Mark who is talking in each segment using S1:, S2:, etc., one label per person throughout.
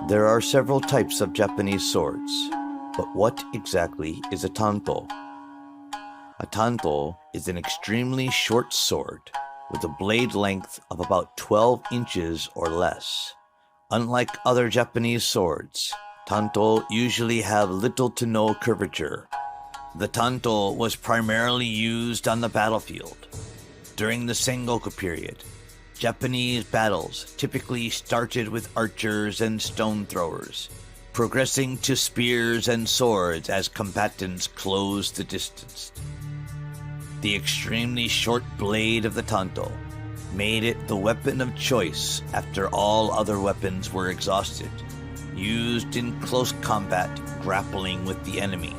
S1: There are several types of Japanese swords, but what exactly is a tanto? A tanto is an extremely short sword with a blade length of about 12 inches or less. Unlike other Japanese swords, tanto usually have little to no curvature. The tanto was primarily used on the battlefield. During the Sengoku period, Japanese battles typically started with archers and stone throwers, progressing to spears and swords as combatants closed the distance. The extremely short blade of the tanto made it the weapon of choice after all other weapons were exhausted, used in close combat grappling with the enemy.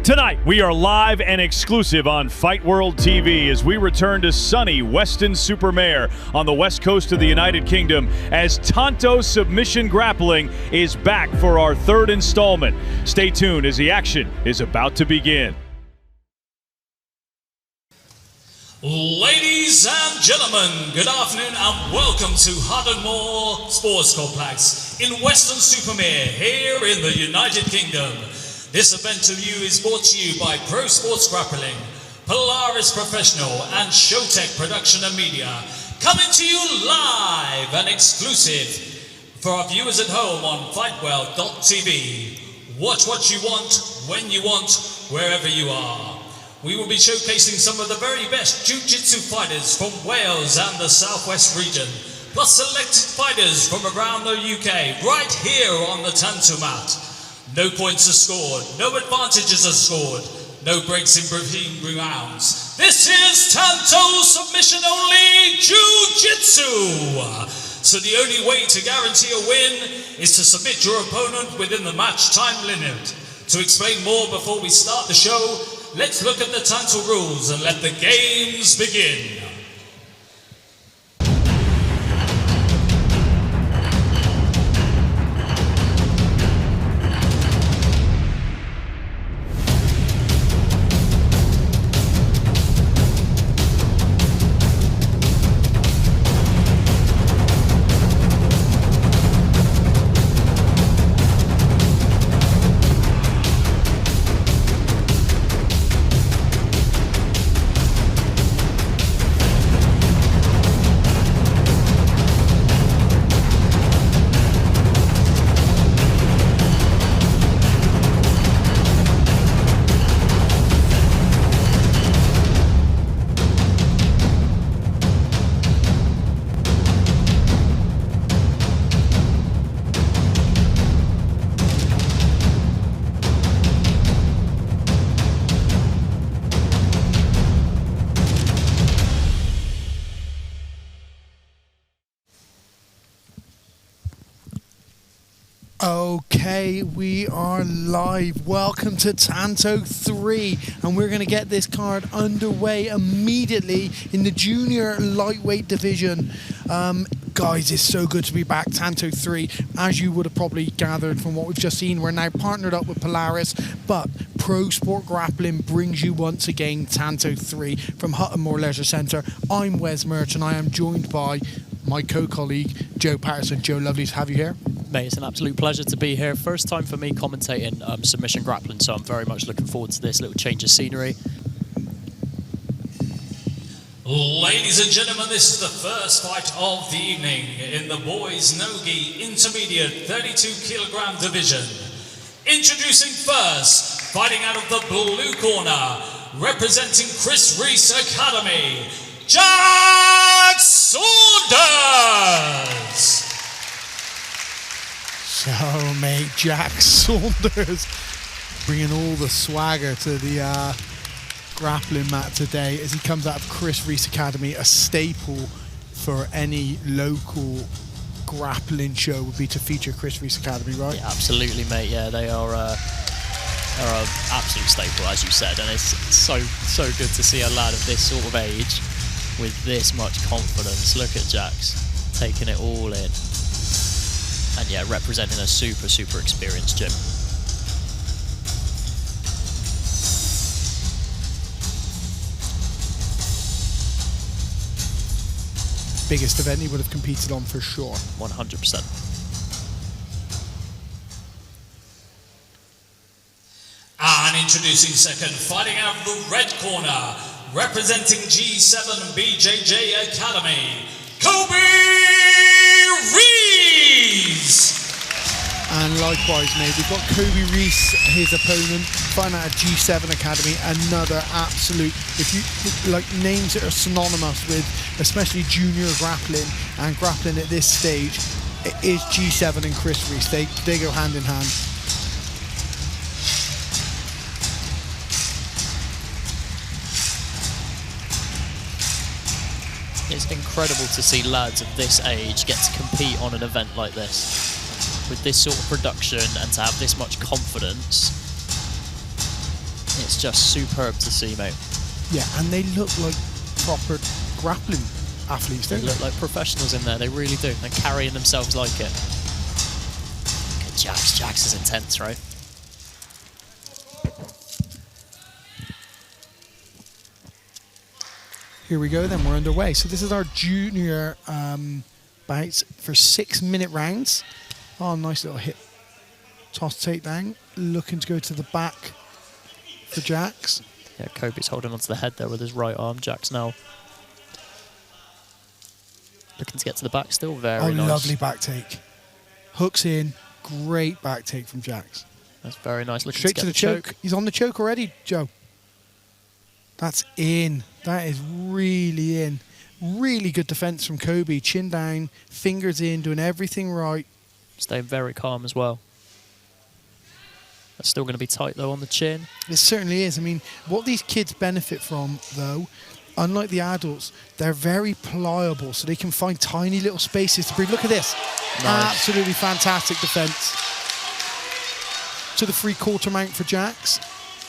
S2: Tonight, we are live and exclusive on Fightworld TV as we return to sunny Weston-Super-Mare on the west coast of the United Kingdom as Tanto Submission Grappling is back for our third installment. Stay tuned as the action is about to begin.
S3: Ladies and gentlemen, good afternoon and welcome to Hutton Moor Sports Complex in Weston-Super-Mare here in the United Kingdom. This event to you is brought to you by Pro Sport Grappling, Polaris Professional and Showtechs Production Media, coming to you live and exclusive for our viewers at home on Fightworld TV. Watch what you want, when you want, wherever you are. We will be showcasing some of the very best Jiu Jitsu fighters from Wales and the Southwest region, plus selected fighters from around the UK, right here on the Tanto mat. No points are scored, no advantages are scored, no breaks in between rounds. This is Tanto Submission Only Jiu-Jitsu. So the only way to guarantee a win is to submit your opponent within the match time limit. To explain more before we start the show, let's look at the Tanto rules and let the games begin.
S4: Okay, we are live. Welcome to Tanto 3, and we're going to get this card underway immediately in the junior lightweight division. Guys, it's so good to be back. Tanto 3, as you would have probably gathered from what we've just seen, we're now partnered up with Polaris, but Pro Sport Grappling brings you once again Tanto 3 from Hutton Moor Leisure Centre. I'm Wes Murch, and I am joined by my co-colleague Joe Patterson. Joe, lovely to have you here.
S5: Mate, it's an absolute pleasure to be here. First time for me commentating submission grappling, so I'm very much looking forward to this little change of scenery.
S3: Ladies and gentlemen, this is the first fight of the evening in the boys no-gi intermediate 32 kilogram division. Introducing first, fighting out of the blue corner, representing Chris Reese Academy, Jack Saunders!
S4: So, mate, Jack Saunders bringing all the swagger to the grappling mat today as he comes out of Chris Reese Academy. A staple for any local grappling show would be to feature Chris Reese Academy, right?
S5: Yeah, absolutely, mate. Yeah, they are an absolute staple, as you said, and it's so good to see a lad of this sort of age with this much confidence. Look at Jax taking it all in. And yeah, representing a super experienced gym.
S4: Biggest event he would have competed on for sure.
S5: 100%.
S3: And introducing second, fighting out of the red corner, representing G7 BJJ Academy, Kobe Reese!
S4: And likewise, mate, we've got Kobe Reese, his opponent, fighting out of G7 Academy, another absolute, if you like, names that are synonymous with especially junior grappling and grappling at this stage, it is G7 and Chris Reese. They go hand in hand.
S5: It's incredible to see lads of this age get to compete on an event like this. With this sort of production and to have this much confidence, it's just superb to see, mate.
S4: Yeah, and they look like proper grappling athletes, don't
S5: they? Look like professionals in there, they really do. They're carrying themselves like it. Look at Jax. Jax is intense, right?
S4: Here we go then, we're underway. So this is our junior bouts for 6-minute rounds. Oh, nice little hip toss takedown. Looking to go to the back for Jax.
S5: Yeah, Kobe's holding onto the head there with his right arm. Jax now looking to get to the back still. Very nice.
S4: Lovely back take. Hooks in. Great back take from Jax.
S5: That's very nice. Looking
S4: straight to the choke. He's on the choke already, Joe. That's in. That is really in. Really good defense from Kobe. Chin down, fingers in, doing everything right.
S5: Staying very calm as well. That's still going to be tight though on the chin.
S4: It certainly is. I mean, what these kids benefit from though, unlike the adults, they're very pliable, so they can find tiny little spaces to breathe. Look at this. Nice. Absolutely fantastic defense. To the 3/4 mount for Jax,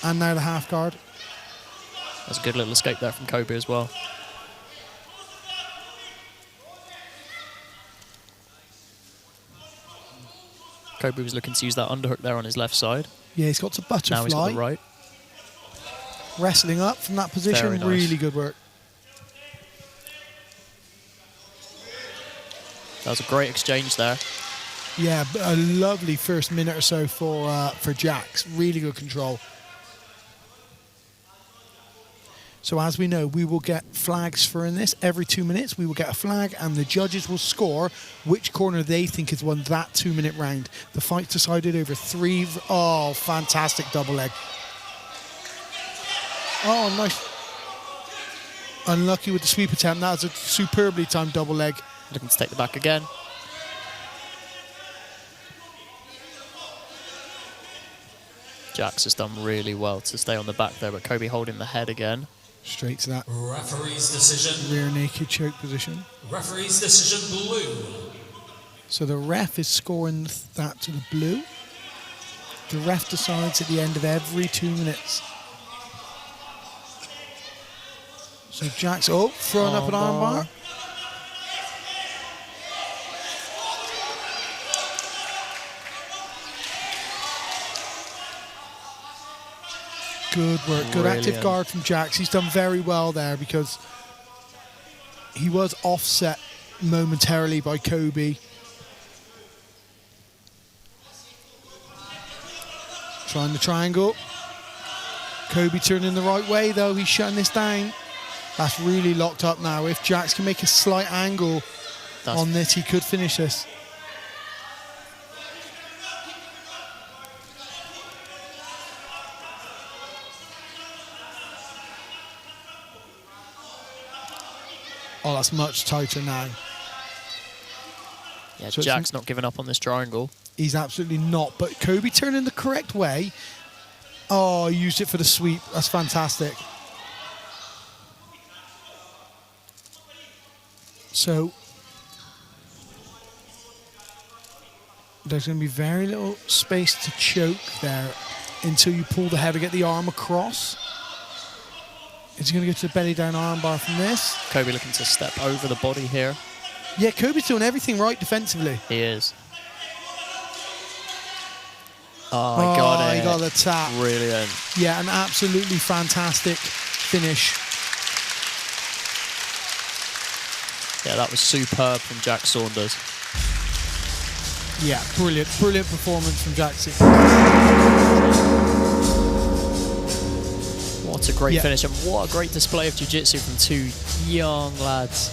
S4: and now the half guard.
S5: That's a good little escape there from Kobe as well. Kobe was looking to use that underhook there on his left side.
S4: Yeah, he's got to butterfly.
S5: Now he's got the right.
S4: Wrestling up from that position,
S5: nice.
S4: Really good work.
S5: That was a great exchange there.
S4: Yeah, a lovely first minute or so for Jax. Really good control. So as we know, we will get flags for in this. Every 2 minutes, we will get a flag, and the judges will score which corner they think has won that 2-minute round. The fight's decided over 3... Oh, fantastic double leg. Oh, nice. Unlucky with the sweep attempt. That was a superbly timed double leg.
S5: Looking to take the back again. Jax has done really well to stay on the back there, but Kobe holding the head again.
S4: Straight to that
S3: referee's decision.
S4: Rear naked choke position.
S3: Referee's decision blue.
S4: So the ref is scoring that to the blue. The ref decides at the end of every 2 minutes. So Jack's throwing up an armbar. Good work, good active guard from Jax. He's done very well there because he was offset momentarily by Kobe. Trying the triangle. Kobe turning the right way though, he's shutting this down. That's really locked up now. If Jax can make a slight angle on this, he could finish this. Oh, that's much tighter now.
S5: Yeah,
S4: so
S5: Jack's not giving up on this triangle.
S4: He's absolutely not. But Kobe turning the correct way. Oh, he used it for the sweep. That's fantastic. So there's going to be very little space to choke there until you pull the head to get the arm across. Is he going to go to the belly down armbar from this?
S5: Kobe looking to step over the body here.
S4: Yeah, Kobe's doing everything right defensively.
S5: He is. Oh, he got it.
S4: He got the tap.
S5: Brilliant.
S4: Yeah, an absolutely fantastic finish.
S5: Yeah, that was superb from Jack Saunders.
S4: Yeah, brilliant. Brilliant performance from Jackson.
S5: What a great finish, and what a great display of jiu-jitsu from two young lads.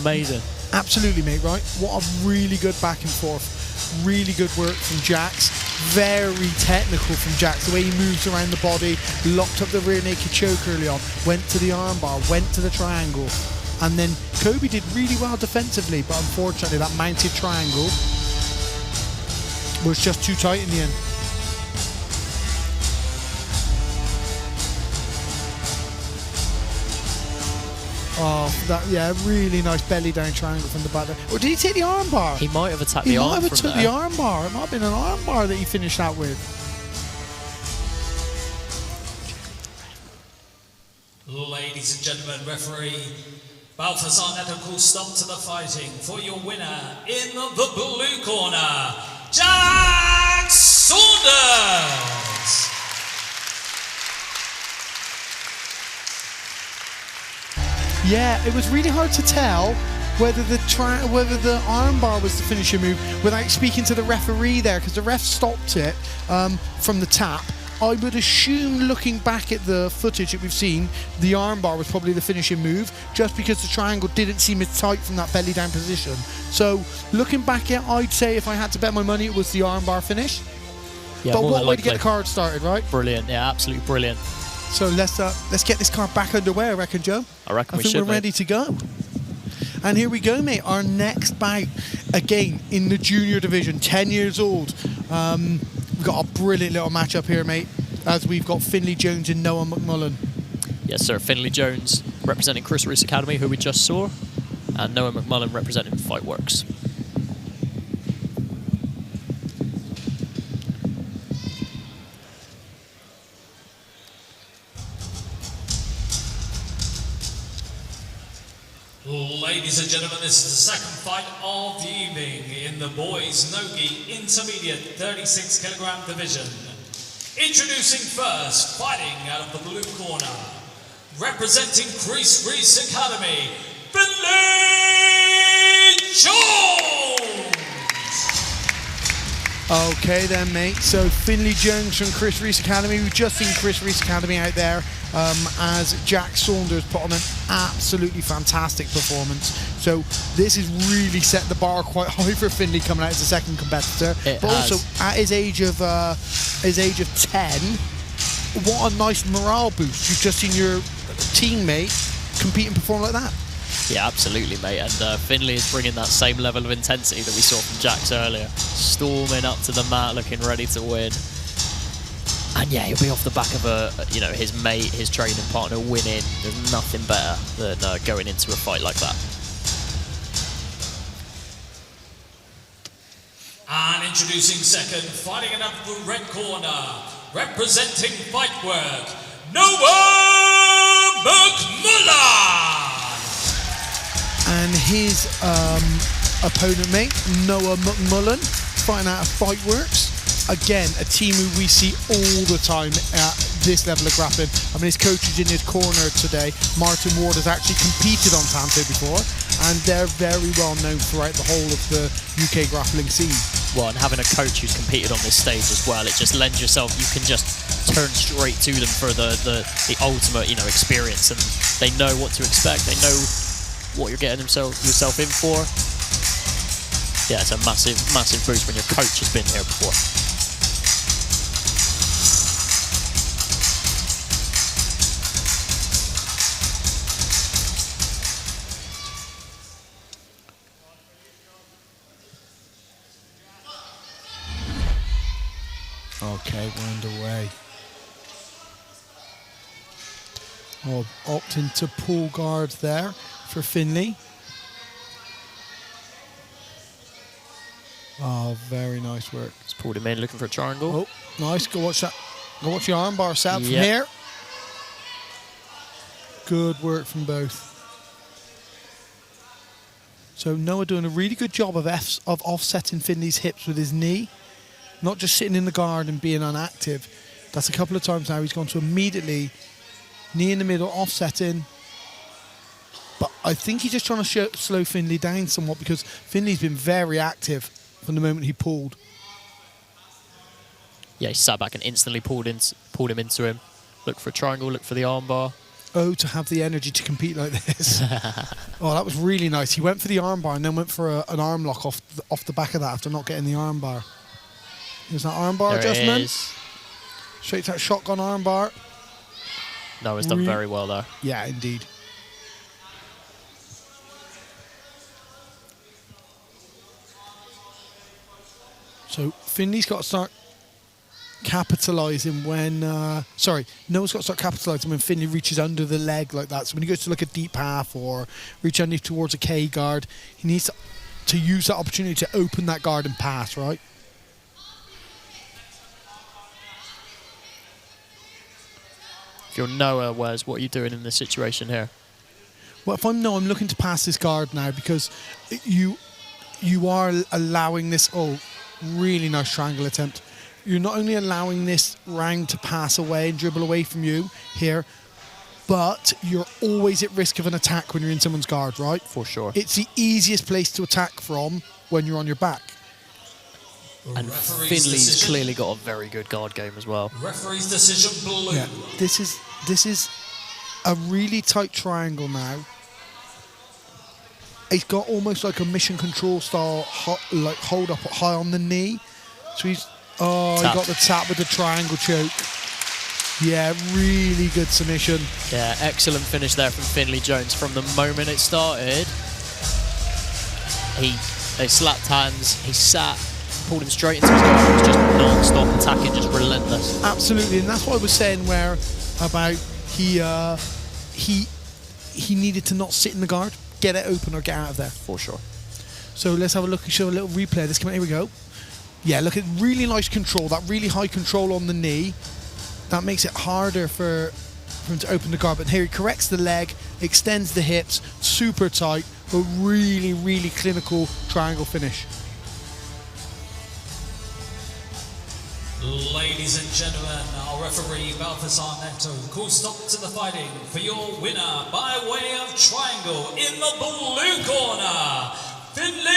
S5: Amazing.
S4: Absolutely, mate, right? What a really good back and forth. Really good work from Jax. Very technical from Jax. The way he moves around the body, locked up the rear naked choke early on, went to the armbar, went to the triangle. And then Kobe did really well defensively, but unfortunately that mounted triangle was just too tight in the end. Oh, that, yeah, really nice belly down triangle from the back there. Or did he take the arm bar?
S5: He might have attacked the arm.
S4: He might have took the arm bar. It might have been an arm bar that he finished out with.
S3: Ladies and gentlemen, referee Balthazar Neto calls stop to the fighting for your winner in the blue corner, Jack Saunders.
S4: Yeah, it was really hard to tell whether the armbar was the finishing move without speaking to the referee there, because the ref stopped it from the tap. I would assume, looking back at the footage that we've seen, the armbar was probably the finishing move, just because the triangle didn't seem as tight from that belly down position. So, looking back at, I'd say if I had to bet my money, it was the armbar finish.
S5: Yeah,
S4: but what way to get the card started, right?
S5: Brilliant, yeah, absolutely brilliant.
S4: So let's get this card back underway, I reckon, Joe.
S5: I
S4: think we're ready to go. And here we go, mate. Our next bout, again, in the junior division, 10 years old. We've got a brilliant little matchup here, mate, as we've got Finley Jones and Noah McMullen.
S5: Yes, sir. Finley Jones representing Chris Reese Academy, who we just saw, and Noah McMullen representing Fightworks.
S3: Ladies and gentlemen, this is the second fight of the evening in the boys Nogi Intermediate 36 kilogram division. Introducing first, fighting out of the blue corner, representing Chris Reese Academy, Finley Jones!
S4: Okay then, mate. So Finley Jones from Chris Reese Academy. We've just seen Chris Reese Academy out there as Jack Saunders put on an absolutely fantastic performance. So this has really set the bar quite high for Finley coming out as a second competitor. Also at his age of 10, what a nice morale boost. You've just seen your teammate compete and perform like that.
S5: Yeah, absolutely, mate. And Finley is bringing that same level of intensity that we saw from Jax earlier. Storming up to the mat, looking ready to win. And yeah, he'll be off the back of his mate, his training partner winning. There's nothing better than going into a fight like that.
S3: And introducing second, fighting it up the red corner, representing Fightwork, Noah McMullen.
S4: And his opponent, mate, Noah McMullen, fighting out of Fightworks. Again, a team who we see all the time at this level of grappling. I mean, his coach is in his corner today. Martin Ward has actually competed on Tanto before, and they're very well known throughout the whole of the UK grappling scene.
S5: Well, and having a coach who's competed on this stage as well, it just lends yourself, you can just turn straight to them for the ultimate, experience, and they know what to expect, they know what you're getting yourself in for. Yeah, it's a massive, massive boost when your coach has been here before.
S4: Okay, we're underway. Oh, opting to pull guard there for Finley. Oh, very nice work.
S5: Just pulled him in, looking for a triangle.
S4: Oh, nice. Go watch that. Go watch the arm bar set from
S5: Yep.
S4: here. Good work from both. So Noah doing a really good job of offsetting Finley's hips with his knee. Not just sitting in the guard and being inactive. That's a couple of times now he's gone to immediately knee in the middle, offsetting. But I think he's just trying to slow Finley down somewhat because Finley's been very active from the moment he pulled.
S5: Yeah, he sat back and instantly pulled him into him. Look for a triangle, look for the armbar.
S4: Oh, to have the energy to compete like this. Oh, that was really nice. He went for the armbar and then went for an arm lock off the back of that after not getting the armbar. There's that armbar adjustment.
S5: Is.
S4: Straight to that shotgun armbar.
S5: Noah's done very well there.
S4: Yeah, indeed. So Finley's got to start capitalising when... Noah's got to start capitalising when Finley reaches under the leg like that. So when he goes to look at deep half or reach underneath towards a K guard, he needs to use that opportunity to open that guard and pass, right?
S5: If you're Noah, Wes, what are you doing in this situation here?
S4: Well, if I'm Noah, I'm looking to pass this guard now because you are allowing this... Oh, really nice triangle attempt. You're not only allowing this round to pass away and dribble away from you here, but you're always at risk of an attack when you're in someone's guard, right?
S5: For sure.
S4: It's the easiest place to attack from when you're on your back.
S5: And Finley's clearly got a very good guard game as well.
S3: Referee's decision blue.
S4: Yeah, this is a really tight triangle now. It's got almost like a mission control style, hold up high on the knee. So he got the tap with the triangle choke. Yeah, really good submission.
S5: Yeah, excellent finish there from Finley Jones. From the moment it started, they slapped hands, he sat, pulled him straight into his guard. It was just non-stop attacking, just relentless.
S4: Absolutely, and that's what I was saying about he needed to not sit in the guard, get it open or get out of there.
S5: For sure.
S4: So let's have a look and show a little replay of this. Come on, here we go. Yeah, look at really nice control, that really high control on the knee. That makes it harder for him to open the guard. But here he corrects the leg, extends the hips, super tight, a really, really clinical triangle finish.
S3: Ladies and gentlemen, our referee Balthazar Neto calls stop to the fighting for your winner by way of triangle in the blue corner, Finley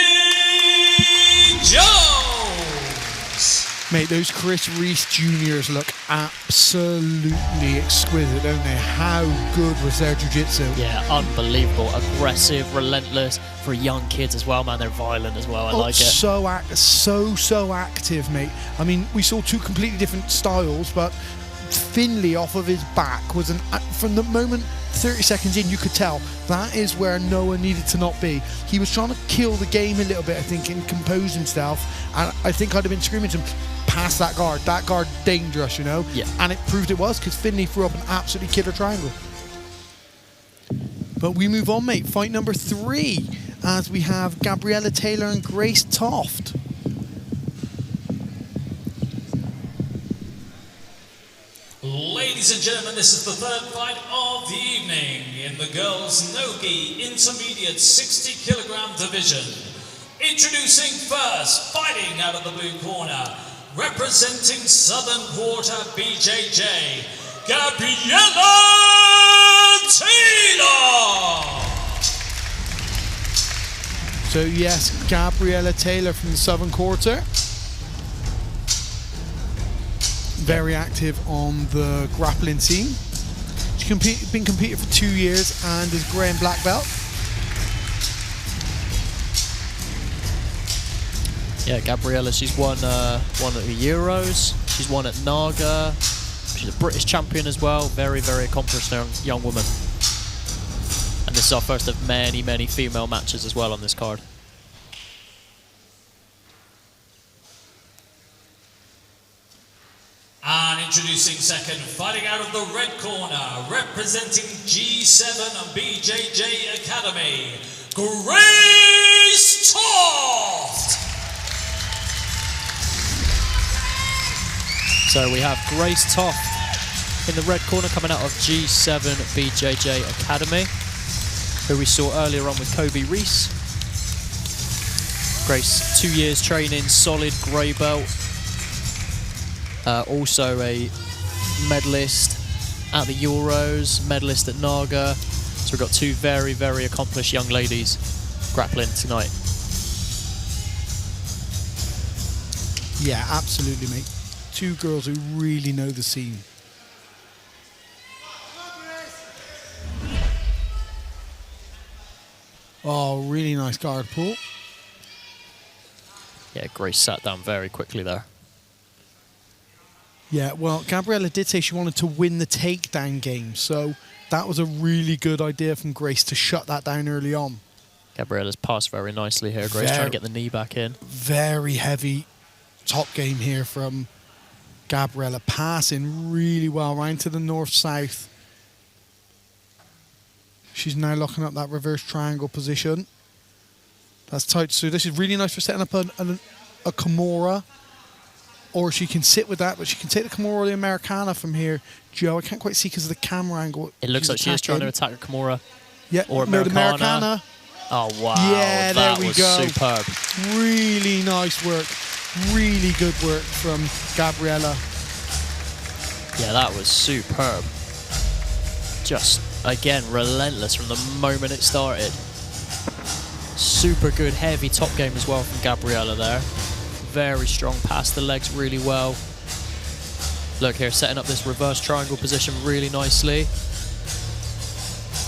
S3: Jones.
S4: Mate, those Chris Reese Juniors look absolutely exquisite, don't they? How good was their jiu-jitsu?
S5: Yeah, unbelievable. Aggressive, relentless. For young kids as well, man, they're violent as well. I like it.
S4: So active, mate. I mean, we saw two completely different styles, but Finley off of his back was from the moment 30 seconds in, you could tell that is where Noah needed to not be. He was trying to kill the game a little bit, I think, and compose himself. And I think I'd have been screaming to him, pass that guard. That guard dangerous, you know?
S5: Yeah.
S4: And it proved it was because Finley threw up an absolutely killer triangle. But we move on, mate. Fight number 3, as we have Gabriella Taylor and Grace Toft.
S3: Ladies and gentlemen, this is the third fight of the evening in the girls' no-gi intermediate 60 kilogram division. Introducing first, fighting out of the blue corner, representing Southern Quarter BJJ, Gabriella Taylor!
S4: So yes, Gabriella Taylor from the Southern Quarter. Very active on the grappling scene. She's been competing for 2 years and is grey and black belt.
S5: Yeah, Gabriella, she's won at the Euros. She's won at Naga. She's a British champion as well. Very, very accomplished young woman. And this is our first of many, many female matches as well on this card.
S3: And introducing second, fighting out of the red corner, representing G7 BJJ Academy, Grace Toft!
S5: So we have Grace Toft in the red corner coming out of G7 BJJ Academy, who we saw earlier on with Kobe Reese. Grace, 2 years training, solid grey belt. Also a medalist at the Euros, medalist at Naga. So we've got two very, very accomplished young ladies grappling tonight.
S4: Yeah, absolutely, mate. Two girls who really know the scene. Oh, really nice guard pull.
S5: Yeah, Grace sat down very quickly there.
S4: Yeah, well, Gabriella did say she wanted to win the takedown game, so that was a really good idea from Grace to shut that down early on.
S5: Gabriella's passed very nicely here. Grace trying to get the knee back in.
S4: Very heavy top game here from Gabriella, passing really well right to the north-south. She's now locking up that reverse triangle position. That's tight, so this is really nice for setting up a Kimura. Or she can sit with that, but she can take the Kimura or the Americana from here. Joe, I can't quite see because of the camera angle.
S5: It looks like she is trying to attack a Kimura.
S4: Yeah,
S5: or
S4: no, the
S5: Americana. Oh, wow.
S4: Yeah, there we go.
S5: Superb.
S4: Really nice work. Really good work from Gabriella.
S5: Yeah, that was superb. Just, again, relentless from the moment it started. Super good, heavy top game as well from Gabriella there. Very strong, past the legs really well. Look here, setting up this reverse triangle position really nicely.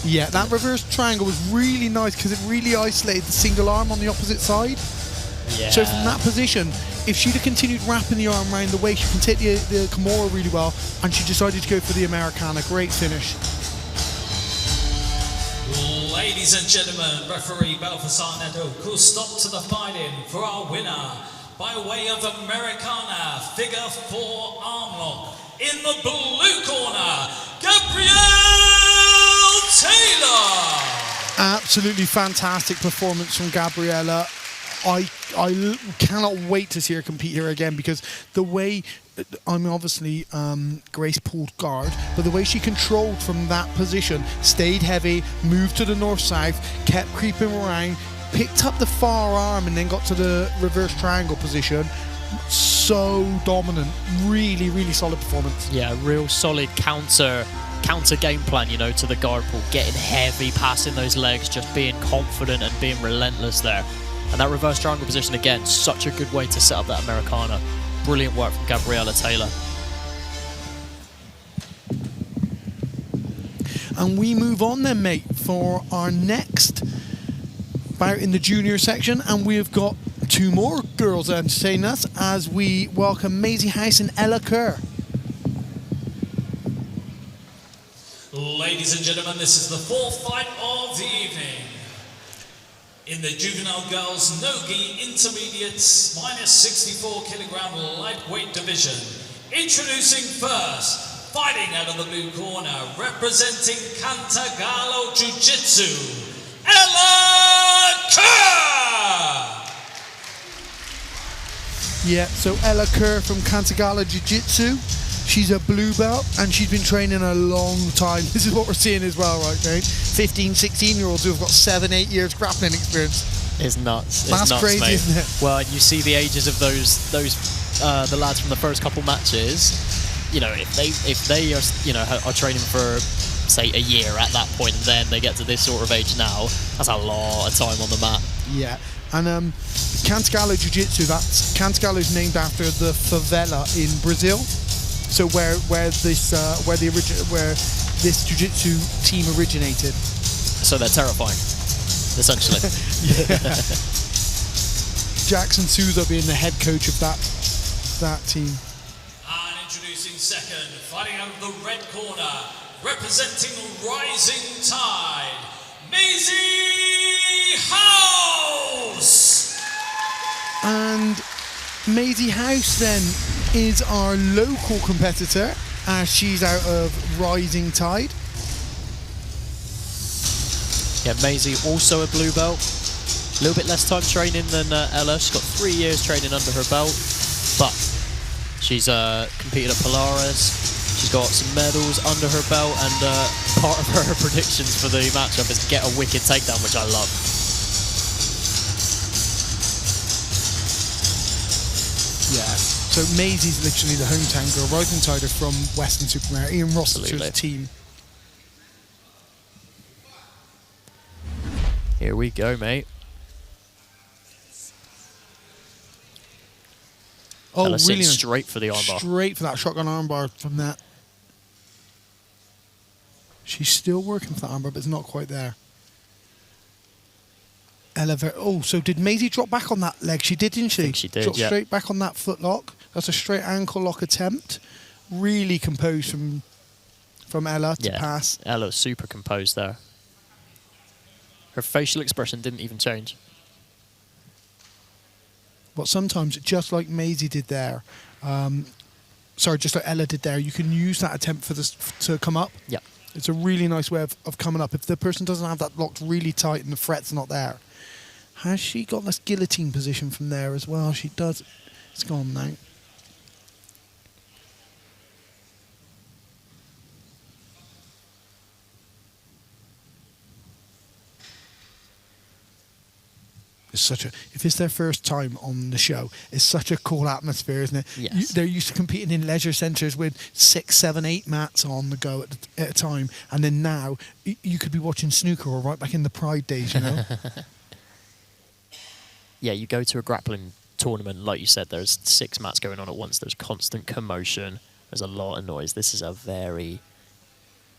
S4: Yeah, that reverse triangle was really nice because it really isolated the single arm on the opposite side.
S5: Yeah.
S4: So from that position, if she'd have continued wrapping the arm around the waist, she can take the Kimura really well, and she decided to go for the Americana. Great finish.
S3: Ladies and gentlemen, referee Balthasar Neto calls stop to the fighting for our winner by way of Americana, figure 4 arm lock. In the blue corner, Gabrielle Taylor. Absolutely
S4: fantastic performance from Gabriella. I cannot wait to see her compete here again because the way, I mean, obviously Grace pulled guard, but the way she controlled from that position, stayed heavy, moved to the north-south, kept creeping around, picked up the far arm and then got to the reverse triangle position. So dominant. Really, really solid performance.
S5: Yeah, real solid counter game plan, you know, to the guard pull. Getting heavy, passing those legs, just being confident and being relentless there. And that reverse triangle position, again, such a good way to set up that Americana. Brilliant work from Gabriella Taylor.
S4: And we move on then, mate, for our next bout in the junior section, and we've got two more girls entertaining us as we welcome Maisie House and Ella Kerr.
S3: Ladies and gentlemen, this is the fourth fight of the evening. In the juvenile girls no-gi intermediates minus 64 kilogram lightweight division. Introducing first, fighting out of the blue corner, representing Cantagalo Jiu Jitsu, Ella Kerr!
S4: Yeah, so Ella Kerr from Cantagalo Jiu Jitsu. She's a blue belt and she's been training a long time. This is what we're seeing as well, right, Kate? 15, 16-year-olds who have got 7, 8 years grappling experience.
S5: It's nuts. It's
S4: That's
S5: nuts,
S4: crazy,
S5: mate.
S4: isn't it?
S5: Well, you see the ages of the lads from the first couple matches. You know, if they are, you know, are training for, say, a year at that point, and then they get to this sort of age now, that's a lot of time on the mat.
S4: Yeah. And Cantagallo Jiu Jitsu, Cantagallo is named after the favela in Brazil. So where this Jiu Jitsu team originated.
S5: So they're terrifying, essentially.
S4: Yeah. Jackson Souza being the head coach of that team.
S3: And introducing second, fighting out of the red corner, representing Rising Tide, Maisie House!
S4: And Maisie House then is our local competitor as she's out of Rising Tide.
S5: Yeah, Maisie also a blue belt. A little bit less time training than Ella. She's got 3 years training under her belt, but she's competed at Polaris. She's got some medals under her belt, and part of her predictions for the matchup is get a wicked takedown, which I love.
S4: Yeah. So Maisie's literally the hometown girl. Rising Tide are from Weston-Super-Mare. Ian Rossiter's team.
S5: Here we go, mate.
S4: Oh,
S5: Ella
S4: really?
S5: sits straight for the armbar.
S4: Straight for that shotgun armbar from that. She's still working for that armbar, but it's not quite there. Ella, oh, so did Maisie drop back on that leg? She did, didn't she?
S5: I think she did,
S4: Dropped
S5: yeah.
S4: straight back on that foot lock. That's a straight ankle lock attempt. Really composed from Ella to pass.
S5: Ella super composed there. Her facial expression didn't even change.
S4: But sometimes, just like Maisie did there, just like Ella did there, you can use that attempt for this to come up.
S5: Yeah.
S4: It's a really nice way of coming up. If the person doesn't have that locked really tight and the fret's not there. Has she got this guillotine position from there as well? She does. It's gone now. It's such a, if it's their first time on the show, it's such a cool atmosphere, isn't it?
S5: Yes.
S4: They're used to competing in leisure centres with 6, 7, 8 mats on the go at a time, and then now you could be watching snooker or right back in the Pride days, you know?
S5: Yeah, you go to a grappling tournament, like you said, there's 6 mats going on at once, there's constant commotion, there's a lot of noise. This is a very,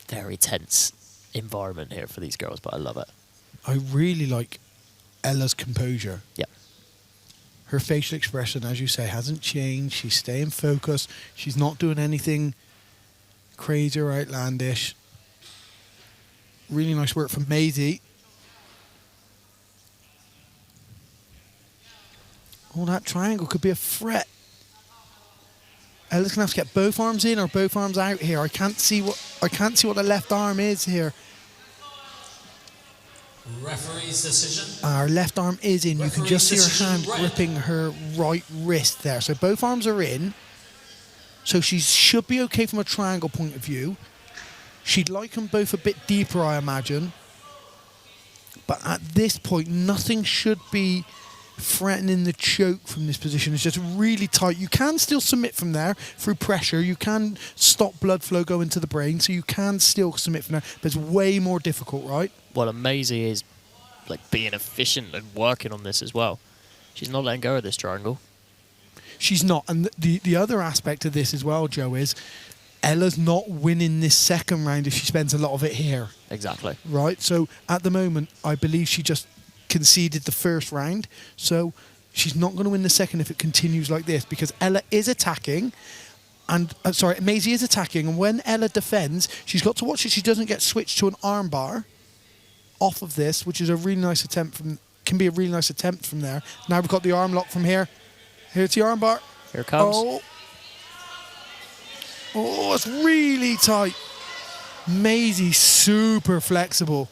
S5: very tense environment here for these girls, but I love it.
S4: I really like Ella's composure.
S5: Yeah.
S4: Her facial expression, as you say, hasn't changed. She's staying focused. She's not doing anything crazy or outlandish. Really nice work from Maisie. Oh, that triangle could be a threat. Ella's gonna have to get both arms in or both arms out here. I can't see what the left arm is here.
S3: Referee's decision.
S4: Her left arm is in. You can just see her hand gripping her right wrist there. So both arms are in. So she should be okay from a triangle point of view. She'd like them both a bit deeper, I imagine. But at this point, nothing should be threatening the choke from this position. It's just really tight. You can still submit from there through pressure. You can stop blood flow going to the brain, so you can still submit from there. But it's way more difficult, right?
S5: What Maisie is like being efficient and working on this as well. She's not letting go of this triangle.
S4: She's not. And the other aspect of this as well, Joe, is Ella's not winning this second round if she spends a lot of it here.
S5: Exactly.
S4: Right? So at the moment, I believe she just conceded the first round. So she's not going to win the second if it continues like this, because Ella is attacking. And Maisie is attacking. And when Ella defends, she's got to watch that she doesn't get switched to an armbar off of this, which is a really nice attempt can be a really nice attempt from there. Now we've got the arm lock from here. Here's the armbar.
S5: Here it comes.
S4: Oh, it's really tight. Maisie super flexible.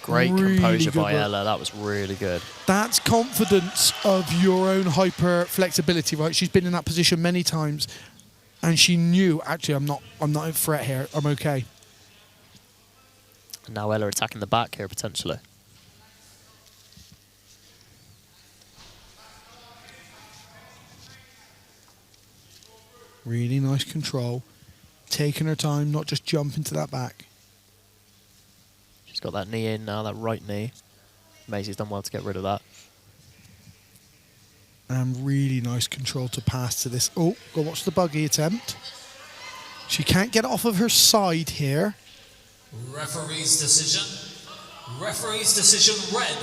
S5: Great
S4: Really
S5: composure
S4: good
S5: by
S4: work.
S5: Ella. That was really good.
S4: That's confidence of your own hyper flexibility, right? She's been in that position many times, and she knew, actually, I'm not in threat here. I'm okay.
S5: And now Ella attacking the back here potentially.
S4: Really nice control, taking her time, not just jumping to that back.
S5: She's got that knee in now, that right knee. Maisie's done well to get rid of that.
S4: And really nice control to pass to this. Oh, go watch the buggy attempt. She can't get off of her side here.
S3: Referee's decision. Referee's decision red.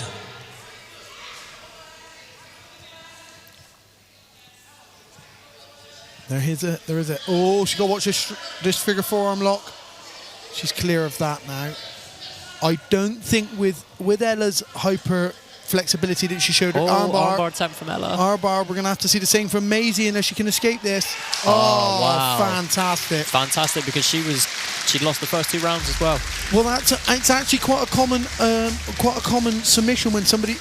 S4: There is it. Oh, she got to watch this figure forearm lock. She's clear of that now. I don't think with Ella's hyper flexibility that she showed her
S5: armbar attempt from Ella.
S4: Armbar, we're going to have to see the same from Maisie unless she can escape this.
S5: Oh, wow.
S4: Fantastic.
S5: Fantastic, because she'd lost the first 2 rounds as well.
S4: Well, it's actually quite a common submission when somebody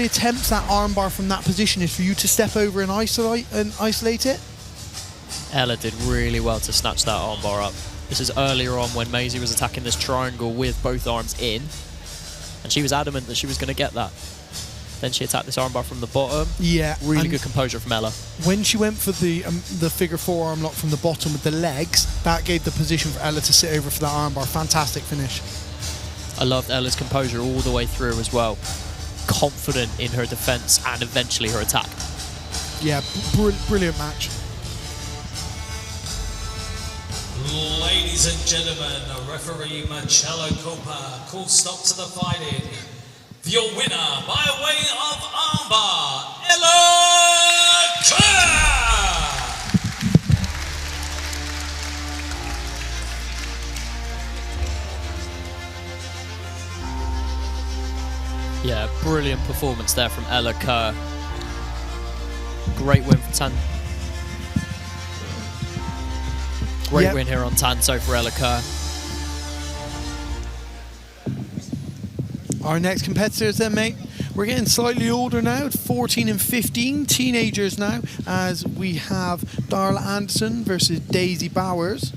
S4: attempts that armbar from that position, is for you to step over and isolate it.
S5: Ella did really well to snatch that armbar up. This is earlier on when Maisie was attacking this triangle with both arms in, and she was adamant that she was going to get that. Then she attacked this armbar from the bottom.
S4: Yeah,
S5: really good composure from Ella.
S4: When she went for the figure forearm lock from the bottom with the legs, that gave the position for Ella to sit over for that armbar. Fantastic finish.
S5: I loved Ella's composure all the way through as well. Confident in her defense and eventually her attack.
S4: Yeah, brilliant match.
S3: Ladies and gentlemen, referee Marcello Copa calls stop to the fighting. For your winner, by way of armbar, Ella Kerr!
S5: Yeah, brilliant performance there from Ella Kerr. Great win for Tanto. Great win here on Tanto for Ella Kerr.
S4: Our next competitors then, mate. We're getting slightly older now, 14 and 15, teenagers now, as we have Darla Anderson versus Daisy Bowers.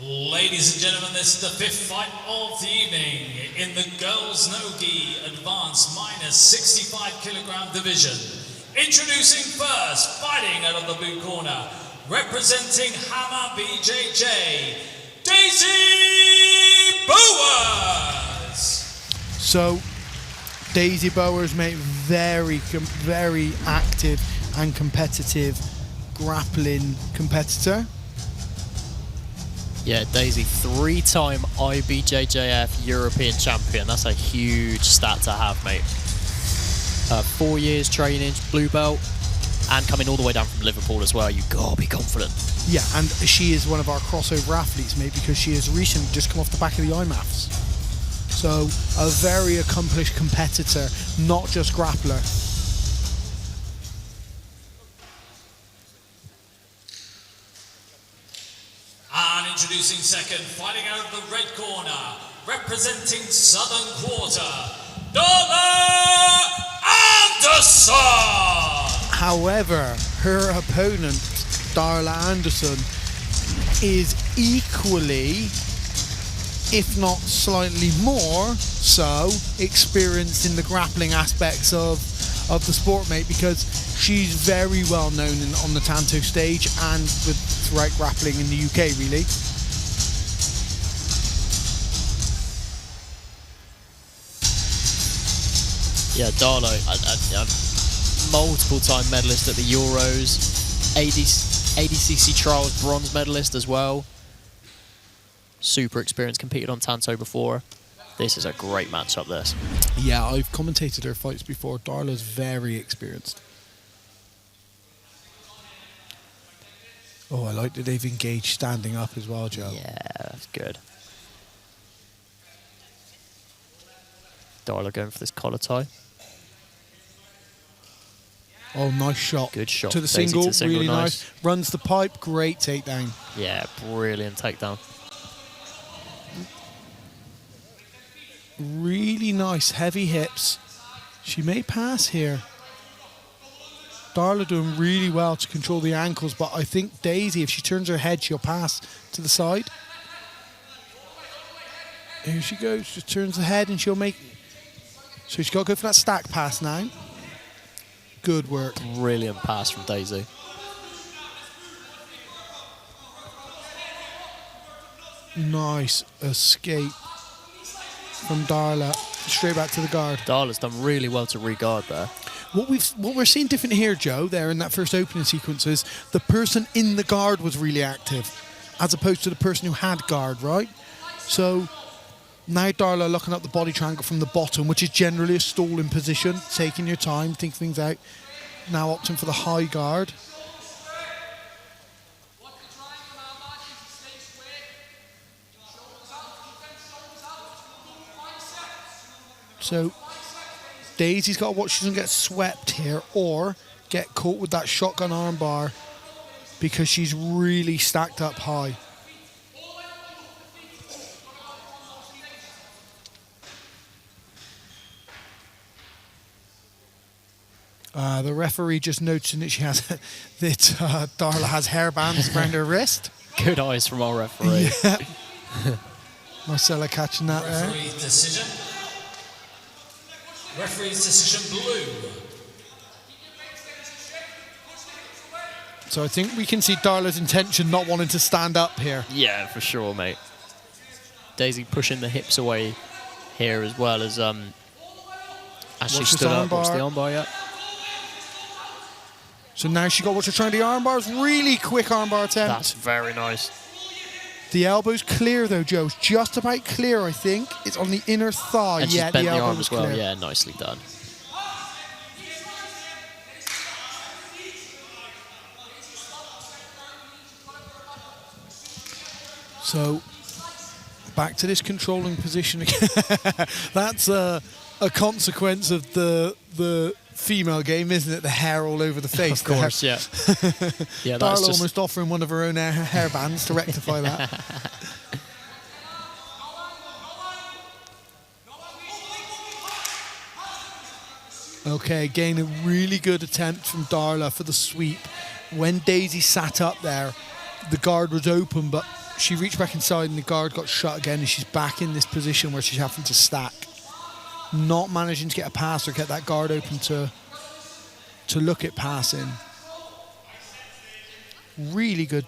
S3: Ladies and gentlemen, this is the 5th fight of the evening in the girls no-gi advanced minus 65 kilogram division. Introducing first, fighting out of the blue corner, representing Hammer BJJ, Daisy Bowers.
S4: So, Daisy Bowers, mate, very active and competitive grappling competitor.
S5: Yeah, Daisy, 3-time IBJJF European champion. That's a huge stat to have, mate. 4 years training, blue belt, and coming all the way down from Liverpool as well. You gotta be confident.
S4: Yeah, and she is one of our crossover athletes, mate, because she has recently just come off the back of the IMAFs. So, a very accomplished competitor, not just grappler.
S3: And introducing second, fighting out of the red corner, representing Southern Quarter, Darla Anderson.
S4: However, her opponent, Darla Anderson, is equally, if not slightly more so, experienced in the grappling aspects of the sport, mate, because she's very well known on the Tanto stage and throughout grappling in the UK, really.
S5: Yeah, Darla, multiple-time medalist at the Euros, ADCC Trials bronze medalist as well. Super experienced, competed on Tanto before. This is a great matchup, this.
S4: Yeah, I've commentated her fights before. Darla's very experienced. Oh, I like that they've engaged standing up as well, Joe.
S5: Yeah, that's good. Darla going for this collar tie.
S4: Oh, nice shot.
S5: Good shot.
S4: To the
S5: Daisy
S4: single,
S5: to the single,
S4: really
S5: nice.
S4: nice. Runs the pipe, great takedown.
S5: Yeah, brilliant takedown.
S4: Really nice, heavy hips. She may pass here. Darla doing really well to control the ankles, but I think Daisy, if she turns her head, she'll pass to the side. Here she goes, just turns the head and she'll make... So she's got to go for that stack pass now. Good work.
S5: Brilliant pass from Daisy.
S4: Nice escape from Darla. Straight back to the guard.
S5: Darla's done really well to re-guard there.
S4: What we're seeing different here, Joe, there in that first opening sequence is the person in the guard was really active as opposed to the person who had guard, right? So now Darla looking up the body triangle from the bottom, which is generally a stalling position, taking your time, think things out. Now opting for the high guard. So Daisy's got to watch she doesn't get swept here or get caught with that shotgun arm bar because she's really stacked up high. The referee just noticing that she has that Darla has hairbands around her wrist.
S5: Good eyes from our referee.
S4: Yeah. Marcella catching that there.
S3: Referee decision. Referee's decision blue.
S4: So I think we can see Darla's intention not wanting to stand up here.
S5: Yeah, for sure, mate. Daisy pushing the hips away here as well as she stood up. Watch the armbar, yeah.
S4: So now she got what she's trying to the armbars. Really quick armbar attempt.
S5: That's very nice.
S4: The elbow's clear though, Joe. It's just about clear, I think. It's on the inner thigh.
S5: And she's
S4: yeah,
S5: bent
S4: the
S5: the
S4: elbow
S5: arm
S4: was
S5: as well.
S4: clear.
S5: Yeah, nicely done.
S4: So back to this controlling position again. That's a consequence of the female game, isn't it? The hair all over the face.
S5: Of course, yeah. Yeah, that's
S4: Darla
S5: just...
S4: almost offering one of her own hair bands to rectify that. Okay, again, a really good attempt from Darla for the sweep. When Daisy sat up there, the guard was open, but she reached back inside and the guard got shut again, and she's back in this position where she's having to stack. Not managing to get a pass or get that guard open to look at passing. Really good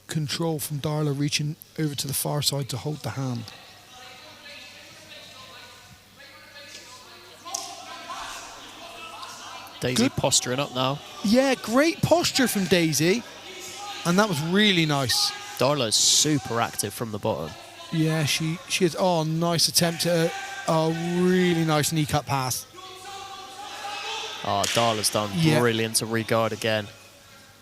S4: control from Darla, reaching over to the far side to hold the hand.
S5: Daisy
S4: Good.
S5: posturing up now.
S4: Yeah, great posture from Daisy. And that was really nice.
S5: Darla's super active from the bottom.
S4: Yeah, she is. Oh, nice attempt at a really nice knee cut pass.
S5: Oh, Darla's done brilliant to re-guard again.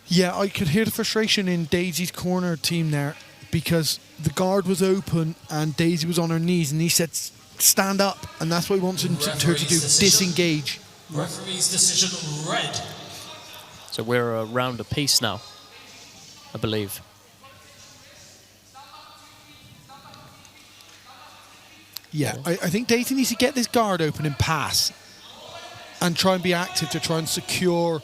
S4: Yeah, I could hear the frustration in Daisy's corner team there because the guard was open and Daisy was on her knees and he said, stand up. And that's what he wants her to do, disengage.
S3: Referee's decision red.
S5: So we're around a piece now, I believe.
S4: Yeah, I think Daisy needs to get this guard open and pass and try and be active to try and secure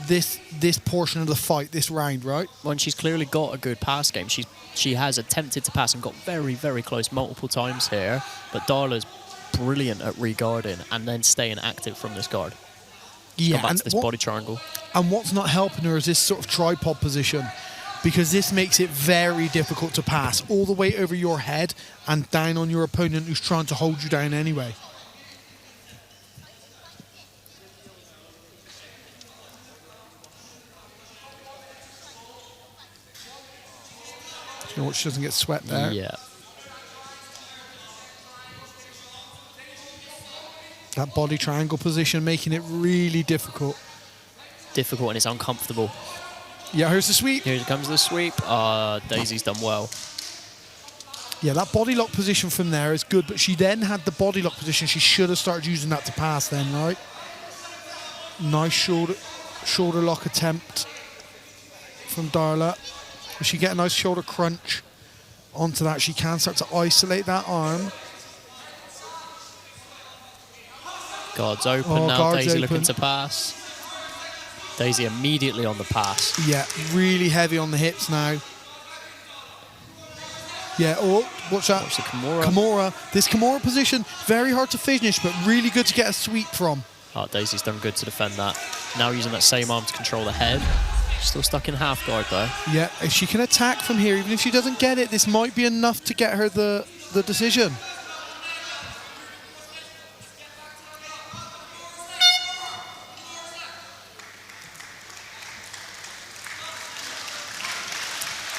S4: this portion of the fight, this round, right?
S5: When she's clearly got a good pass game, she has attempted to pass and got very, very close multiple times here, but Darla's brilliant at re-guarding and then staying active from this guard.
S4: Yeah,
S5: Come back to this body triangle.
S4: And what's not helping her is this sort of tripod position, because this makes it very difficult to pass all the way over your head and down on your opponent who's trying to hold you down anyway. You know what, she doesn't get swept there.
S5: Yeah.
S4: That body triangle position making it really difficult.
S5: Difficult and it's uncomfortable.
S4: Yeah, here's the sweep.
S5: Here comes the sweep. Daisy's done well.
S4: Yeah, that body lock position from there is good, but she then had the body lock position. She should have started using that to pass then, right? Nice shoulder lock attempt from Darla. If she get a nice shoulder crunch onto that, she can start to isolate that arm.
S5: Guards open
S4: Oh,
S5: now.
S4: guards
S5: Daisy
S4: open.
S5: looking to pass. Daisy immediately on the pass.
S4: Yeah, really heavy on the hips now. Yeah, oh, watch that.
S5: Watch the Kimura.
S4: Kimura. This Kimura position, very hard to finish, but really good to get a sweep from.
S5: Oh, Daisy's done good to defend that. Now using that same arm to control the head. Still stuck in half guard though.
S4: Yeah, if she can attack from here, even if she doesn't get it, this might be enough to get her the decision.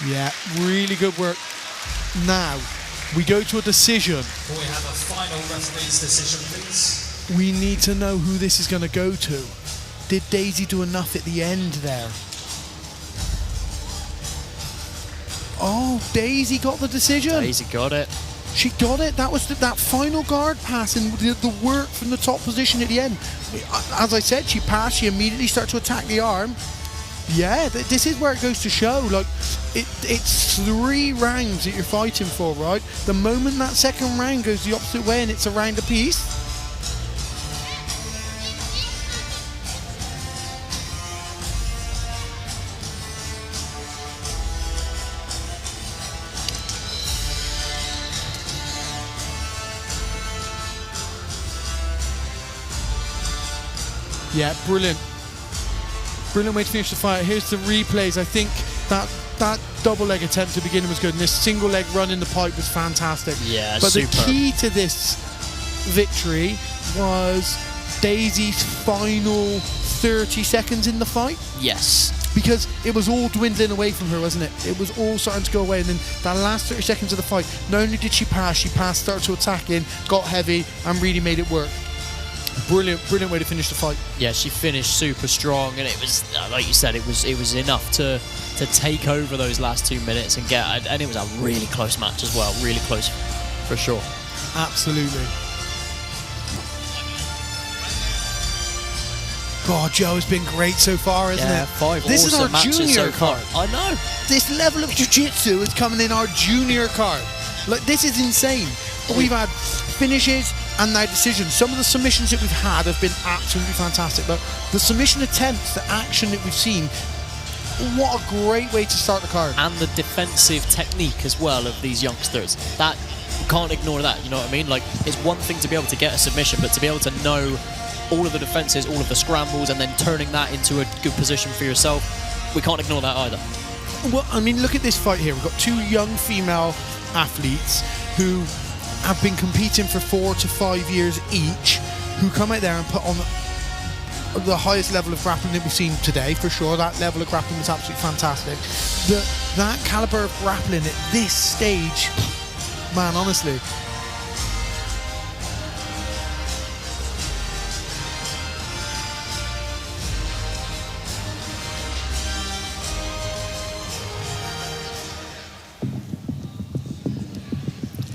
S4: Yeah, really good work. Now, we go to a decision.
S3: Can we have a final referee's decision, please?
S4: We need to know who this is going to go to. Did Daisy do enough at the end there? Oh, Daisy got the decision.
S5: Daisy got it.
S4: She got it. That was that final guard pass and the work from the top position at the end. As I said, she passed. She immediately started to attack the arm. Yeah, this is where it goes to show. Like, it's 3 rounds that you're fighting for, right? The moment that second round goes the opposite way and it's a round apiece. Yeah, brilliant. Brilliant way to finish the fight. Here's the replays. I think that double leg attempt to begin was good, and this single leg run in the pipe was fantastic.
S5: Yeah,
S4: but
S5: superb.
S4: The key to this victory was Daisy's final 30 seconds in the fight,
S5: Yes.
S4: because it was all dwindling away from her, wasn't it? It was all starting to go away, and then that last 30 seconds of the fight, not only did she pass, started to attack in, got heavy, and really made it work. Brilliant way to finish the fight.
S5: Yeah, she finished super strong, and it was, like you said, it was enough to take over those last 2 minutes and get, and it was a really close match as well, really close for sure.
S4: Absolutely. God, Joe, has been great so far, isn't
S5: Yeah,
S4: it?
S5: 5
S4: This is
S5: awesome
S4: our
S5: matches
S4: junior
S5: so far.
S4: card.
S5: I know.
S4: This level of jiu-jitsu is coming in our junior card. Like, this is insane. We've had finishes and now decisions. Some of the submissions that we've had have been absolutely fantastic, but the submission attempts, the action that we've seen, what a great way to start the card.
S5: And the defensive technique as well of these youngsters. That, you can't ignore that, you know what I mean? Like, it's one thing to be able to get a submission, but to be able to know all of the defenses, all of the scrambles, and then turning that into a good position for yourself, we can't ignore that either.
S4: Well, I mean, look at this fight here. We've got 2 young female athletes who have been competing for 4 to 5 years each, who come out there and put on the highest level of grappling that we've seen today, for sure. That level of grappling was absolutely fantastic. That caliber of grappling at this stage, man, honestly.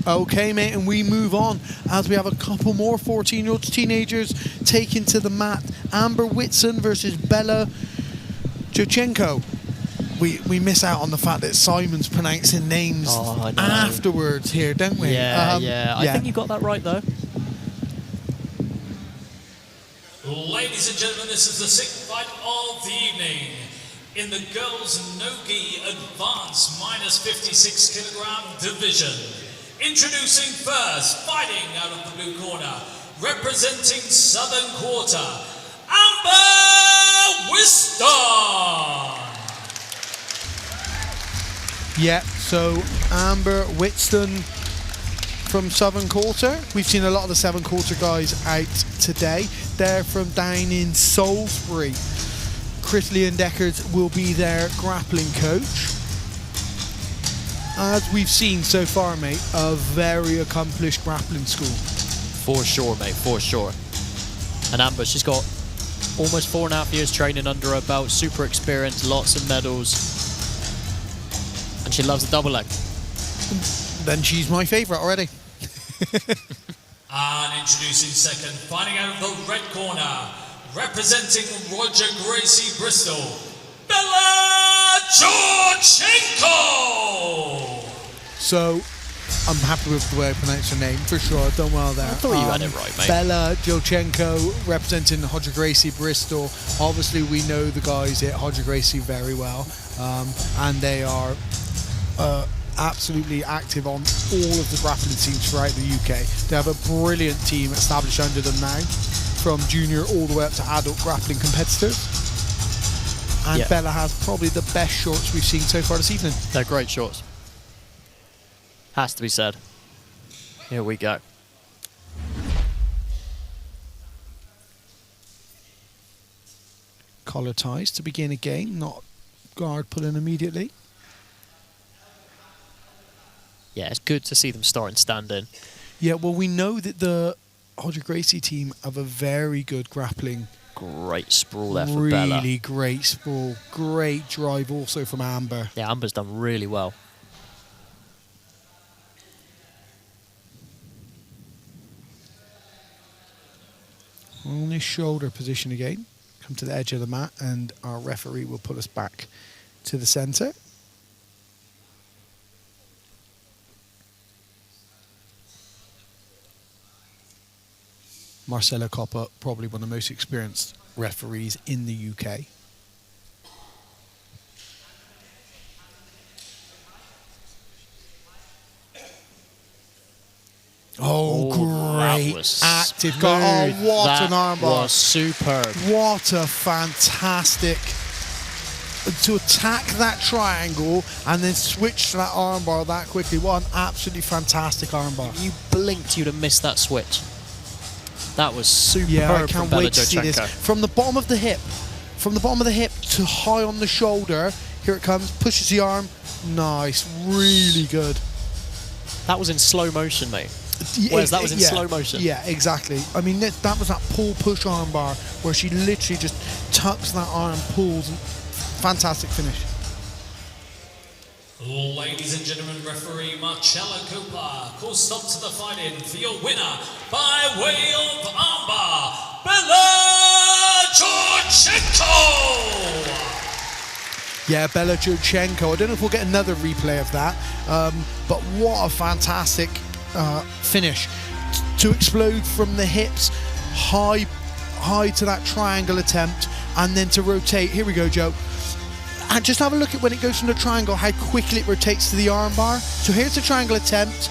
S4: Okay, mate, and we move on as we have a couple more 14-year-old teenagers taken to the mat. Amber Whitson versus Bella Jochenko. We miss out on the fact that Simon's pronouncing names afterwards here, don't we?
S5: Yeah. I think you got that right, though.
S3: Ladies and gentlemen, this is the 6th fight of the evening. In the girls' no-gi advanced minus 56 kilogram division. Introducing first, fighting out of the blue corner, representing Southern Quarter, Amber Weston.
S4: Yeah, so Amber Whitson from Southern Quarter. We've seen a lot of the Southern Quarter guys out today. They're from down in Salisbury. Chris Leon-Deckers will be their grappling coach. As we've seen so far, mate, a very accomplished grappling school.
S5: For sure, mate, for sure. And Amber, she's got almost 4.5 years training under her belt, super experienced, lots of medals. And she loves the double leg.
S4: Then she's my favourite already.
S3: And introducing second, fighting out of the red corner, representing Roger Gracie Bristol, Bella Jochenko.
S4: So I'm happy with the way I pronounce her name, for sure. I've done well there.
S5: I thought you had it right, mate.
S4: Bella Jochenko, representing Hodger Gracie Bristol. Obviously, we know the guys at Hodger Gracie very well, and they are absolutely active on all of the grappling teams throughout the UK. They have a brilliant team established under them now, from junior all the way up to adult grappling competitors. And Bella has probably the best shorts we've seen so far this evening.
S5: They're great shorts. Has to be said. Here we go.
S4: Collar ties to begin again, not guard put in immediately.
S5: Yeah, it's good to see them starting standing.
S4: Yeah, well, we know that the Hodger Gracie team have a very good grappling.
S5: Great sprawl there for Bella.
S4: Really great sprawl. Great drive also from Amber.
S5: Yeah, Amber's done really well.
S4: On his shoulder position again. Come to the edge of the mat, and our referee will put us back to the centre. Marcelo Coppa, probably one of the most experienced referees in the UK. Oh, great.
S5: That was
S4: active guard. Oh, what an armbar.
S5: That was superb.
S4: What a fantastic... To attack that triangle and then switch to that armbar that quickly. What an absolutely fantastic armbar.
S5: If you blinked, you'd have missed that switch. That was superb.
S4: Yeah, I
S5: from
S4: can't
S5: Bella
S4: wait to see this. From the bottom of the hip. From the bottom of the hip to high on the shoulder. Here it comes. Pushes the arm. Nice. Really good.
S5: That was in slow motion, mate. Whereas that was in slow motion.
S4: Yeah, exactly. I mean, that was that pull-push armbar where she literally just tucks that arm, pulls. Fantastic finish.
S3: Ladies and gentlemen, referee Marcelo Cooper calls stop to the fighting for your winner by way of armbar, Bella Jochenko.
S4: Yeah, Bella Jochenko. I don't know if we'll get another replay of that, but what a fantastic finish. To explode from the hips, high to that triangle attempt, and then to rotate. Here we go, Joe. And just have a look at when it goes from the triangle, how quickly it rotates to the armbar. So here's the triangle attempt.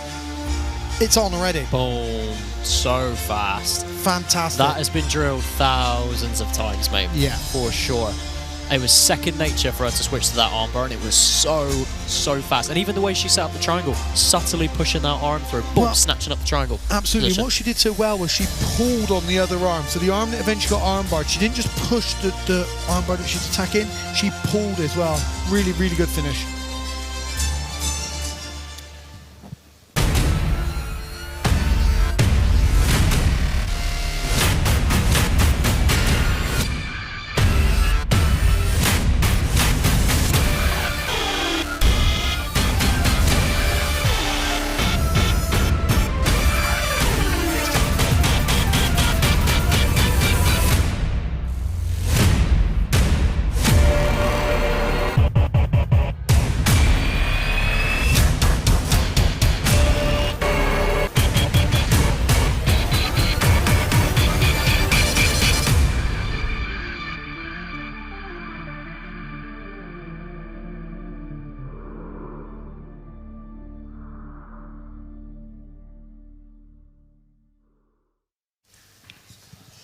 S4: It's on already.
S5: Boom. So fast.
S4: Fantastic.
S5: That has been drilled thousands of times, mate.
S4: Yeah.
S5: For sure. It was second nature for her to switch to that armbar, and it was so fast. And even the way she set up the triangle, subtly pushing that arm through, boom, well, snatching up the triangle.
S4: Absolutely.
S5: Position.
S4: What she did so well was she pulled on the other arm. So the arm that eventually got armbarred, she didn't just push the armbar that she's attacking, she pulled as well. Really, really good finish.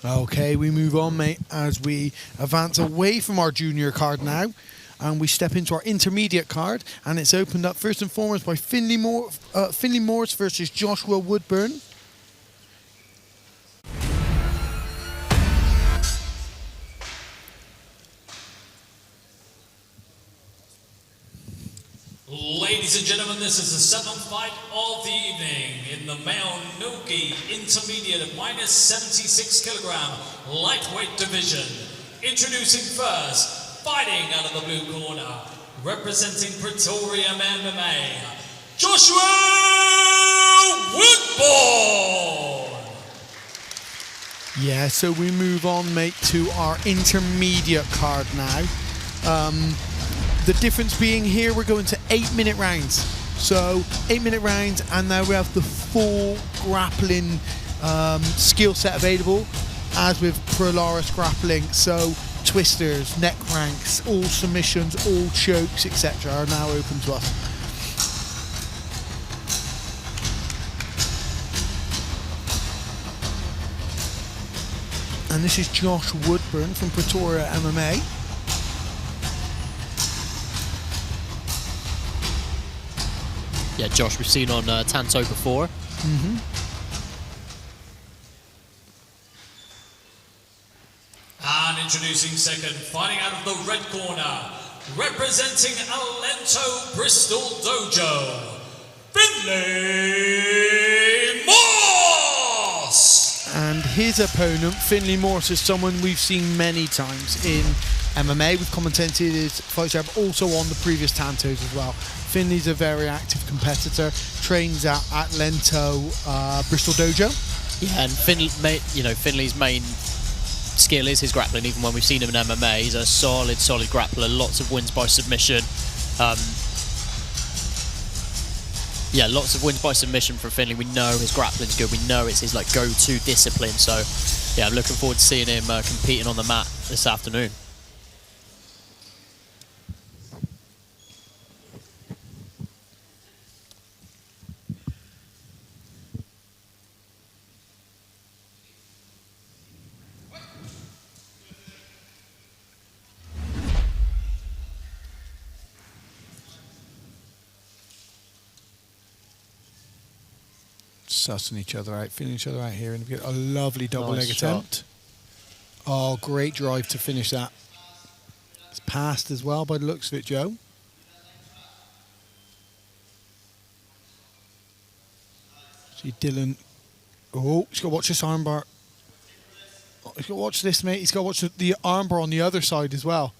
S4: Okay, we move on, mate, as we advance away from our junior card now, and we step into our intermediate card, and it's opened up first and foremost by Finley Morse versus Joshua Woodburn.
S3: Ladies and gentlemen, this is the seventh fight of the evening in the male Nogi intermediate minus 76 kilogram lightweight division. Introducing first, fighting out of the blue corner, representing Pretoria MMA, Joshua Woodburn.
S4: Yeah, so we move on, mate, to our intermediate card now. The difference being here, we're going to 8-minute rounds. So 8-minute rounds, and now we have the full grappling skill set available, as with Polaris Grappling. So twisters, neck cranks, all submissions, all chokes, etc. are now open to us. And this is Josh Woodburn from Pretoria MMA.
S5: Yeah, Josh, we've seen on Tanto before.
S3: And introducing second, fighting out of the red corner, representing Alento Bristol Dojo, Finlay Morse!
S4: And his opponent, Finlay Morse, is someone we've seen many times in MMA. We've commentated his fights, also on the previous Tantos as well. Finlay's a very active competitor, trains at Lento Bristol Dojo.
S5: Yeah, and Finlay's main skill is his grappling. Even when we've seen him in MMA, he's a solid grappler. Lots of wins by submission. Yeah, lots of wins by submission from Finlay. We know his grappling's good. We know it's his go-to discipline. So, yeah, I'm looking forward to seeing him competing on the mat this afternoon.
S4: Sussing each other out, feeling each other out here, and we get a lovely double
S5: Nice
S4: leg
S5: shot.
S4: attempt. Oh, great drive to finish that. It's passed as well by the looks of it, Joe. See Dylan. Oh, he's got to watch this armbar. Oh, he's got to watch this, mate. He's got to watch the armbar on the other side as well.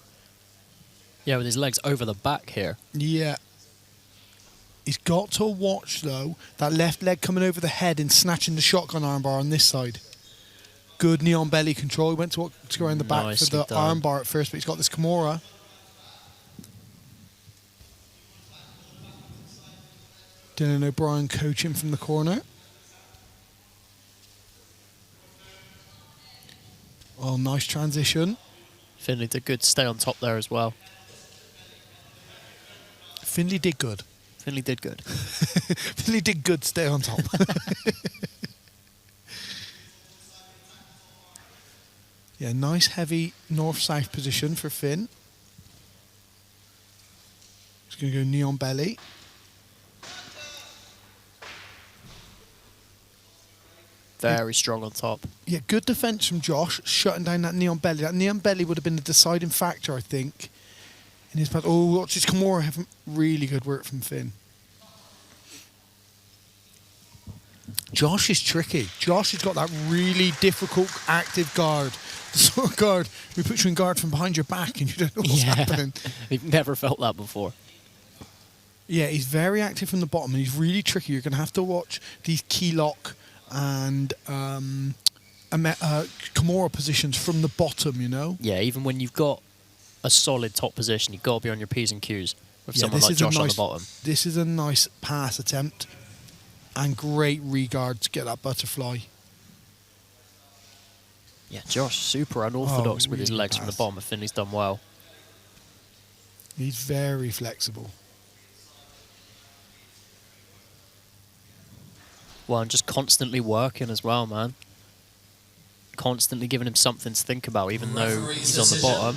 S5: Yeah, with his legs over the back here.
S4: Yeah. He's got to watch, though, that left leg coming over the head and snatching the shotgun armbar on this side. Good knee on belly control. He went to go around the back for the armbar at first, but he's got this Kimura. Dylan O'Brien coaching from the corner. Oh, nice transition.
S5: Finlay did good to stay on top there as well.
S4: Finlay did good.
S5: Finlay did good.
S4: Finlay did good, stay on top. Yeah, nice heavy north-south position for Finn. He's going to go knee on belly.
S5: Very strong on top.
S4: Yeah, good defence from Josh, shutting down that knee on belly. That knee on belly would have been the deciding factor, I think, in his path. Oh, watch his Kimura. Really good work from Finn. Josh is tricky. Josh has got that really difficult active guard. The sort of guard we put you in guard from behind your back and you don't know what's happening.
S5: We've never felt that before.
S4: Yeah, he's very active from the bottom and he's really tricky. You're going to have to watch these key lock and Kimura positions from the bottom, you know?
S5: Yeah, even when you've got a solid top position, you've got to be on your P's and Q's with someone like Josh on the bottom.
S4: This is a nice pass attempt and great regard to get that butterfly.
S5: Yeah, Josh, super unorthodox with his
S4: really
S5: legs from the
S4: fast.
S5: bottom, but Finley's done well.
S4: He's very flexible.
S5: Well, and just constantly working as well, man. Constantly giving him something to think about, even though he's on the bottom.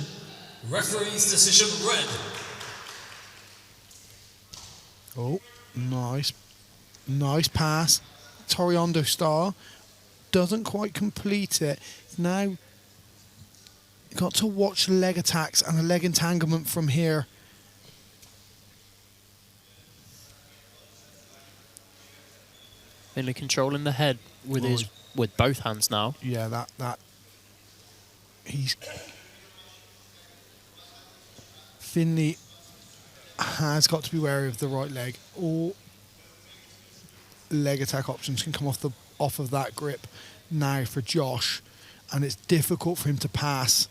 S3: Referee's decision red.
S4: Oh, nice. Nice pass. Toriando star. Doesn't quite complete it. Now, got to watch the leg attacks and the leg entanglement from here.
S5: Finley controlling the head with with both hands now.
S4: Yeah, that he's Finley has got to be wary of the right leg. All leg attack options can come off of that grip now for Josh, and it's difficult for him to pass.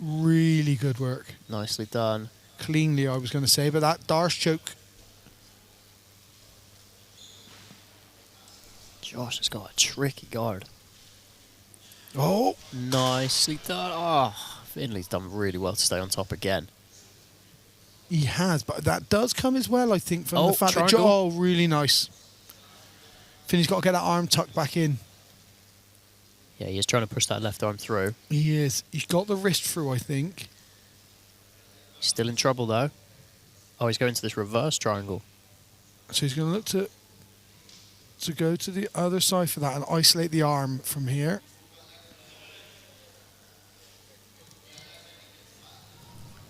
S4: Really good work.
S5: Nicely done.
S4: Cleanly, I was going to say, but that Darce choke
S5: Josh has got a tricky guard.
S4: Oh,
S5: Nicely done. Oh, Finley's done really well to stay on top again.
S4: he has, but that does come as well, I think, from the fact
S5: triangle.
S4: that... Oh, really nice. Finney's got to get that arm tucked back in.
S5: Yeah, he is trying to push that left arm through.
S4: He is. He's got the wrist through, I think.
S5: He's still in trouble, though. Oh, he's going to this reverse triangle.
S4: So he's going to look to go to the other side for that and isolate the arm from here.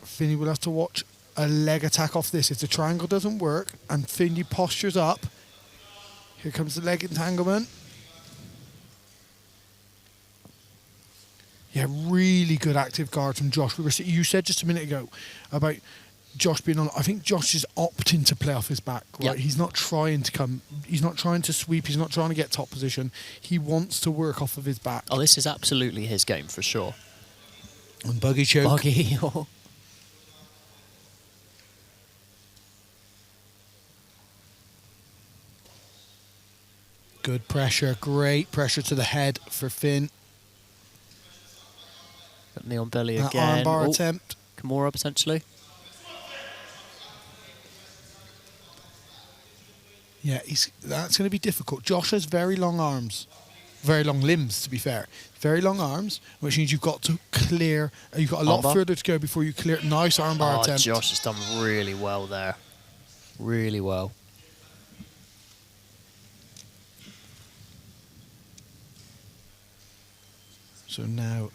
S4: Finney will have to watch a leg attack off this. If the triangle doesn't work and Finney postures up, here comes the leg entanglement. Yeah, really good active guard from Josh. You said just a minute ago about Josh being on. I think Josh is opting to play off his back. Right?
S5: Yep.
S4: He's not trying to come. He's not trying to sweep. He's not trying to get top position. He wants to work off of his back.
S5: Oh, this is absolutely his game for sure.
S4: And buggy choke.
S5: Buggy.
S4: Good pressure. Great pressure to the head for Finn.
S5: Got knee on belly
S4: That
S5: again.
S4: armbar attempt.
S5: Kimura potentially.
S4: Yeah, that's going to be difficult. Josh has very long arms. Very long limbs, to be fair. Very long arms, which means you've got to clear. You've got a lot
S5: Armbar.
S4: further to go before you clear. Nice armbar
S5: Oh,
S4: attempt.
S5: Josh has done really well there. Really well.
S4: So now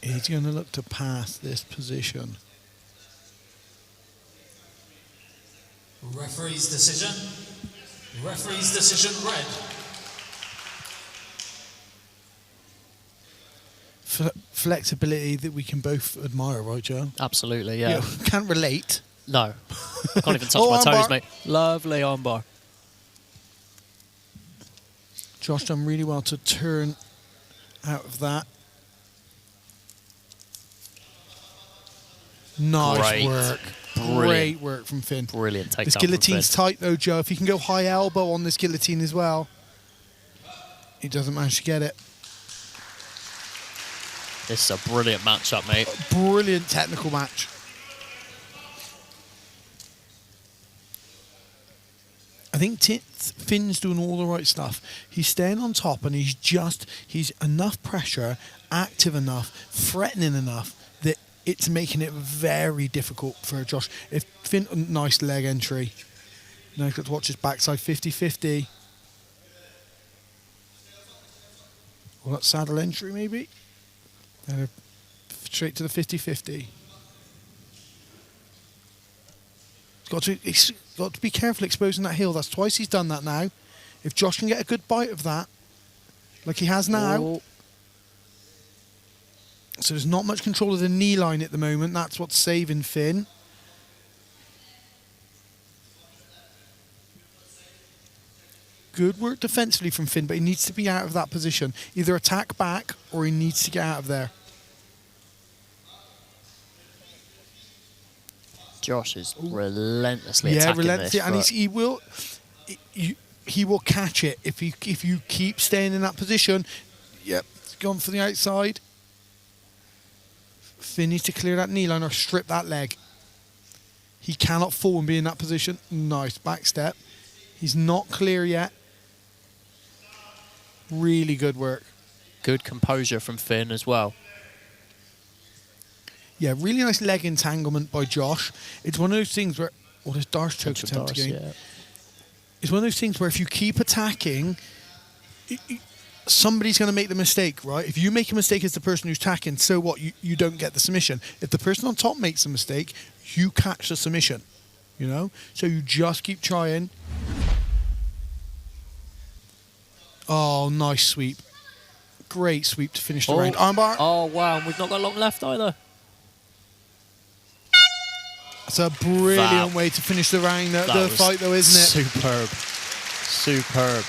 S4: he's going to look to pass this position.
S3: Referee's decision. Referee's decision red.
S4: Flexibility that we can both admire, right, Joe?
S5: Absolutely, yeah.
S4: Can't relate.
S5: No. I can't even touch
S4: Oh,
S5: my
S4: armbar.
S5: toes, mate. Lovely armbar.
S4: Josh done really well to turn out of that. Nice
S5: Great.
S4: work.
S5: Brilliant.
S4: Great work from Finn.
S5: Brilliant takedown.
S4: This
S5: from
S4: guillotine's
S5: Finn.
S4: tight though, Joe. If he can go high elbow on this guillotine as well, he doesn't manage to get it.
S5: This is a brilliant matchup, mate.
S4: Brilliant technical match. I think Finn's doing all the right stuff. He's staying on top and he's enough pressure, active enough, threatening enough that it's making it very difficult for Josh. If Finn, nice leg entry. Now he's got to watch his backside 50-50. Well, that saddle entry maybe. And straight to the 50-50. He's got to be careful exposing that heel. That's twice he's done that now. If Josh can get a good bite of that, like he has now.
S5: Oh.
S4: So there's not much control of the knee line at the moment. That's what's saving Finn. Good work defensively from Finn, but he needs to be out of that position. Either attack back or he needs to get out of there.
S5: Josh is relentlessly attacking
S4: relentlessly,
S5: this.
S4: and
S5: foot.
S4: he will catch it if you keep staying in that position. Yep, it's gone for the outside. Finn needs to clear that knee line or strip that leg. He cannot fall and be in that position. Nice back step. He's not clear yet. Really good work.
S5: Good composure from Finn as well.
S4: Yeah, really nice leg entanglement by Josh. It's one of those things where... Oh, this Darce choke attempt again.
S5: Yeah.
S4: It's one of those things where if you keep attacking, somebody's going to make the mistake, right? If you make a mistake as the person who's attacking, so what? You don't get the submission. If the person on top makes a mistake, you catch the submission, you know? So you just keep trying. Oh, nice sweep. Great sweep to finish the round. Armbar.
S5: Oh, wow. And we've not got long left either.
S4: That's a brilliant way to finish the round, the fight, though, isn't it?
S5: Superb. Superb.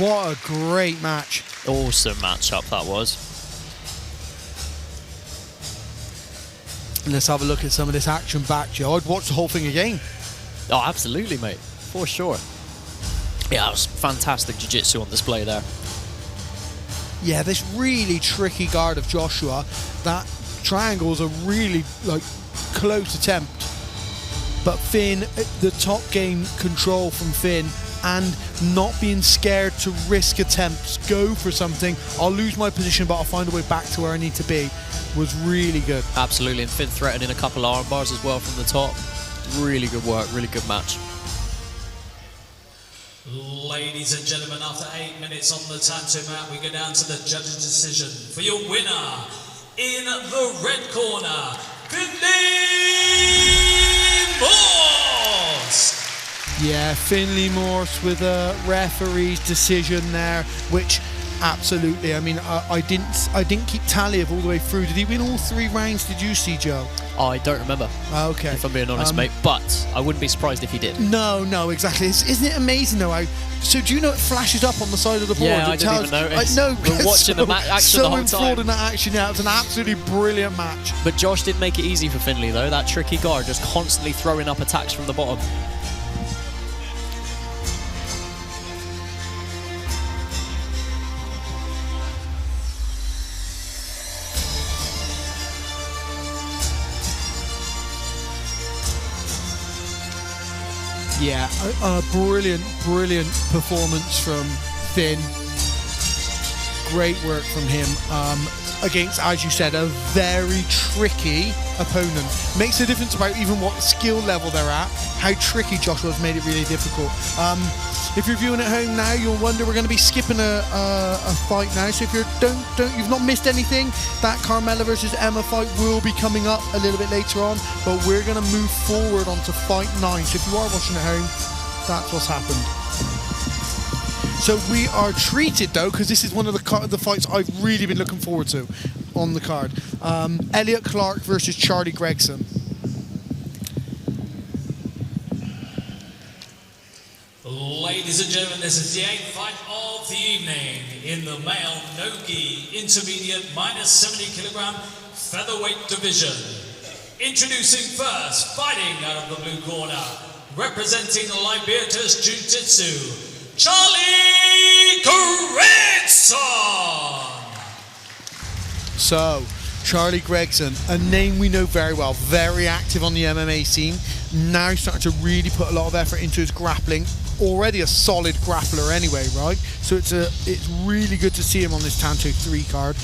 S4: What a great match.
S5: Awesome matchup that was.
S4: Let's have a look at some of this action back, Joe. I'd watch the whole thing again.
S5: Oh, absolutely, mate. For sure. Yeah, it was fantastic jiu-jitsu on display there.
S4: Yeah, this really tricky guard of Joshua, that triangle is a really close attempt. But Finn, the top game control from Finn, and not being scared to risk attempts, go for something. I'll lose my position, but I'll find a way back to where I need to be, was really good.
S5: Absolutely, and Finn threatening a couple of arm bars as well from the top. Really good work, really good match.
S3: Ladies and gentlemen, after 8 minutes on the Tanto mat, we go down to the judge's decision. For your winner, in the red corner, Finley Morse!
S4: Yeah, Finley Morse with a referee's decision there, which absolutely, I mean, I didn't keep tally of all the way through. Did he win all 3 rounds? Did you see, Joe?
S5: I don't remember.
S4: Okay.
S5: If I'm being honest, mate, but I wouldn't be surprised if he did.
S4: No, exactly. Isn't it amazing though? So do you know it flashes up on the side of the board?
S5: Yeah, I didn't even notice.
S4: No,
S5: we're watching the action the whole time.
S4: So enthralled in that action. Yeah, it was an absolutely brilliant match.
S5: But Josh did make it easy for Finley though. That tricky guard just constantly throwing up attacks from the bottom.
S4: Yeah, a brilliant performance from Finn. Great work from him against, as you said, a very tricky opponent. Makes a difference about even what skill level they're at. How tricky Joshua's made it really difficult. If you're viewing at home now, you'll wonder, we're going to be skipping a fight now. So if you've not missed anything, that Carmella versus Emma fight will be coming up a little bit later on. But we're going to move forward onto fight 9. So if you are watching at home, that's what's happened. So we are treated though, because this is one of the fights I've really been looking forward to on the card. Elliot Clark versus Charlie Gregson.
S3: Ladies and gentlemen, this is the 8th fight of the evening in the male no-gi intermediate -70kg featherweight division. Introducing first, fighting out of the blue corner, representing Libertas Jiu Jitsu, Charlie Gregson.
S4: So, Charlie Gregson, a name we know very well, very active on the MMA scene, now starting to really put a lot of effort into his grappling. Already a solid grappler anyway, right? So it's really good to see him on this Tanto 3 card,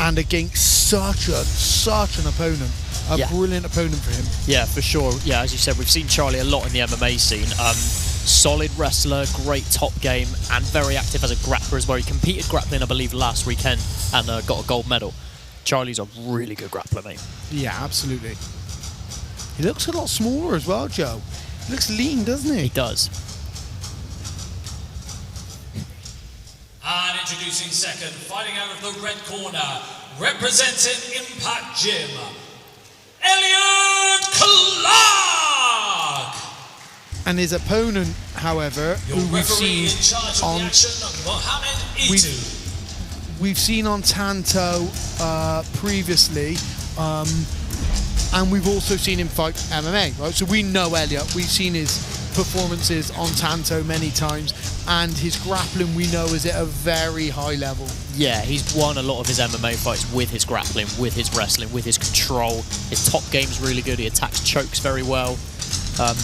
S4: and against such an opponent. A brilliant opponent for him. Yeah,
S5: for sure. Yeah, as you said, we've seen Charlie a lot in the MMA scene. Solid wrestler, great top game, and very active as a grappler as well. He competed grappling, I believe, last weekend and got a gold medal. Charlie's a really good grappler, mate.
S4: Yeah, absolutely. He looks a lot smaller as well, Joe. He looks lean, doesn't he?
S5: He does.
S3: And introducing second, fighting out of the red corner, representing Impact Gym, Elliot Clark!
S4: And his opponent, however, who we've seen on we've seen on Tanto previously, and we've also seen him fight MMA, right? So we know Elliot, we've seen his performances on Tanto many times, and his grappling we know is at a very high level.
S5: Yeah, he's won a lot of his MMA fights with his grappling, with his wrestling, with his control. His top game's really good. He attacks chokes very well.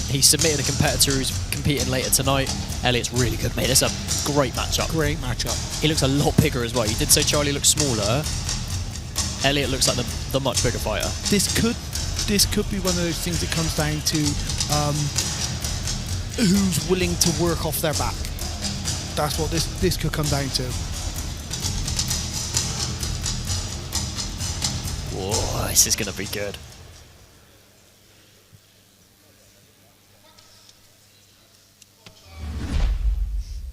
S5: He submitted a competitor who's competing later tonight. Elliot's really good, mate. It's a great matchup.
S4: Great matchup.
S5: He looks a lot bigger as well. You did say Charlie looks smaller. Elliot looks like the much bigger fighter.
S4: This could be one of those things that comes down to who's willing to work off their back. That's what this could come down to.
S5: Whoa, this is going to be good.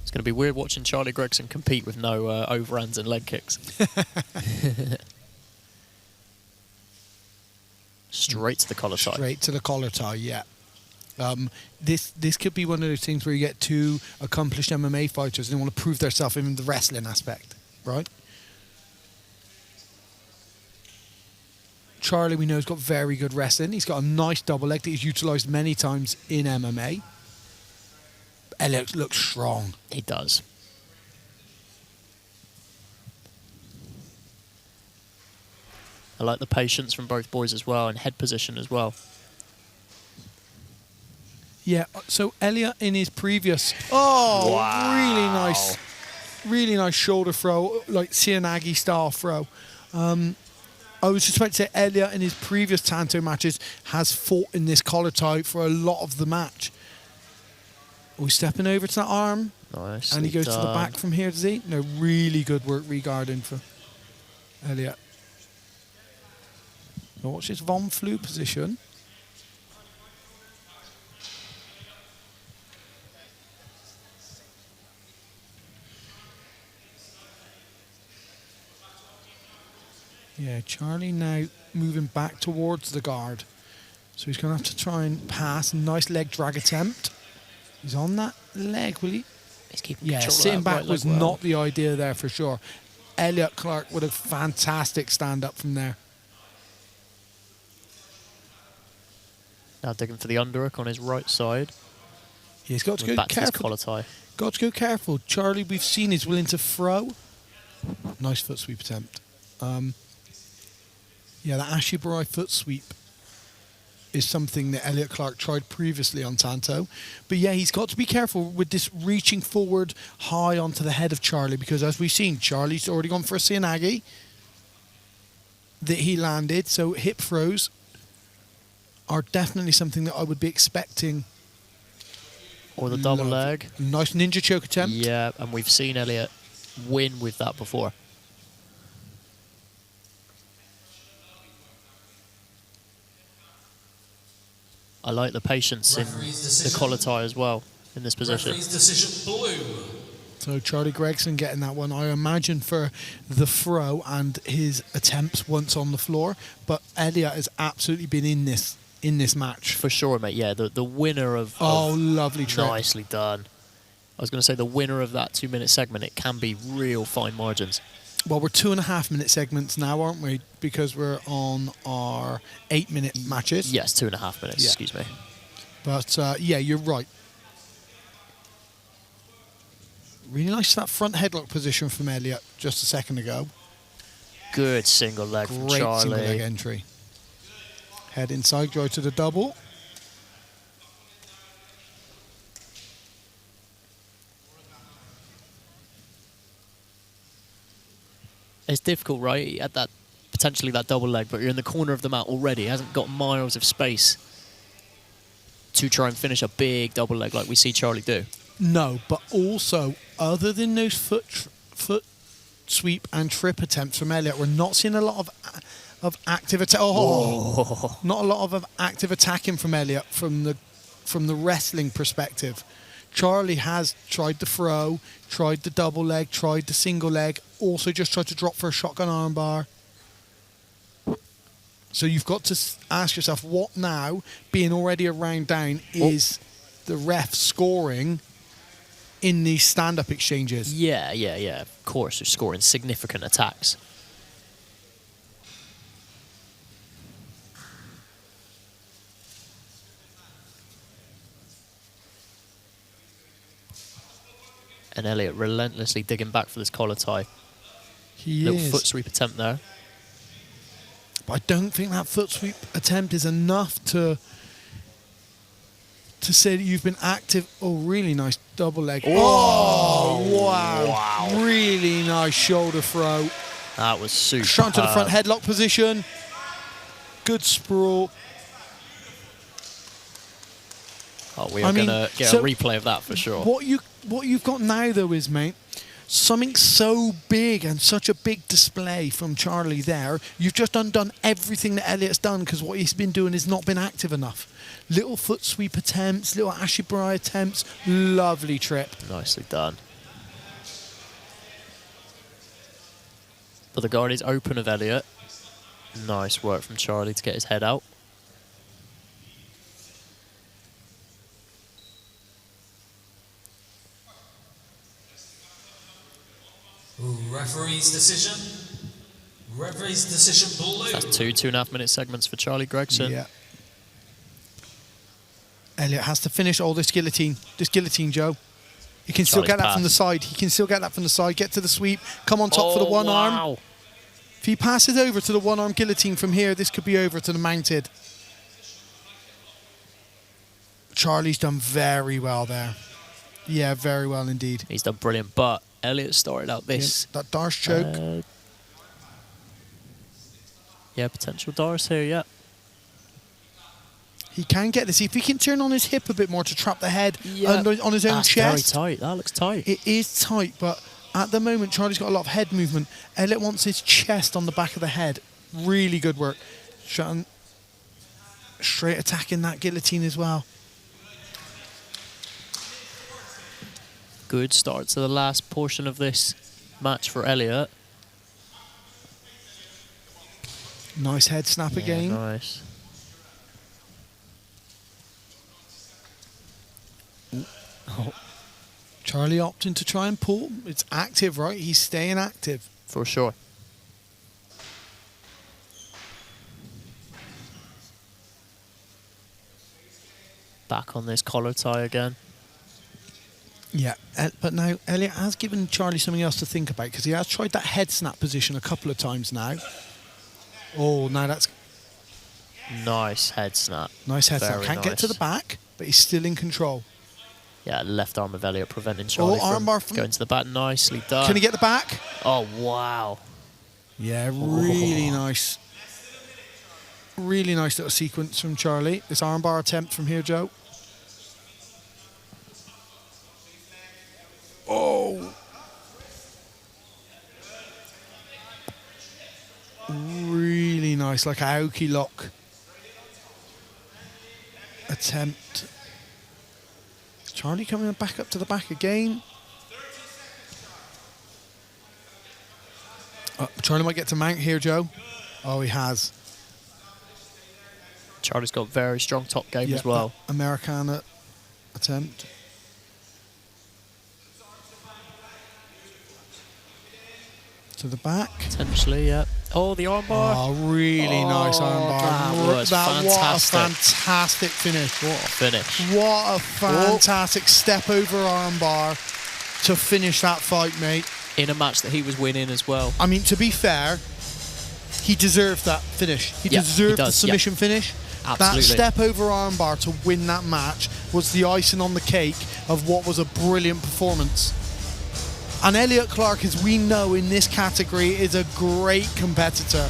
S5: It's going to be weird watching Charlie Gregson compete with no overhands and leg kicks. Straight to the collar tie.
S4: Straight to the collar tie, yeah. This could be one of those things where you get two accomplished MMA fighters and they want to prove themselves in the wrestling aspect, right? Charlie, we know, has got very good wrestling. He's got a nice double leg that he's utilised many times in MMA. Elliot looks strong.
S5: He does. I like the patience from both boys as well, and head position as well.
S4: Yeah, so Elliot in his previous... Oh,
S5: Wow.
S4: really nice shoulder throw, like Sianagi style throw. I was just about to say Elliot in his previous Tanto matches has fought in this collar tie for a lot of the match. Oh, he's stepping over to that arm.
S5: Nice.
S4: And he goes to the back from here, does he? No, really good work regarding for Elliot. Now watch his Von Flu position. Yeah, Charlie now moving back towards the guard. So he's going to have to try and pass. Nice leg drag attempt. He's on that leg, will he?
S5: He's keeping
S4: Yeah,
S5: control of
S4: sitting
S5: that
S4: back
S5: right
S4: was
S5: leg well.
S4: not the idea there for sure. Elliot Clark with a fantastic stand-up from there.
S5: Now digging for the underhook on his right side.
S4: He's got to go
S5: Back to his
S4: careful.
S5: collar tie.
S4: Got to go careful. Charlie, we've seen, is willing to throw. Nice foot sweep attempt. Yeah, that Ashibarai foot sweep is something that Elliot Clark tried previously on Tanto. But yeah, he's got to be careful with this reaching forward high onto the head of Charlie, because as we've seen, Charlie's already gone for a Sianagi that he landed. So hip throws are definitely something that I would be expecting.
S5: Or the double leg.
S4: Nice ninja choke attempt.
S5: Yeah, and we've seen Elliot win with that before. I like the patience in the collar tie as well in this position.
S3: Referee's decision blue.
S4: So Charlie Gregson getting that one, I imagine, for the throw and his attempts once on the floor. But Elliot has absolutely been in this match.
S5: For sure, mate. Yeah, the winner of...
S4: Oh, lovely trick.
S5: Nicely done. I was going to say the winner of that 2-minute segment, it can be real fine margins.
S4: Well, we're 2.5-minute segments now, aren't we? Because we're on our 8-minute matches.
S5: Yes, 2.5 minutes,
S4: Yeah.
S5: excuse me.
S4: But yeah, you're right. Really nice that front headlock position from Elliot just a second ago.
S5: Good single leg from
S4: Great
S5: Charlie.
S4: single leg entry. Head inside, go to the double.
S5: It's difficult, right? He had that potentially that double leg, but you're in the corner of the mat already. He hasn't got miles of space to try and finish a big double leg like we see Charlie do.
S4: No, but also, other than those foot sweep and trip attempts from Elliot, we're not seeing a lot of active attack. Oh, not a lot of active attacking from Elliot from the wrestling perspective. Charlie has tried the throw, tried the double leg, tried the single leg, also just tried to drop for a shotgun armbar. So you've got to ask yourself, what now, being already a round down, is the ref scoring in these stand-up exchanges?
S5: Yeah. Of course, they're scoring significant attacks. And Elliot relentlessly digging back for this collar tie.
S4: He
S5: Little
S4: is.
S5: foot sweep attempt there.
S4: But I don't think that foot sweep attempt is enough to say that you've been active. Oh, really nice double leg. Oh, wow. Really nice shoulder throw.
S5: That was super.
S4: Straight to the front headlock position. Good sprawl.
S5: Oh, we are going to get a replay of that for sure.
S4: What you've got now, though, is, mate, something so big and such a big display from Charlie there. You've just undone everything that Elliot's done, because what he's been doing has not been active enough. Little foot sweep attempts, little Ashibarai attempts. Lovely trip.
S5: Nicely done. But the guard is open of Elliot. Nice work from Charlie to get his head out.
S3: Referee's decision. Referee's decision blue.
S5: That's 2.5 minute segments for Charlie Gregson.
S4: Yeah. Elliot has to finish all this guillotine, Joe. He can still
S5: Charlie's
S4: get that from the
S5: pass.
S4: side. He can still get that from the side. Get to the sweep. Come on top for the one arm.
S5: Wow.
S4: If he passes over to the one-arm guillotine from here, this could be over to the mounted. Charlie's done very well there. Yeah, very well indeed.
S5: He's done brilliant, but Elliot started out this.
S4: Yeah, that Darce choke.
S5: Yeah, potential Darce here, yeah.
S4: He can get this. If he can turn on his hip a bit more to trap the head on his own
S5: That's
S4: chest.
S5: very tight. That looks tight.
S4: It is tight, but at the moment, Charlie's got a lot of head movement. Elliot wants his chest on the back of the head. Really good work. Straight attacking that guillotine as well.
S5: Good start to the last portion of this match for Elliot.
S4: Nice head snap again.
S5: Nice.
S4: Oh. Charlie opting to try and pull. It's active, right? He's staying active.
S5: For sure. Back on this collar tie again.
S4: Yeah, but now Elliot has given Charlie something else to think about because he has tried that head snap position a couple of times now. Oh, now that's
S5: Nice head snap.
S4: nice head snap.
S5: Very
S4: Can't get to
S5: nice.
S4: the back, but he's still in control.
S5: Yeah, left arm of Elliot preventing Charlie from
S4: armbar from-
S5: going to the back. Nicely done.
S4: Can he get the back?
S5: Oh, wow.
S4: Yeah, really nice. Really nice little sequence from Charlie. This armbar attempt from here, Joe. Oh. Really nice, like a Aoki lock attempt. Charlie coming back up to the back again. Charlie might get to mount here, Joe. Oh, he has.
S5: Charlie's got very strong top game
S4: Yeah,
S5: as well.
S4: that Americana attempt. To the back.
S5: Potentially, yeah. Oh, the armbar.
S4: Oh, really nice armbar.
S5: that was
S4: What a
S5: fantastic.
S4: fantastic finish.
S5: What a finish.
S4: What a fantastic step over armbar to finish that fight, mate.
S5: In a match that he was winning as well.
S4: I mean, to be fair, he deserved that finish. He
S5: Yeah, he
S4: deserved the
S5: does,
S4: submission finish.
S5: Absolutely.
S4: That step over armbar to win that match was the icing on the cake of what was a brilliant performance. And Elliot Clark, as we know in this category, is a great competitor.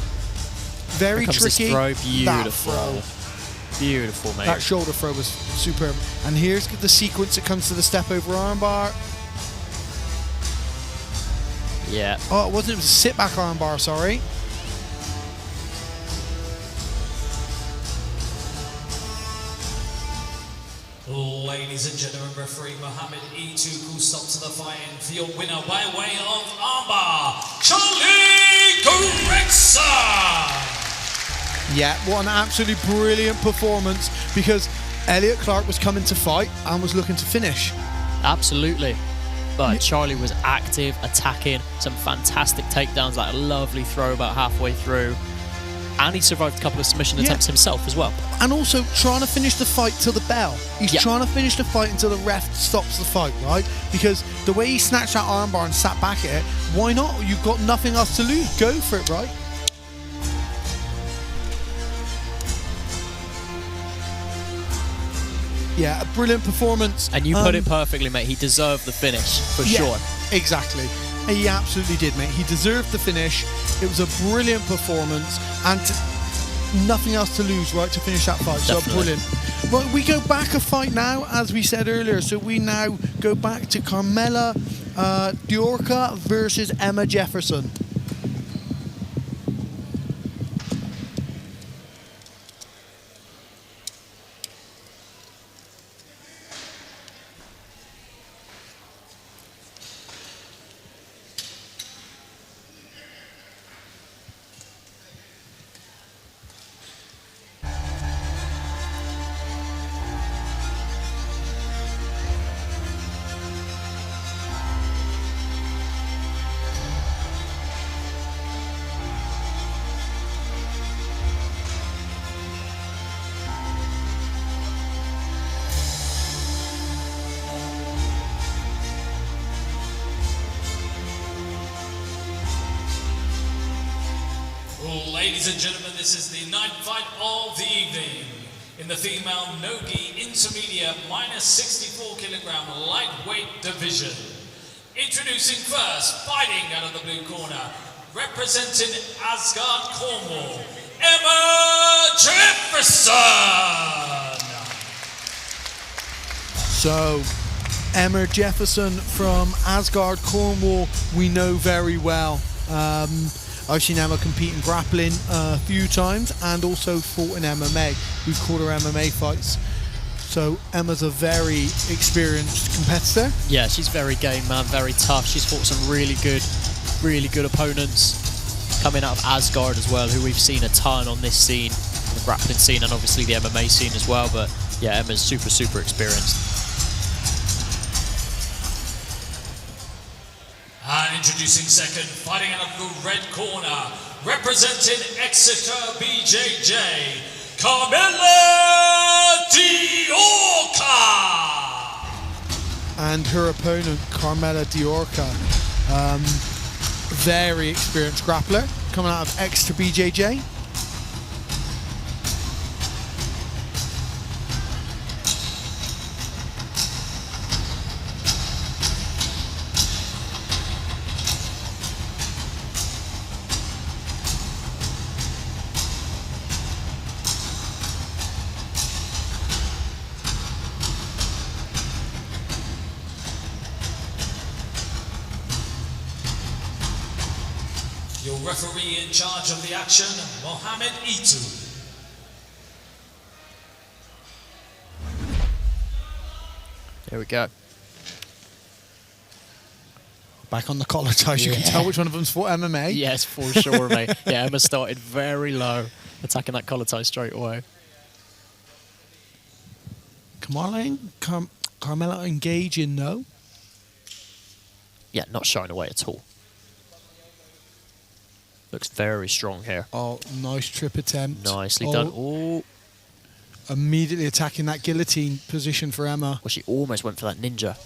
S4: Very
S5: Here comes this
S4: tricky.
S5: throw.
S4: That
S5: Beautiful.
S4: throw.
S5: Beautiful, mate.
S4: That shoulder throw was superb. And here's the sequence that comes to the step over armbar.
S5: Yeah.
S4: Oh, it wasn't. It was a sit back armbar, sorry.
S3: Ladies and gentlemen, referee Mohammed E2 stops to the fighting for your winner by way of armbar, Charlie Gorexa!
S4: Yeah, what an absolutely brilliant performance because Elliot Clark was coming to fight and was looking to finish.
S5: Absolutely. But Charlie was active, attacking, some fantastic takedowns, like a lovely throw about halfway through. And he survived a couple of submission attempts himself as well.
S4: And also trying to finish the fight till the bell. He's trying to finish the fight until the ref stops the fight, right? Because the way he snatched that armbar and sat back at it, why not? You've got nothing else to lose. Go for it, right? Yeah, a brilliant performance.
S5: And you put it perfectly, mate. He deserved the finish, for sure.
S4: Exactly. He absolutely did, mate. He deserved the finish. It was a brilliant performance and nothing else to lose, right, to finish that fight.
S5: Definitely.
S4: So brilliant. Well, we go back a fight now, as we said earlier. So we now go back to Carmela Diorca versus Emma Jefferson.
S3: Ladies and gentlemen, this is the ninth fight of the evening in the female no-gi intermediate minus 64 kilogram lightweight division. Introducing first, fighting out of the blue corner, representing Asgard, Cornwall, Emma Jefferson.
S4: So, Emma Jefferson from Asgard, Cornwall, we know very well. I've seen Emma compete in grappling a few times and also fought in MMA. We've caught her MMA fights. So Emma's a very experienced competitor.
S5: Yeah, she's very game, man, very tough. She's fought some really good opponents coming out of Asgard as well, who we've seen a ton on this scene, the grappling scene, and obviously the MMA scene as well. But yeah, Emma's super experienced.
S3: And introducing second, fighting out of the red corner, representing Exeter BJJ, Carmela Diorca.
S4: And her opponent, Carmela Diorca, very experienced grappler, coming out of Exeter BJJ.
S3: Your referee in charge of the action, Mohamed Itu.
S5: Here we go.
S4: Back on the collar ties, you can tell which one of them's fought MMA.
S5: Yes, for sure, mate. Yeah, Emma started very low, attacking that collar tie straight away.
S4: Carmela engaging, no?
S5: Yeah, not shying away at all. Looks very strong here.
S4: Oh, nice trip attempt.
S5: Nicely done. Oh,
S4: immediately attacking that guillotine position for Emma.
S5: well, she almost went for that ninja.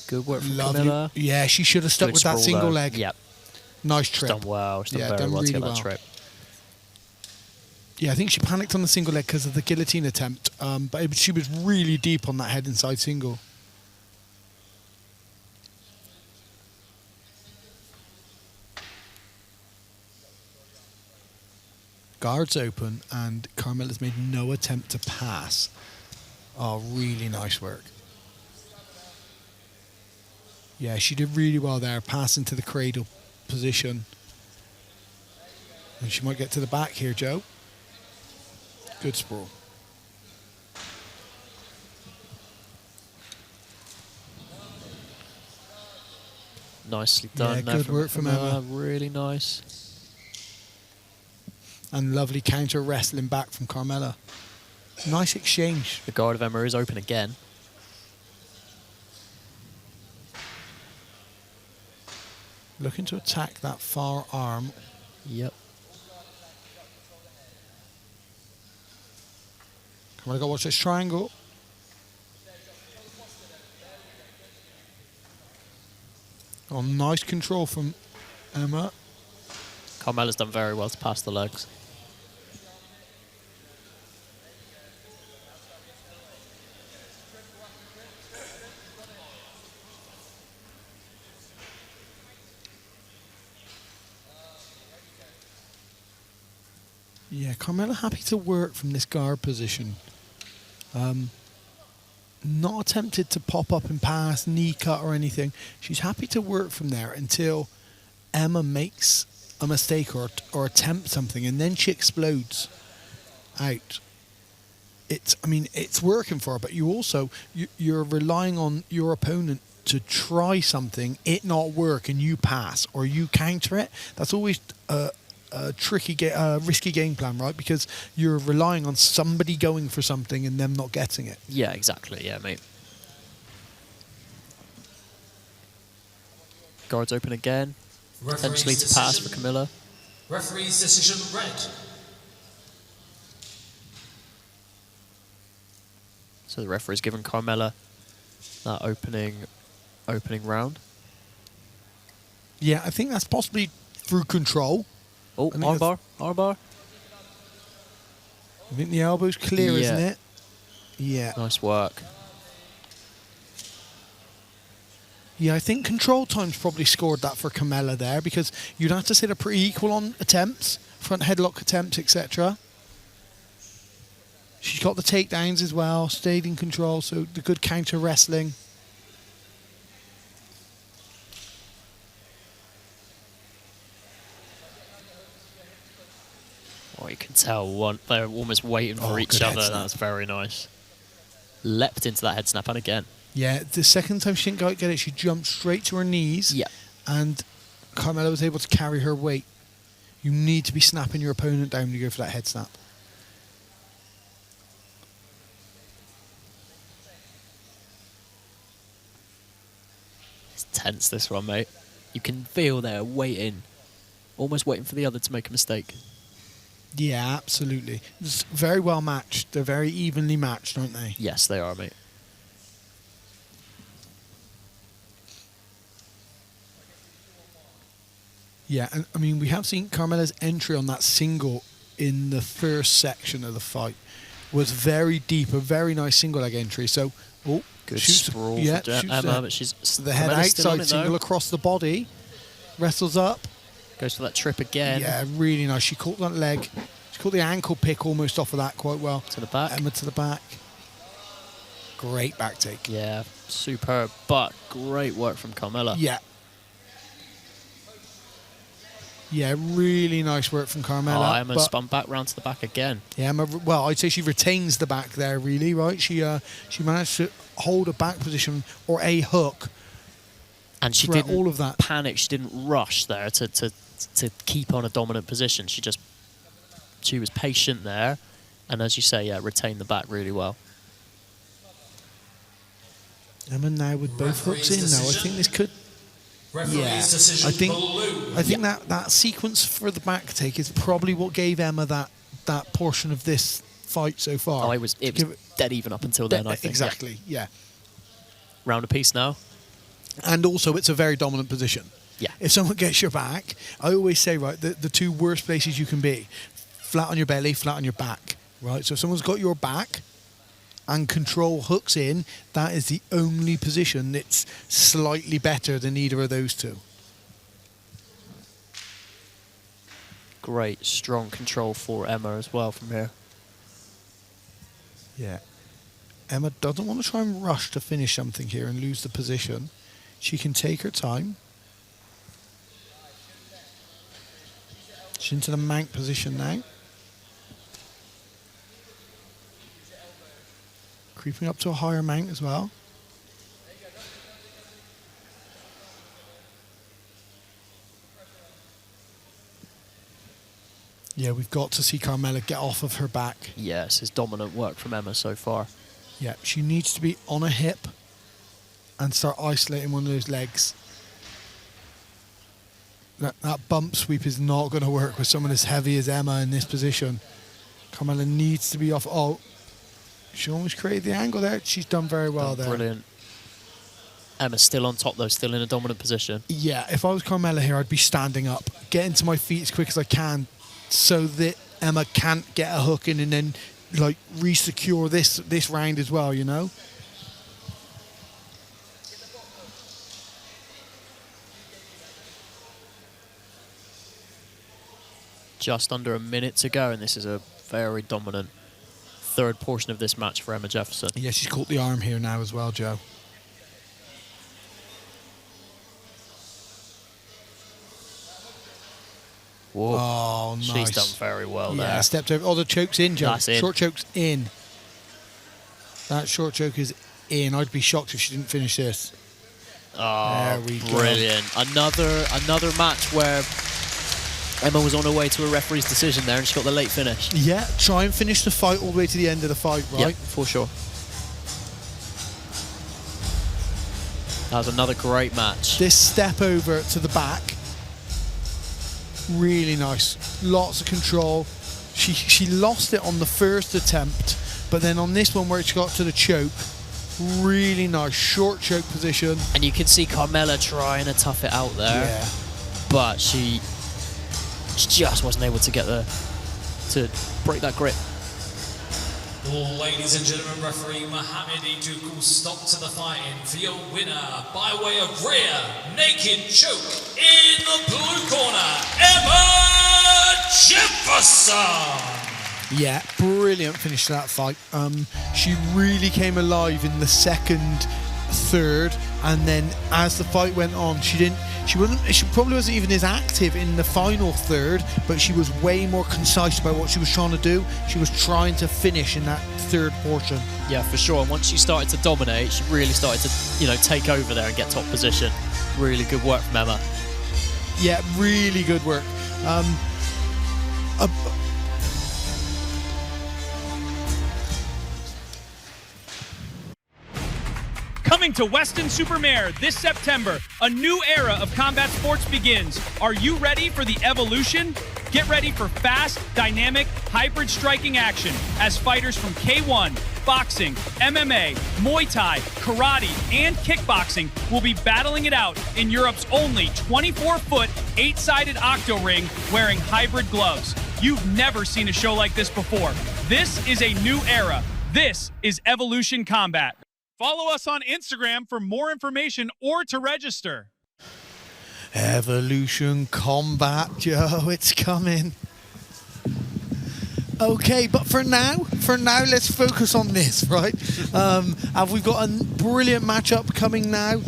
S5: Good work from
S4: Lovely.
S5: Camilla.
S4: Yeah, she should have stuck
S5: Good
S4: with that
S5: sprawl
S4: single
S5: though.
S4: leg.
S5: Yep.
S4: Nice
S5: She's
S4: trip.
S5: done well. She's done
S4: Yeah,
S5: very
S4: done
S5: well to
S4: really
S5: get that
S4: well.
S5: trip.
S4: Yeah, I think she panicked on the single leg because of the guillotine attempt, but she was really deep on that head inside single. Guards open, and Carmela's made no attempt to pass. Oh, really nice work. Yeah, she did really well there, passing to the cradle position. And she might get to the back here, Joe. Good sprawl.
S5: Nicely done.
S4: Yeah,
S5: there
S4: good work from Emma.
S5: Really nice.
S4: And lovely counter wrestling back from Carmela. Nice exchange.
S5: The guard of Emma is open again.
S4: Looking to attack that far arm.
S5: Yep.
S4: Come on, I got to watch this triangle. Oh, nice control from Emma.
S5: Carmela's done very well to pass the legs.
S4: Yeah, Carmela happy to work from this guard position. Not attempted to pop up and pass, knee cut or anything. She's happy to work from there until Emma makes a mistake or attempts something, and then she explodes out. It's working for her, but you're relying on your opponent to try something, it not work, and you pass or you counter it. That's always a tricky, risky game plan, right? Because you're relying on somebody going for something and them not getting it.
S5: Yeah, exactly. Yeah, mate. Guards open again. Potentially to pass for Camilla.
S3: Referee's decision red.
S5: So the referee's given Carmela that opening round.
S4: Yeah, I think that's possibly through control.
S5: Oh,
S4: I think
S5: armbar, armbar.
S4: I think the elbow's clear,
S5: Yeah.
S4: isn't it? Yeah.
S5: Nice work.
S4: Yeah, I think control time's probably scored that for Carmella there, because you'd have to say they're pretty equal on attempts, front headlock attempts, etc. She's got the takedowns as well, stayed in control, so the good counter wrestling.
S5: Oh, you can tell they're almost waiting for each
S4: good head
S5: other.
S4: snap.
S5: That's very nice. Leapt into that head snap, and again.
S4: Yeah, the second time she didn't quite get it, she jumped straight to her knees.
S5: Yeah.
S4: And Carmella was able to carry her weight. You need to be snapping your opponent down when you go for that head snap.
S5: It's tense, this one, mate. You can feel they're waiting. Almost waiting for the other to make a mistake.
S4: Yeah, absolutely. It's very well matched. They're very evenly matched, aren't they?
S5: Yes, they are, mate.
S4: Yeah, and I mean, we have seen Carmella's entry on that single in the first section of the fight was very deep, a very nice single leg entry. So,
S5: Good
S4: shoots,
S5: sprawl
S4: yeah,
S5: for
S4: shoots
S5: Emma, but she's
S4: the head
S5: Carmella's still on
S4: outside
S5: it,
S4: single
S5: though.
S4: across the body, wrestles up.
S5: Goes for that trip again.
S4: Yeah, really nice. She caught that leg. She caught the ankle pick almost off of that quite well.
S5: To the back.
S4: Emma to the back. Great back take.
S5: Yeah, superb, but great work from Carmella.
S4: Yeah. Yeah, really nice work from Carmella.
S5: Oh, Emma
S4: but-
S5: spun back round to the back again.
S4: Yeah, Emma, well, I'd say she retains the back there, really, right? She managed to hold a back position or a hook.
S5: And she
S4: throughout
S5: didn't
S4: all of that.
S5: panic. She didn't rush there to keep on a dominant position. She was patient there, and as you say, yeah, retained the back really well.
S4: Emma now with both hooks in now. I think this could.
S3: Referee's
S4: Yeah,
S3: decision,
S4: I think
S3: blue.
S4: that sequence for the back take is probably what gave Emma that portion of this fight so far.
S5: Oh, it was
S4: To give
S5: dead even up until then, I think.
S4: exactly. Yeah.
S5: Round apiece now.
S4: And also, it's a very dominant position.
S5: Yeah.
S4: If someone gets your back, I always say, right, the two worst places you can be, flat on your belly, flat on your back, right? So if someone's got your back and control hooks in, that is the only position that's slightly better than either of those two.
S5: Great, strong control for Emma as well from here.
S4: Yeah. Emma doesn't want to try and rush to finish something here and lose the position. She can take her time. She's into the mount position now. Creeping up to a higher mount as well. Yeah, we've got to see Carmella get off of her back.
S5: Yes, it's dominant work from Emma so far.
S4: Yeah, she needs to be on a hip and start isolating one of those legs. That bump sweep is not going to work with someone as heavy as Emma in this position. Carmella needs to be off. Oh, she almost created the angle there. She's done very well there.
S5: Brilliant. Emma's still on top though, still in a dominant position.
S4: Yeah, if I was Carmella here, I'd be standing up, getting to my feet as quick as I can so that Emma can't get a hook in and then like re-secure this round as well, you know?
S5: Just under a minute to go, and this is a very dominant third portion of this match for Emma Jefferson.
S4: Yeah, she's caught the arm here now as well, Joe.
S5: Whoa.
S4: Oh, nice.
S5: She's done very well
S4: Yeah,
S5: there.
S4: stepped over. Oh, the choke's in, Joe.
S5: That's in.
S4: Short choke's in. That short choke is in. I'd be shocked if she didn't finish this.
S5: Oh,
S4: There we go.
S5: brilliant. Another match where Emma was on her way to a referee's decision there and she got the late finish.
S4: Yeah, try and finish the fight all the way to the end of the fight, right?
S5: Yep, for sure. That was another great match.
S4: This step over to the back, really nice. Lots of control. She lost it on the first attempt, but then on this one where she got to the choke, really nice short choke position.
S5: And you can see Carmella trying to tough it out there.
S4: Yeah.
S5: But she just wasn't able to get to break that grip.
S3: Ladies and gentlemen, referee Mohamed Iduk will stop to the fighting for your winner by way of rear naked choke in the blue corner, Emma Jefferson.
S4: Yeah, brilliant finish to that fight. She really came alive in the second, third, and then as the fight went on, she probably wasn't even as active in the final third, but she was way more concise about what she was trying to do. She was trying to finish in that third portion.
S5: Yeah, for sure. And once she started to dominate, she really started to, take over there and get top position. Really good work from Emma.
S4: Yeah, really good work.
S6: Coming to Weston-Super-Mare this September, a new era of combat sports begins. Are you ready for the evolution? Get ready for fast, dynamic, hybrid striking action as fighters from K1, boxing, MMA, Muay Thai, karate, and kickboxing will be battling it out in Europe's only 24-foot, 8-sided octo ring wearing hybrid gloves. You've never seen a show like this before. This is a new era. This is Evolution Combat.
S2: Follow us on Instagram for more information or to register.
S4: Evolution Combat, Joe, it's coming. Okay, but for now, let's focus on this, right? And we've got a brilliant matchup coming now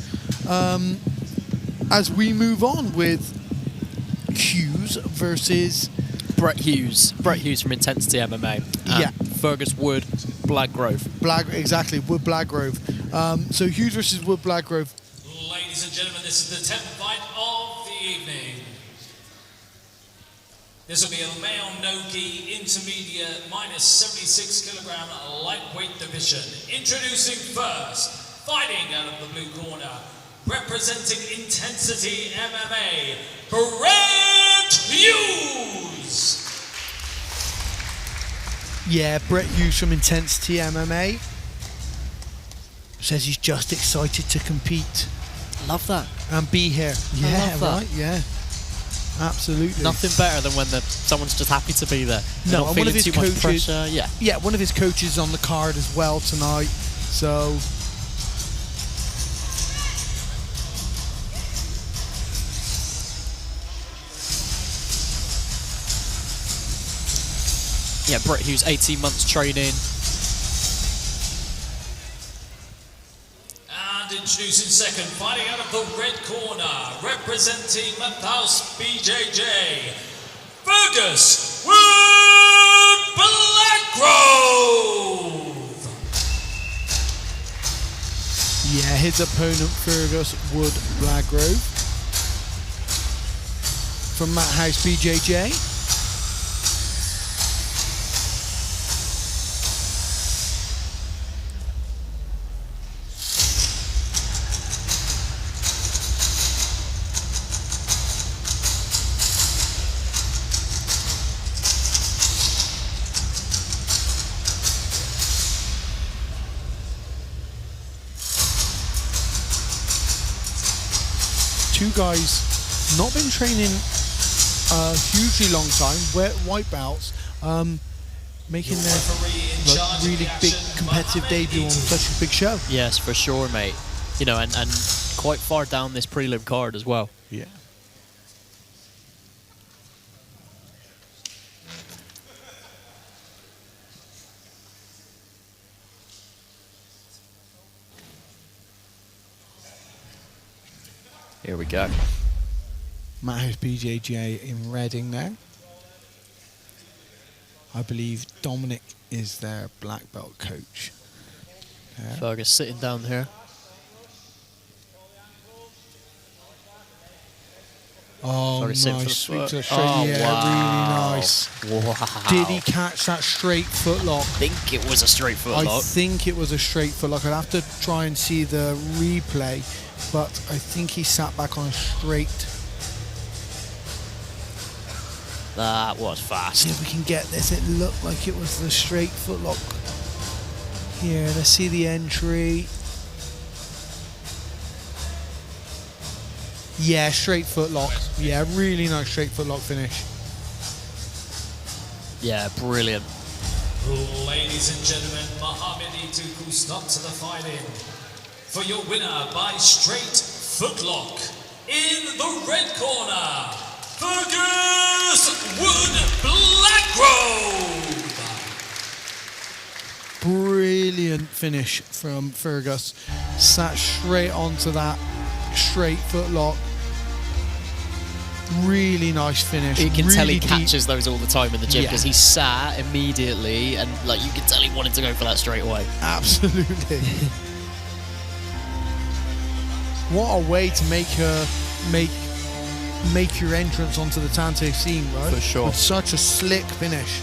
S4: as we move on with Hughes versus
S5: Brett Hughes from Intensity MMA.
S4: Yeah.
S5: Fergus Wood, Blackgrove.
S4: Exactly, Wood Blackgrove. So Hughes versus Wood Blackgrove.
S3: Ladies and gentlemen, this is the 10th fight of the evening. This will be a male no-gi intermediate minus 76 kilogram lightweight division. Introducing first, fighting out of the blue corner, representing Intensity MMA, Brett Hughes.
S4: Yeah, Brett Hughes from Intensity MMA says he's just excited to compete
S5: Love that.
S4: and be here. Yeah,
S5: love that.
S4: right. Yeah, absolutely.
S5: Nothing better than when someone's just happy to be there. They're
S4: No,
S5: not
S4: and one of
S5: feeling
S4: his
S5: too much
S4: coaches.
S5: pressure. Yeah.
S4: Yeah, one of his coaches is on the card as well tonight. So
S5: Yeah, Brett Hughes, 18 months training.
S3: And introducing second, fighting out of the red corner, representing Matthaus BJJ, Fergus Wood Blackgrove.
S4: yeah, his opponent Fergus Wood Blackgrove from Matthaus BJJ. Two guys not been training a hugely long time, white belts, making their really big competitive debut on such a big show.
S5: Yes, for sure, mate. You know, and quite far down this prelim card as well.
S4: Yeah.
S5: Here we go.
S4: Matthaus BJJ in Reading there. I believe Dominic is their black belt coach. Yeah.
S5: Fergus sitting down here.
S4: Oh,
S5: Fergus sitting for
S4: nice.
S5: the
S4: Sweep
S5: foot.
S4: to the straight.
S5: Oh,
S4: Yeah,
S5: wow.
S4: really nice.
S5: Wow.
S4: Did he catch that straight foot lock?
S5: I think it was a straight foot
S4: I
S5: lock.
S4: think it was a straight foot lock. I'd have to try and see the replay, but I think he sat back on a straight.
S5: That was fast.
S4: See if we can get this. It looked like it was the straight foot lock. Here, let's see the entry. Yeah, straight foot lock. Yeah, really nice straight foot lock finish.
S5: Yeah, brilliant.
S3: Ladies and gentlemen, Mohamed Ituku stops the fighting for your winner by straight footlock. In the red corner, Fergus Wood Blackgrove.
S4: Brilliant finish from Fergus. Sat straight onto that straight footlock. Really nice finish.
S5: You can
S4: really
S5: tell he
S4: deep.
S5: catches those all the time in the gym
S4: Yeah.
S5: because he sat immediately and like you can tell he wanted to go for that straight away.
S4: Absolutely. What a way to make your entrance onto the Tanto scene, right?
S5: For sure.
S4: With such a slick finish.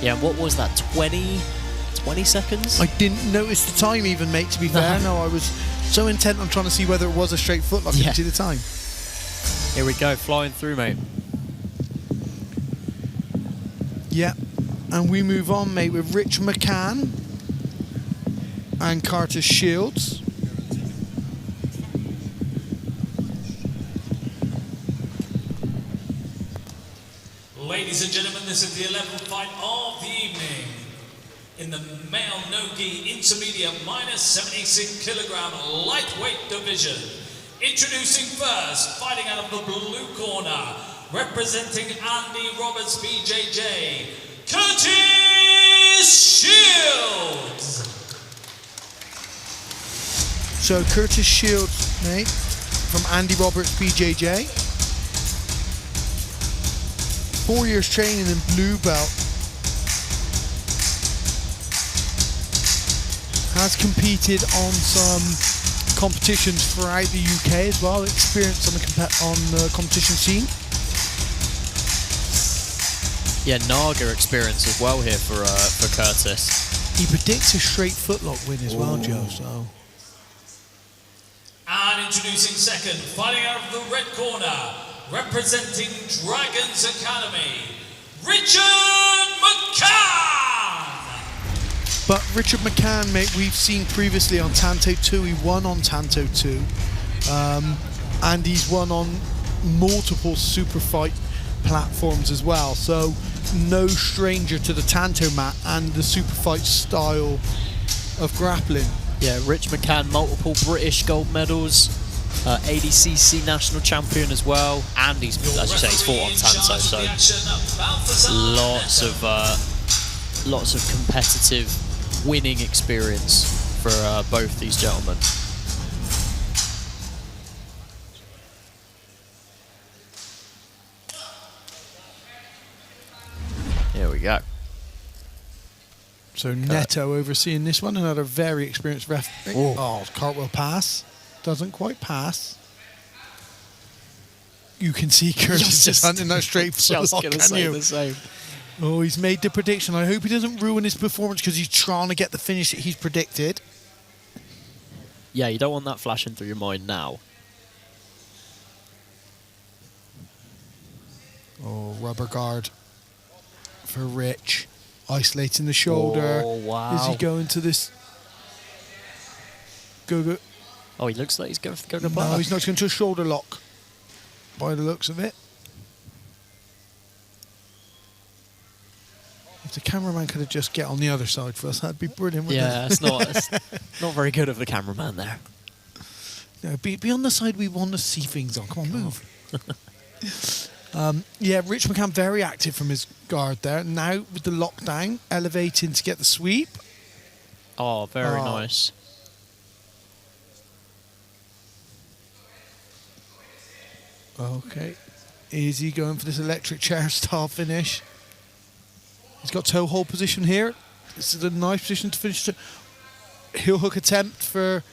S5: Yeah, and what was that, 20 seconds?
S4: I didn't notice the time even, mate, to be fair. No, I was so intent on trying to see whether it was a straight footlock. I didn't see the time.
S5: Here we go, flying through, mate.
S4: Yeah. And we move on, mate, with Rich McCann and Curtis Shields.
S3: Ladies and gentlemen, this is the 11th fight of the evening. In the male no-gi intermediate minus 76 kilogram lightweight division. Introducing first, fighting out of the blue corner, representing Andy Roberts BJJ, Curtis Shields.
S4: So Curtis Shields, mate, from Andy Roberts BJJ. 4 years training in blue belt. Has competed on some competitions throughout the UK as well. Experience on the competition scene.
S5: Yeah, Naga experience as well here for Curtis.
S4: He predicts a straight footlock win as well, Joe. So.
S3: And introducing second, fighting out of the red corner, representing Dragons Academy, Richard McCann.
S4: But Richard McCann, mate, we've seen previously on Tanto 2. He won on Tanto 2. And he's won on multiple super fight platforms as well. So no stranger to the Tanto mat and the super fight style of grappling.
S5: Yeah, Rich McCann, multiple British gold medals, ADCC national champion as well, and he's, as you say, he's fought on Tanto, so lots of competitive winning experience for both these gentlemen. Here we go.
S4: So Neto overseeing this one, another very experienced ref. Oh, cartwheel pass. Doesn't quite pass. You can see Curtis just hunting that straight footlock, can you?
S5: The same.
S4: Oh, he's made the prediction. I hope he doesn't ruin his performance because he's trying to get the finish that he's predicted.
S5: Yeah, you don't want that flashing through your mind now.
S4: Oh, rubber guard for Rich. Isolating the shoulder.
S5: Oh, wow.
S4: Is he going to this? Go.
S5: Oh, he looks like he's going for the
S4: No, he's not going to a shoulder lock. By the looks of it. If the cameraman could have just get on the other side for us, that'd be brilliant, wouldn't
S5: Yeah, it's not very good of the cameraman there.
S4: No, be on the side we want to see things on. Come on, move. Yeah, Rich McCann very active from his guard there. Now with the lockdown, elevating to get the sweep.
S5: Oh, very nice.
S4: Okay. Is he going for this electric chair style finish? He's got toe hold position here. This is a nice position to finish. Heel hook attempt for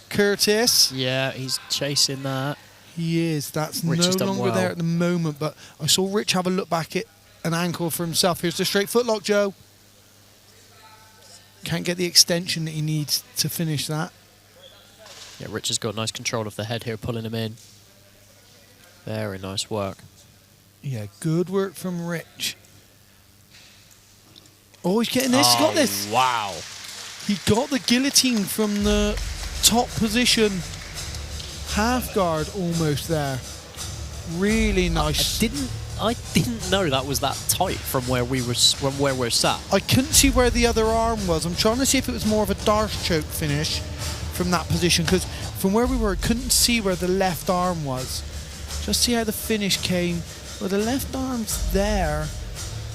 S4: Curtis.
S5: Yeah, he's chasing that.
S4: He is. That's
S5: Rich has
S4: no
S5: done
S4: longer
S5: well.
S4: there at the moment, but I saw Rich have a look back at an ankle for himself. Here's the straight footlock, Joe. Can't get the extension that he needs to finish that.
S5: Yeah, Rich has got nice control of the head here, pulling him in. Very nice work.
S4: Yeah, good work from Rich. Oh, he's getting this. He's got this.
S5: Wow.
S4: He got the guillotine from the top position. Half guard almost there. Really nice.
S5: I didn't know that was that tight from where we're sat.
S4: I couldn't see where the other arm was. I'm trying to see if it was more of a Darce choke finish from that position, because from where we were, I couldn't see where the left arm was. Just see how the finish came. Well, the left arm's there.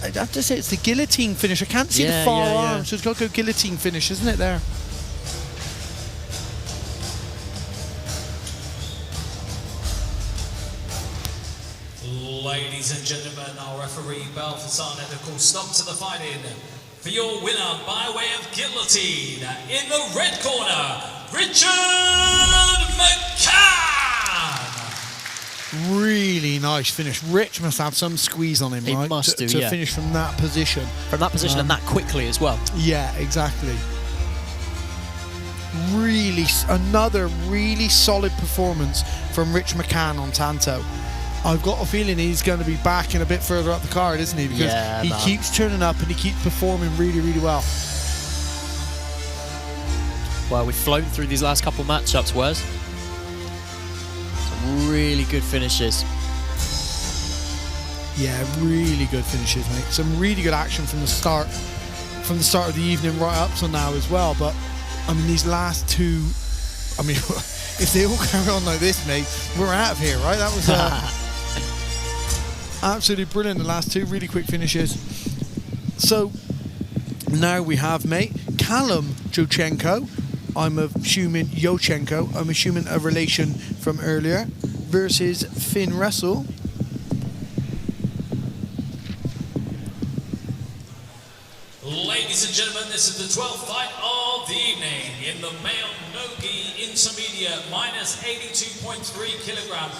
S4: I'd have to say it's the guillotine finish. I can't see the far arm, so it's got to go guillotine finish, isn't it, there?
S3: Ladies and gentlemen, our referee Balthazar Neto calls stop to the fighting for your winner by way of guillotine. In the red corner, Richard McCann.
S4: Really nice finish. Rich must have some squeeze on him,
S5: He
S4: right?
S5: must
S4: to
S5: do, yeah.
S4: finish from that position.
S5: From that position and that quickly as well.
S4: Yeah, exactly. Another really solid performance from Rich McCann on Tanto. I've got a feeling he's going to be back in a bit further up the card, isn't he? Because he keeps turning up and he keeps performing really, really well.
S5: Well, we've flown through these last couple matchups, Wes. Some really good finishes.
S4: Yeah, really good finishes, mate. Some really good action from the start of the evening right up to now as well. But I mean, these last two, I mean, if they all carry on like this, mate, we're out of here, right? That was absolutely brilliant. The last two really quick finishes. So now we have, mate, Callum Jochenko. I'm assuming Yochenko. I'm assuming a relation from earlier, versus Finn Russell.
S3: Ladies and gentlemen, this is the 12th fight of the evening in the male no-gi intermediate minus 82.3 kilogram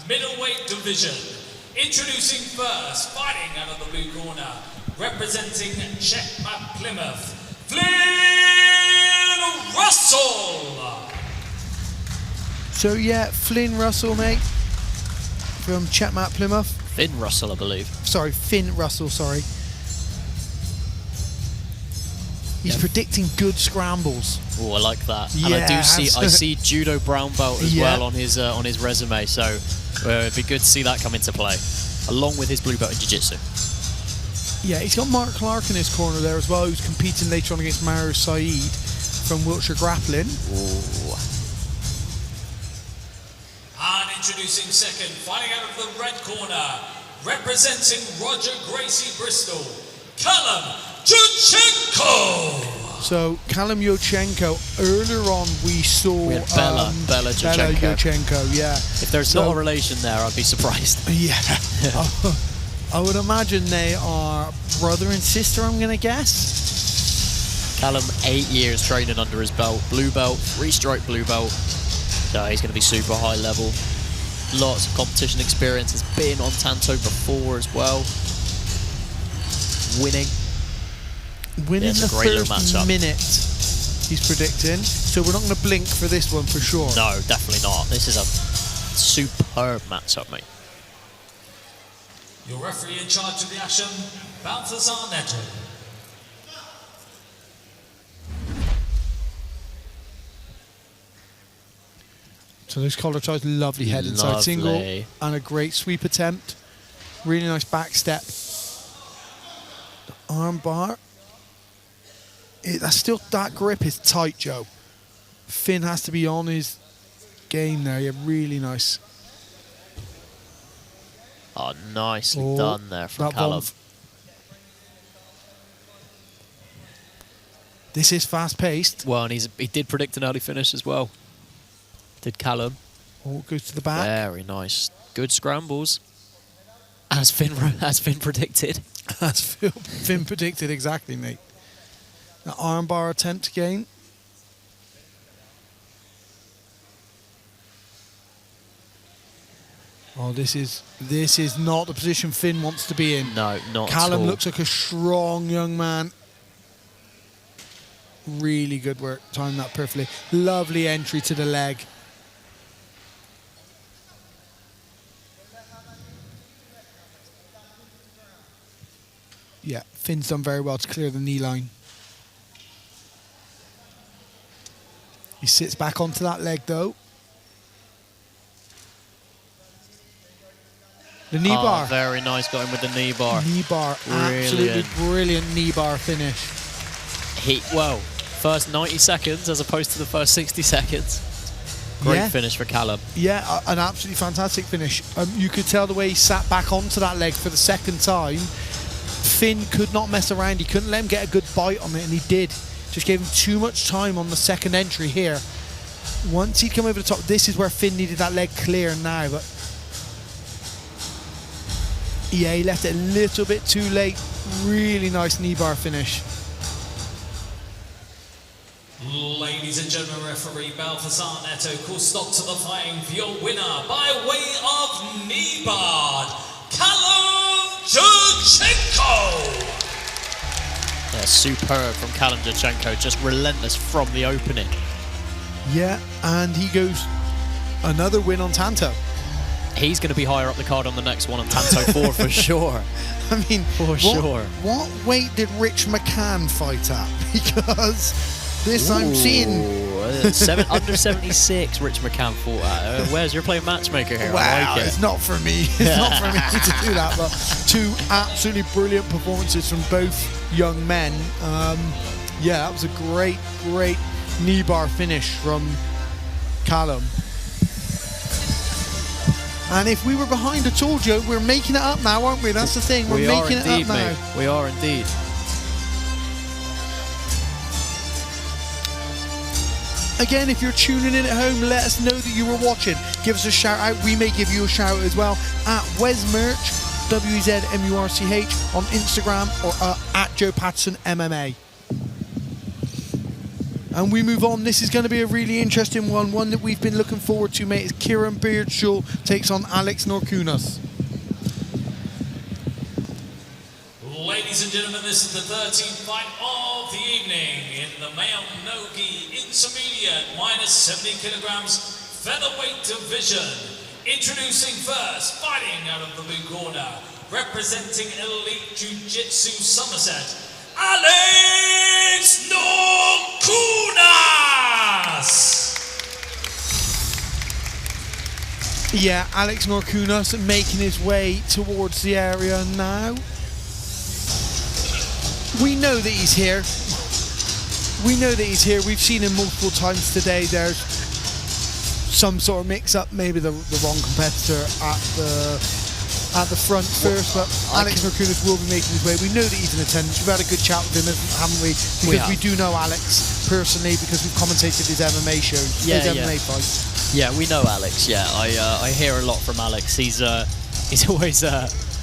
S3: middleweight division. Introducing first, fighting out of the blue corner, representing Checkmate Plymouth, Flynn Russell.
S4: So yeah, Flynn Russell, mate, from Checkmate Plymouth.
S5: Finn Russell, I believe.
S4: Sorry, Finn Russell, sorry. He's predicting good scrambles.
S5: Oh, I like that.
S4: Yeah,
S5: and I see judo brown belt as well on his resume. So it'd be good to see that come into play, along with his blue belt in jiu-jitsu.
S4: Yeah, he's got Mark Clark in his corner there as well, who's competing later on against Mario Saeed from Wiltshire Grappling.
S5: Ooh.
S3: And introducing second, fighting out of the red corner, representing Roger Gracie Bristol, Callum Jochenko.
S4: So Callum Yochenko, earlier on we saw
S5: Bella
S4: Yochenko, yeah.
S5: If there's not a relation there, I'd be surprised.
S4: Yeah. I would imagine they are brother and sister, I'm going to guess.
S5: Callum, 8 years training under his belt, blue belt, 3-stripe blue belt. So he's going to be super high level. Lots of competition experience. Has been on Tanto before as well. Winning
S4: The first minute, he's predicting. So we're not going to blink for this one for sure.
S5: No, definitely not. This is a superb matchup, mate.
S3: Your referee in charge of the action, Balthazar Neto.
S4: So those collar ties, lovely head inside single, and a great sweep attempt. Really nice back step. The arm bar. That grip is tight, Joe. Finn has to be on his game there. Yeah, really nice.
S5: Oh, nicely done there from Callum.
S4: This is fast-paced.
S5: Well, and he did predict an early finish as well. Did Callum.
S4: Oh, goes to the back.
S5: Very nice. Good scrambles. As Finn predicted.
S4: As Finn predicted, exactly, mate. An armbar attempt again. Oh, this is not the position Finn wants to be in.
S5: No, not at all.
S4: Callum looks like a strong young man. Really good work, timed that perfectly. Lovely entry to the leg. Yeah, Finn's done very well to clear the knee line. He sits back onto that leg though. The knee bar.
S5: Very nice, got him with the knee bar.
S4: Knee bar, absolutely brilliant knee bar finish.
S5: First 90 seconds as opposed to the first 60 seconds. Great finish for Callum.
S4: Yeah, an absolutely fantastic finish. You could tell the way he sat back onto that leg for the second time. Finn could not mess around. He couldn't let him get a good bite on it, and he did. Just gave him too much time on the second entry here. Once he'd come over the top, this is where Finn needed that leg clear now. But yeah, he left it a little bit too late. Really nice knee bar finish.
S3: Ladies and gentlemen, referee Balthazar Neto calls stop to the fighting for your winner by way of knee bar, Callum Jurchenko.
S5: Yeah, superb from Callum Jurchenko, just relentless from the opening.
S4: Yeah, and he goes another win on Tanto.
S5: He's going to be higher up the card on the next one on Tanto 4 for sure.
S4: I mean,
S5: sure.
S4: What weight did Rich McCann fight at? Because this I'm seeing
S5: under 76. Rich McCann fought at. Where's you're playing matchmaker here?
S4: Wow,
S5: I like it.
S4: It's not for me. It's not for me to do that. But two absolutely brilliant performances from both young men. Yeah, that was a great knee bar finish from Callum. And if we were behind, I told you, we're making it up now, aren't we? That's the thing. We're making it up now.
S5: Mate. We are indeed.
S4: Again, if you're tuning in at home, let us know that you were watching. Give us a shout out. We may give you a shout out as well at WesMurch, WZMURCH on Instagram, or at Joe Patterson MMA. And we move on. This is going to be a really interesting one that we've been looking forward to, mate. Is Kieran Beardshaw takes on Alex Norkunas.
S3: Ladies and gentlemen, this is the 13th fight of the evening in the male no-gi intermediate -70 kilograms featherweight division. Introducing first, fighting out of the blue corner, representing Elite Jiu Jitsu Somerset, Alex Norkunas!
S4: Yeah, Alex Norkunas making his way towards the area now. We know that he's here. We know that he's here. We've seen him multiple times today. There's some sort of mix-up, maybe the wrong competitor at the front first, but Alex Norkunas will be making his way. We know that he's in attendance. We've had a good chat with him, haven't we? Because we do know Alex personally, because we've commentated his MMA shows, his MMA fights.
S5: Yeah, we know Alex. Yeah, I hear a lot from Alex. He's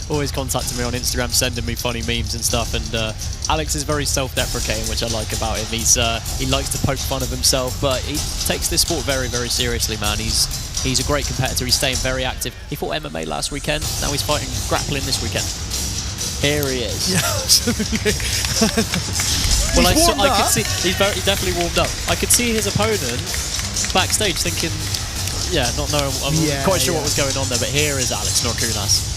S5: always contacting me on Instagram, sending me funny memes and stuff, and Alex is very self-deprecating, which I like about him. He likes to poke fun of himself, but he takes this sport very, very seriously, man. He's a great competitor. He's staying very active. He fought MMA last weekend. Now he's fighting grappling this weekend. Here he is.
S4: Yeah, absolutely.
S5: Well, I could see he definitely warmed up. I could see his opponent backstage thinking, not knowing. I'm quite sure what was going on there, but here is Alex Norkunas.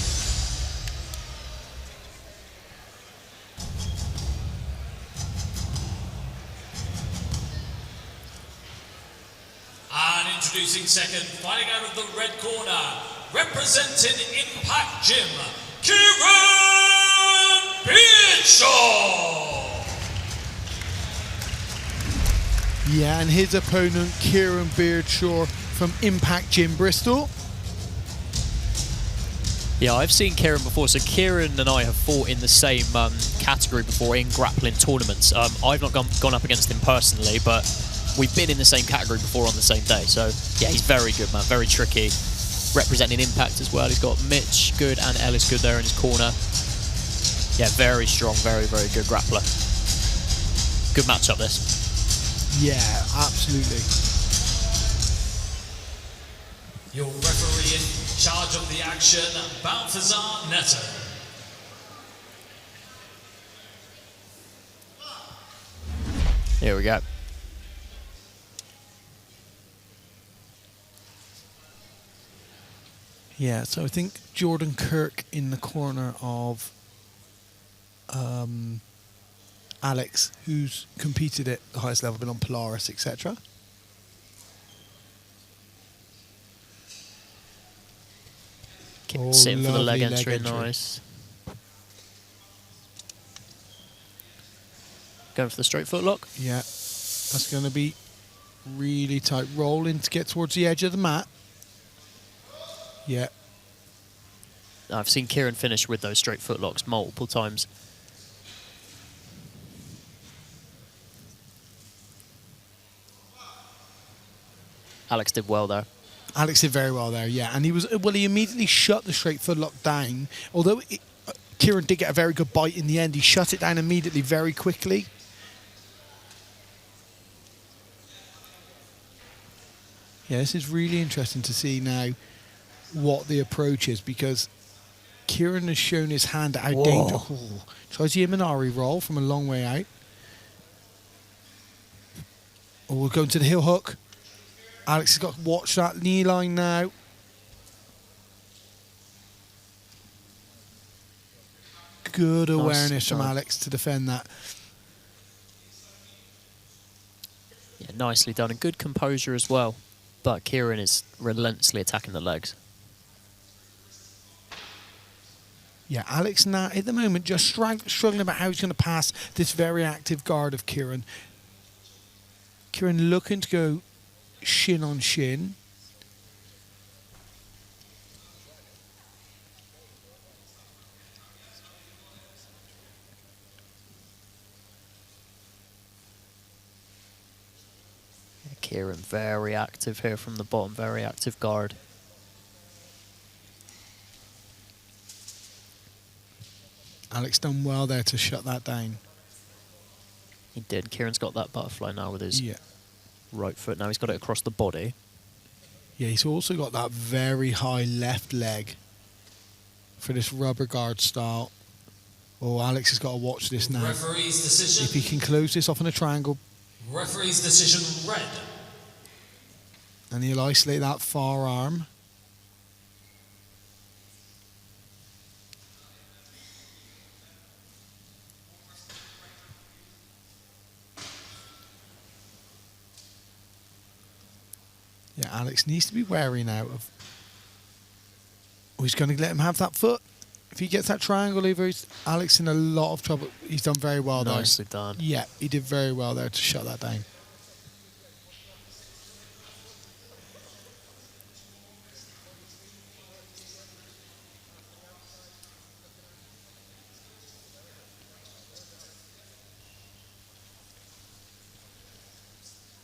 S3: And introducing second, fighting out of the red corner, representing Impact Gym, Kieran Beardshaw!
S4: Yeah, and his opponent, Kieran Beardshaw from Impact Gym, Bristol.
S5: Yeah, I've seen Kieran before. So Kieran and I have fought in the same category before in grappling tournaments. I've not gone up against him personally, but we've been in the same category before on the same day. So yeah, he's very good, man. Very tricky. Representing Impact as well. He's got Mitch Good and Ellis Good there in his corner. Yeah, very strong, very, very good grappler. Good matchup this.
S4: Yeah, absolutely.
S3: Your referee in charge of the action, Balthazar Neto.
S5: Here we go.
S4: Yeah, so I think Jordan Kirk in the corner of Alex, who's competed at the highest level, been on Polaris, etc.
S5: Sitting for the leg
S4: lovely
S5: entry, nice. Going for the straight foot lock.
S4: Yeah, that's going to be really tight. Rolling to get towards the edge of the mat. Yeah.
S5: I've seen Kieran finish with those straight foot locks multiple times. Alex did well there.
S4: Alex did very well there, yeah. And he immediately shut the straight foot lock down. Although Kieran did get a very good bite in the end, he shut it down immediately very quickly. Yeah, this is really interesting to see now what the approach is, because Kieran has shown his hand at how dangerous. Tries the Imanari roll from a long way out. Oh, we're going to the heel hook. Alex has got to watch that knee line now. Good awareness from Alex to defend that.
S5: Yeah, nicely done, and good composure as well. But Kieran is relentlessly attacking the legs.
S4: Yeah, Alex now at the moment just struggling about how he's going to pass this very active guard of Kieran. Kieran looking to go shin on shin.
S5: Kieran very active here from the bottom, very active guard.
S4: Alex done well there to shut that down.
S5: He did. Kieran's got that butterfly now with his
S4: Yeah.
S5: right foot. Now he's got it across the body.
S4: Yeah, he's also got that very high left leg for this rubber guard style. Oh, Alex has got to watch this now.
S3: Referee's decision.
S4: If he can close this off in a triangle.
S3: Referee's decision, red.
S4: And he'll isolate that far arm. Yeah, Alex needs to be wary now of. Oh, he's going to let him have that foot. If he gets that triangle over, Alex in a lot of trouble. He's done very well there.
S5: Nicely done.
S4: Yeah, he did very well there to shut that down.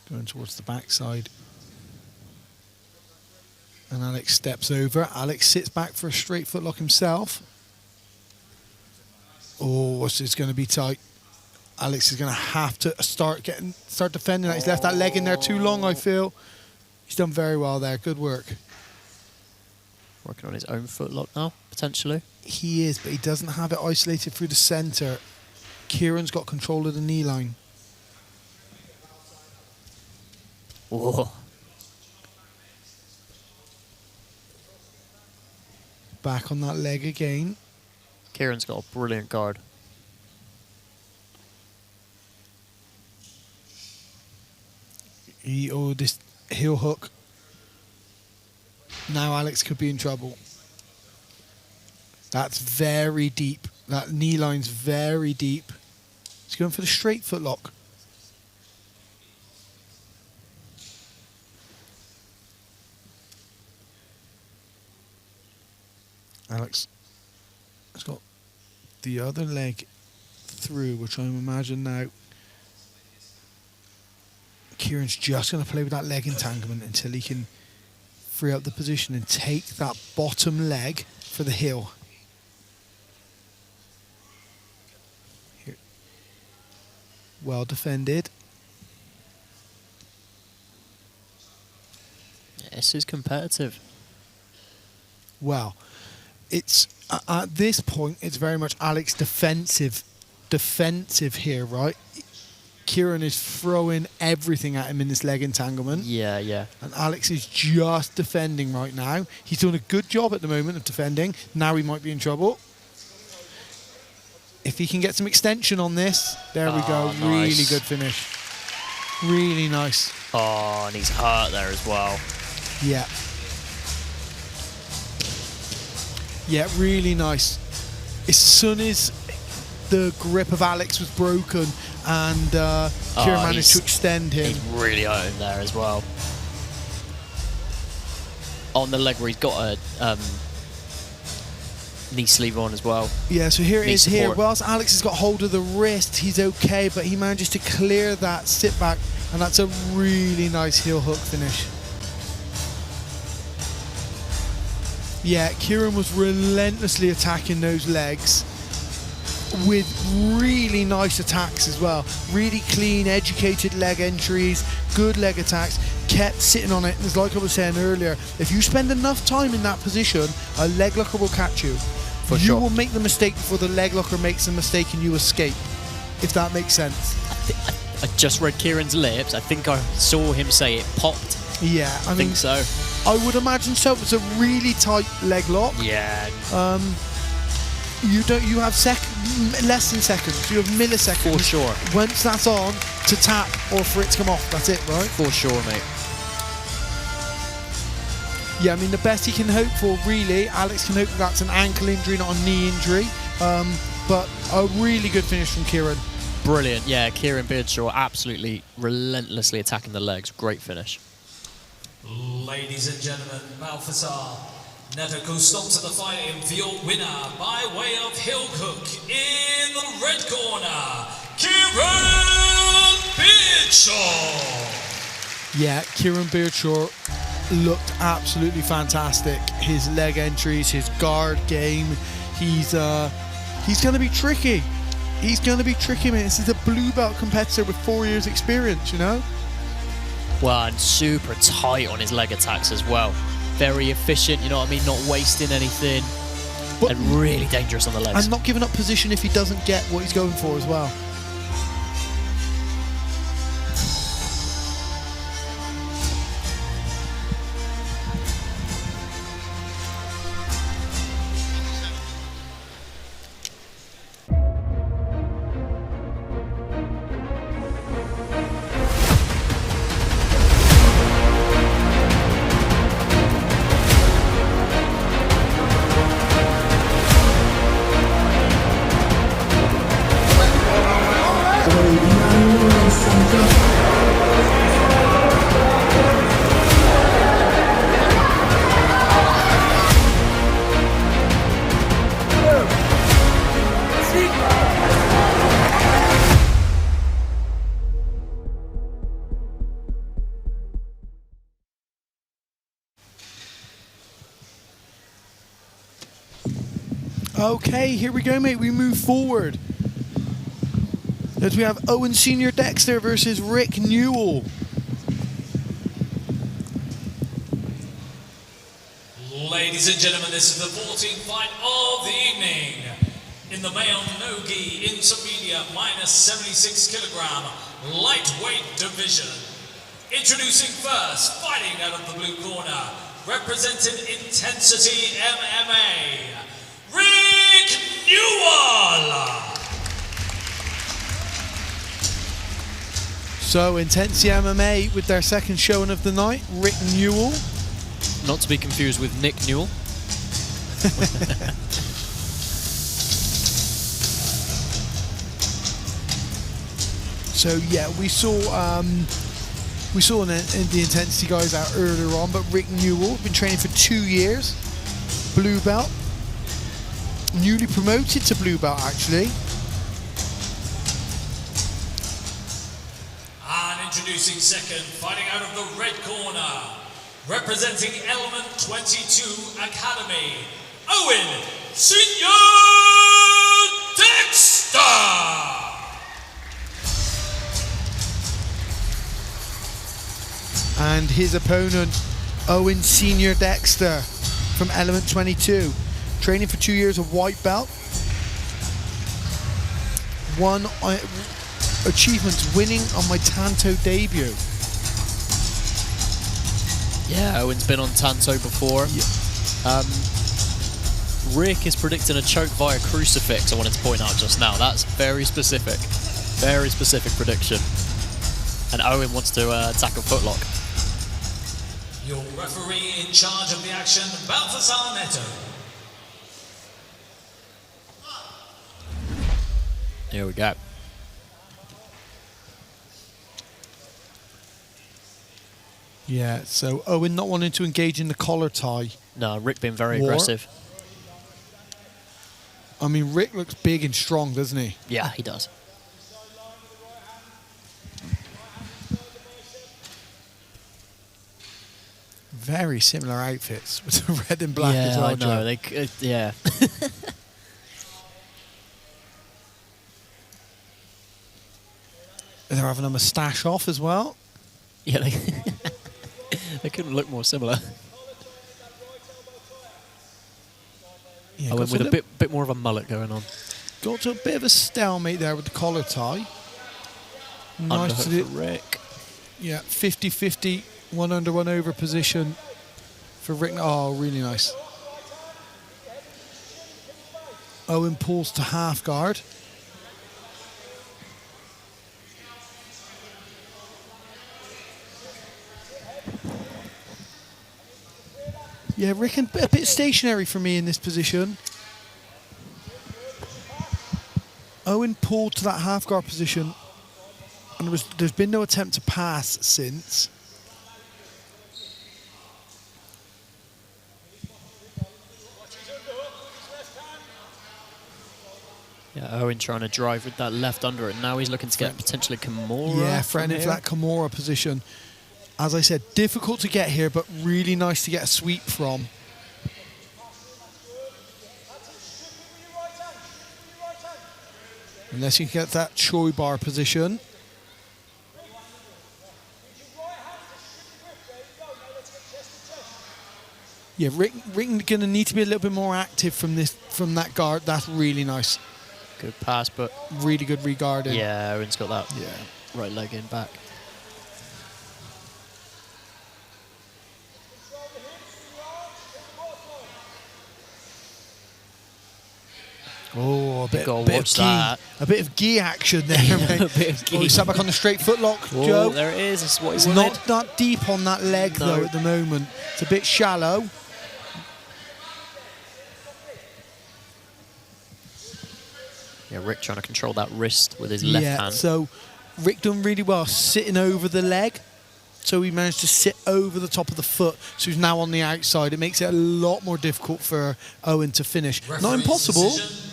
S4: Going towards the backside. And Alex steps over. Alex sits back for a straight footlock himself. Oh, it's going to be tight. Alex is going to have to start defending that. He's left that leg in there too long, I feel. He's done very well there. Good work.
S5: Working on his own footlock now, potentially.
S4: He is, but he doesn't have it isolated through the centre. Kieran's got control of the knee line.
S5: Whoa.
S4: Back on that leg again.
S5: Kieran's got a brilliant guard.
S4: This heel hook. Now Alex could be in trouble. That's very deep. That knee line's very deep. He's going for the straight footlock. Alex has got the other leg through, which I imagine now Kieran's just going to play with that leg entanglement until he can free up the position and take that bottom leg for the heel. Here. Well defended.
S5: This is competitive.
S4: Well, it's at this point it's very much Alex defensive here, right? Kieran is throwing everything at him in this leg entanglement.
S5: Yeah, yeah.
S4: And Alex is just defending right now. He's doing a good job at the moment of defending. Now he might be in trouble. If he can get some extension on this, there we go.
S5: Nice.
S4: Really good finish. Really nice.
S5: Oh, and he's hurt there as well.
S4: Yeah. Yeah, really nice. As soon as the grip of Alex was broken and Kieran managed to extend him.
S5: He's really hurt him there as well. On the leg where he's got a knee sleeve on as well.
S4: Yeah, so here it
S5: Knee
S4: is
S5: support.
S4: here. Whilst Alex has got hold of the wrist, he's okay, but he manages to clear that sit back, and that's a really nice heel hook finish. Yeah, Kieran was relentlessly attacking those legs with really nice attacks as well. Really clean, educated leg entries, good leg attacks, kept sitting on it. It's like I was saying earlier, if you spend enough time in that position, a leg locker will catch you.
S5: For
S4: you
S5: sure.
S4: will make the mistake before the leg locker makes the mistake and you escape, if that makes sense.
S5: I just read Kieran's lips. I think I saw him say it popped.
S4: Yeah, I
S5: think
S4: mean,
S5: so.
S4: I would imagine so. It's a really tight leg lock.
S5: Yeah.
S4: You have less than seconds. You have milliseconds.
S5: For sure.
S4: Once that's on, to tap or for it to come off. That's it, right?
S5: For sure, mate.
S4: Yeah, I mean, the best he can hope for, really, Alex can hope that's an ankle injury, not a knee injury. But a really good finish from Kieran.
S5: Brilliant. Yeah, Kieran Beardshaw absolutely relentlessly attacking the legs. Great finish.
S3: Ladies and gentlemen, Balthasar Neto goes stop to the fight for your winner by way of heel hook in the red corner, Kieran Beardshaw.
S4: Yeah, Kieran Beardshaw looked absolutely fantastic. His leg entries, his guard game, he's going to be tricky. He's going to be tricky, man. This is a blue belt competitor with 4 years experience, you know?
S5: Well, and super tight on his leg attacks as well. Very efficient, you know what I mean? Not wasting anything.
S4: But,
S5: and really dangerous on the legs.
S4: And not giving up position if he doesn't get what he's going for as well. Okay, here we go, mate. We move forward. As we have Owen Senior Dexter versus Rick Newell.
S3: Ladies and gentlemen, this is the 14th fight of the evening. In the male no-gi intermediate minus 76 kilogram lightweight division. Introducing first, fighting out of the blue corner, representing Intensity MMA, Rick Newell.
S4: So, Intensity MMA with their second showing of the night, Rick Newell.
S5: Not to be confused with Nick Newell.
S4: So yeah, we saw the Intensity guys out earlier on, but Rick Newell been training for 2 years, blue belt, newly promoted to blue belt actually.
S3: And introducing second, fighting out of the red corner, representing Element 22 Academy, Owen Senior Dexter.
S4: And his opponent, Owen Senior Dexter from Element 22. Training for 2 years, a white belt. One achievements, winning on my Tanto debut.
S5: Yeah, Owen's been on Tanto before.
S4: Yeah.
S5: Rick is predicting a choke via crucifix, I wanted to point out just now. That's very specific prediction. And Owen wants to attack a footlock.
S3: Your referee in charge of the action, Balthasar Neto.
S5: Here we go.
S4: Yeah, so Owen not wanting to engage in the collar tie.
S5: No, Rick being very
S4: Moor.
S5: aggressive.
S4: I mean, Rick looks big and strong, doesn't he?
S5: Yeah, he does.
S4: Very similar outfits with the red and black
S5: yeah,
S4: as well.
S5: I know.
S4: Joe.
S5: Yeah.
S4: They're having a moustache off as well.
S5: Yeah, they couldn't look more similar.
S4: Yeah,
S5: I went with a bit more of a mullet going on.
S4: got to a bit of a stalemate there with the collar tie. Nice to
S5: Underhook
S4: do.
S5: for Rick.
S4: Yeah, 50-50, 1 under, 1 over position for Rick. Oh, really nice. Owen pulls to half guard. Yeah, Rick a bit stationary for me in this position. Owen pulled to that half guard position, and there's been no attempt to pass since.
S5: Yeah, Owen trying to drive with that left under it. Now he's looking to get potentially Kimura.
S4: Yeah,
S5: from
S4: friend, into
S5: here.
S4: that Kimura position. As I said, difficult to get here, but really nice to get a sweep from. Unless you can get that Choi bar position. Yeah, Rick going to need to be a little bit more active from that guard. That's really nice.
S5: Good pass, but
S4: Really good regarding.
S5: yeah, Owen's got that
S4: Yeah.
S5: right leg in back.
S4: Oh, a bit,
S5: gotta
S4: bit
S5: watch
S4: of gi.
S5: that.
S4: A bit of gi action there,
S5: Yeah,
S4: mate.
S5: a bit of gi.
S4: Oh, he sat back on the straight footlock,
S5: Oh,
S4: Joe.
S5: there it is. That's what
S4: It's
S5: he wanted.
S4: not that deep on that leg,
S5: No.
S4: though, at the moment. It's a bit shallow.
S5: Yeah, Rick trying to control that wrist with his left hand.
S4: So Rick done really well sitting over the leg. So he managed to sit over the top of the foot. So he's now on the outside. It makes it a lot more difficult for Owen to finish. Not
S3: Referee's
S4: impossible.
S3: decision.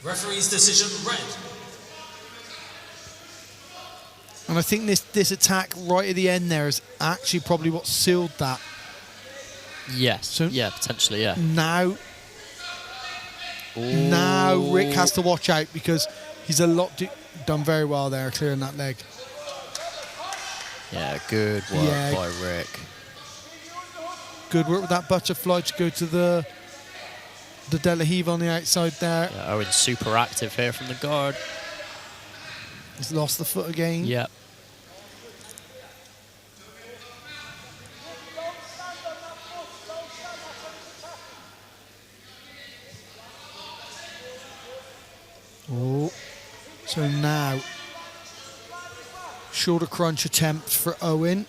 S3: Referee's decision, red.
S4: And I think this attack right at the end there is actually probably what sealed that.
S5: Yes.
S4: So-
S5: yeah, potentially, yeah.
S4: Now
S5: Ooh.
S4: Rick has to watch out because he's done very well there clearing that leg.
S5: Yeah, good work
S4: Yeah.
S5: by Rick.
S4: Good work with that butterfly to go to the De La Riva on the outside there.
S5: Yeah, Owen's super active here from the guard.
S4: He's lost the foot again.
S5: Yep.
S4: Oh, so now shoulder crunch attempt for Owen.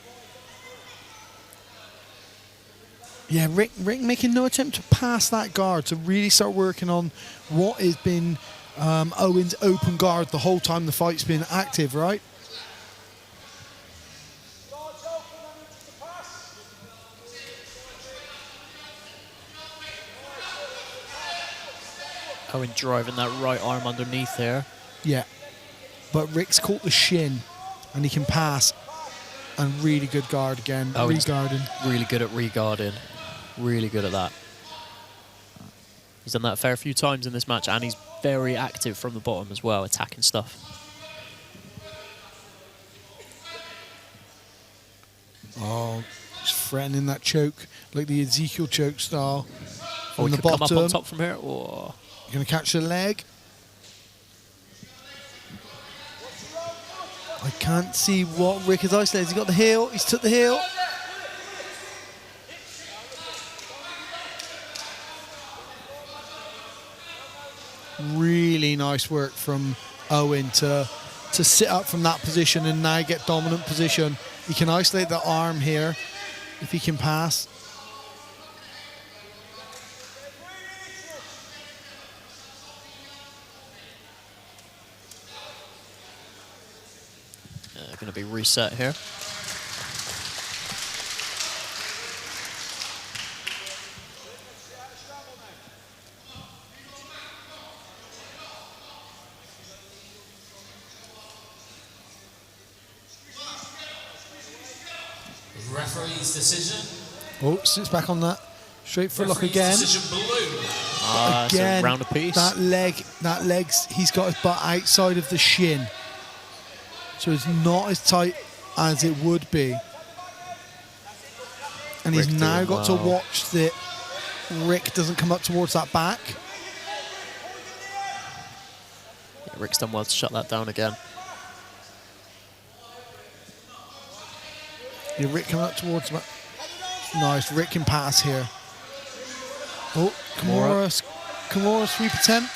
S4: Yeah, Rick making no attempt to pass that guard to really start working on what has been Owen's open guard the whole time the fight's been active, right?
S5: Owen driving that right arm underneath there.
S4: Yeah, but Rick's caught the shin and he can pass. And really good guard again,
S5: Owen's
S4: regarding.
S5: really good at regarding. Really good at that. He's done that a fair few times in this match, and he's very active from the bottom as well, attacking stuff.
S4: Oh, just threatening that choke, like the Ezekiel choke style.
S5: Oh,
S4: From
S5: he
S4: the
S5: could come up
S4: bottom,
S5: on top from here. Oh.
S4: going to catch the leg. I can't see what Rick has isolated. He's got the heel, he's took the heel. Really nice work from Owen to sit up from that position and now get dominant position. He can isolate the arm here if he can pass.
S5: Going to be reset here.
S3: Referee's decision.
S4: Oh, sits back on that. Straight for lock
S3: Referee's
S4: again.
S3: Decision blue.
S4: Again,
S5: so round apiece.
S4: that leg's, he's got his butt outside of the shin. So it's not as tight as it would be. And he's
S5: Rick
S4: now
S5: doing
S4: got to
S5: well.
S4: watch that Rick doesn't come up towards that back.
S5: Yeah, Rick's done well to shut that down again.
S4: Yeah, Rick coming up towards that. Nice, Rick can pass here. Oh, Kimura sweep attempt.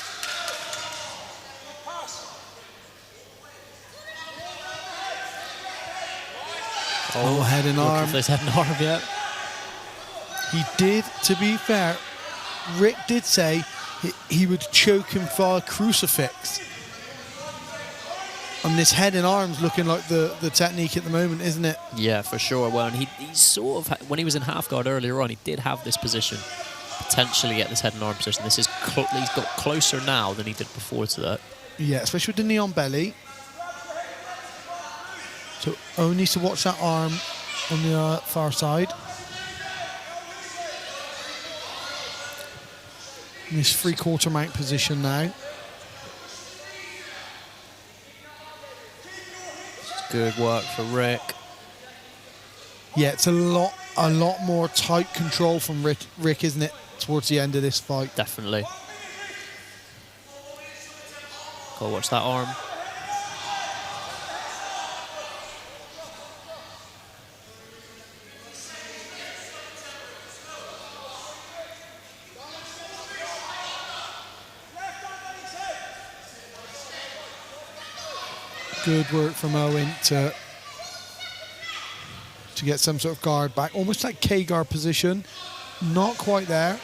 S4: Oh, head and arm.
S5: If there's head and arm yet.
S4: He did, to be fair, Rick did say he would choke him for a crucifix. And this head and arm's looking like the technique at the moment, isn't it?
S5: Yeah, for sure. Well, and he sort of, when he was in half guard earlier on, he did have this position. Potentially get this head and arm position. This is he's got closer now than he did before to that.
S4: Yeah, especially with the knee on belly. So only needs to watch that arm on the far side. In this 3/4 mount position now.
S5: Good work for Rick.
S4: Yeah, it's a lot more tight control from Rick, isn't it, towards the end of this fight?
S5: Definitely. Go watch that arm.
S4: Good work from Owen to get some sort of guard back. Almost like K-guard position. Not quite there.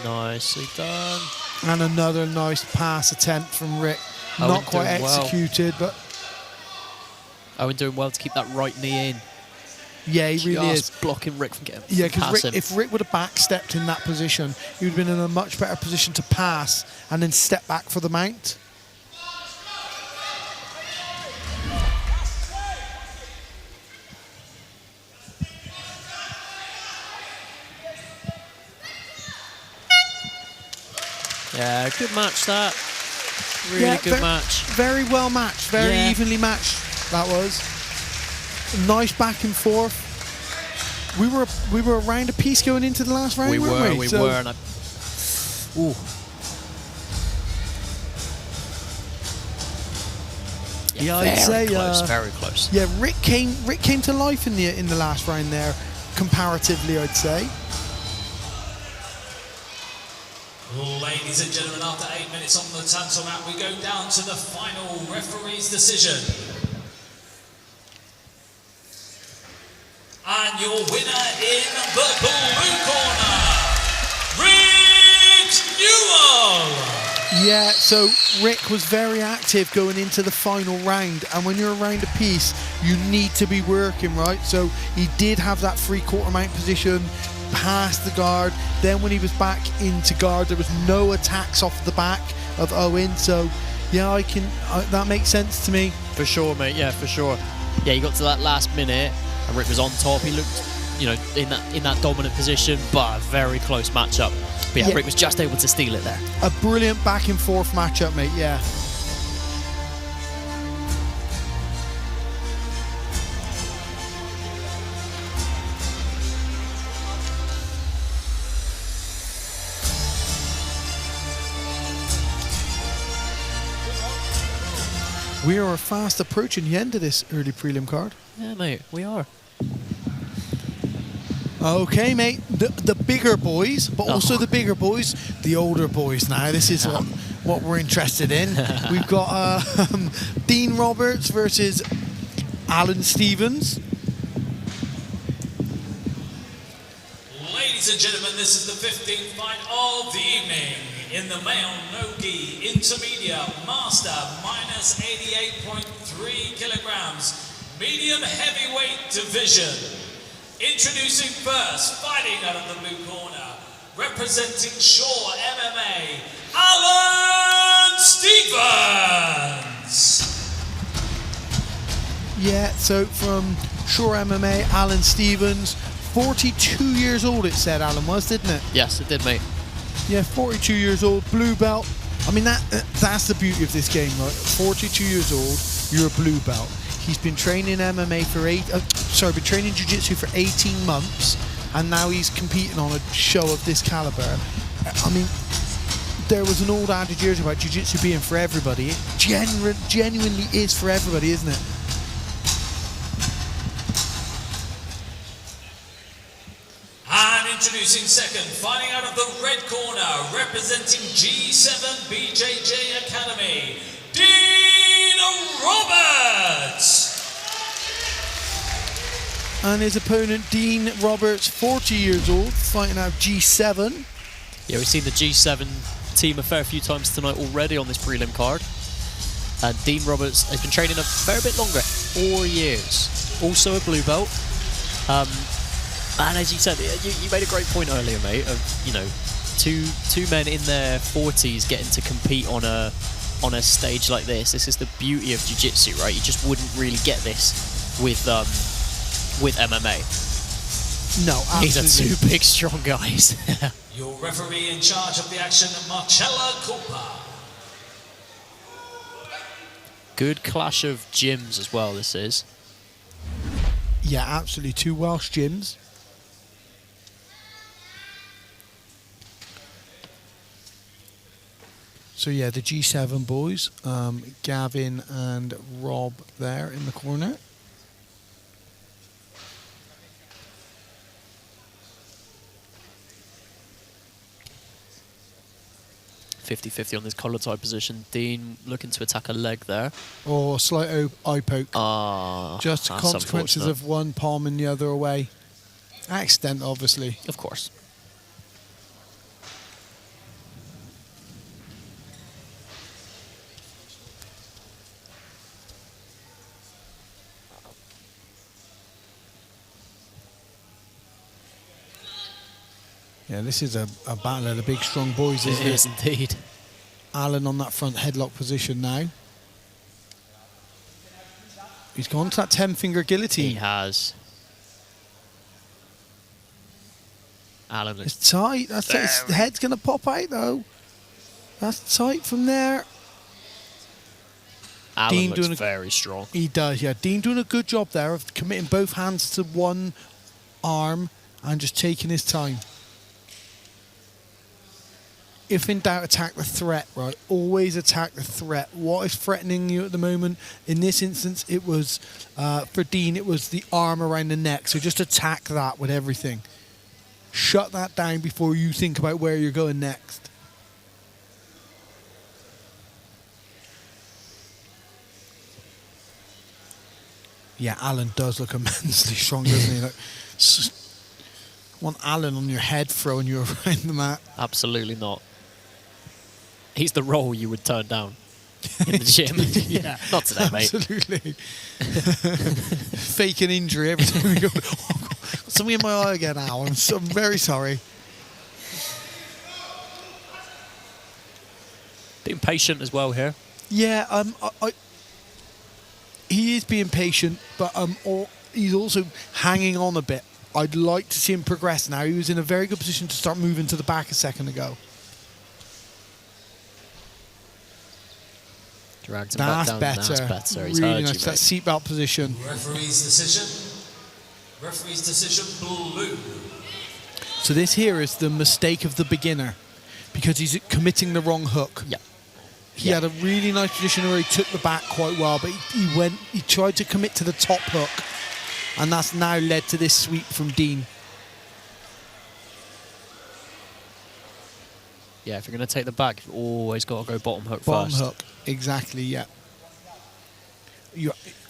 S5: Nicely done.
S4: And another nice pass attempt from Rick.
S5: Owen
S4: Not quite
S5: doing well.
S4: executed, but
S5: Owen doing well to keep that right knee in.
S4: yeah, he really is.
S5: Just blocking Rick from getting
S4: Yeah,
S5: from
S4: because
S5: passing.
S4: if Rick would have backstepped in that position, he would have been in a much better position to pass and then step back for the mount.
S5: Yeah, good match that. Really good match.
S4: Very well matched, very
S5: Yeah.
S4: evenly matched. That was nice back and forth. We were around a piece going into the last round.
S5: We
S4: weren't
S5: were, we
S4: So-
S5: were, and ooh.
S4: Yeah, I'd say
S5: very close.
S4: yeah, Rick came to life in the last round there, comparatively, I'd say.
S3: Ladies and gentlemen, after 8 minutes on the Tanto mat, we go down to the final referee's decision. And your winner in the blue corner, Rick Newell.
S4: Yeah, so Rick was very active going into the final round, and when you're around a piece, you need to be working, right? So he did have that 3/4 mount position, past the guard. Then when he was back into guard, there was no attacks off the back of Owen. So yeah, that makes sense to me.
S5: For sure, mate. Yeah, for sure. Yeah, he got to that last minute, and Rick was on top. He looked, in that dominant position, but a very close matchup. But yeah,
S4: Yeah.
S5: Rick was just able to steal it there.
S4: A brilliant back and forth matchup, mate. Yeah. We are fast approaching the end of this early prelim card.
S5: Yeah, mate, we are.
S4: Okay, mate. The bigger boys, but also the bigger boys, the older boys now. This is what we're interested in. We've got Dean Roberts versus Alan Stevens.
S3: Ladies and gentlemen, this is the 15th fight of the evening. in the male no-gi intermediate master minus 88.3 kilograms medium heavyweight division. Introducing first, fighting out of the blue corner, representing Shore MMA, Alan Stevens.
S4: Yeah, so from Shore MMA, Alan Stevens, 42 years old it said Alan was, didn't it?
S5: Yes, it did, mate.
S4: Yeah, 42 years old, blue belt. I mean, that's the beauty of this game, right? 42 years old, you're a blue belt. He's been training MMA for been training Jiu-Jitsu for 18 months, and now he's competing on a show of this caliber. I mean, there was an old adage years about Jiu-Jitsu being for everybody. It genuinely is for everybody, isn't it?
S3: And introducing second, fighting out of the red corner, representing G7 BJJ Academy, Dean Roberts.
S4: And his opponent, Dean Roberts, 40 years old, fighting out of G7.
S5: Yeah, we've seen the G7 team a fair few times tonight already on this prelim card. And Dean Roberts has been training a fair bit longer, 4 years. Also a blue belt. And as you said, you made a great point earlier, mate, of, you know, two men in their 40s getting to compete on a stage like this. This is the beauty of jiu-jitsu, right? You just wouldn't really get this with MMA.
S4: No, absolutely.
S5: These are two big, strong guys.
S3: Your referee in charge of the action, Marcella Cooper.
S5: Good clash of gyms as well, this is.
S4: Yeah, absolutely. Two Welsh gyms. So yeah, the G7 boys, Gavin and Rob there in the corner.
S5: .50-50 on this collar tie position. Dean looking to attack a leg there.
S4: Or slight eye poke. Just
S5: that's
S4: consequences
S5: unfortunate.
S4: of one palm and the other away. Accident, obviously.
S5: Of course.
S4: Yeah, this is a battle of the big, strong boys, isn't it?
S5: It is indeed.
S4: Alan on that front headlock position now. He's gone to that 10-finger guillotine.
S5: He has. Alan
S4: It's
S5: is
S4: tight. That's it. His head's going to pop out, though. That's tight from there.
S5: Alan
S4: Dean
S5: looks
S4: doing
S5: very strong.
S4: He does, yeah. Dean doing a good job there of committing both hands to one arm and just taking his time. If in doubt, attack the threat, right? Always attack the threat. What is threatening you at the moment? In this instance, it was, for Dean, it was the arm around the neck. So just attack that with everything. Shut that down before you think about where you're going next. Yeah, Alan does look immensely strong, doesn't he? Like, want Alan on your head throwing you around the mat.
S5: Absolutely not. He's the role you would turn down in the gym.
S4: Yeah,
S5: not today, mate.
S4: Absolutely. Fake an injury every time we go. Oh, God, something in my eye again now. I'm very sorry.
S5: Being patient as well here.
S4: Yeah, he is being patient, but he's also hanging on a bit. I'd like to see him progress now. He was in a very good position to start moving to the back a second ago.
S5: Dragged him back down.
S4: That's better.
S5: That's better. He's
S4: really
S5: heard
S4: nice.
S5: you,
S4: That
S5: mate.
S4: seatbelt position.
S3: Referee's decision. Referee's decision, blue.
S4: So this here is the mistake of the beginner because he's committing the wrong hook.
S5: Yeah.
S4: He had a really nice position where he took the back quite well, but he tried to commit to the top hook, and that's now led to this sweep from Dean.
S5: Yeah, if you're going to take the back, you've always got to go bottom hook
S4: Bottom
S5: first.
S4: hook, exactly, yeah.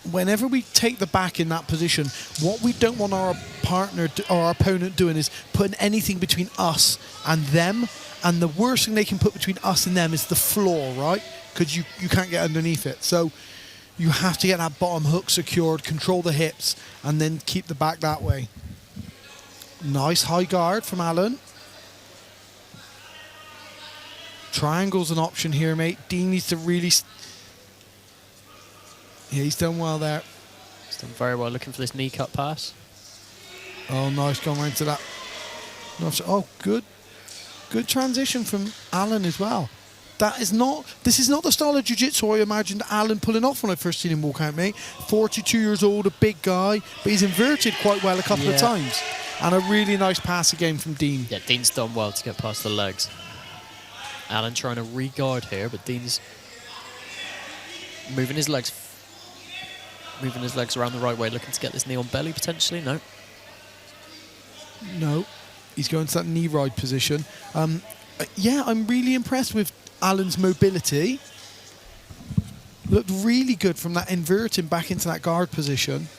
S4: Whenever we take the back in that position, what we don't want our partner or our opponent doing is putting anything between us and them And the worst thing they can put between us and them is the floor, right? Because you can't get underneath it. So you have to get that bottom hook secured, control the hips, and then keep the back that way. Nice high guard from Alan. Triangle's an option here, mate. Dean needs to really... Yeah, he's done well there.
S5: He's done very well looking for this knee cut pass.
S4: Oh, nice, going right to that. Oh, good. Good transition from Alan as well. This is not the style of jiu-jitsu I imagined Alan pulling off when I first seen him walk out, mate. 42 years old, a big guy, but he's inverted quite well a couple of times. And a really nice pass again from Dean.
S5: Yeah, Dean's done well to get past the legs. Alan trying to re-guard here, but Dean's moving his legs around the right way, looking to get this knee on belly potentially.
S4: No, he's going to that knee ride position. Yeah, I'm really impressed with Alan's mobility. Looked really good from that inverting back into that guard position.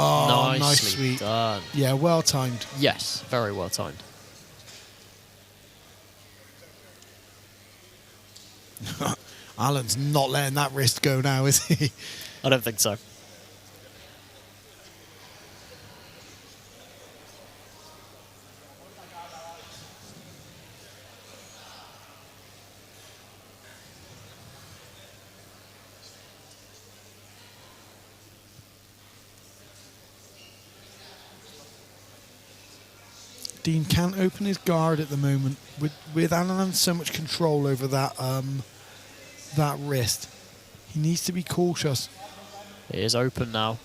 S4: Oh, nice sweep.
S5: Done.
S4: Yeah, well timed.
S5: Yes, very well timed.
S4: Alan's not letting that wrist go now, is he?
S5: I don't think so.
S4: Dean can't open his guard at the moment. With Alan having so much control over that that wrist, he needs to be cautious.
S5: It is open now.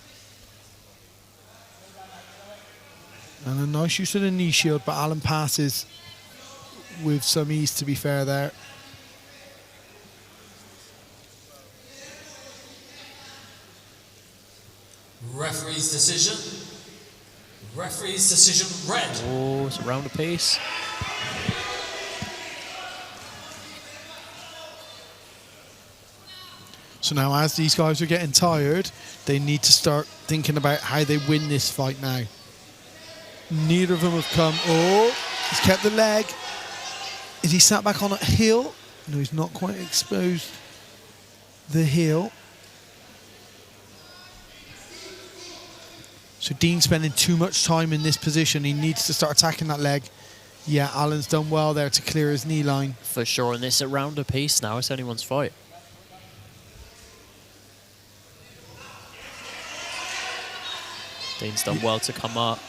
S4: And a nice use of the knee shield, but Alan passes with some ease, to be fair there.
S3: Referee's decision. Referee's decision red.
S5: Oh, it's a round apiece.
S4: So now as these guys are getting tired, they need to start thinking about how they win this fight now. Neither of them have come. Oh, he's kept the leg. Is he sat back on a heel? No, he's not quite exposed the heel. So Dean's spending too much time in this position. He needs to start attacking that leg. Yeah, Alan's done well there to clear his knee line.
S5: For sure, and this is a round apiece now. It's anyone's fight. Dean's done well to come up.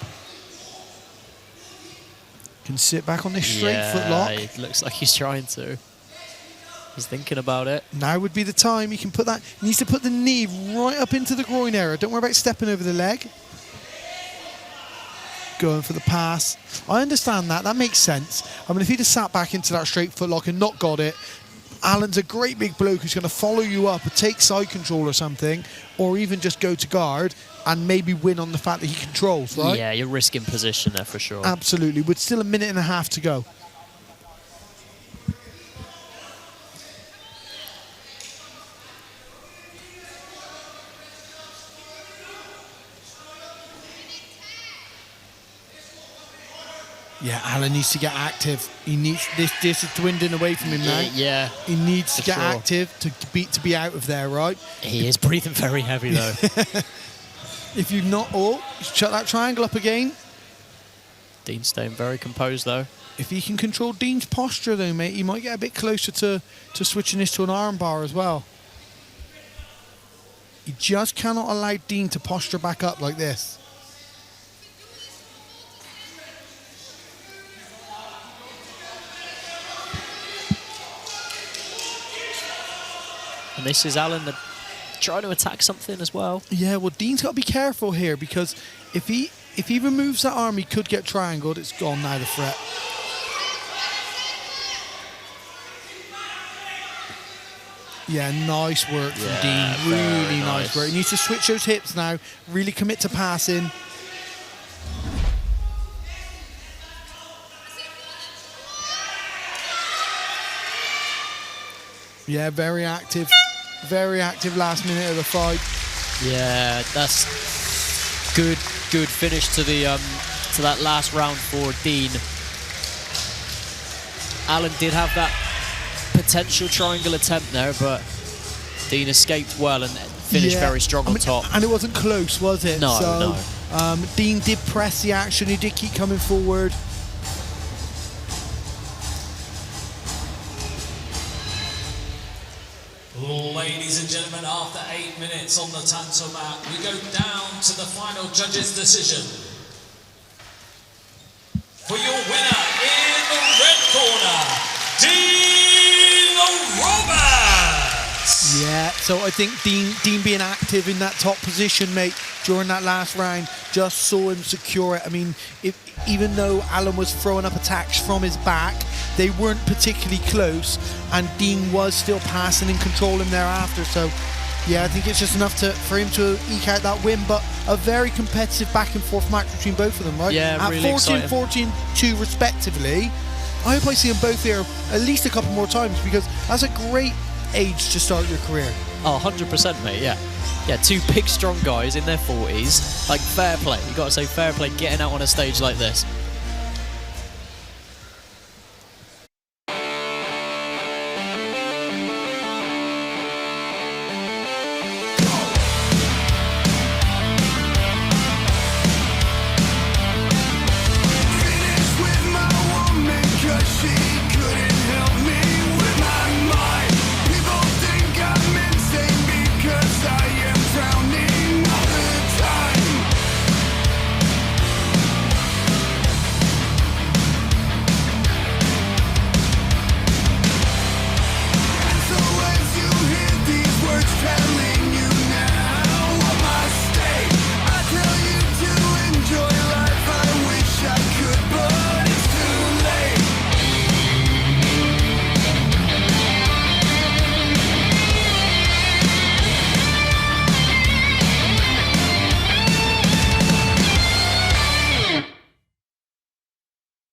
S4: Can sit back on this straight foot lock.
S5: It looks like he's trying to. He's thinking about it.
S4: Now would be the time. He can put that. He needs to put the knee right up into the groin area. Don't worry about stepping over the leg. Going for the pass. I understand that. That makes sense. I mean, if he'd have sat back into that straight foot lock and not got it, Alan's a great big bloke who's going to follow you up or take side control or something, or even just go to guard and maybe win on the fact that he controls, right?
S5: Yeah, you're risking position there for sure.
S4: Absolutely. With still a minute and a half to go. Yeah, Alan needs to get active. He needs this is dwindling away from him now.
S5: Yeah.
S4: He needs to get
S5: sure.
S4: active to be out of there, right?
S5: He is breathing very heavy though.
S4: If you've not, shut that triangle up again.
S5: Dean's staying very composed though.
S4: If he can control Dean's posture though, mate, he might get a bit closer to switching this to an arm bar as well. You just cannot allow Dean to posture back up like this.
S5: And this is Alan trying to attack something as well.
S4: Yeah, well, Dean's got to be careful here because if he removes that arm, he could get triangled. It's gone now, the threat. Yeah, nice work from Dean. Really nice work. He needs to switch those hips now. Really commit to passing. Yeah, very active last minute of the fight.
S5: Yeah, that's good finish to to that last round for Dean. Alan did have that potential triangle attempt there, but Dean escaped well and finished very strong on top.
S4: And it wasn't close, was it?
S5: No,
S4: so,
S5: no.
S4: Dean did press the action. He did keep coming forward.
S3: Ladies and gentlemen, after 8 minutes on the Tanto mat, we go down to the final judge's decision. For your winner in the red corner, Dean Roberts!
S4: Yeah, so I think Dean being active in that top position, mate, during that last round, just saw him secure it. I mean, even though Alan was throwing up attacks from his back, they weren't particularly close, and Dean was still passing and controlling thereafter. So, yeah, I think it's just enough for him to eke out that win, but a very competitive back and forth match between both of them, right?
S5: Yeah,
S4: at
S5: really
S4: 14-2 respectively. I hope I see them both here at least a couple more times, because that's a great age to start your career.
S5: Oh, 100%, mate, yeah. Yeah, two big, strong guys in their 40s. Like, fair play. You got to say fair play getting out on a stage like this.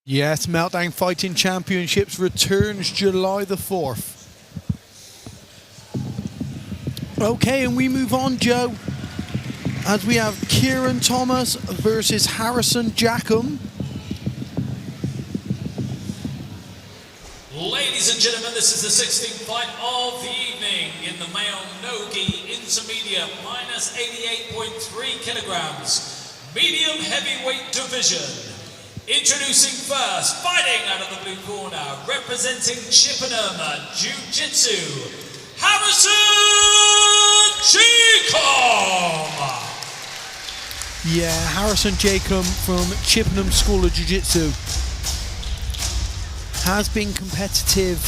S4: Yes, Meltdown Fighting Championships returns July the 4th. Okay, and we move on, Joe, as we have Kieran Thomas versus Harrison Jackham.
S3: Ladies and gentlemen, this is the 16th fight of the evening in the male no-gi intermediate minus 88.3 kilograms medium heavyweight division. Introducing first, fighting out of the blue corner, representing Chippenham Jiu Jitsu, Harrison Jackham.
S4: Yeah, Harrison Jackham from Chippenham School of Jiu Jitsu has been competitive.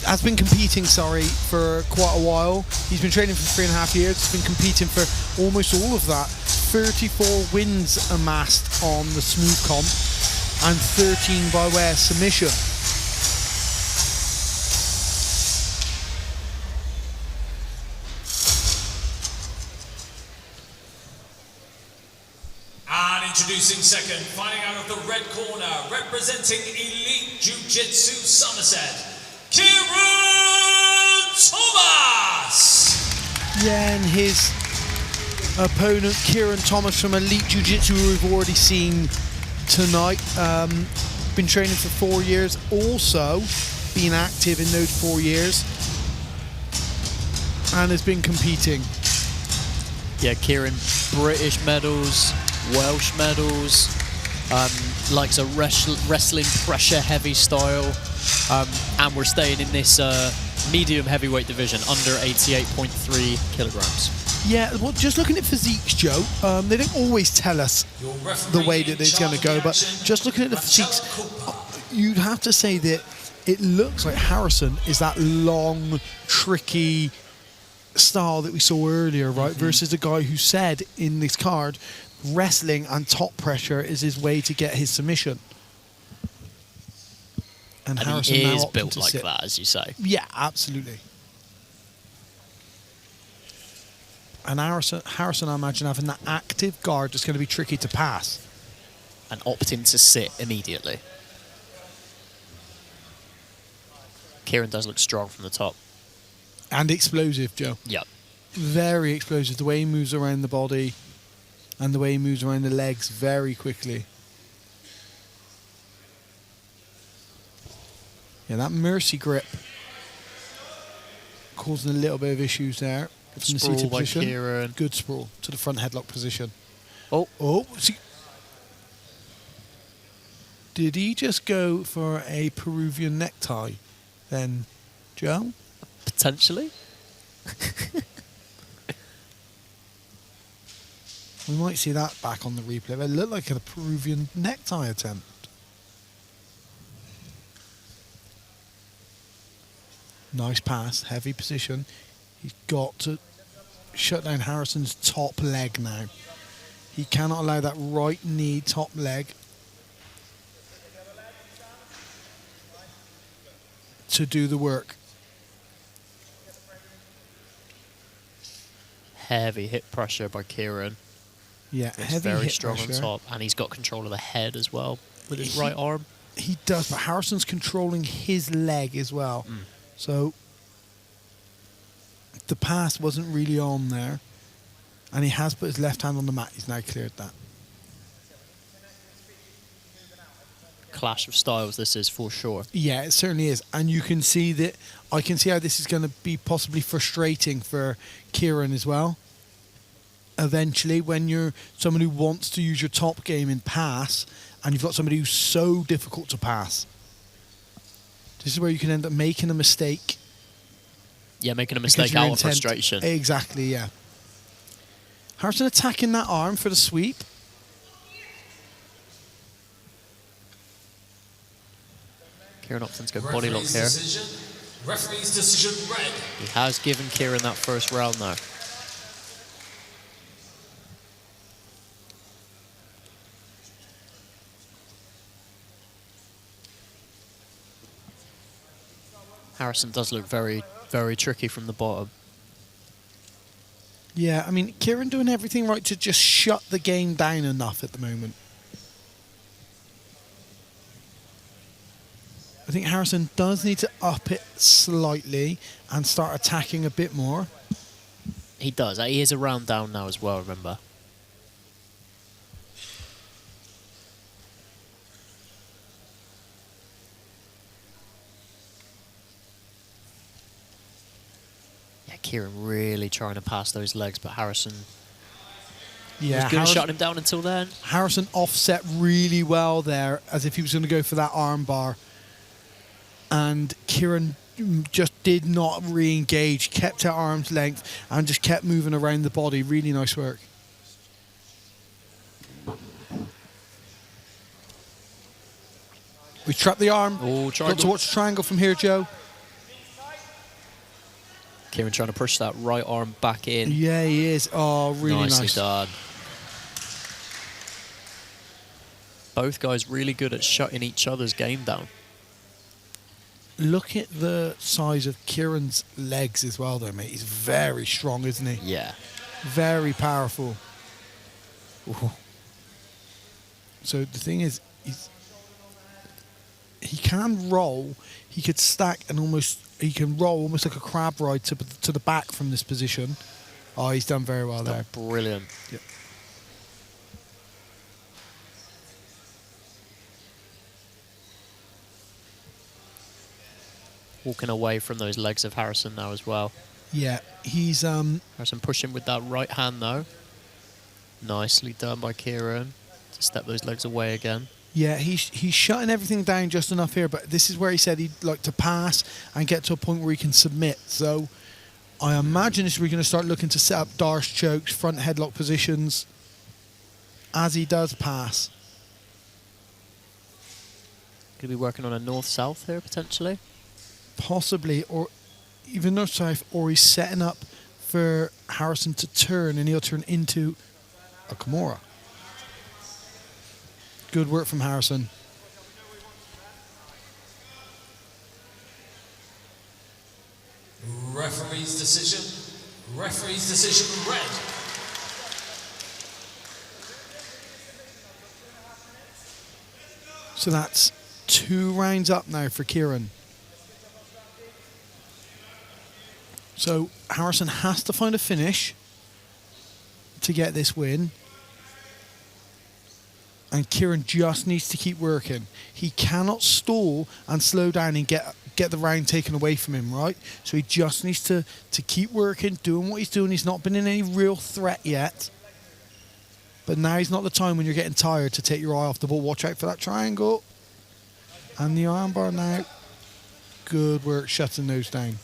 S4: Has been competing, for quite a while. He's been training for 3.5 years. He's been competing for almost all of that. 34 wins amassed on the smooth comp and 13 by way of submission.
S3: And introducing second, fighting out of the red corner, representing Elite Jiu Jitsu Somerset, Kieran Thomas.
S4: Yeah, and his opponent Kieran Thomas from Elite Jiu Jitsu, who we've already seen tonight. Been training for 4 years, also been active in those 4 years, and has been competing.
S5: Yeah, Kieran, British medals, Welsh medals, likes a wrestling pressure heavy style, and we're staying in this medium heavyweight division under 88.3 kilograms.
S4: Yeah, well, just looking at physiques, Joe, they don't always tell us the way that it's going to go, but just looking at the physiques, you'd have to say that it looks like Harrison is that long, tricky style that we saw earlier, right? Versus a guy who said in this card, wrestling and top pressure is his way to get his submission. And Harrison
S5: he
S4: now
S5: is
S4: opting
S5: built
S4: to
S5: like
S4: sit.
S5: that, as you say.
S4: Yeah, absolutely. And Harrison, I imagine, having that active guard is going to be tricky to pass.
S5: And opting to sit immediately. Kieran does look strong from the top.
S4: And explosive, Joe.
S5: Yep.
S4: Very explosive. The way he moves around the body. and the way he moves around the legs very quickly. Yeah, that mercy grip causing a little bit of issues there. From the
S5: Sprawl
S4: seated
S5: by
S4: position.
S5: Kieran.
S4: Good sprawl to the front headlock position.
S5: Oh,
S4: Did he just go for a Peruvian necktie then, Joe?
S5: potentially.
S4: We might see that back on the replay. It looked like a Peruvian necktie attempt. Nice pass, heavy position. He's got to shut down Harrison's top leg now. He cannot allow that right knee top leg to do the work.
S5: Heavy hip pressure by Kieran.
S4: Yeah,
S5: It's
S4: heavy
S5: very
S4: hip
S5: strong
S4: pressure.
S5: on top, and he's got control of the head as well with his right arm.
S4: He does, but Harrison's controlling his leg as well. So the pass wasn't really on there. And he has put his left hand on the mat. He's now cleared that.
S5: Clash of styles this is for sure.
S4: Yeah, it certainly is. And you can see that, I can see how this is going to be possibly frustrating for Kieran as well. Eventually, when you're someone who wants to use your top game in pass, and you've got somebody who's so difficult to pass. This is where you can end up making a mistake.
S5: Yeah, making a
S4: because
S5: mistake
S4: your
S5: out of
S4: intent-
S5: frustration.
S4: Exactly, yeah. Harrison attacking that arm for the sweep.
S5: Kieran opting to go body lock here.
S3: Referee's decision red.
S5: He has given Kieran that first round now. Harrison does look very, very tricky from the bottom.
S4: Yeah, I mean, Kieran doing everything right to just shut the game down enough at the moment. I think Harrison does need to up it slightly and start attacking a bit more.
S5: He does. He is a round down now as well, remember. Yeah, Kieran really trying to pass those legs, but Harrison
S4: Yeah,
S5: was good at shutting him down until then.
S4: Harrison offset really well there, as if he was going to go for that arm bar. And Kieran just did not re-engage, kept at arm's length, and just kept moving around the body. Really nice work. We trapped the arm.
S5: Oh,
S4: Got to
S5: triangle.
S4: watch triangle from here, Joe.
S5: Kieran trying to push that right arm back in.
S4: Yeah, he is. Oh, really
S5: Nicely
S4: nice.
S5: done. Both guys really good at shutting each other's game down.
S4: Look at the size of Kieran's legs as well, though, mate. He's very strong, isn't he?
S5: Yeah.
S4: Very powerful. Ooh. So the thing is, he can roll. He could stack and he can roll almost like a crab ride to the back from this position. Oh, he's done very well there.
S5: Brilliant.
S4: Yep.
S5: Walking away from those legs of Harrison now as well.
S4: Yeah, he's
S5: Harrison pushing with that right hand though. Nicely done by Kieran to step those legs away again.
S4: yeah, he's shutting everything down just enough here, but this is where he said he'd like to pass and get to a point where he can submit. So I imagine this we're going to start looking to set up Darce chokes, front headlock positions as he does pass.
S5: Could be working on a north-south here potentially.
S4: Possibly, or even north-south, or he's setting up for Harrison to turn and he'll turn into a Kimura. Good work from Harrison.
S3: Referee's decision. Referee's decision red.
S4: So that's 2 rounds up now for Kieran. So Harrison has to find a finish to get this win. And Kieran just needs to keep working. He cannot stall and slow down and get the round taken away from him, right? So he just needs to keep working, doing what he's doing. He's not been in any real threat yet. But now is not the time when you're getting tired to take your eye off the ball. Watch out for that triangle. And the armbar now. Good work shutting those down.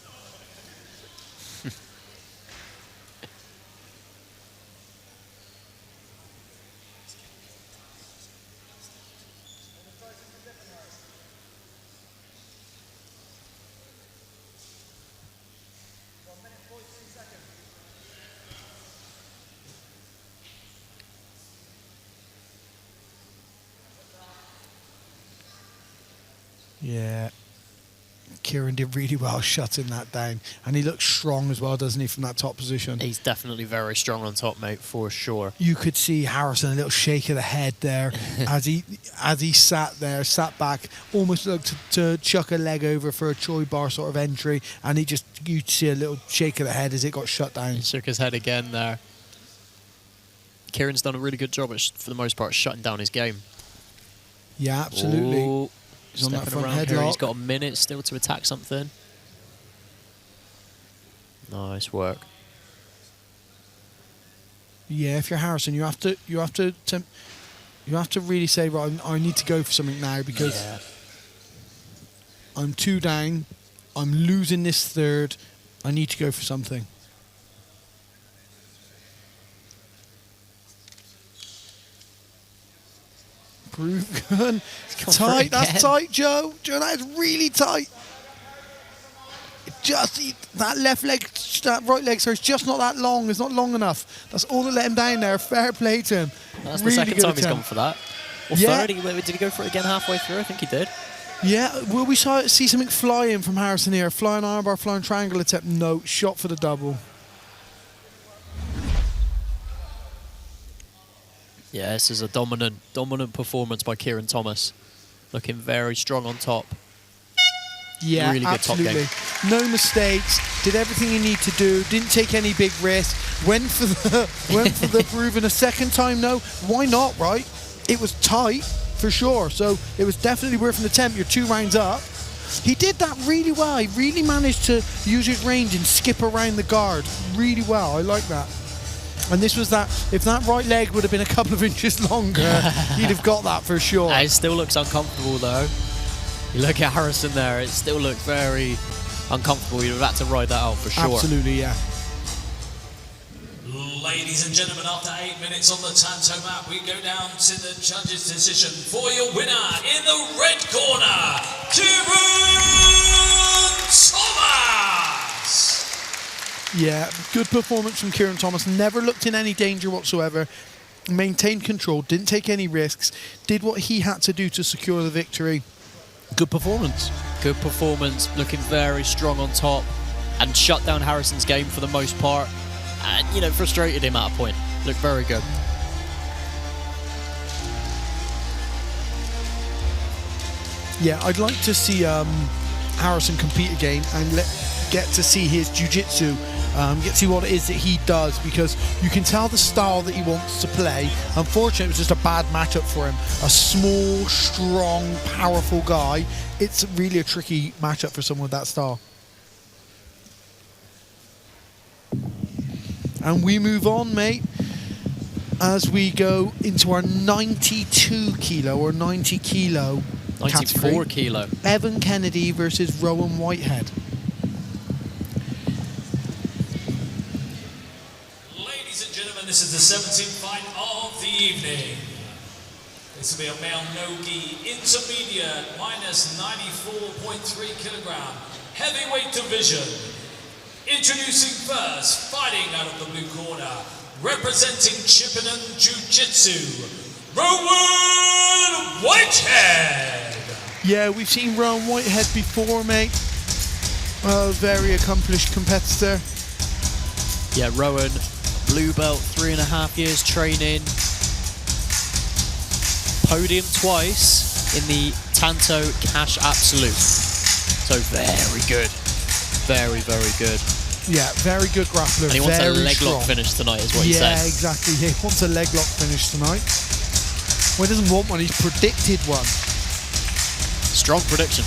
S4: Yeah, Kieran did really well shutting that down. And he looks strong as well, doesn't he, from that top position?
S5: He's definitely very strong on top, mate, for sure.
S4: You could see Harrison, a little shake of the head there as he sat back, almost looked to chuck a leg over for a Choi bar sort of entry. And you'd see a little shake of the head as it got shut down.
S5: He shook his head again there. Kieran's done a really good job, for the most part, shutting down his game.
S4: Yeah, absolutely.
S5: Ooh.
S4: He's on that
S5: Stepping
S4: front
S5: around here,
S4: headlock.
S5: he's got a minute still to attack something. Nice work.
S4: Yeah, if you're Harrison, you have to really say, right, I need to go for something now because I'm 2 down. I'm losing this third. I need to go for something. Proof gun. Tight. That's tight, Joe. Joe, that is really tight. That left leg, that right leg, sir, is just not that long. It's not long enough. That's all that let him down there. Fair play to him.
S5: That's
S4: really
S5: the second
S4: good
S5: time he's
S4: attempt.
S5: gone for that. Or
S4: Yeah.
S5: third. Did he go for it again halfway through? I think he did.
S4: Yeah, will we see something flying from Harrison here? Flying armbar, flying triangle attempt. No, shot for the double.
S5: Yeah, this is a dominant performance by Kieran Thomas. Looking very strong on top.
S4: Yeah,
S5: really good top
S4: absolutely.
S5: game.
S4: No mistakes. Did everything he needed to do. Didn't take any big risks. Went for the proven a second time. No, why not? Right? It was tight for sure. So it was definitely worth an attempt. You're 2 rounds up. He did that really well. He really managed to use his range and skip around the guard really well. I like that. And this was that. If that right leg would have been a couple of inches longer, he'd have got that for sure.
S5: It still looks uncomfortable though. You look at Harrison there, it still looks very uncomfortable. You'd have had to ride that out for sure.
S4: Absolutely, yeah.
S3: Ladies and gentlemen, after 8 minutes on the Tanto map, we go down to the judges' decision for your winner in the red corner, Kieran Thomas!
S4: Yeah, good performance from Kieran Thomas. Never looked in any danger whatsoever. Maintained control, didn't take any risks. Did what he had to do to secure the victory. Good performance.
S5: Good performance, looking very strong on top, and shut down Harrison's game for the most part. And, frustrated him at a point. Looked very good.
S4: Yeah, I'd like to see Harrison compete again and get to see his jiu-jitsu, get to see what it is that he does, because you can tell the style that he wants to play. Unfortunately, it was just a bad matchup for him. A small, strong, powerful guy. It's really a tricky matchup for someone with that style. And we move on, mate, as we go into our 92 kilo or 90 kilo
S5: 94
S4: category.
S5: kilo.
S4: Evan Kennedy versus Rowan Whitehead.
S3: Ladies and gentlemen, this is the 17th fight of the evening. This will be a male no-gi intermediate minus 94.3 kilogram heavyweight division. Introducing first, fighting out of the blue corner, representing Chippenham Jiu Jitsu, Rowan Whitehead.
S4: Yeah, we've seen Rowan Whitehead before, mate. A very accomplished competitor.
S5: Yeah, Rowan, blue belt, 3.5 years training. Podium twice in the Tanto Cash Absolute. So very good. Very, very good.
S4: Yeah, very good grappler.
S5: And he wants a
S4: very
S5: leg
S4: strong.
S5: lock finish tonight, is what he said.
S4: Yeah, exactly. He wants a leg lock finish tonight. Well, he doesn't want one, he's predicted one.
S5: Strong prediction.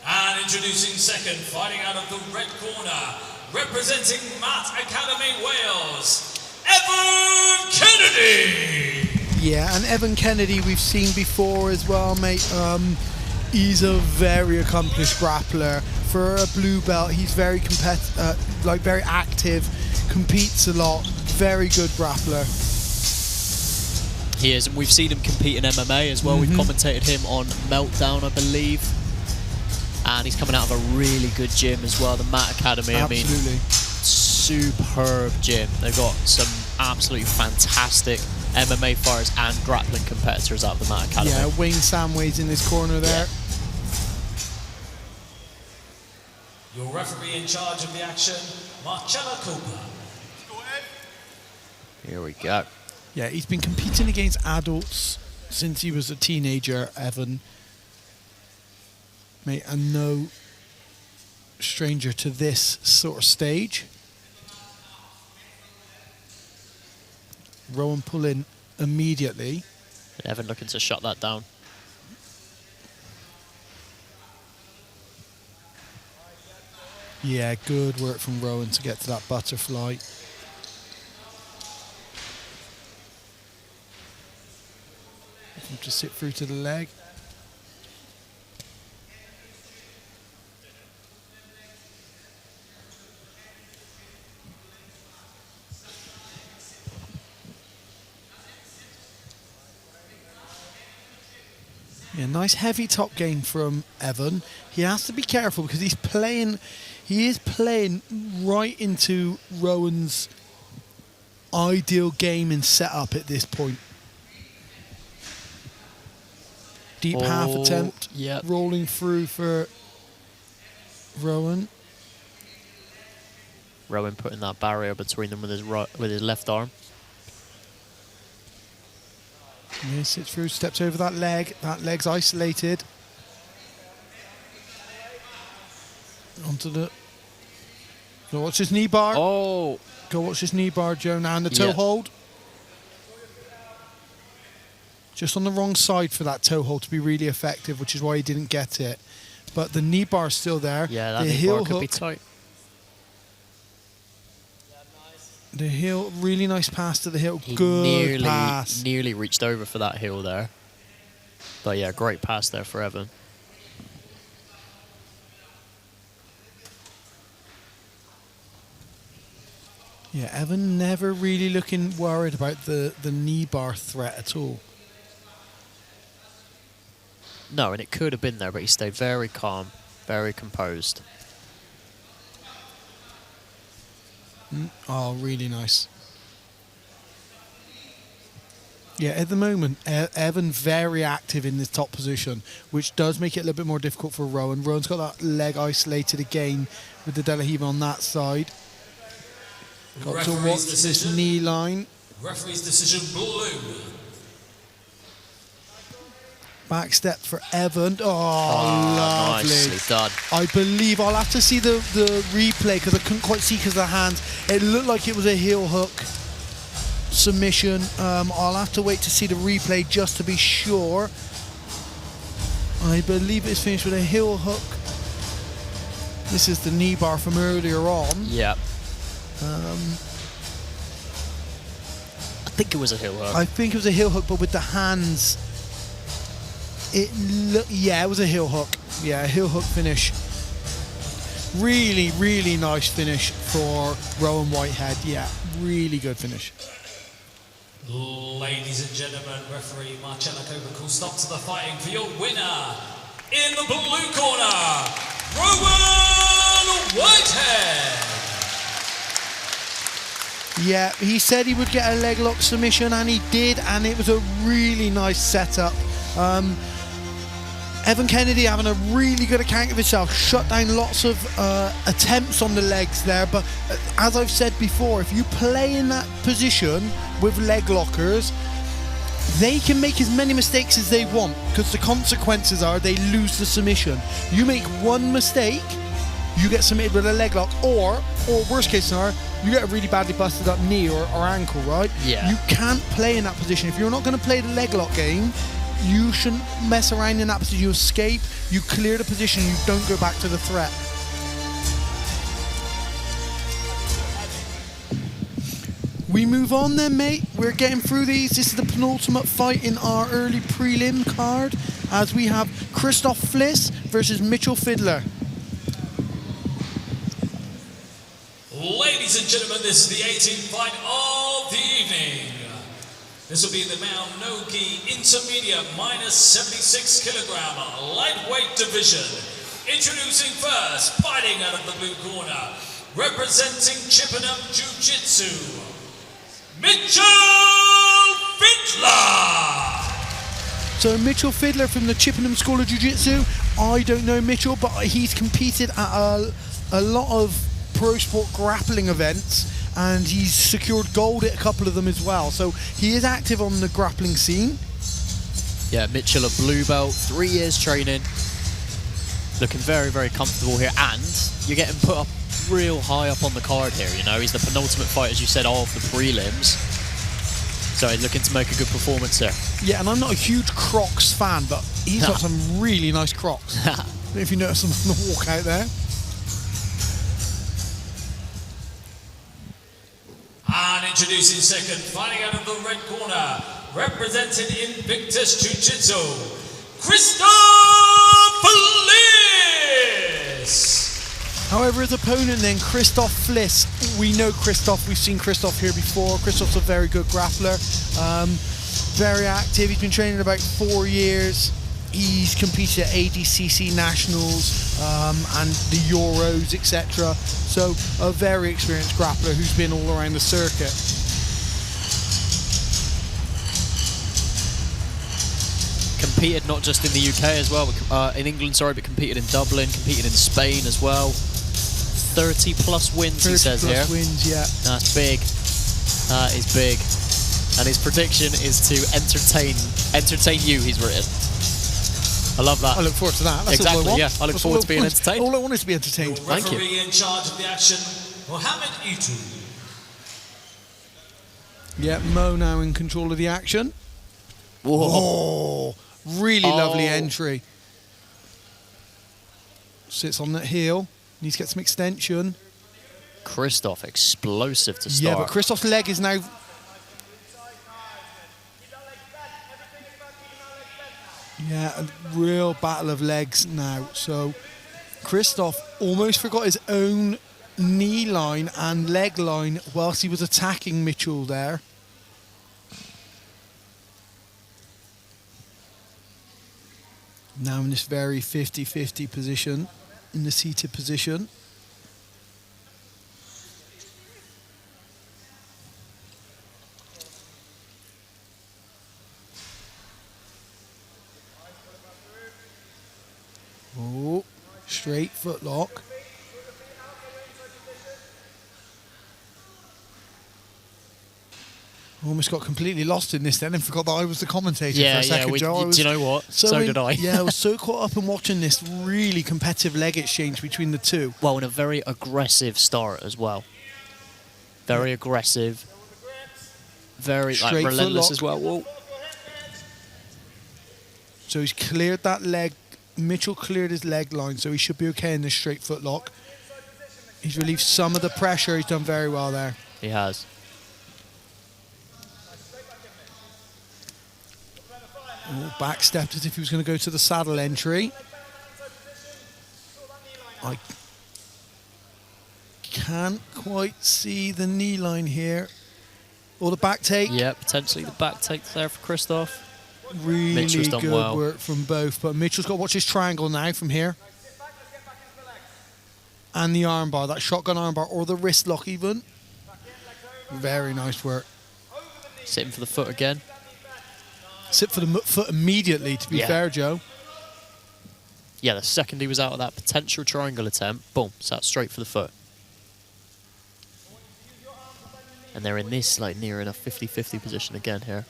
S3: And introducing second, fighting out of the red corner, representing Matt Academy Wales, Evan Kennedy.
S4: Yeah, and Evan Kennedy we've seen before as well, mate. He's a very accomplished grappler. For a blue belt, he's very very active, competes a lot, very good grappler.
S5: He is, and we've seen him compete in MMA as well. We've commentated him on Meltdown, I believe. And he's coming out of a really good gym as well, the Matt Academy.
S4: Absolutely.
S5: I mean, superb gym. They've got some absolutely fantastic MMA fighters and grappling competitors out of the Matt Academy.
S4: Yeah, Wayne Samway's in this corner there.
S5: Yeah.
S3: Your referee in charge of the action, Marcella Cooper.
S5: Here we go.
S4: Yeah, he's been competing against adults since he was a teenager, Evan. Mate, and no stranger to this sort of stage. Rowan pulling immediately.
S5: Evan looking to shut that down.
S4: Yeah, good work from Rowan to get to that butterfly. Just sit through to the leg. Yeah, nice heavy top game from Evan. He has to be careful because he is playing right into Rowan's ideal game and setup at this point. Deep half attempt,
S5: yep.
S4: Rolling through for Rowan.
S5: Rowan putting that barrier between them with his left arm.
S4: Yeah, sits through, steps over that leg. That leg's isolated. Onto the... Go watch his knee bar.
S5: Oh!
S4: Go watch his knee bar, Joe, now. And the toe hold. Just on the wrong side for that toe hold to be really effective, which is why he didn't get it. But the knee bar's still there.
S5: Yeah, that
S4: the
S5: knee
S4: heel
S5: bar could
S4: hook,
S5: be tight.
S4: The heel, really nice pass to the heel. Good pass.
S5: Nearly reached over for that heel there. But yeah, great pass there for Evan.
S4: Yeah, Evan never really looking worried about the knee bar threat at all.
S5: No, and it could have been there, but he stayed very calm, very composed.
S4: Oh, really nice. Yeah, at the moment, Evan very active in this top position, which does make it a little bit more difficult for Rowan. Rowan's got that leg isolated again with the De La Riva on that side. Got to watch this knee line.
S3: Referee's decision, blue.
S4: Back step for Evan. Oh, lovely.
S5: Nicely done.
S4: I believe I'll have to see the replay because I couldn't quite see because of the hands. It looked like it was a heel hook submission. I'll have to wait to see the replay just to be sure. I believe it's finished with a heel hook. This is the knee bar from earlier on.
S5: Yeah. I think it was a heel hook.
S4: I think it was a heel hook, but with the hands. Yeah, it was a heel hook. Yeah, a heel hook finish. Really, really nice finish for Rowan Whitehead. Yeah, really good finish.
S3: Ladies and gentlemen, referee Marcella Cooper calls stop to the fighting for your winner in the blue corner, Rowan Whitehead.
S4: Yeah, he said he would get a leg lock submission, and he did, and it was a really nice setup. Evan Kennedy having a really good account of himself, shut down lots of attempts on the legs there, but as I've said before, if you play in that position with leg lockers, they can make as many mistakes as they want, because the consequences are they lose the submission. You make one mistake, you get submitted with a leg lock, or worst case scenario, you get a really badly busted up knee or ankle, right?
S5: Yeah.
S4: You can't play in that position. If you're not going to play the leg lock game, you shouldn't mess around in that position. You escape, you clear the position, you don't go back to the threat. We move on then, mate. We're getting through these. This is the penultimate fight in our early prelim card, as we have Christoph Fliss versus Mitchell Fiddler.
S3: Ladies and gentlemen, this is the 18th fight of the evening. This will be the Mount No-Gi Intermediate minus 76 kilogram lightweight division. Introducing first, fighting out of the blue corner, representing Chippenham Jiu Jitsu, Mitchell Fiddler.
S4: So Mitchell Fiddler from the Chippenham School of Jiu Jitsu. I don't know Mitchell, but he's competed at a lot of Pro Sport Grappling events, and he's secured gold at a couple of them as well. So he is active on the grappling scene.
S5: Yeah, Mitchell a blue belt, 3 years training. Looking very, very comfortable here, and you're getting put up real high up on the card here, you know. He's the penultimate fight, as you said, of the prelims. So he's looking to make a good performance here.
S4: Yeah, and I'm not a huge Crocs fan, but he's got some really nice Crocs. I don't know if you notice them on the walk out there.
S3: And introducing second, fighting out of the red corner, representing Invictus Jiu Jitsu, Christoph Fliss.
S4: However, his opponent then, Christoph Fliss, we know Christoph, we've seen Christoph here before. Christoph's a very good grappler, very active. He's been training about 4 years. He's competed at ADCC Nationals and the Euros, etc. So a very experienced grappler who's been all around the circuit.
S5: Competed not just in the UK as well, but, in England, sorry, but competed in Dublin, competed in Spain as well. 30 plus wins, he says here.
S4: 30 plus wins, yeah.
S5: That's big. That is big. And his prediction is to entertain you, he's written. I love that.
S4: I look forward to that. That's
S5: exactly,
S4: all I want.
S5: yeah. I look forward to being entertained.
S4: All I want is to be entertained.
S5: Thank you.
S3: Referee in charge of the action, Mohammed Itu.
S4: Yeah, Mo now in control of the action.
S5: Whoa.
S4: Oh, really lovely entry. Sits on that heel. Needs to get some extension.
S5: Christoph, explosive to start.
S4: Yeah, but Christoph's leg is now... Yeah, a real battle of legs now. So Christoph almost forgot his own knee line and leg line whilst he was attacking Mitchell there. Now in this very 50-50 position, in the seated position. Oh, straight foot lock. Almost got completely lost in this then and forgot that I was the commentator for a second, Joe.
S5: Do you know what? So did I.
S4: Yeah, I was so caught up in watching this really competitive leg exchange between the two.
S5: Well, in a very aggressive start as well. Very aggressive. Very relentless as well. Whoa.
S4: So he's cleared that leg. Mitchell cleared his leg line, so he should be okay in this straight foot lock. He's relieved some of the pressure. He's done very well there.
S5: He has.
S4: Oh, backstepped as if he was going to go to the saddle entry. I can't quite see the knee line here. Or the back take.
S5: Yeah, potentially the back take there for Christoph.
S4: Really
S5: Mitchell's done
S4: good
S5: well.
S4: work from both. But Mitchell's got to watch his triangle now from here. And the armbar, that shotgun armbar, or the wrist lock even. Very nice work.
S5: Sitting for the foot again.
S4: Sit for the foot immediately, to be fair, Joe.
S5: Yeah, the second he was out of that potential triangle attempt, boom, sat straight for the foot. And they're in this, like, near enough 50-50 position again here.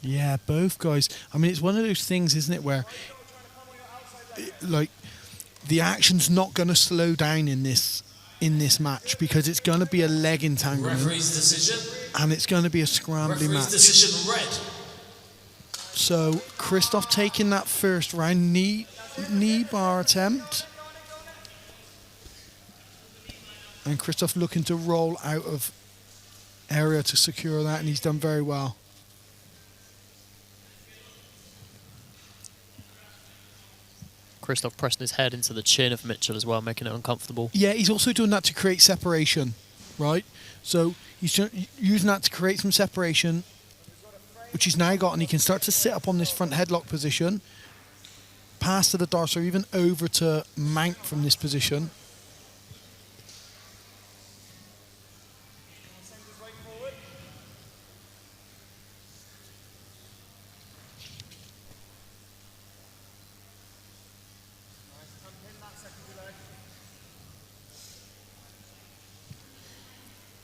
S4: Yeah, both guys. I mean, it's one of those things, isn't it, where like the action's not going to slow down in this match, because it's going to be a leg entanglement.
S3: Referee's decision.
S4: And it's going to be a scrambling match.
S3: Decision red.
S4: So Christoph taking that first round knee bar attempt. And Christoph looking to roll out of area to secure that, and he's done very well.
S5: Christoph pressing his head into the chin of Mitchell as well, making it uncomfortable.
S4: Yeah, he's also doing that to create separation, right? So he's using that to create some separation, which he's now got, and he can start to sit up on this front headlock position, pass to the darts, or even over to mount from this position.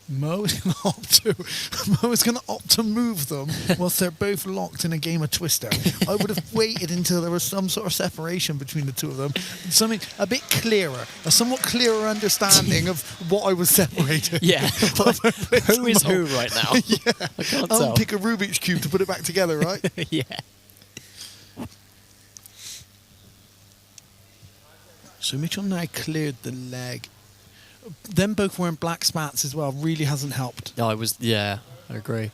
S4: Mo is going to opt to move them whilst they're both locked in a game of Twister. I would have waited until there was some sort of separation between the two of them, something a bit clearer, a somewhat clearer understanding of what I was separating.
S5: Yeah, who is who right now?
S4: Yeah,
S5: I can't tell.
S4: Pick a Rubik's Cube to put it back together, right?
S5: Yeah.
S4: So Mitchell now cleared the leg. Them both wearing black spats as well really hasn't helped.
S5: No, I agree.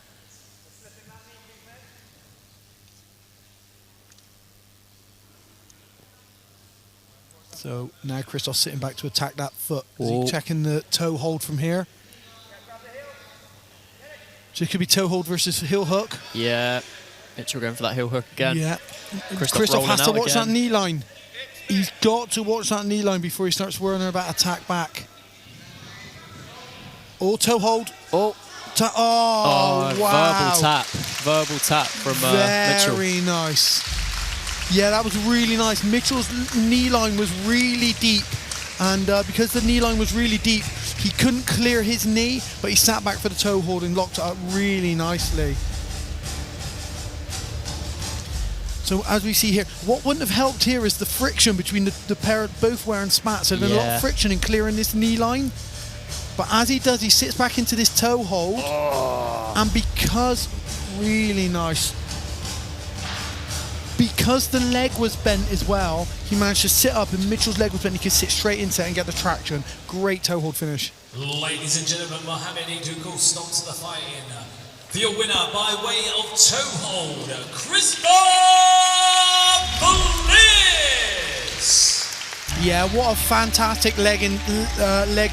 S4: So now Christoph's sitting back to attack that foot. Is he checking the toe hold from here? So it could be toe hold versus heel hook.
S5: Yeah. Mitchell going for that heel hook again.
S4: Yeah.
S5: Christoph
S4: has to watch
S5: again.
S4: that knee line. He's got to watch that knee line before he starts worrying about attack back. Oh, toe hold.
S5: Oh,
S4: wow.
S5: Verbal tap from Mitchell.
S4: Very nice. Yeah, that was really nice. Mitchell's knee line was really deep. And because the knee line was really deep, he couldn't clear his knee, but he sat back for the toe hold and locked it up really nicely. So as we see here, what wouldn't have helped here is the friction between the pair both wearing spats. So there's been a lot of friction in clearing this knee line. But as he does, he sits back into this toe hold, and because, really nice, because the leg was bent as well, he managed to sit up and Mitchell's leg was bent, he could sit straight into it and get the traction. Great toe hold finish.
S3: Ladies and gentlemen, Mohamed Idukul stops the fight in. For your winner by way of toe hold, Christoph Bliss!
S4: Yeah, what a fantastic leg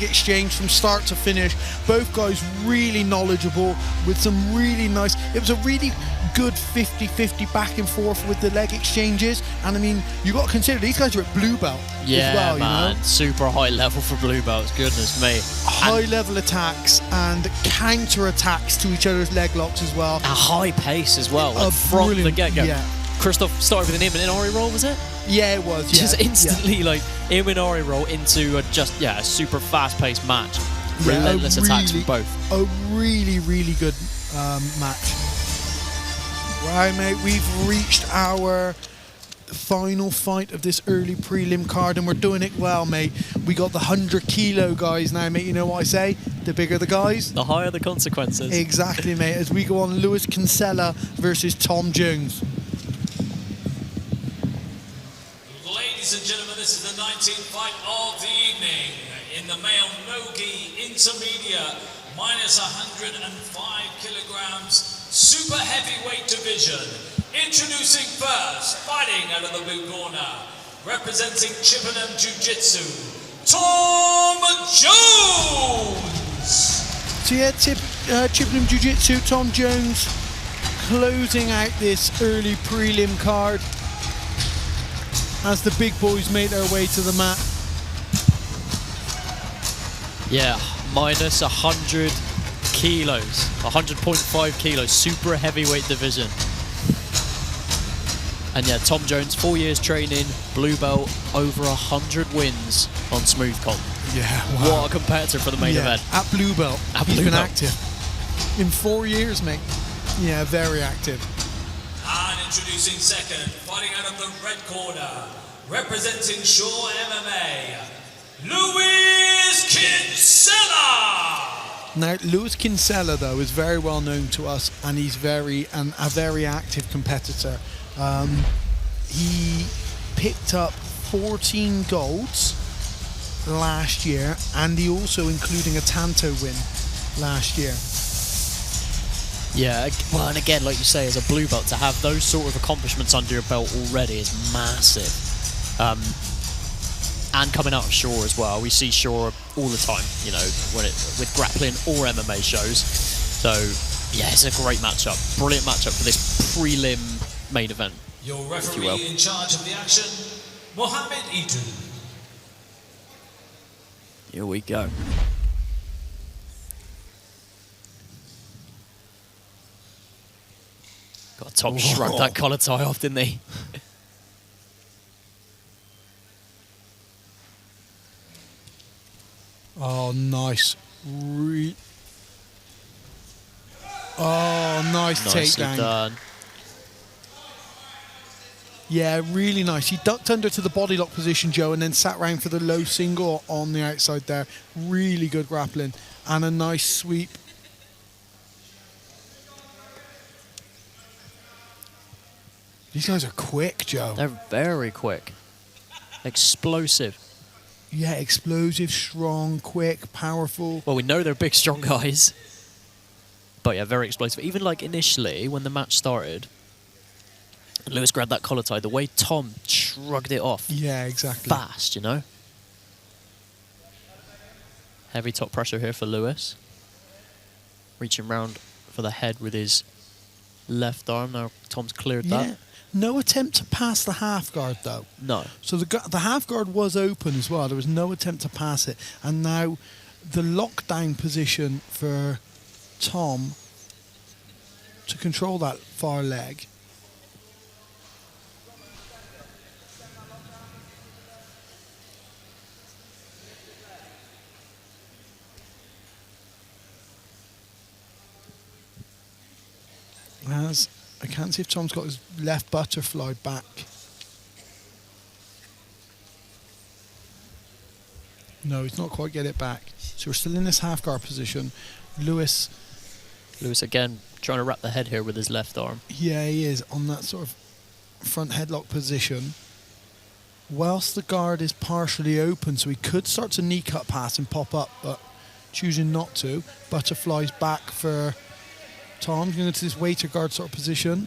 S4: exchange from start to finish. Both guys really knowledgeable with some really nice... It was a really good 50-50 back and forth with the leg exchanges. And I mean, you got to consider these guys are at blue belt as well,
S5: man.
S4: You know?
S5: Super high level for blue belts, goodness me.
S4: High level attacks and counter attacks to each other's leg locks as well.
S5: A high pace as well, like from the get-go.
S4: Yeah.
S5: Christoph started with an Imanari roll, was it?
S4: Yeah, it was.
S5: Just instantly, like, Imanari roll into a super fast-paced match. Relentless attacks from both.
S4: A really, really good match. Right, mate, we've reached our final fight of this early prelim card, and we're doing it well, mate. We got the 100-kilo guys now, mate. You know what I say? The bigger the guys,
S5: the higher the consequences.
S4: Exactly, mate. As we go on, Lewis Kinsella versus Tom Jones.
S3: Ladies and gentlemen, this is the 19th fight of the evening in the male Nogi Intermediate minus 105 kilograms super heavyweight division. Introducing first, fighting out of the blue corner, representing Chippenham Jiu Jitsu, Tom Jones!
S4: So yeah, Chippenham Jiu Jitsu, Tom Jones closing out this early prelim card as the big boys make their way to the mat.
S5: Yeah, minus 100 kilos, 100.5 kilos, super heavyweight division. And yeah, Tom Jones, 4 years training, blue belt, over 100 wins on smooth comp.
S4: Yeah, wow.
S5: What a competitor for the main event.
S4: At blue belt. He's been active. In 4 years, mate. Yeah, very active.
S3: And introducing second, fighting out of the red corner, representing Shore MMA, Luis Kinsella.
S4: Now, Luis Kinsella, though, is very well known to us, and he's a very active competitor. He picked up 14 golds last year, and he also including a Tanto win last year.
S5: Yeah, well, and again, like you say, as a blue belt, to have those sort of accomplishments under your belt already is massive. And coming out of Shore as well, we see Shore all the time, you know, with grappling or MMA shows. So, yeah, it's a great matchup. Brilliant matchup for this prelim main event.
S3: Your referee in charge of the action, Mohammed Eaton.
S5: Here we go. God, Tom shrugged that collar tie off, didn't he?
S4: Oh, nice. Nice
S5: Nicely
S4: takedown.
S5: done.
S4: Yeah, really nice. He ducked under to the body lock position, Joe, and then sat round for the low single on the outside there. Really good grappling. And a nice sweep. These guys are quick, Joe.
S5: They're very quick. Explosive.
S4: Yeah, explosive, strong, quick, powerful.
S5: Well, we know they're big, strong guys. But yeah, very explosive. Even like initially, when the match started, Lewis grabbed that collar tie, the way Tom shrugged it off.
S4: Yeah, exactly.
S5: Fast, you know? Heavy top pressure here for Lewis. Reaching round for the head with his left arm. Now Tom's cleared that.
S4: No attempt to pass the half guard, though.
S5: No.
S4: So the half guard was open as well. There was no attempt to pass it. And now the lockdown position for Tom to control that far leg. As I can't see if Tom's got his left butterfly back. No, he's not quite get it back. So we're still in this half guard position. Lewis
S5: again trying to wrap the head here with his left arm.
S4: Yeah, he is on that sort of front headlock position. Whilst the guard is partially open, so he could start to knee cut pass and pop up, but choosing not to. Butterflies back for Tom, going into this waiter guard sort of position.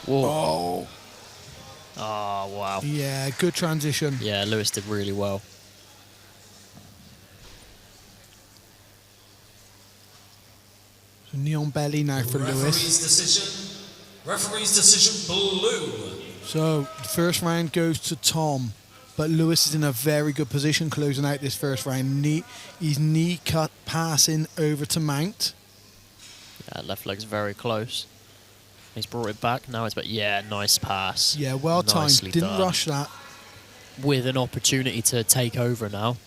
S5: Whoa. Oh, wow.
S4: Yeah, good transition.
S5: Yeah, Lewis did really well.
S4: So knee on belly now for Lewis.
S3: Referee's decision, blue.
S4: So the first round goes to Tom. But Lewis is in a very good position closing out this first round. He's knee cut passing over to mount.
S5: Yeah, left leg's very close. He's brought it back. Now it's back. Yeah, nice pass.
S4: Yeah, well timed. Didn't
S5: done.
S4: rush that.
S5: With an opportunity to take over now.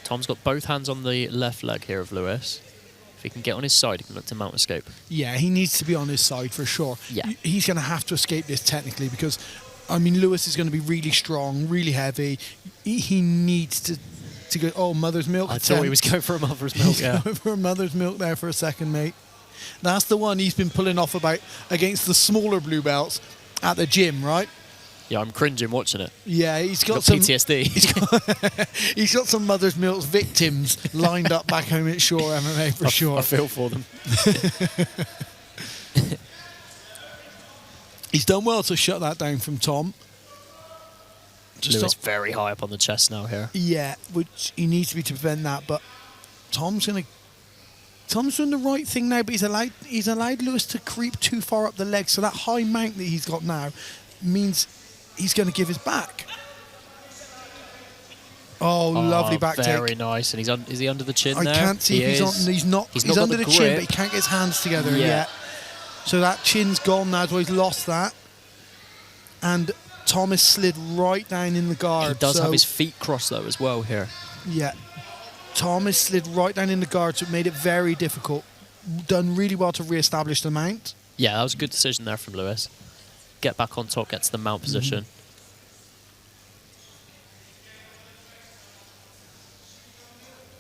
S5: Tom's got both hands on the left leg here of Lewis. If he can get on his side, he can look to mount escape.
S4: Yeah, he needs to be on his side for sure.
S5: Yeah.
S4: He's going to have to escape this technically because, I mean, Lewis is going to be really strong, really heavy. He needs to go, oh, mother's milk.
S5: I thought he was going for a mother's milk,
S4: He's
S5: yeah.
S4: going for a mother's milk there for a second, mate. That's the one he's been pulling off about against the smaller blue belts at the gym, right?
S5: Yeah, I'm cringing watching it.
S4: Yeah, he's got
S5: some
S4: PTSD. He's got some mother's milk victims lined up back home at Shore MMA for sure.
S5: I feel for them.
S4: He's done well to shut that down from Tom.
S5: Lewis very high up on the chest now here.
S4: Yeah, which he needs to be to prevent that. But Tom's doing the right thing now, but he's allowed Lewis to creep too far up the leg. So that high mount that he's got now means he's going to give his back. Oh, lovely back take.
S5: Very nice. And is he under the chin there?
S4: I can't see if he's not. He's under the chin, but he can't get his hands together yet. So that chin's gone now, so he's lost that. And Thomas slid right down in the guard.
S5: He does have his feet crossed though as well here.
S4: Yeah. Tom has slid right down in the guard, so it made it very difficult. Done really well to re-establish the mount.
S5: Yeah, that was a good decision there from Lewis. Get back on top, get to the mount position.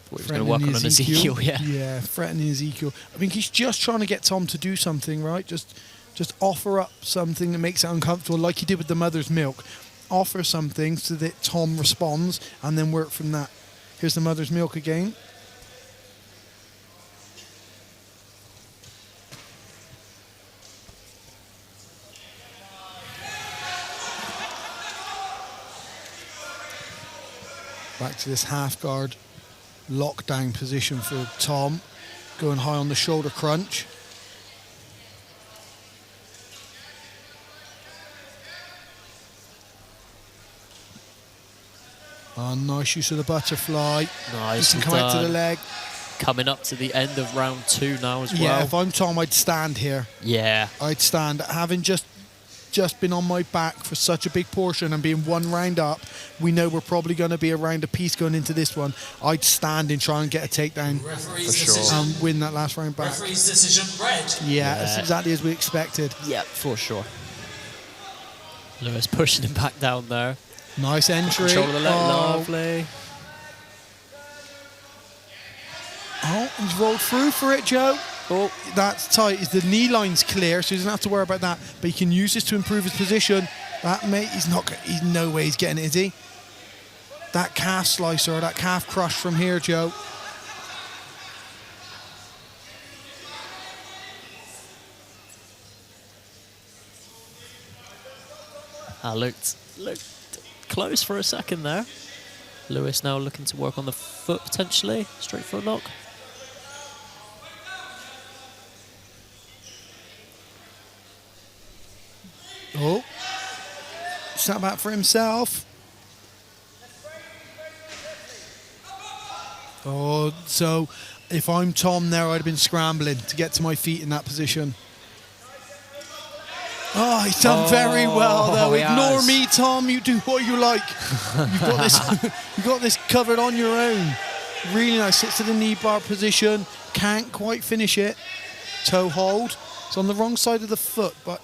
S5: Thought he was going to work on an Ezekiel, yeah.
S4: Yeah, threatening Ezekiel. I think he's just trying to get Tom to do something, right? Just offer up something that makes it uncomfortable, like he did with the mother's milk. Offer something so that Tom responds, and then work from that. Here's the mother's milk again. Back to this half guard lockdown position for Tom, going high on the shoulder crunch. Oh, nice use of the butterfly.
S5: Nice.
S4: Come out to the leg.
S5: Coming up to the end of round 2 now as well.
S4: Yeah, if I'm Tom, I'd stand here.
S5: Yeah.
S4: I'd stand. Having just been on my back for such a big portion and being one round up, we know we're probably going to be around a piece going into this one. I'd stand and try and get a takedown
S3: Referee's
S5: For sure.
S3: decision.
S4: and win that last round back.
S3: Referee's decision, red.
S4: Yeah, that's exactly as we expected.
S5: Yeah, for sure. Lewis pushing him back down there.
S4: Nice entry.
S5: Control of the leg,
S4: Oh.
S5: lovely.
S4: Oh, he's rolled through for it, Joe. Oh, that's tight. The knee line's clear, so he doesn't have to worry about that. But he can use this to improve his position. That mate, he's no way he's getting it, is he? That calf slicer, or that calf crush from here, Joe.
S5: Looked close for a second there. Lewis now looking to work on the foot potentially. Straight foot lock.
S4: Oh, snap back for himself. Oh, so if I'm Tom there, I'd have been scrambling to get to my feet in that position. Oh, he's done very well though.
S5: he
S4: Ignore
S5: has.
S4: me, Tom. You do what you like. You've got this covered on your own. Really nice. Sits to the knee bar position. Can't quite finish it. Toe hold. It's on the wrong side of the foot, but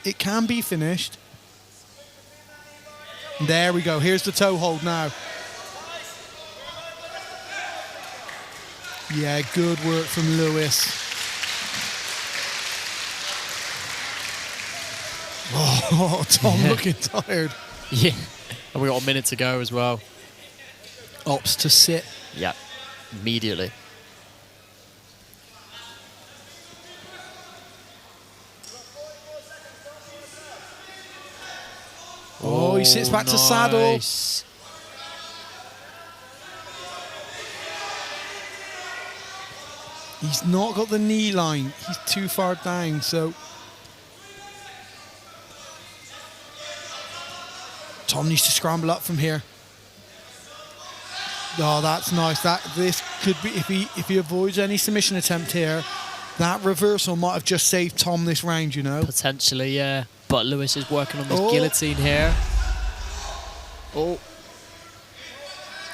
S4: it can be finished. There we go. Here's the toe hold now. Yeah, good work from Lewis. Oh, Tom looking tired.
S5: Yeah. And we got a minute to go as well.
S4: Opts to sit.
S5: Yeah. Immediately.
S4: Oh, he sits back to saddle.
S5: Nice.
S4: He's not got the knee line. He's too far down, so Tom needs to scramble up from here. Oh, that's nice. This could be, if he avoids any submission attempt here, that reversal might have just saved Tom this round, you know.
S5: Potentially, yeah. But Lewis is working on this
S4: Oh.
S5: guillotine here. Oh,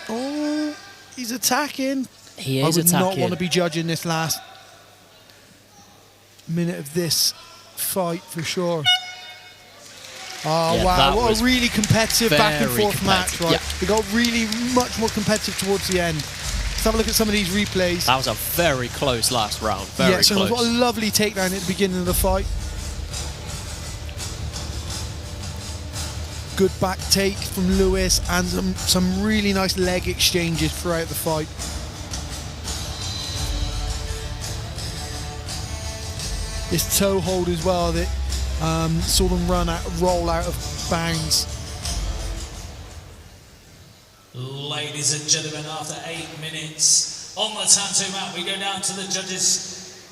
S4: Oh, he's attacking.
S5: he
S4: I
S5: is
S4: would
S5: attacking.
S4: not want to be judging this last minute of this fight for sure. Oh,
S5: Yeah,
S4: wow.
S5: that
S4: What
S5: was
S4: a really competitive back and
S5: very
S4: forth match,
S5: competitive,
S4: right?
S5: yeah.
S4: It got really much more competitive towards the end. Let's have a look at some of these replays.
S5: That was a very close last round. Very
S4: Yeah, so
S5: close.
S4: what a lovely takedown at the beginning of the fight. Good back take from Lewis and some really nice leg exchanges throughout the fight. This toe hold as well that saw them roll out of bounds.
S3: Ladies and gentlemen, after 8 minutes on the Tanto map, we go down to the judges'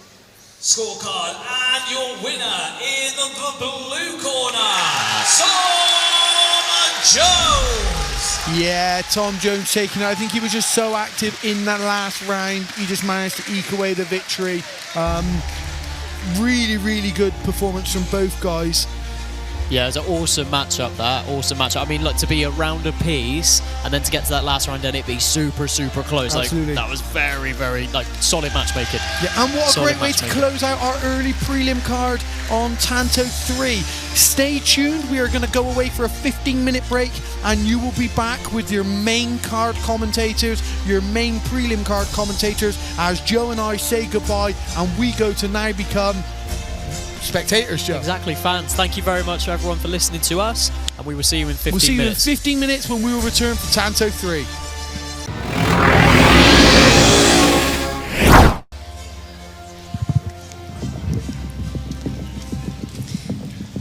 S3: scorecard. And your winner in the blue corner, Tom Jones.
S4: Yeah, Tom Jones taking it. I think he was just so active in that last round. He just managed to eke away the victory. Really, really good performance from both guys.
S5: Yeah, it's an awesome matchup there. Awesome matchup. I mean, look, to be a round apiece and then to get to that last round and it be super, super close.
S4: Absolutely.
S5: Like, that was very, very, like, solid matchmaking.
S4: Yeah, and what a
S5: Solid
S4: great way to
S5: matchmaking.
S4: close out our early prelim card on Tanto 3. Stay tuned. We are going to go away for a 15-minute break, and you will be back with your main card commentators, your main prelim card commentators, as Joe and I say goodbye, and we go to now become spectators, Joe.
S5: Exactly, fans. Thank you very much, everyone, for listening to us, and we will see you in 15
S4: We'll see
S5: minutes.
S4: you in 15 minutes when we will return for Tanto 3.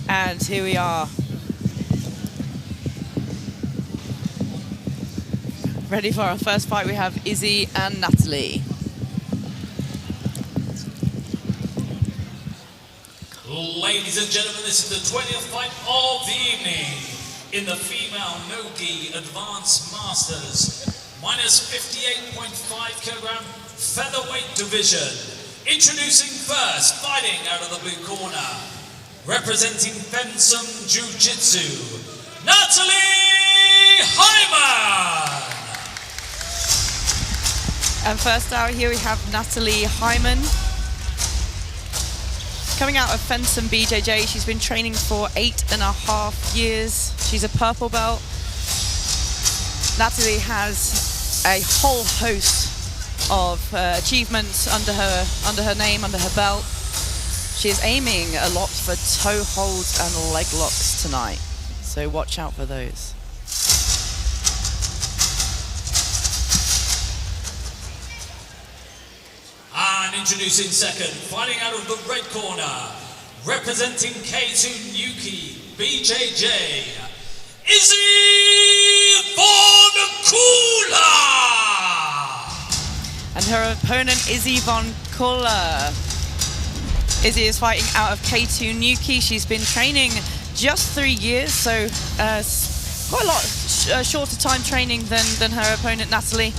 S7: And here we are. Ready for our first fight. We have Izzy and Natalie.
S3: Ladies and gentlemen, this is the 20th fight of the evening in the female no-gi advanced masters minus 58.5 kilogram featherweight division. Introducing first, fighting out of the blue corner, representing Weston Jiu Jitsu, Natalie Hyman.
S7: And first out here we have Natalie Hyman. Coming out of Fencem BJJ, she's been training for 8.5 years. She's a purple belt. Natalie has a whole host of achievements under her name, under her belt. She is aiming a lot for toe holds and leg locks tonight, so watch out for those.
S3: And introducing second, fighting out of the red corner, representing K2 Nuki BJJ, Izzy Von Kula.
S7: And her opponent, Izzy Von Kula. Izzy is fighting out of K2 Nuki. She's been training just 3 years, so quite a lot shorter time training than her opponent, Natalie.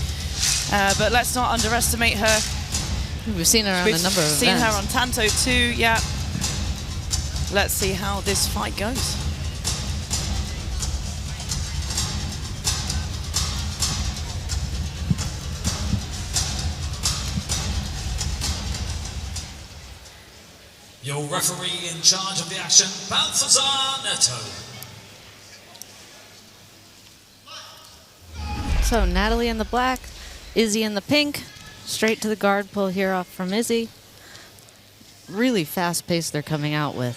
S7: But let's not underestimate her.
S8: We've seen her on a number of events.
S7: We've seen her on Tanto too, yeah. Let's see how this fight goes.
S3: Your referee in charge of the action, Balthazar Neto.
S8: So Natalie in the black, Izzy in the pink. Straight to the guard pull here off from Izzy. Really fast pace they're coming out with.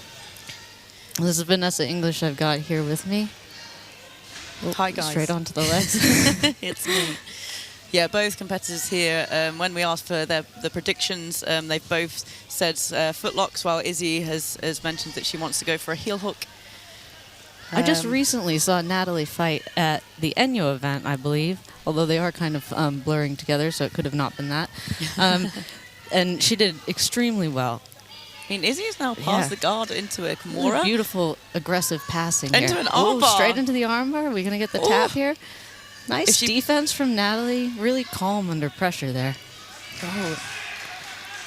S8: This is Vanessa English I've got here with me.
S7: Hi guys.
S8: Straight onto the legs.
S7: It's me. Yeah, both competitors here, when we asked for the predictions, they've both said footlocks, while Izzy has mentioned that she wants to go for a heel hook.
S8: I just recently saw Natalie fight at the Enyo event, I believe, although they are kind of blurring together, so it could have not been that. And she did extremely well.
S7: I mean, Izzy is now past the guard into a Kimura.
S8: Beautiful, aggressive passing
S7: Into
S8: here.
S7: an armbar.
S8: Straight into the armbar. Are we going to get the tap here? Nice defense from Natalie. Really calm under pressure there.
S7: Oh.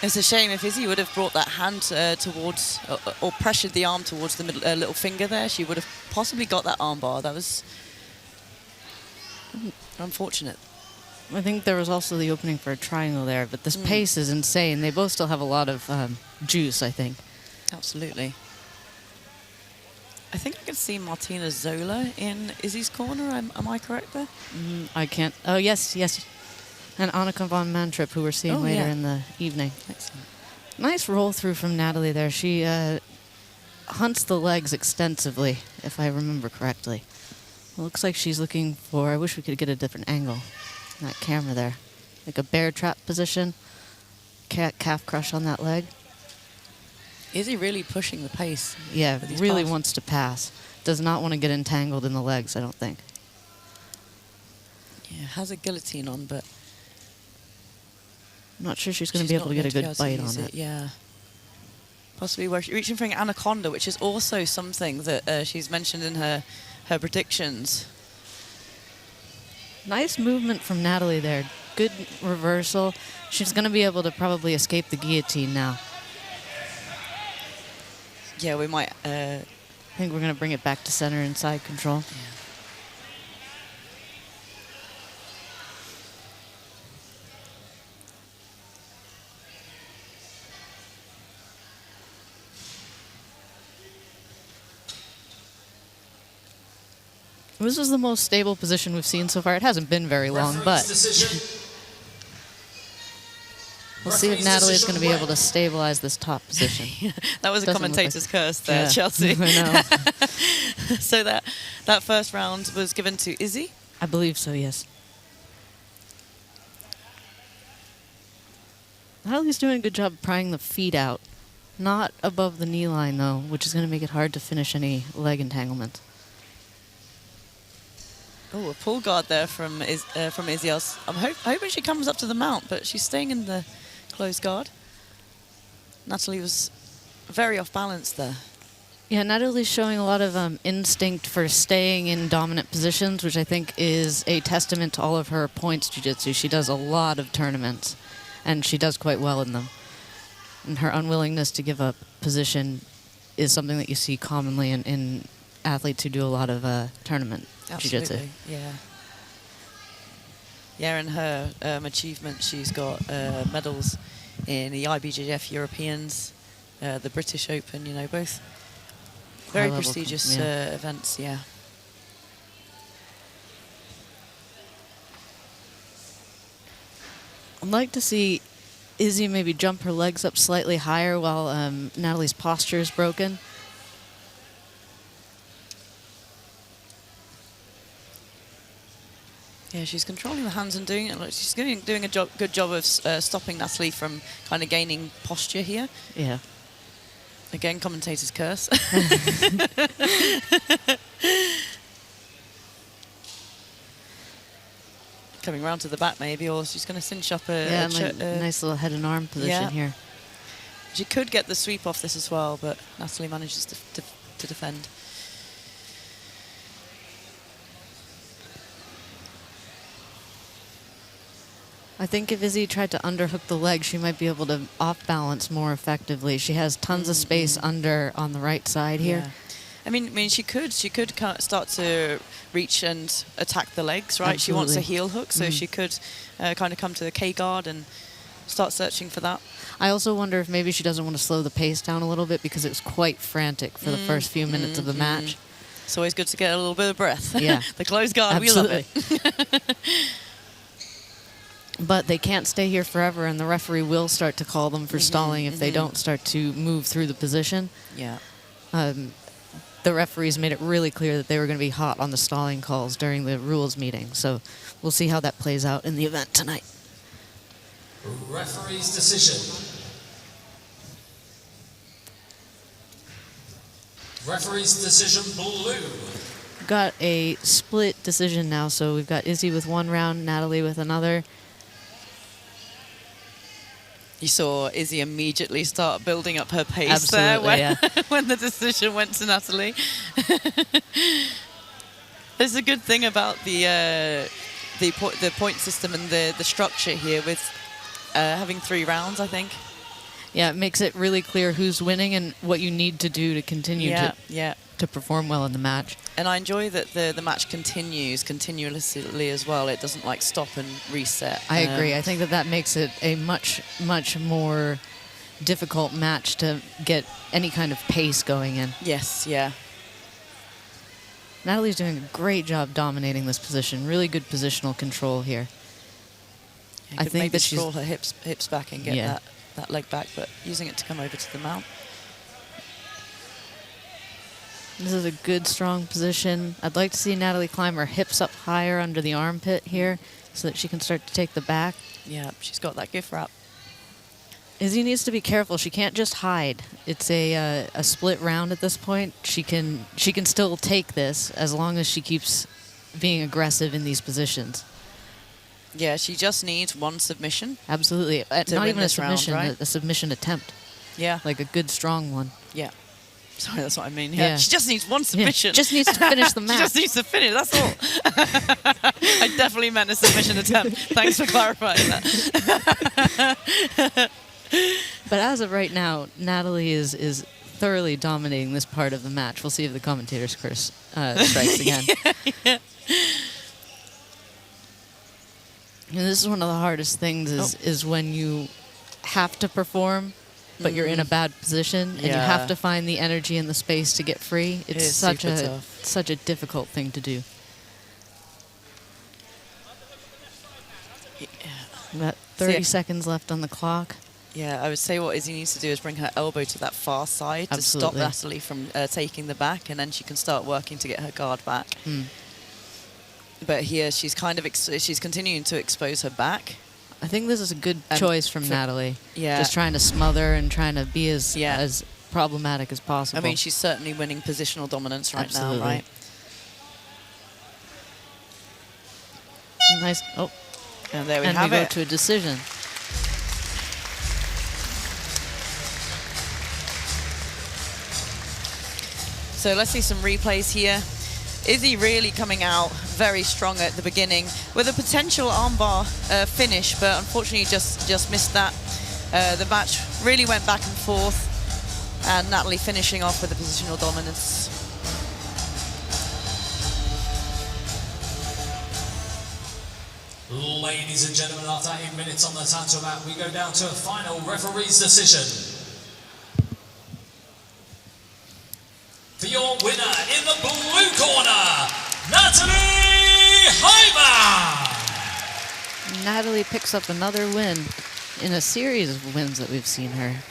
S7: It's a shame. If Izzy would have brought that hand towards, or pressured the arm towards the middle, little finger there, she would have possibly got that armbar. That was unfortunate.
S8: I think there was also the opening for a triangle there, but this pace is insane. They both still have a lot of juice, I think.
S7: Absolutely. I think I can see Martina Zola in Izzy's corner. Am I correct there?
S8: I can't. Oh, yes. And Annika von Mantrip, who we're seeing later in the evening.
S7: Excellent.
S8: Nice roll through from Natalie there. She hunts the legs extensively, if I remember correctly. It looks like she's looking for, I wish we could get a different angle. That camera there. Like a bear trap position. Calf crush on that leg.
S7: Izzy really pushing the pace.
S8: Yeah, really
S7: passes.
S8: wants to pass. Does not want to get entangled in the legs, I don't think.
S7: Yeah, has a guillotine on, but
S8: I'm not sure she's going to be able to get a good bite on it.
S7: Yeah. Possibly reaching for an anaconda, which is also something that she's mentioned in her predictions.
S8: Nice movement from Natalie there. Good reversal. She's going to be able to probably escape the guillotine now.
S7: Yeah, we might
S8: I think we're going to bring it back to center and side control. This is the most stable position we've seen so far. It hasn't been very long, but we'll see if Natalie's going to be able to stabilize this top position.
S7: That was a commentator's curse there,
S8: Yeah.
S7: Chelsea.
S8: I know.
S7: So that first round was given to Izzy.
S8: I believe so, yes. Natalie's doing a good job of prying the feet out. Not above the knee line, though, which is going to make it hard to finish any leg entanglements.
S7: Oh, a pull guard there from Izzy. I'm hoping she comes up to the mount, but she's staying in the closed guard. Natalie was very off balance there.
S8: Yeah, Natalie's showing a lot of instinct for staying in dominant positions, which I think is a testament to all of her points jiu-jitsu. She does a lot of tournaments, and she does quite well in them. And her unwillingness to give up position is something that you see commonly in athletes who do a lot of tournament jiu-jitsu.
S7: Absolutely, yeah. Yeah, in her achievement, she's got medals in the IBJJF Europeans, the British Open, you know, both very
S8: High-level
S7: prestigious events, yeah.
S8: I'd like to see Izzy maybe jump her legs up slightly higher while Natalie's posture is broken.
S7: Yeah, she's controlling the hands and doing it. Like she's doing a good job of stopping Natalie from kind of gaining posture here.
S8: Yeah.
S7: Again, commentator's curse. Coming round to the back maybe, or she's going to cinch up a
S8: nice little head and arm position here.
S7: She could get the sweep off this as well, but Natalie manages to defend.
S8: I think if Izzy tried to underhook the leg, she might be able to off-balance more effectively. She has tons of space under on the right side here.
S7: Yeah. I mean, she could kind of start to reach and attack the legs, right?
S8: Absolutely.
S7: She wants a heel hook, so she could kind of come to the K guard and start searching for that.
S8: I also wonder if maybe she doesn't want to slow the pace down a little bit because it was quite frantic for the first few minutes of the match.
S7: It's always good to get a little bit of breath.
S8: Yeah.
S7: The closed guard,
S8: Absolutely.
S7: we love it.
S8: But they can't stay here forever, and the referee will start to call them for stalling if they don't start to move through the position.
S7: Yeah.
S8: The referees made it really clear that they were going to be hot on the stalling calls during the rules meeting. So we'll see how that plays out in the event tonight.
S3: Referee's decision. Referee's decision blue.
S8: We've got a split decision now, so we've got Izzy with one round, Natalie with another.
S7: You saw Izzy immediately start building up her pace
S8: Absolutely,
S7: there when the decision went to Natalie. There's a good thing about the point system and the structure here with having 3 rounds, I think.
S8: Yeah, it makes it really clear who's winning and what you need to do to continue to perform well in the match.
S7: And I enjoy that the match continues continuously as well. It doesn't like stop and reset.
S8: I agree. I think that makes it a much, much more difficult match to get any kind of pace going in.
S7: Yes, yeah.
S8: Natalie's doing a great job dominating this position. Really good positional control here.
S7: I think maybe that she's roll her hips back and get that leg back, but using it to come over to the mount.
S8: This is a good, strong position. I'd like to see Natalie climb her hips up higher under the armpit here so that she can start to take the back.
S7: Yeah, she's got that gift wrap.
S8: Izzy needs to be careful. She can't just hide. It's a split round at this point. She can still take this as long as she keeps being aggressive in these positions.
S7: Yeah, she just needs one submission.
S8: Absolutely. Not even a submission,
S7: round, right?
S8: a submission attempt.
S7: Yeah.
S8: Like a good, strong one.
S7: Yeah. Sorry, that's what I mean. Yeah. She just needs one submission.
S8: Yeah. Just needs to finish the match.
S7: She just needs to finish, that's all. I definitely meant a submission attempt. Thanks for clarifying that.
S8: But as of right now, Natalie is thoroughly dominating this part of the match. We'll see if the commentator's curse strikes again.
S7: Yeah.
S8: And this is one of the hardest things is when you have to perform, but you're in a bad position, and you have to find the energy and the space to get free. It's such a difficult thing to do. About 30 seconds left on the clock.
S7: Yeah, I would say what Izzy needs to do is bring her elbow to that far side to stop Natalie from taking the back, and then she can start working to get her guard back. But here she's kind of she's continuing to expose her back.
S8: I think this is a good choice from Natalie.
S7: Yeah.
S8: Just trying to smother and trying to be as problematic as possible.
S7: I mean, she's certainly winning positional dominance right now, right?
S8: Nice. Oh.
S7: And there we
S8: and
S7: have
S8: we
S7: it.
S8: go to a decision.
S7: So let's see some replays here. Izzy really coming out very strong at the beginning with a potential armbar finish, but unfortunately just missed that. The match really went back and forth, and Natalie finishing off with the positional dominance.
S3: Ladies and gentlemen, after 8 minutes on the Tanto mat, we go down to a final referee's decision. For your winner in the blue corner, Natalie Hyman!
S8: Natalie picks up another win in a series of wins that we've seen her.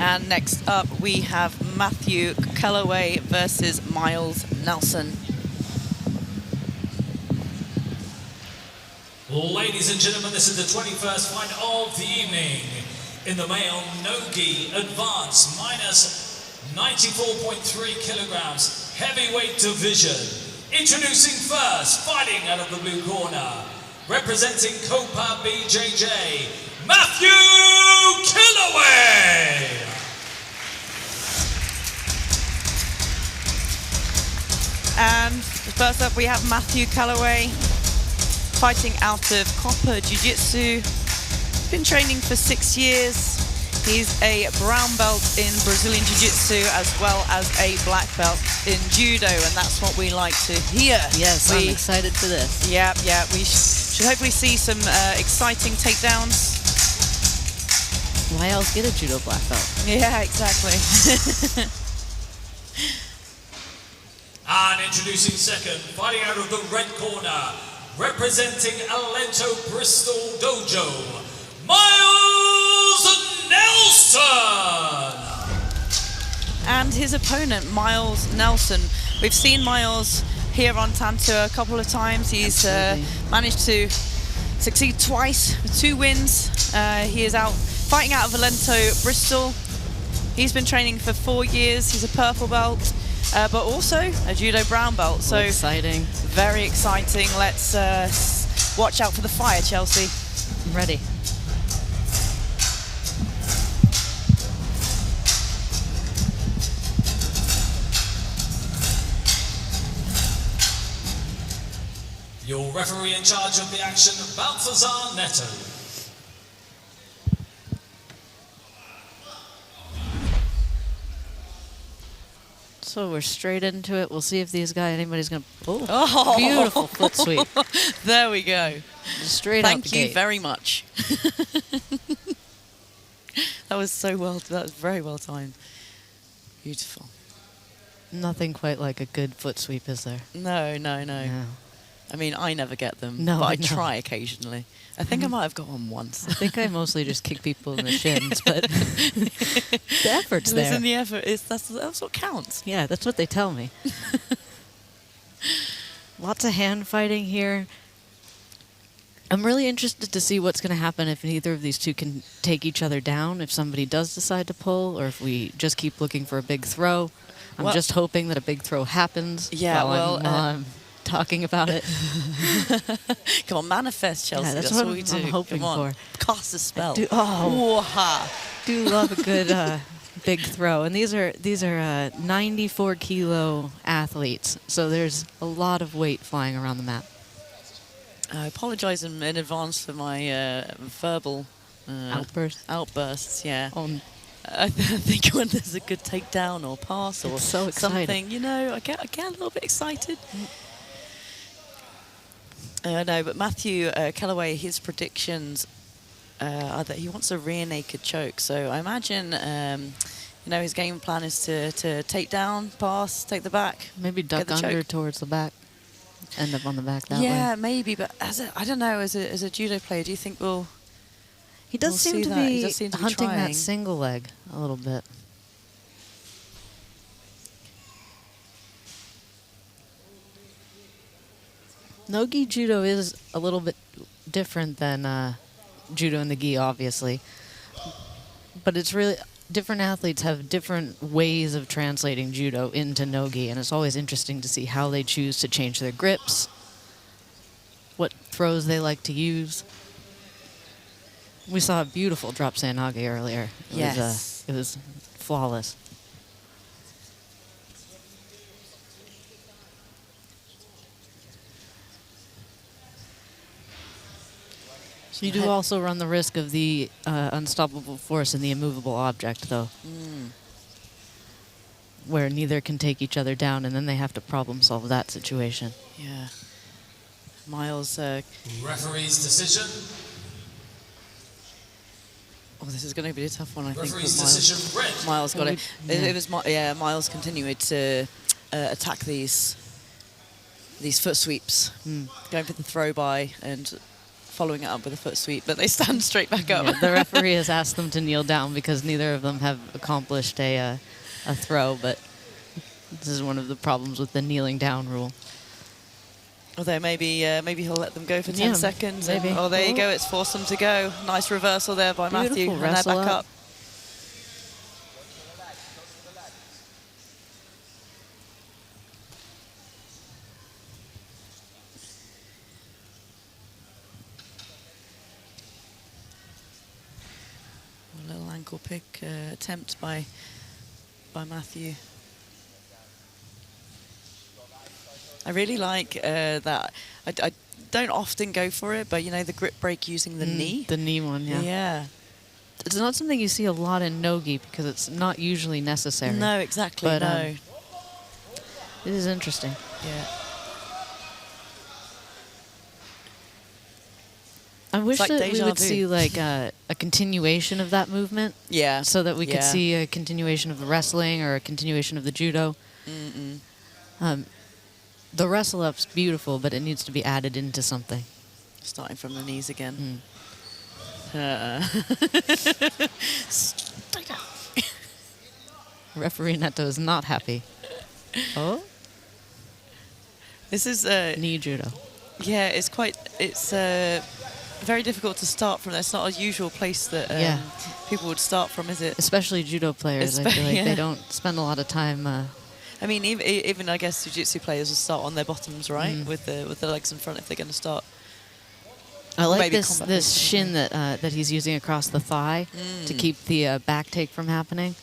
S7: And next up, we have Matthew Calloway versus Miles Nelson.
S3: Ladies and gentlemen, this is the 21st fight of the evening in the male no-gi advanced minus 94.3 kilograms heavyweight division. Introducing first, fighting out of the blue corner, representing Copa BJJ, Matthew Calloway.
S7: And first up, we have Matthew Calloway, fighting out of Copper Jiu Jitsu. Been training for 6 years. He's a brown belt in Brazilian Jiu Jitsu as well as a black belt in Judo, and that's what we like to hear.
S8: Yes, I'm excited for this.
S7: Yeah, we should hopefully see some exciting takedowns.
S8: Why else get a Judo black belt?
S7: Yeah, exactly.
S3: And introducing second, fighting out of the red corner, representing Alento Bristol Dojo, Miles Nelson!
S7: And his opponent, Miles Nelson. We've seen Miles here on Tanto a couple of times. He's managed to succeed twice with 2 wins. He is fighting out of Alento Bristol. He's been training for 4 years. He's a purple belt. But also a Judo brown belt. So
S8: exciting.
S7: Very exciting. Let's watch out for the fire, Chelsea.
S8: I'm ready.
S3: Your referee in charge of the action, Balthazar Neto.
S8: So we're straight into it. We'll see if anybody's going to... Oh, beautiful foot sweep.
S7: There we go.
S8: Just straight out the
S7: Thank you
S8: gate.
S7: very much. That was very well timed. Beautiful.
S8: Nothing quite like a good foot sweep, is there?
S7: No. I mean, I never get them,
S8: No,
S7: but I
S8: I know.
S7: try occasionally. I think I might have got one once.
S8: I think I mostly just kick people in the shins, but the effort's there.
S7: Listen, the effort that's what counts.
S8: Yeah, that's what they tell me. Lots of hand fighting here. I'm really interested to see what's going to happen if neither of these two can take each other down, if somebody does decide to pull, or if we just keep looking for a big throw. I'm just hoping that a big throw happens while I'm talking about it.
S7: Come on, manifest, Chelsea.
S8: Yeah,
S7: that's
S8: what
S7: what we do.
S8: I'm hoping
S7: Come on.
S8: for.
S7: Cast a spell.
S8: Do love a good big throw. And these are 94-kilo athletes, so there's a lot of weight flying around the mat.
S7: I apologize in advance for my verbal outbursts. Yeah. I think when there's a good takedown or pass or something, you know, I get a little bit excited. No, but Matthew Kellaway, his predictions are that he wants a rear naked choke. So I imagine, you know, his game plan is to take down, pass, take the back.
S8: Maybe duck under towards the back. End up on the back that way.
S7: Yeah, maybe. But I don't know. As a judo player, do you think we'll?
S8: He does seem to be hunting that single leg a little bit. No-gi judo is a little bit different than judo in the gi, obviously. But it's really... Different athletes have different ways of translating judo into no-gi, and it's always interesting to see how they choose to change their grips, what throws they like to use. We saw a beautiful drop sanage earlier. It was flawless. You do also run the risk of the unstoppable force in the immovable object, though, where neither can take each other down, and then they have to problem solve that situation.
S7: Yeah. Miles.
S3: Referee's decision.
S7: Oh, this is going to be a tough one, I think.
S3: Referee's decision, red.
S7: Miles got it. It was Miles continued to attack these foot sweeps, going for the throw by and following it up with a foot sweep, but they stand straight back up.
S8: Yeah, the referee has asked them to kneel down because neither of them have accomplished a throw, but this is one of the problems with the kneeling down rule.
S7: Although maybe he'll let them go for 10 seconds.
S8: Maybe.
S7: Oh, there you go. It's forced them to go. Nice reversal there by Matthew. And they're back up. A little ankle pick attempt by Matthew. I really like that. I don't often go for it, but you know, the grip break using the knee.
S8: The knee one, yeah.
S7: Yeah.
S8: It's not something you see a lot in no-gi because it's not usually necessary.
S7: No, exactly.
S8: But,
S7: no.
S8: It is interesting.
S7: Yeah.
S8: I wish
S7: like
S8: that we would
S7: vu.
S8: see like a continuation of that movement.
S7: Yeah.
S8: So that we could see a continuation of the wrestling or a continuation of the judo. The wrestle up's beautiful, but it needs to be added into something.
S7: Starting from the knees again.
S8: Referee Neto is not happy. Oh?
S7: This is
S8: knee judo.
S7: Yeah, it's very difficult to start from. That's not a usual place that people would start from, is it?
S8: Especially judo players. I feel like they don't spend a lot of time.
S7: I mean, even I guess jiu-jitsu players will start on their bottoms, right, with the legs in front if they're going to start.
S8: I like this shin that he's using across the thigh to keep the back take from happening.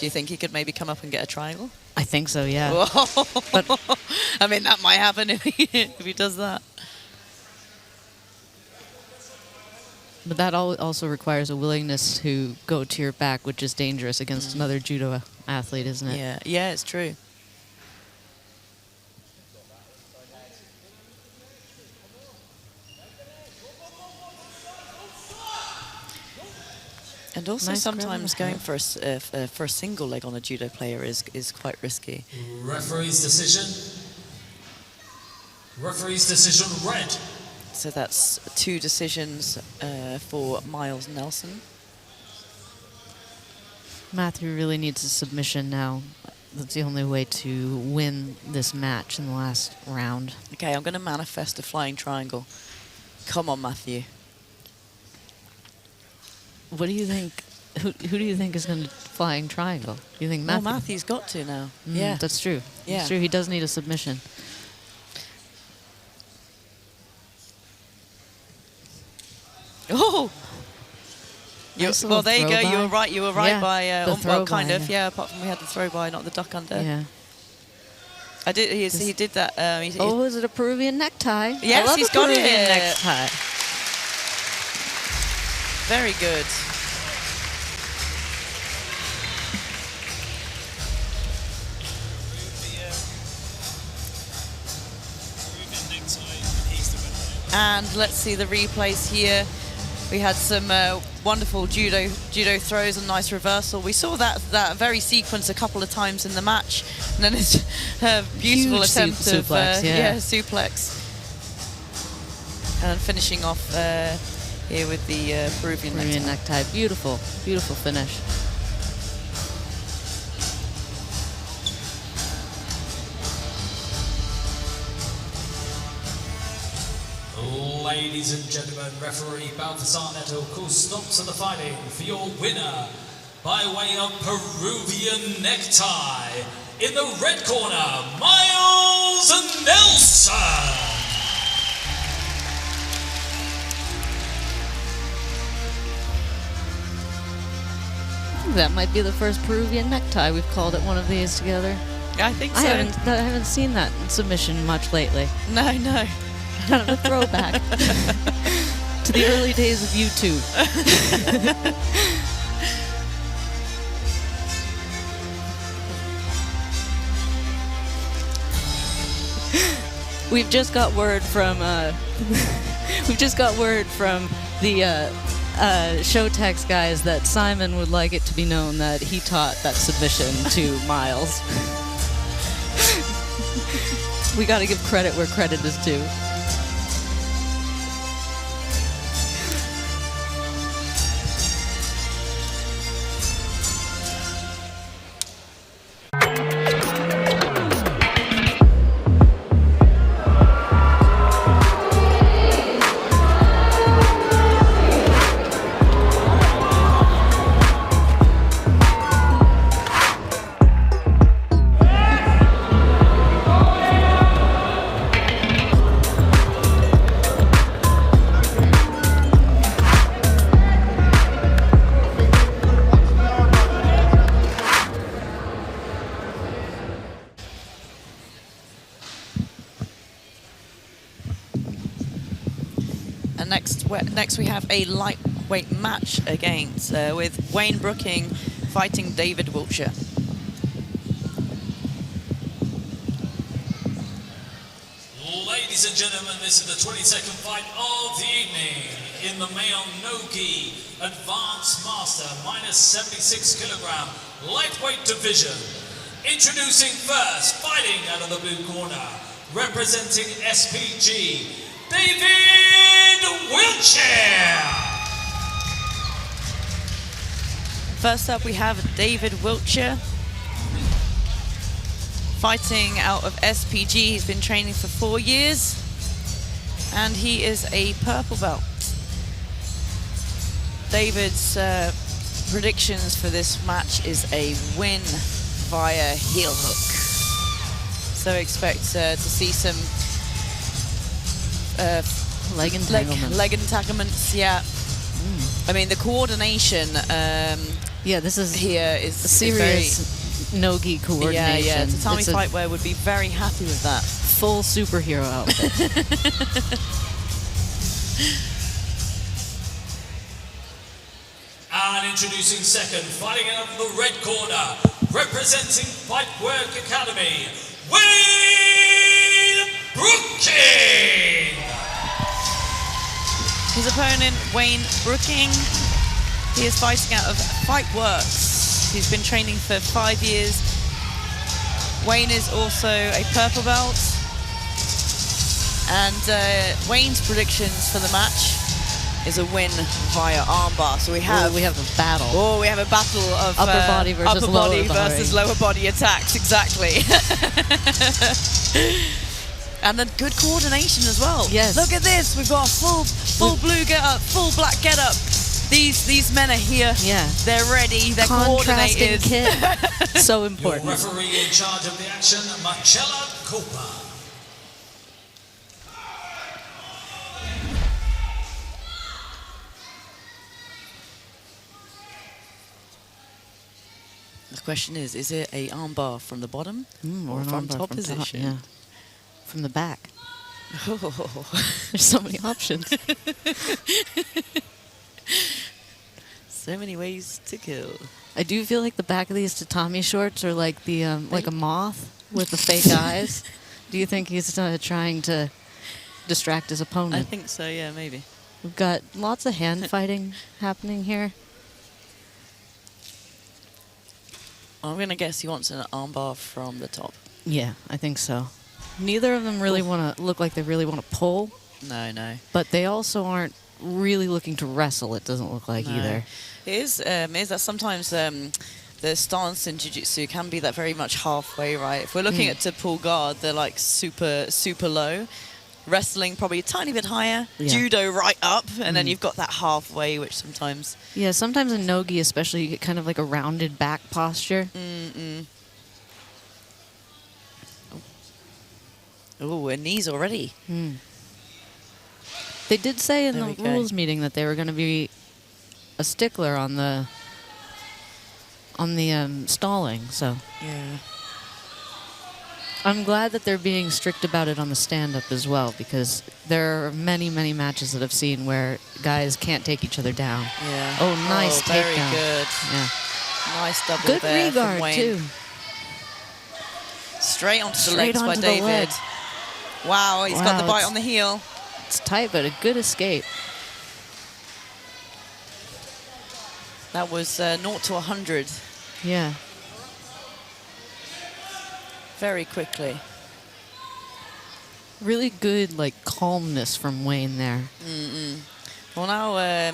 S7: Do you think he could maybe come up and get a triangle?
S8: I think so, yeah.
S7: But I mean, that might happen if he does that.
S8: But that also requires a willingness to go to your back, which is dangerous against another judo athlete, isn't it?
S7: Yeah, yeah, it's true. And also sometimes going for a single leg on a judo player is quite risky.
S3: Referee's decision. Referee's decision, red.
S7: So that's 2 decisions for Miles Nelson.
S8: Matthew really needs a submission now. that's the only way to win this match in the last round.
S7: Okay, I'm going to manifest a flying triangle. Come on, Matthew.
S8: What do you think? Who do you think is going to flying triangle? Do you think Matthew?
S7: Well, Matthew's got to now. Yeah.
S8: That's true.
S7: Yeah.
S8: That's true. He does need a submission.
S7: Oh!
S8: Nice
S7: Well,
S8: little
S7: there you go.
S8: throw
S7: You were
S8: by.
S7: right. You were right
S8: Yeah,
S7: by.
S8: the
S7: Well,
S8: throw
S7: kind
S8: by,
S7: of.
S8: yeah.
S7: Yeah. Apart from we had the throw by, not the duck under.
S8: Yeah.
S7: I did. He did that.
S8: Oh, is it a Peruvian necktie?
S7: Yes,
S8: I love
S7: he's
S8: a
S7: got it.
S8: Peruvian necktie.
S7: Very good. And let's see the replays here. We had some wonderful judo throws and nice reversal. We saw that very sequence a couple of times in the match, and then it's a beautiful
S8: Huge
S7: attempt of
S8: suplex,
S7: suplex, and finishing off here with the Peruvian necktie.
S8: Beautiful, beautiful finish.
S3: Ladies and gentlemen, referee Balthasar Neto calls stops to the fighting for your winner by way of Peruvian necktie. In the red corner, Miles Nelson.
S8: That might be the first Peruvian necktie we've called at one of these together.
S7: I think so.
S8: I haven't seen that submission much lately.
S7: No.
S8: Kind of a throwback to the early days of YouTube. We've just got word from the Showtechs guys that Simon would like it to be known that he taught that submission to Miles. We got to give credit where credit is due.
S7: Next we have a lightweight match against with Wayne Brooking fighting David Wiltshire.
S3: Ladies and gentlemen, this is the 22nd fight of the evening in the male no-gi advanced master minus 76 kilogram lightweight division. Introducing first, fighting out of the blue corner, representing SPG, David Wiltshire.
S7: First up we have David Wiltshire fighting out of SPG. He's been training for 4 years and he is a purple belt. David's predictions for this match is a win via heel hook. So expect to see some
S8: leg entanglements.
S7: Leg entanglements, yeah. I mean, the coordination
S8: yeah, this is
S7: here is
S8: serious no-gi coordination.
S7: Yeah. Tatami Fightwear would be very happy with that.
S8: Full superhero outfit.
S3: And introducing second, fighting out of the red corner, representing Fightwork Academy, Wayne Brooking.
S7: His opponent, Wayne Brooking, he is fighting out of Fightworks. He's been training for 5 years. Wayne is also a purple belt. And Wayne's predictions for the match is a win via armbar. So we have
S8: a battle.
S7: Oh, we have a battle of
S8: upper body versus
S7: upper body versus lower body attacks. Exactly. And then good coordination as well.
S8: Yes.
S7: Look at this. We've got a full blue get up, full black get up. These men are here.
S8: Yeah.
S7: They're ready. They're
S8: Contrasting
S7: coordinated.
S8: kit. So
S3: Your
S8: important.
S3: referee in charge of the action, Marcella Cooper.
S7: The question is it a armbar from the bottom or
S8: an
S7: from
S8: armbar
S7: top
S8: from
S7: position?
S8: yeah. From the back. There's so many options.
S7: So many ways to kill.
S8: I do feel like the back of these tatami shorts are like the like a moth with the fake eyes. Do you think he's trying to distract his opponent?
S7: I think so, yeah, maybe.
S8: We've got lots of hand fighting happening here.
S7: I'm going to guess he wants an armbar from the top.
S8: Yeah, I think so. Neither of them really want to look like they really want to pull,
S7: No.
S8: but they also aren't really looking to wrestle, it doesn't look like either.
S7: It is that sometimes the stance in jiu-jitsu can be that very much halfway, right? If we're looking at to pull guard, they're like super low. Wrestling probably a tiny bit higher.
S8: Yeah.
S7: Judo right up, and then you've got that halfway, which sometimes...
S8: Yeah, sometimes in nogi especially, you get kind of like a rounded back posture.
S7: Oh, and knees already.
S8: They did say in
S7: There
S8: the
S7: we go.
S8: rules meeting that they were going to be a stickler on the stalling, so
S7: Yeah.
S8: I'm glad that they're being strict about it on the stand-up as well, because there are many matches that I've seen where guys can't take each other down.
S7: Yeah.
S8: Oh, nice
S7: very
S8: takedown.
S7: good.
S8: Yeah.
S7: Nice double
S8: Good
S7: there from
S8: regard
S7: Wayne.
S8: too.
S7: Straight onto the
S8: Straight
S7: legs by
S8: onto the
S7: David.
S8: leg.
S7: Wow, he's got
S8: Wow,
S7: the bite
S8: it's-
S7: on the heel.
S8: It's tight, but a good escape.
S7: That was 0 to 100
S8: Yeah.
S7: very quickly.
S8: Really good, like, calmness from Wayne there.
S7: Well, now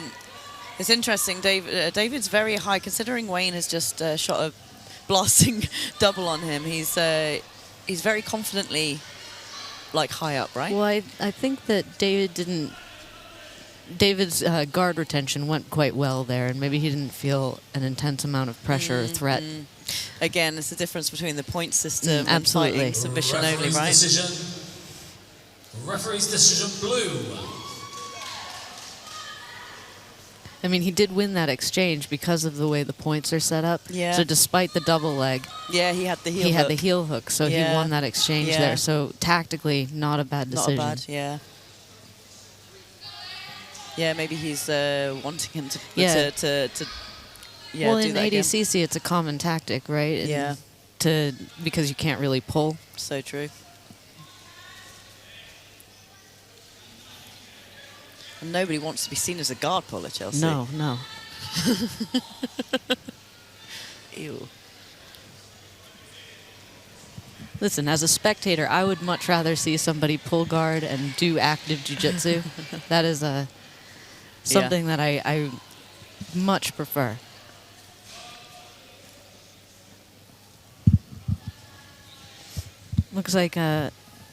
S7: it's interesting. David's very high, considering Wayne has just shot a blasting double on him. He's very confidently, like, high up, right?
S8: Well, I think that David's guard retention went quite well there, and maybe he didn't feel an intense amount of pressure or threat.
S7: Again, it's the difference between the point system and
S8: absolutely.
S7: fighting submission only,
S3: Referee's
S7: right?
S3: decision. Referee's decision, blue.
S8: I mean, he did win that exchange because of the way the points are set up.
S7: Yeah.
S8: So despite the double leg,
S7: Yeah, he had the heel
S8: he had
S7: hook.
S8: the heel hook, so
S7: Yeah.
S8: he won that exchange
S7: Yeah.
S8: there. So tactically, not a bad
S7: Not
S8: decision.
S7: a bad, yeah. Yeah, maybe he's wanting him to
S8: Yeah.
S7: to
S8: Well,
S7: do
S8: in
S7: that again.
S8: ADCC, it's a common tactic, right? And
S7: Yeah.
S8: because you can't really pull.
S7: So true. And nobody wants to be seen as a guard puller, Chelsea.
S8: No.
S7: Ew.
S8: Listen, as a spectator, I would much rather see somebody pull guard and do active jiu-jitsu. That is something that I much prefer. Looks like a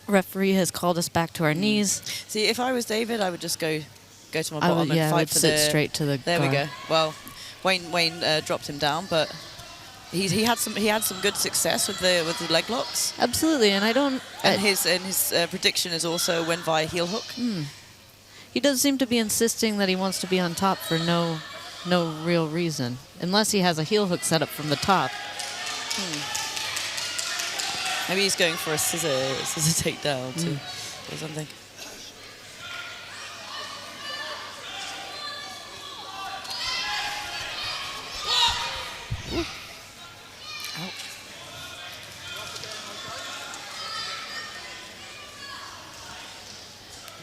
S8: referee has called us back to our knees.
S7: See, if I was David, I would just go to my
S8: I
S7: bottom
S8: would,
S7: and
S8: I
S7: fight
S8: would
S7: for
S8: sit
S7: the...
S8: straight to the
S7: There we
S8: guard.
S7: go. Well, Wayne dropped him down, but he had some good success with the leg locks.
S8: Absolutely, and I don't...
S7: And his prediction is also win via heel hook.
S8: He does seem to be insisting that he wants to be on top for no real reason. Unless he has a heel hook set up from the top.
S7: Maybe he's going for a scissor takedown too, or something. Ouch.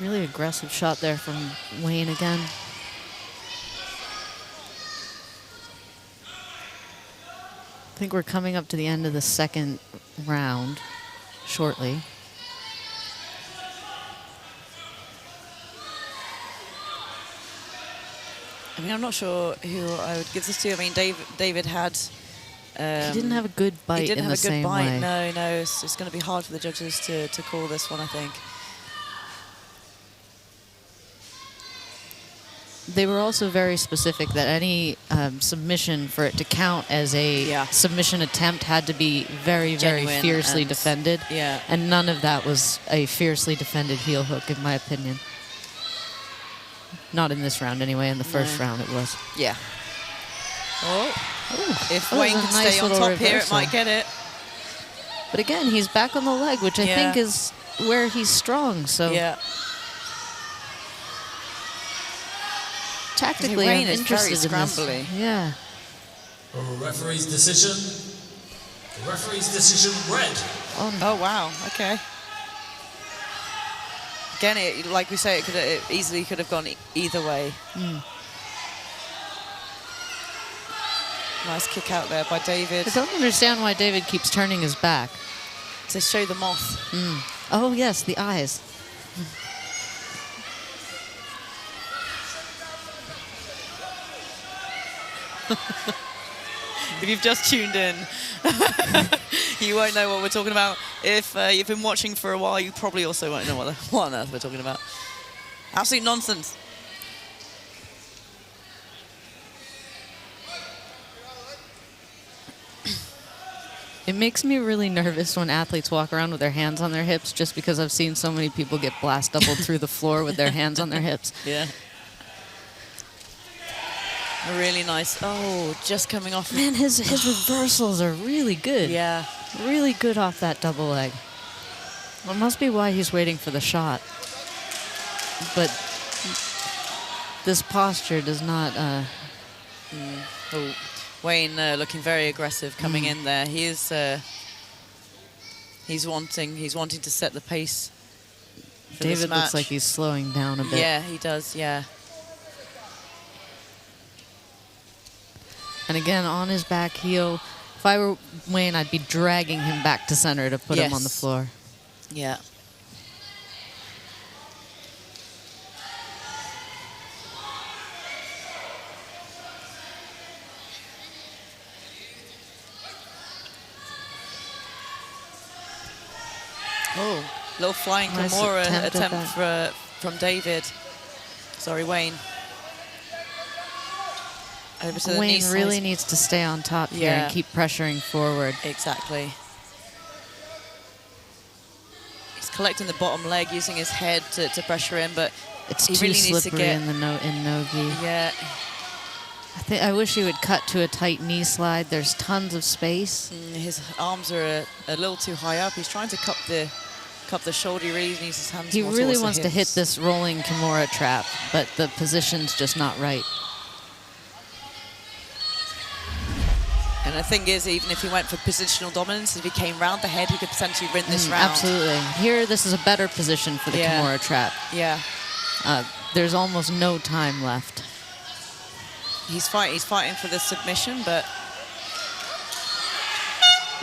S8: Really aggressive shot there from Wayne again. I think we're coming up to the end of the second round shortly.
S7: I mean, I'm not sure who I would give this to. I mean, David had...
S8: he didn't have a good bite in the same way.
S7: No, it's going to be hard for the judges to call this one, I think.
S8: They were also very specific that any submission, for it to count as a submission attempt, had to be very,
S7: Genuine
S8: very fiercely
S7: and-
S8: defended.
S7: yeah.
S8: And none of that was a fiercely defended heel hook, in my opinion. Not in this round, anyway. In the first round, it was.
S7: Yeah. Oh. If
S8: that
S7: Wayne
S8: was a
S7: can
S8: nice
S7: stay on
S8: little
S7: top here, it
S8: reversal.
S7: might get it.
S8: But again, he's back on the leg, which I think is where he's strong. So
S7: Yeah.
S8: tactically,
S7: Wayne
S8: I'm
S7: is very
S8: interested in this.
S7: scrambly.
S8: Yeah.
S3: Referee's decision. The referee's decision red.
S7: Oh, wow. Okay. Again, like we say, it easily could have gone either way. Nice kick out there by David.
S8: I don't understand why David keeps turning his back.
S7: To show the moth.
S8: Oh, yes, the eyes.
S7: If you've just tuned in, you won't know what we're talking about. If you've been watching for a while, you probably also won't know what on earth we're talking about. Absolute nonsense.
S8: It makes me really nervous when athletes walk around with their hands on their hips, just because I've seen so many people get blast doubled through the floor with their hands on their hips.
S7: Yeah. A really nice. Oh, just coming off.
S8: Man, his reversals are really good.
S7: Yeah.
S8: Really good off that double leg. Well, it must be why he's waiting for the shot. But this posture does not...
S7: Oh, Wayne looking very aggressive coming in there. He is. He's wanting to set the pace for this
S8: David
S7: match.
S8: looks like he's slowing down a bit.
S7: Yeah, he does. Yeah.
S8: And again, on his back heel. If I were Wayne, I'd be dragging him back to center to put him on the
S7: Yes.
S8: floor.
S7: Yeah. Oh, little flying
S8: Nice
S7: Kimura
S8: attempt at
S7: attempt from David. Sorry, Wayne. Over to the knee
S8: Wayne really
S7: slice.
S8: needs to stay on top here
S7: Yeah.
S8: and keep pressuring forward.
S7: Exactly. He's collecting the bottom leg, using his head to pressure in, but
S8: It's
S7: he
S8: too
S7: really needs to
S8: slippery
S7: get...
S8: in the no-gi.
S7: Yeah.
S8: I wish he would cut to a tight knee slide. There's tons of space.
S7: His arms are a little too high up. He's trying to cup the shoulder. He really needs his hands
S8: He
S7: more
S8: really
S7: towards the
S8: wants to hit
S7: hips.
S8: this rolling Kimura trap, but the position's just not right.
S7: And the thing is, even if he went for positional dominance, if he came round the head, he could potentially win this round.
S8: Absolutely. Here, this is a better position for the Kimura trap.
S7: Yeah.
S8: There's almost no time left.
S7: He's fighting for the submission, but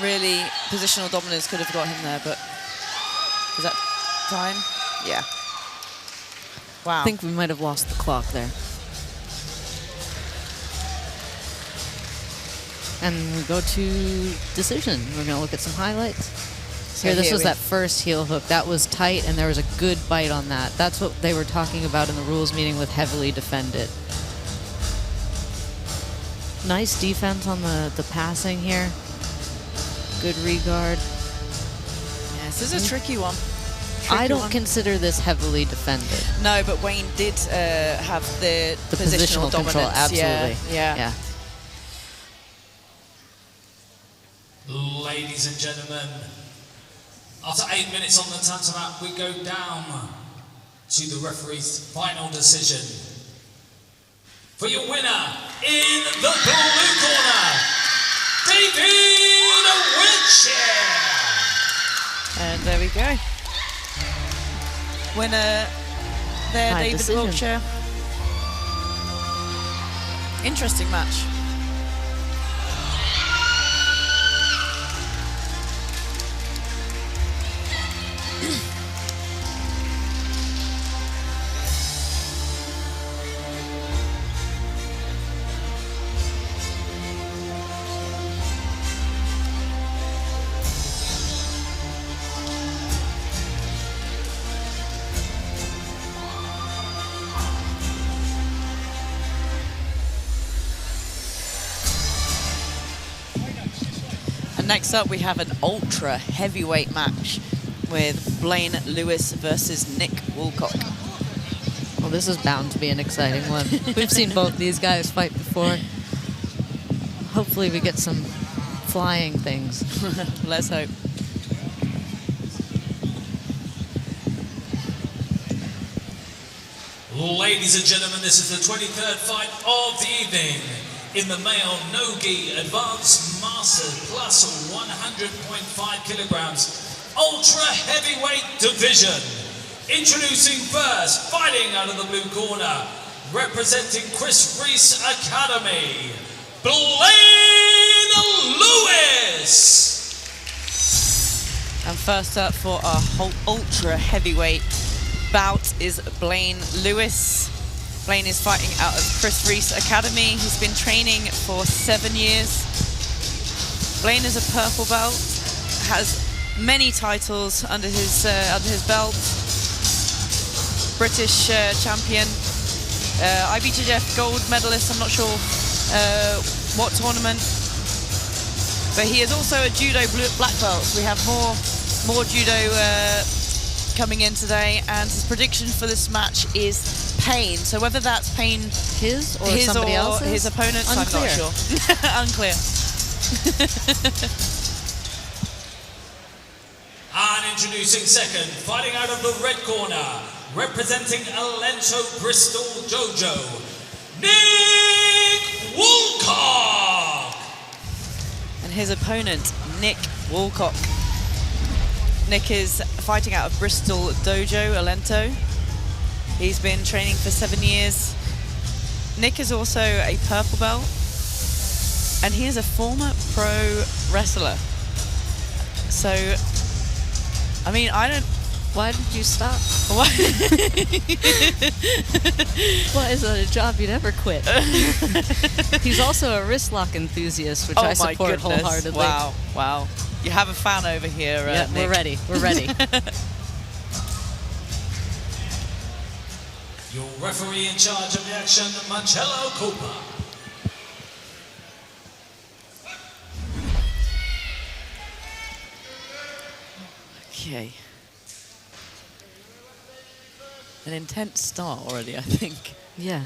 S7: really positional dominance could have got him there, but is that time? Yeah. Wow.
S8: I think we might have lost the clock there. And we go to decision. We're going to look at some highlights. Here, this was that first heel hook. That was tight, and there was a good bite on that. That's what they were talking about in the rules meeting with heavily defended. Nice defense on the passing here. Good regard.
S7: Yes, this is a tricky one.
S8: I don't consider this heavily defended.
S7: No, but Wayne did have the
S8: positional
S7: dominance.
S8: control, absolutely.
S7: Yeah.
S3: Ladies and gentlemen, after 8 minutes on the tantamount, we go down to the referee's final decision. For your winner, in the blue corner, David Ritchie.
S7: And there we go. Winner there,
S8: High
S7: David
S8: decision.
S7: Wiltshire. Interesting match. next up, we have an ultra heavyweight match with Blaine Lewis versus Nick Woolcock.
S8: Well, this is bound to be an exciting one. We've seen both these guys fight before. Hopefully we get some flying things.
S7: Let's hope.
S3: Ladies and gentlemen, this is the 23rd fight of the evening in the male no-gi advanced master plus 100.5 kilograms ultra heavyweight division. Introducing first, fighting out of the blue corner, representing Chris Reese Academy, Blaine Lewis.
S7: And first up for our ultra heavyweight bout is Blaine Lewis. Blaine is fighting out of Chris Reese Academy. He's been training for 7 years. Blaine is a purple belt, has many titles under his belt. British champion, IBJJF gold medalist. I'm not sure what tournament, but he is also a judo black belt. So we have more judo coming in today, and his prediction for this match is pain. So whether that's pain
S8: His or
S7: his
S8: somebody
S7: or
S8: else's?
S7: his opponent's,
S8: Unclear.
S7: I'm not sure. Unclear.
S3: And introducing second, fighting out of the red corner, representing Alento Bristol Dojo, Nick Woolcock.
S7: And his opponent, Nick Woolcock. Nick is fighting out of Bristol Dojo, Alento. He's been training for 7 years. Nick is also a purple belt, and he is a former pro wrestler. So, I mean, I don't...
S8: Why did you stop?
S7: Why?
S8: What is a job you'd ever quit? He's also a wrist lock enthusiast, which I support wholeheartedly.
S7: Wow, wow. You have a fan over here,
S8: Yeah,
S7: Nick.
S8: we're ready. We're ready.
S3: Your referee in charge of the action, Marcello Cooper.
S7: Okay. An intense start already, I think.
S8: Yeah.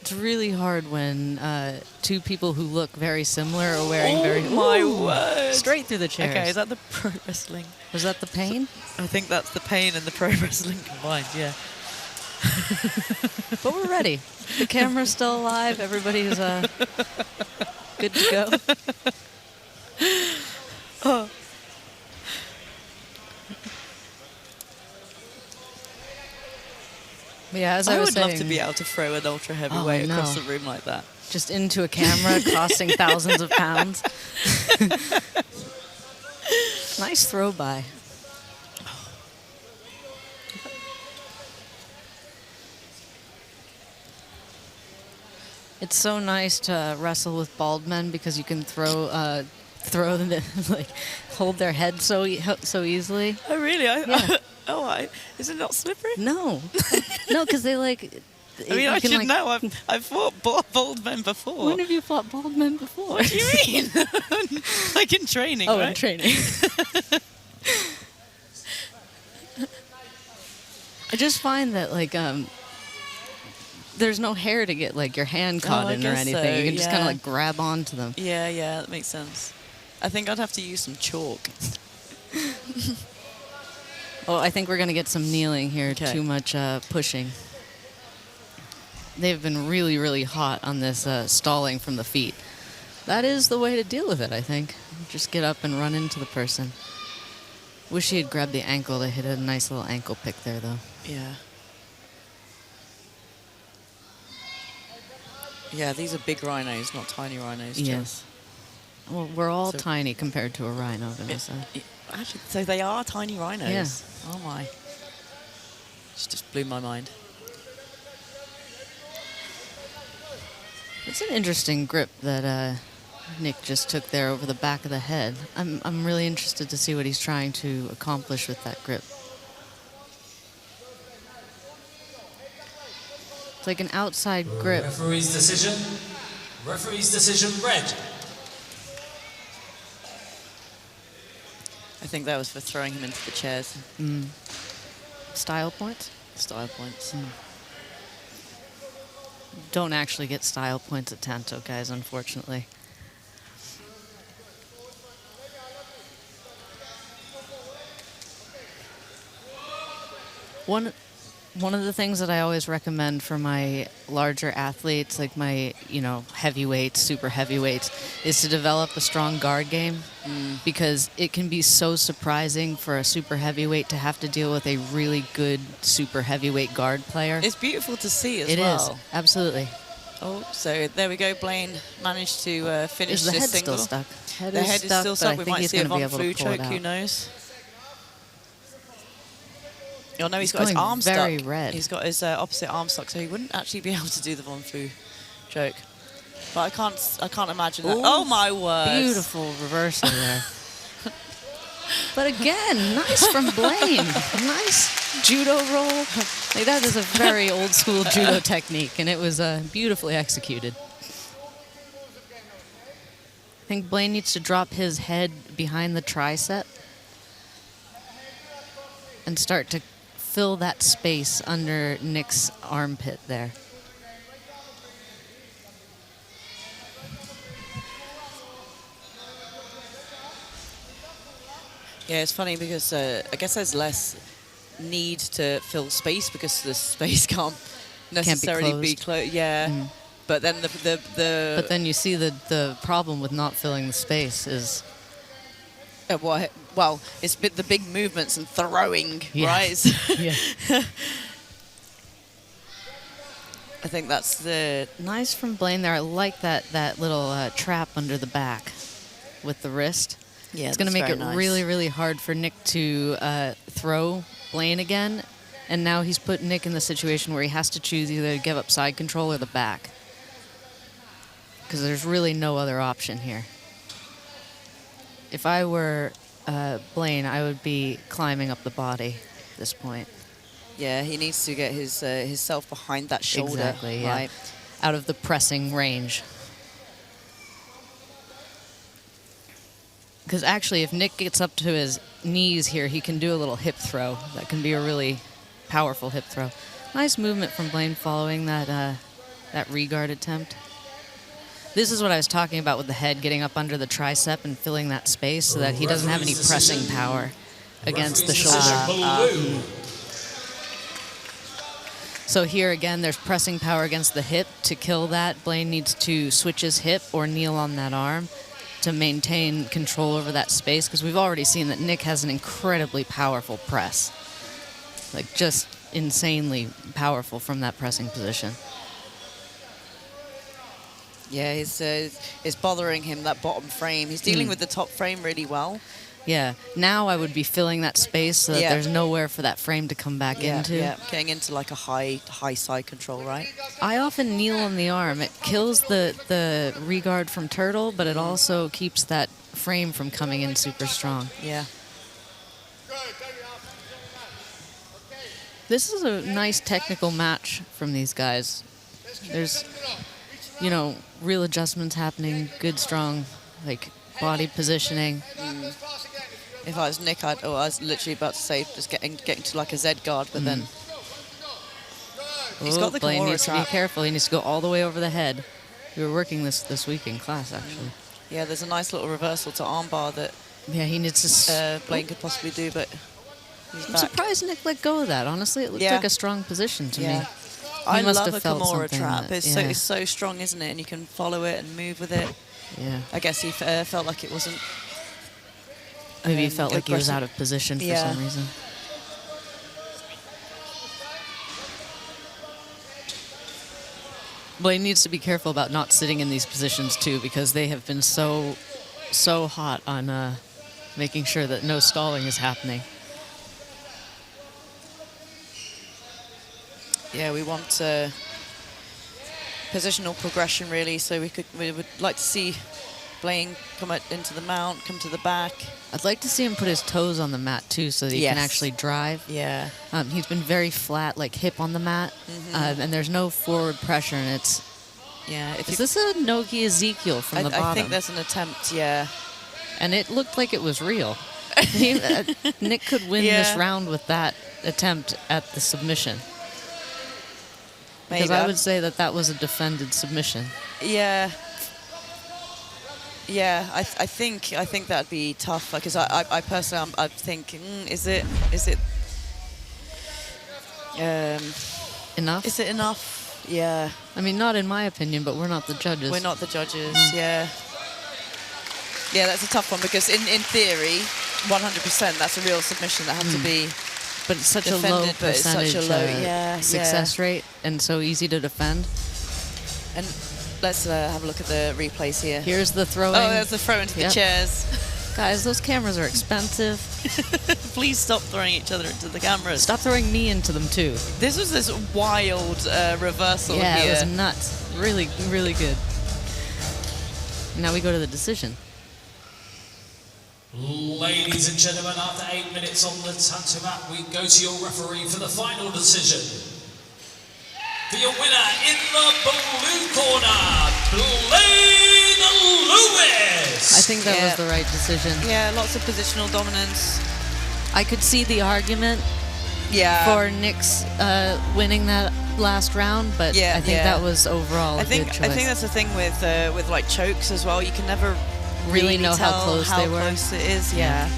S8: It's really hard when two people who look very similar are wearing
S7: my word.
S8: straight through the chairs.
S7: Okay, is that the pro wrestling?
S8: Was that the pain?
S7: I think that's the pain and the pro wrestling combined, yeah.
S8: But we're ready. The camera's still alive. Everybody's good to go.
S7: Oh.
S8: Yeah, as
S7: I
S8: I was
S7: would
S8: saying,
S7: love to be able to throw an ultra heavyweight
S8: no.
S7: across the room like that.
S8: just into a camera costing thousands of pounds. Nice throw by. It's so nice to wrestle with bald men because you can throw them, like hold their head so easily.
S7: Oh, really? Is it not slippery?
S8: No, no, because they like.
S7: I mean, I
S8: can,
S7: should
S8: like,
S7: know. I've fought bald men before.
S8: When have you fought bald men before?
S7: What do you mean? Like in training,
S8: Oh,
S7: right?
S8: in training. I just find that like there's no hair to get like your hand caught in or
S7: guess
S8: anything.
S7: so,
S8: You can just kind of
S7: yeah.
S8: like grab onto them.
S7: Yeah, that makes sense. I think I'd have to use some chalk.
S8: Oh, I think we're gonna get some kneeling here.
S7: Okay.
S8: Too much pushing. They've been really, really hot on this stalling from the feet. That is the way to deal with it, I think. Just get up and run into the person. Wish he had grabbed the ankle to hit a nice little ankle pick there, though.
S7: Yeah. Yeah, these are big rhinos, not tiny rhinos. Jill.
S8: Yes. Well, we're all
S7: So-
S8: tiny compared to a rhino, Vanessa.
S7: Actually, so they are tiny rhinos.
S8: Yeah.
S7: Oh my. Just blew my mind.
S8: It's an interesting grip that Nick just took there over the back of the head. I'm really interested to see what he's trying to accomplish with that grip. It's like an outside grip.
S3: Referee's decision. Referee's decision red.
S7: think that was for throwing him into the chairs.
S8: Style points?
S7: Style points.
S8: Don't actually get style points at Tanto, guys, unfortunately. One of the things that I always recommend for my larger athletes, like my, heavyweights, super heavyweights, is to develop a strong guard game, because it can be so surprising for a super heavyweight to have to deal with a really good super heavyweight guard player.
S7: It's beautiful to see as
S8: It
S7: well.
S8: is, absolutely.
S7: Oh, so there we go. Blaine managed to finish
S8: Is the
S7: this
S8: head
S7: single.
S8: still stuck?
S7: The head is still
S8: but
S7: stuck.
S8: I
S7: We
S8: think
S7: might
S8: he's
S7: see a
S8: gonna be
S7: Von
S8: able to
S7: Fu
S8: pull it
S7: choke. Who
S8: out.
S7: knows? Oh no, he's got his
S8: going
S7: arm stuck.
S8: very red.
S7: He's got his opposite arm stuck, so he wouldn't actually be able to do the Von Fu choke. But I can't imagine that.
S8: Ooh,
S7: Oh my word!
S8: Beautiful reversal there. But again, nice from Blaine. Nice judo roll. Like, that is a very old school judo technique, and it was beautifully executed. I think Blaine needs to drop his head behind the tricep and start to fill that space under Nick's armpit there.
S7: Yeah, it's funny because I guess there's less need to fill space because the space can't necessarily be closed. Yeah, but then the
S8: But then you see the problem with not filling the space is
S7: well, it's the big movements and throwing,
S8: Yeah.
S7: right?
S8: yeah.
S7: I think that's the
S8: Nice from Blaine there. I like that little trap under the back with the wrist.
S7: yeah.
S8: It's going to make it really, really hard for Nick to throw Blaine again. And now he's put Nick in the situation where he has to choose either to give up side control or the back, because there's really no other option here. If I were Blaine, I would be climbing up the body at this point.
S7: Yeah, he needs to get his self behind that shoulder,
S8: Exactly, yeah.
S7: right?
S8: Out of the pressing range. Because actually, if Nick gets up to his knees here, he can do a little hip throw. That can be a really powerful hip throw. Nice movement from Blaine following that re-guard attempt. This is what I was talking about with the head getting up under the tricep and filling that space so that he doesn't have any pressing power against the shoulder. So here again, there's pressing power against the hip. To kill that, Blaine needs to switch his hip or kneel on that arm to maintain control over that space, because we've already seen that Nick has an incredibly powerful press. Like, just insanely powerful from that pressing position.
S7: Yeah, it's bothering him, that bottom frame. He's dealing with the top frame really well.
S8: Yeah, now I would be filling that space so that there's nowhere for that frame to come back into.
S7: Yeah, getting into like a high side control, right?
S8: I often kneel on the arm. It kills the re-guard from turtle, but it also keeps that frame from coming in super strong.
S7: Yeah.
S8: This is a nice technical match from these guys. There's, real adjustments happening, good, strong, body positioning.
S7: If I was Nick, I was literally about to say just getting to like a Z guard, but then he's got the
S8: Blaine
S7: Kimura
S8: needs to be
S7: trap.
S8: careful. He needs to go all the way over the head. We were working this week in class, actually.
S7: Yeah, there's a nice little reversal to armbar that
S8: Yeah, he needs to...
S7: Blaine could possibly do, but he's
S8: I'm
S7: back.
S8: surprised Nick let go of that. Honestly, it looked
S7: Yeah.
S8: like a strong position to me.
S7: I
S8: must
S7: love
S8: have
S7: a
S8: felt
S7: Kimura
S8: something
S7: trap.
S8: that-
S7: It's so strong, isn't it? And you can follow it and move with it.
S8: Yeah.
S7: I guess he felt like it wasn't.
S8: Maybe he felt like he was
S7: aggressive.
S8: out of position for
S7: Yeah.
S8: some reason. Blaine needs to be careful about not sitting in these positions too, because they have been so hot on making sure that no stalling is happening.
S7: Yeah, we want positional progression really. So we would like to see Blaine come into the mount, come to the back.
S8: I'd like to see him put his toes on the mat too, so that he can
S7: Yes.
S8: actually drive.
S7: Yeah.
S8: He's been very flat, like hip on the mat, and there's no forward pressure, and it's...
S7: Yeah.
S8: Is this a Nogi Ezekiel from the bottom?
S7: I think there's an attempt. Yeah.
S8: And it looked like it was real. Nick could win this round with that attempt at the submission. Because I would say that was a defended submission.
S7: Yeah. Yeah, I think that'd be tough, because I personally, I'm thinking, is it
S8: enough?
S7: Is it enough? Yeah.
S8: I mean, not in my opinion, but we're not the judges.
S7: We're not the judges, yeah. Yeah, that's a tough one, because in theory, 100%, that's a real submission that had to be
S8: but it's such
S7: defended,
S8: a low percentage success rate and so easy to defend.
S7: And let's have a look at the replays here.
S8: Here's the throwing.
S7: Oh, there's the throw into the chairs.
S8: Guys, those cameras are expensive.
S7: Please stop throwing each other into the cameras.
S8: Stop throwing me into them too.
S7: This was this wild reversal here.
S8: Yeah, it was nuts. Really, really good. Now we go to the decision.
S3: Ladies and gentlemen, after 8 minutes on the Tanto mat, we go to your referee for the final decision. For your winner in the blue corner, Blaine Lewis.
S8: I think that was the right decision.
S7: Yeah, lots of positional dominance.
S8: I could see the argument for Nick's winning that last round, but I think that was overall a good choice.
S7: I think that's the thing with like chokes as well. You can never
S8: really know how close they were.
S7: How close it is, yeah.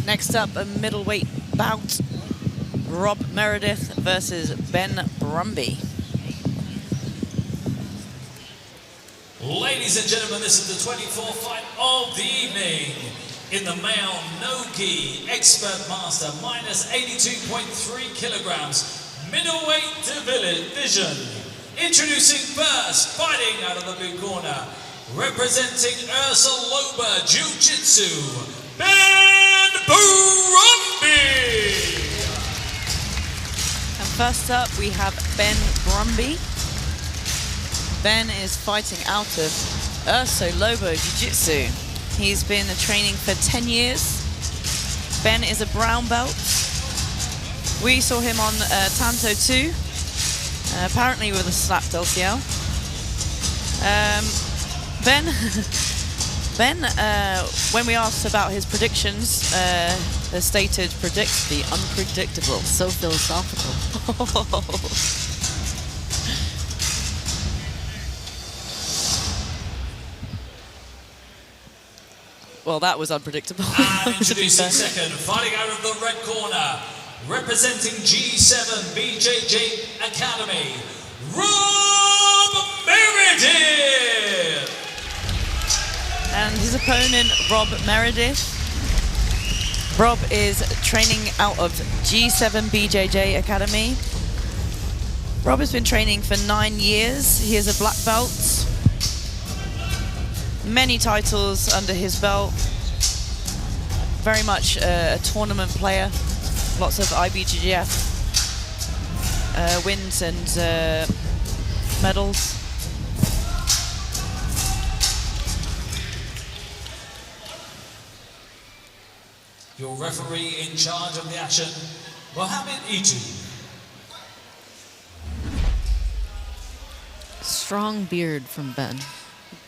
S7: Next up, a middleweight bout. Rob Meredith versus Ben Brumby.
S3: Ladies and gentlemen, this is the 24th fight of the evening. In the male no-gi expert master, minus 82.3 kilograms, middleweight division. Introducing first, fighting out of the blue corner, representing Ursa Loba Jiu Jitsu, Ben Brumby.
S7: And first up, we have Ben Brumby. Ben is fighting out of Ursa Loba Jiu Jitsu. He's been training for 10 years. Ben is a brown belt. We saw him on Tanto 2, apparently with a slapped LCL. Ben, when we asked about his predictions, stated predict the unpredictable.
S8: So philosophical.
S7: Well, that was unpredictable.
S3: And introducing second, fighting out of the red corner, representing G7 BJJ Academy, Rob Meredith.
S7: And his opponent, Rob Meredith. Rob is training out of G7 BJJ Academy. Rob has been training for 9 years. He is a black belt. Many titles under his belt. Very much a tournament player. Lots of IBJJF wins and medals.
S3: Your referee in charge of the action, Mohammed Itu.
S8: Strong beard from Ben.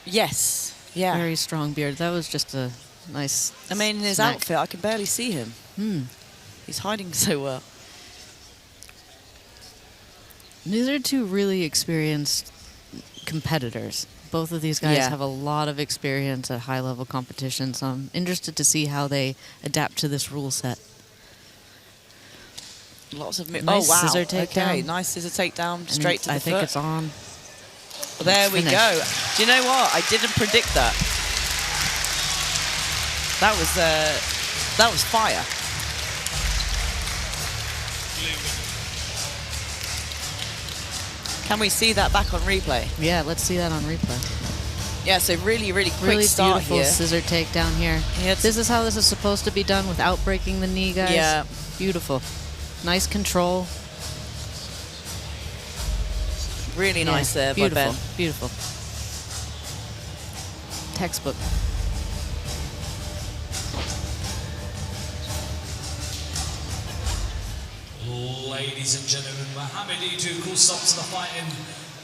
S7: Yes. Yeah.
S8: Very strong beard. That was just a nice.
S7: I mean, in his
S8: snack.
S7: outfit, I can barely see him. He's hiding so well.
S8: These are two really experienced competitors. Both of these guys have a lot of experience at high-level competition, so I'm interested to see how they adapt to this rule set.
S7: Lots of
S8: Nice scissor takedown.
S7: Okay, nice scissor takedown straight to the
S8: I think
S7: foot.
S8: it's on.
S7: Well, there we go. Do you know what? I didn't predict that. That was fire. Can we see that back on replay?
S8: Yeah, let's see that on replay.
S7: Yeah, so really, really quick
S8: Really
S7: start
S8: beautiful
S7: here.
S8: scissor takedown here.
S7: Yeah,
S8: this is how this is supposed to be done without breaking the knee, guys.
S7: Yeah.
S8: Beautiful. Nice control.
S7: Really nice there
S8: beautiful,
S7: by Ben.
S8: Beautiful. Textbook.
S3: Ladies and gentlemen, Mohamed Edu calls stop to the fighting.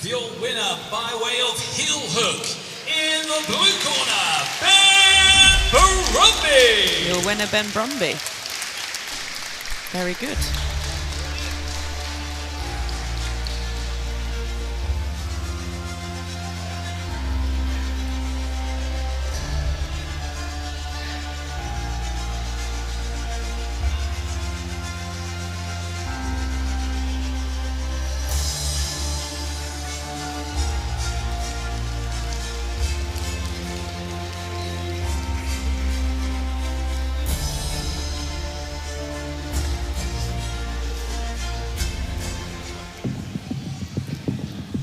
S3: Your winner by way of heel hook in the blue corner, Ben Brumby.
S7: Your winner, Ben Brumby. Very good.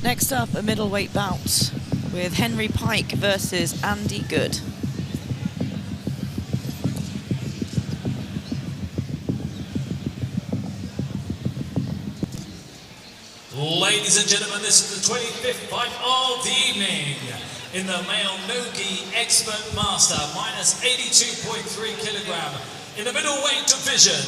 S7: Next up, a middleweight bout with Henry Pike versus Andy Good.
S3: Ladies and gentlemen, this is the 25th fight of the evening in the male no-gi expert master, minus 82.3 kilogram in the middleweight division.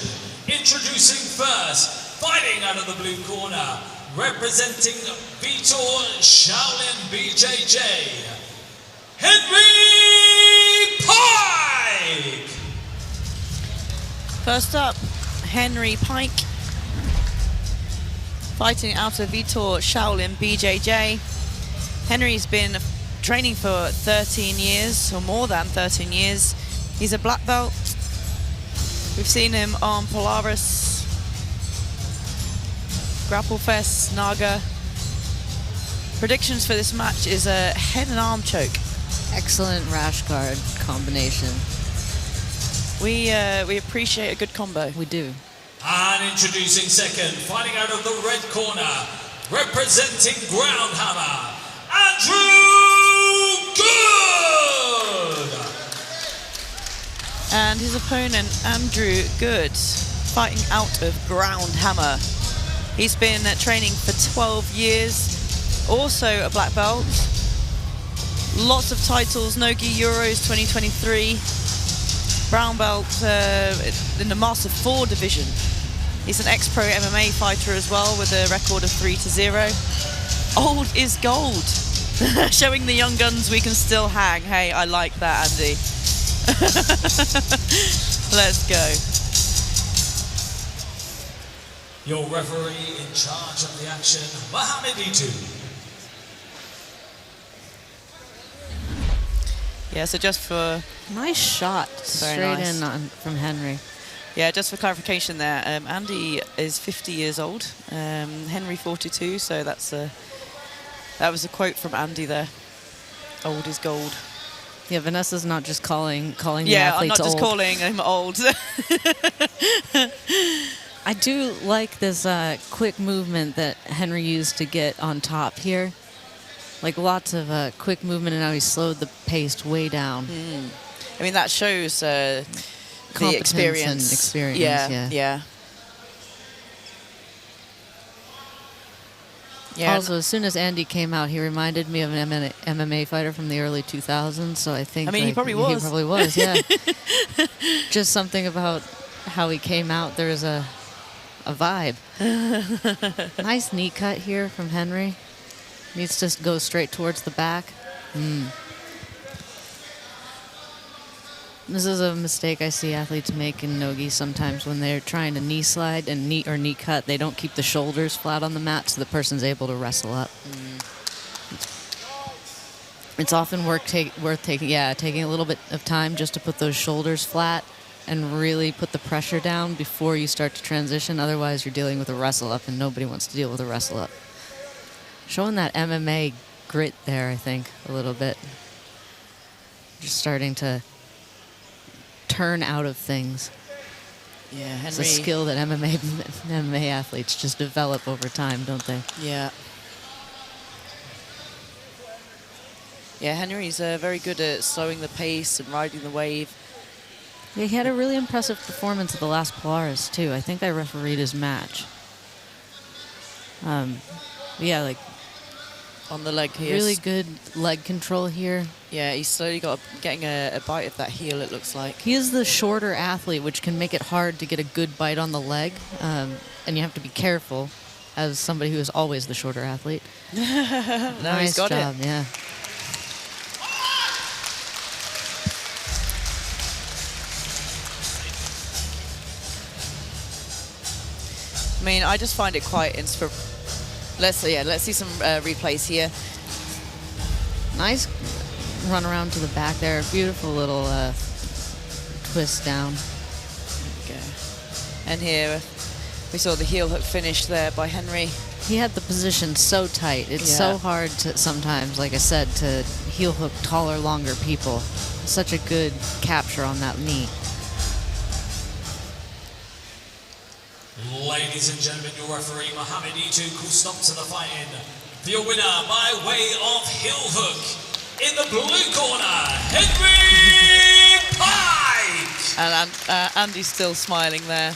S3: Introducing first, fighting out of the blue corner, representing Vitor Shaolin BJJ, Henry Pike!
S7: First up, Henry Pike, fighting out of Vitor Shaolin BJJ. Henry's been training for 13 years, or more than 13 years. He's a black belt. We've seen him on Polaris, Grapple Fest, Naga. Predictions for this match is a head and arm choke.
S8: Excellent rash guard combination.
S7: We appreciate a good combo.
S8: We do.
S3: And introducing second, fighting out of the red corner, representing Ground Hammer, Andrew Good!
S7: And his opponent, Andrew Good, fighting out of Ground Hammer. He's been training for 12 years, also a black belt. Lots of titles, Nogi Euros 2023, brown belt in the Master 4 division. He's an ex-pro MMA fighter as well with a record of 3-0. Old is gold. Showing the young guns we can still hang. Hey, I like that, Andy. Let's go.
S3: Your referee in charge of the action, Mohamed Edu.
S7: Yeah, so just for...
S8: Nice shot.
S7: Very
S8: Straight
S7: nice.
S8: in from Henry.
S7: Yeah, just for clarification there, Andy is 50 years old, Henry 42, so that was a quote from Andy there. Old is gold.
S8: Yeah, Vanessa's not just calling the
S7: Yeah, I'm
S8: athletes
S7: not just
S8: old.
S7: calling him old.
S8: I do like this quick movement that Henry used to get on top here. Like lots of quick movement, and now he slowed the pace way down.
S7: I mean, that shows the
S8: Competence
S7: experience.
S8: and experience, yeah. Also, as soon as Andy came out, he reminded me of an MMA fighter from the early 2000s. So I think
S7: he probably was.
S8: He probably was, yeah. Just something about how he came out. There was a vibe. Nice knee cut here from Henry. Needs to go straight towards the back. This is a mistake I see athletes make in no-gi sometimes when they're trying to knee slide and knee or knee cut. They don't keep the shoulders flat on the mat so the person's able to wrestle up. It's often worth taking a little bit of time just to put those shoulders flat and really put the pressure down before you start to transition. Otherwise, you're dealing with a wrestle up, and nobody wants to deal with a wrestle up. Showing that MMA grit there, I think, a little bit. Just starting to turn out of things.
S7: Yeah, Henry.
S8: It's a skill that MMA athletes just develop over time, don't they?
S7: Yeah. Yeah, Henry's very good at slowing the pace and riding the wave.
S8: Yeah, he had a really impressive performance at the last Polaris, too. I think I refereed his match. Yeah, like...
S7: On the leg here.
S8: Really good leg control here.
S7: Yeah, he's slowly getting a bite of that heel, it looks like.
S8: He is the shorter athlete, which can make it hard to get a good bite on the leg. And you have to be careful as somebody who is always the shorter athlete.
S7: Nice
S8: He's got job,
S7: it.
S8: Yeah.
S7: I mean, I just find it quite inspirational. Let's see some replays here.
S8: Nice run around to the back there. Beautiful little twist down.
S7: Okay. And here we saw the heel hook finish there by Henry.
S8: He had the position so tight. It's so hard to sometimes, like I said, to heel hook taller, longer people. Such a good capture on that knee.
S3: Ladies and gentlemen, your referee Mohamed Itu calls stop to the fighting. For your winner by way of heel hook, in the blue corner, Henry Pike!
S7: And Andy's still smiling there.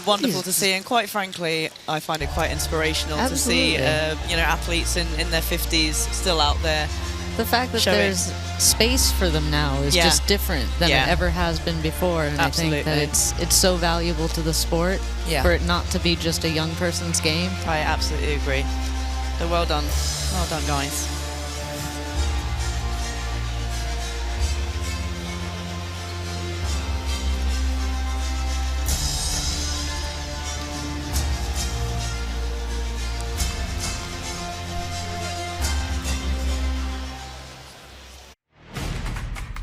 S7: Wonderful to see, and quite frankly, I find it quite inspirational to see athletes in their 50s still out there.
S8: The fact that
S7: showing.
S8: there's space for them now is just different than it ever has been before, and
S7: Absolutely.
S8: I think that it's so valuable to the sport for it not to be just a young person's game.
S7: I absolutely agree. So well done guys.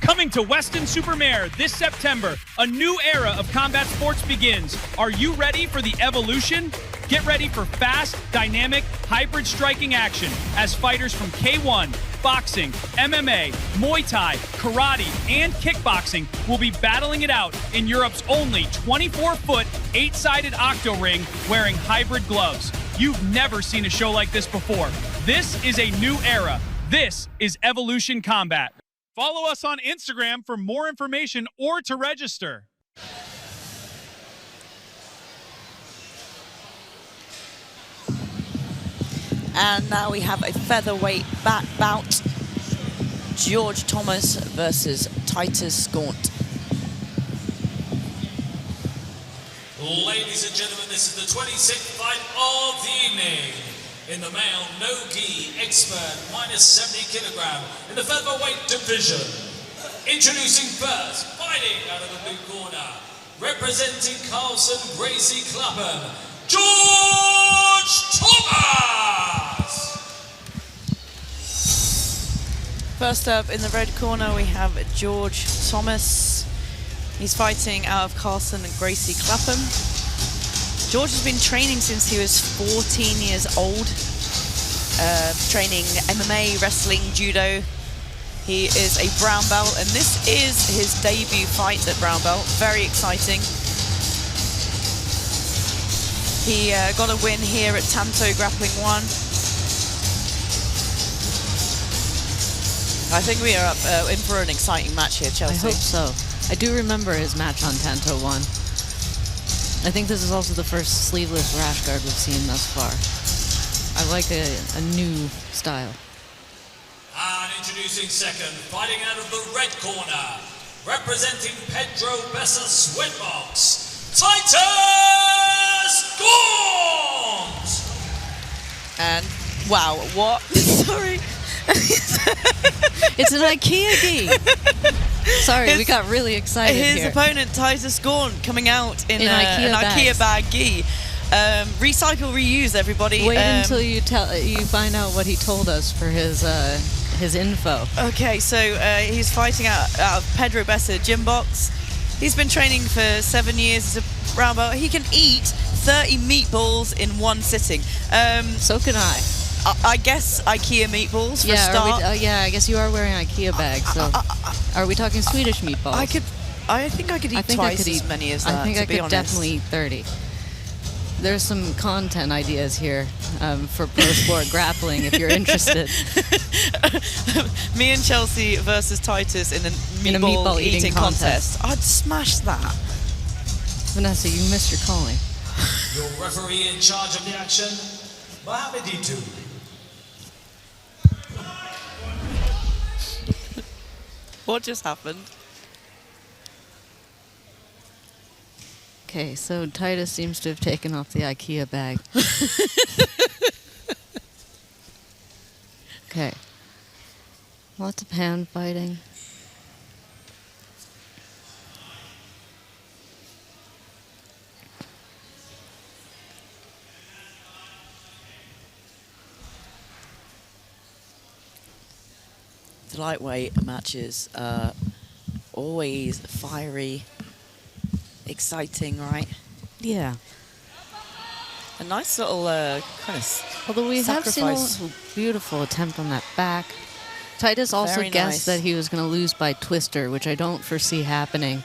S6: Coming to Weston-Super-Mare this September, a new era of combat sports begins. Are you ready for the evolution? Get ready for fast, dynamic, hybrid striking action as fighters from K1, boxing, MMA, Muay Thai, karate, and kickboxing will be battling it out in Europe's only 24-foot, 8-sided octo ring wearing hybrid gloves. You've never seen a show like this before. This is a new era. This is Evolution Combat.
S2: Follow us on Instagram for more information or to register.
S7: And now we have a featherweight bout. George Thomas versus Titus Gaunt.
S3: Ladies and gentlemen, this is the 26th fight of the evening. In the male no-gi expert, minus 70 kilogram in the featherweight division. Introducing first, fighting out of the blue corner, representing Carlson Gracie Clapham, George Thomas!
S7: First up in the red corner we have George Thomas. He's fighting out of Carlson and Gracie Clapham. George has been training since he was 14 years old, training MMA, wrestling, judo. He is a brown belt, and this is his debut fight at brown belt. Very exciting. He got a win here at Tanto Grappling 1. I think we are up in for an exciting match here, Chelsea.
S8: I hope so. I do remember his match on Tanto 1. I think this is also the first sleeveless rash guard we've seen thus far. I like a new style.
S3: And introducing second, fighting out of the red corner, representing Pedro Bessa Sweatbox, Titus Gaunt!
S7: And Wow, what? Sorry.
S8: It's an IKEA gi. Sorry, we got really excited
S7: His
S8: here.
S7: opponent, Titus Gorn, coming out in
S8: In
S7: an
S8: IKEA
S7: IKEA bag gi. Recycle, reuse, everybody.
S8: Wait until you find out what he told us for his info.
S7: Okay, so he's fighting out of Pedro Bessa gym box. He's been training for 7 years. He's a brown belt. He can eat 30 meatballs in one sitting.
S8: So can I.
S7: I guess IKEA meatballs for a
S8: Yeah,
S7: start.
S8: I guess you are wearing IKEA bags. So, are we talking Swedish meatballs?
S7: I think I could eat twice as many as that.
S8: I think
S7: to
S8: I
S7: be
S8: could
S7: honest.
S8: definitely eat 30. There's some content ideas here for Pro Sport Grappling if you're interested.
S7: Me and Chelsea versus Titus in a meatball eating contest. I'd smash that.
S8: Vanessa, you missed your calling.
S3: Your referee in charge of the action, Mohameditu.
S7: What just happened?
S8: Okay, so Titus seems to have taken off the IKEA bag. Okay. Lots of hand fighting.
S7: The lightweight matches are always fiery, exciting, right?
S8: Yeah.
S7: A nice little kind of
S8: Although we have seen a
S7: sacrifice.
S8: beautiful attempt on that back. Titus also
S7: Very
S8: guessed
S7: nice.
S8: that he was going to lose by twister, which I don't foresee happening.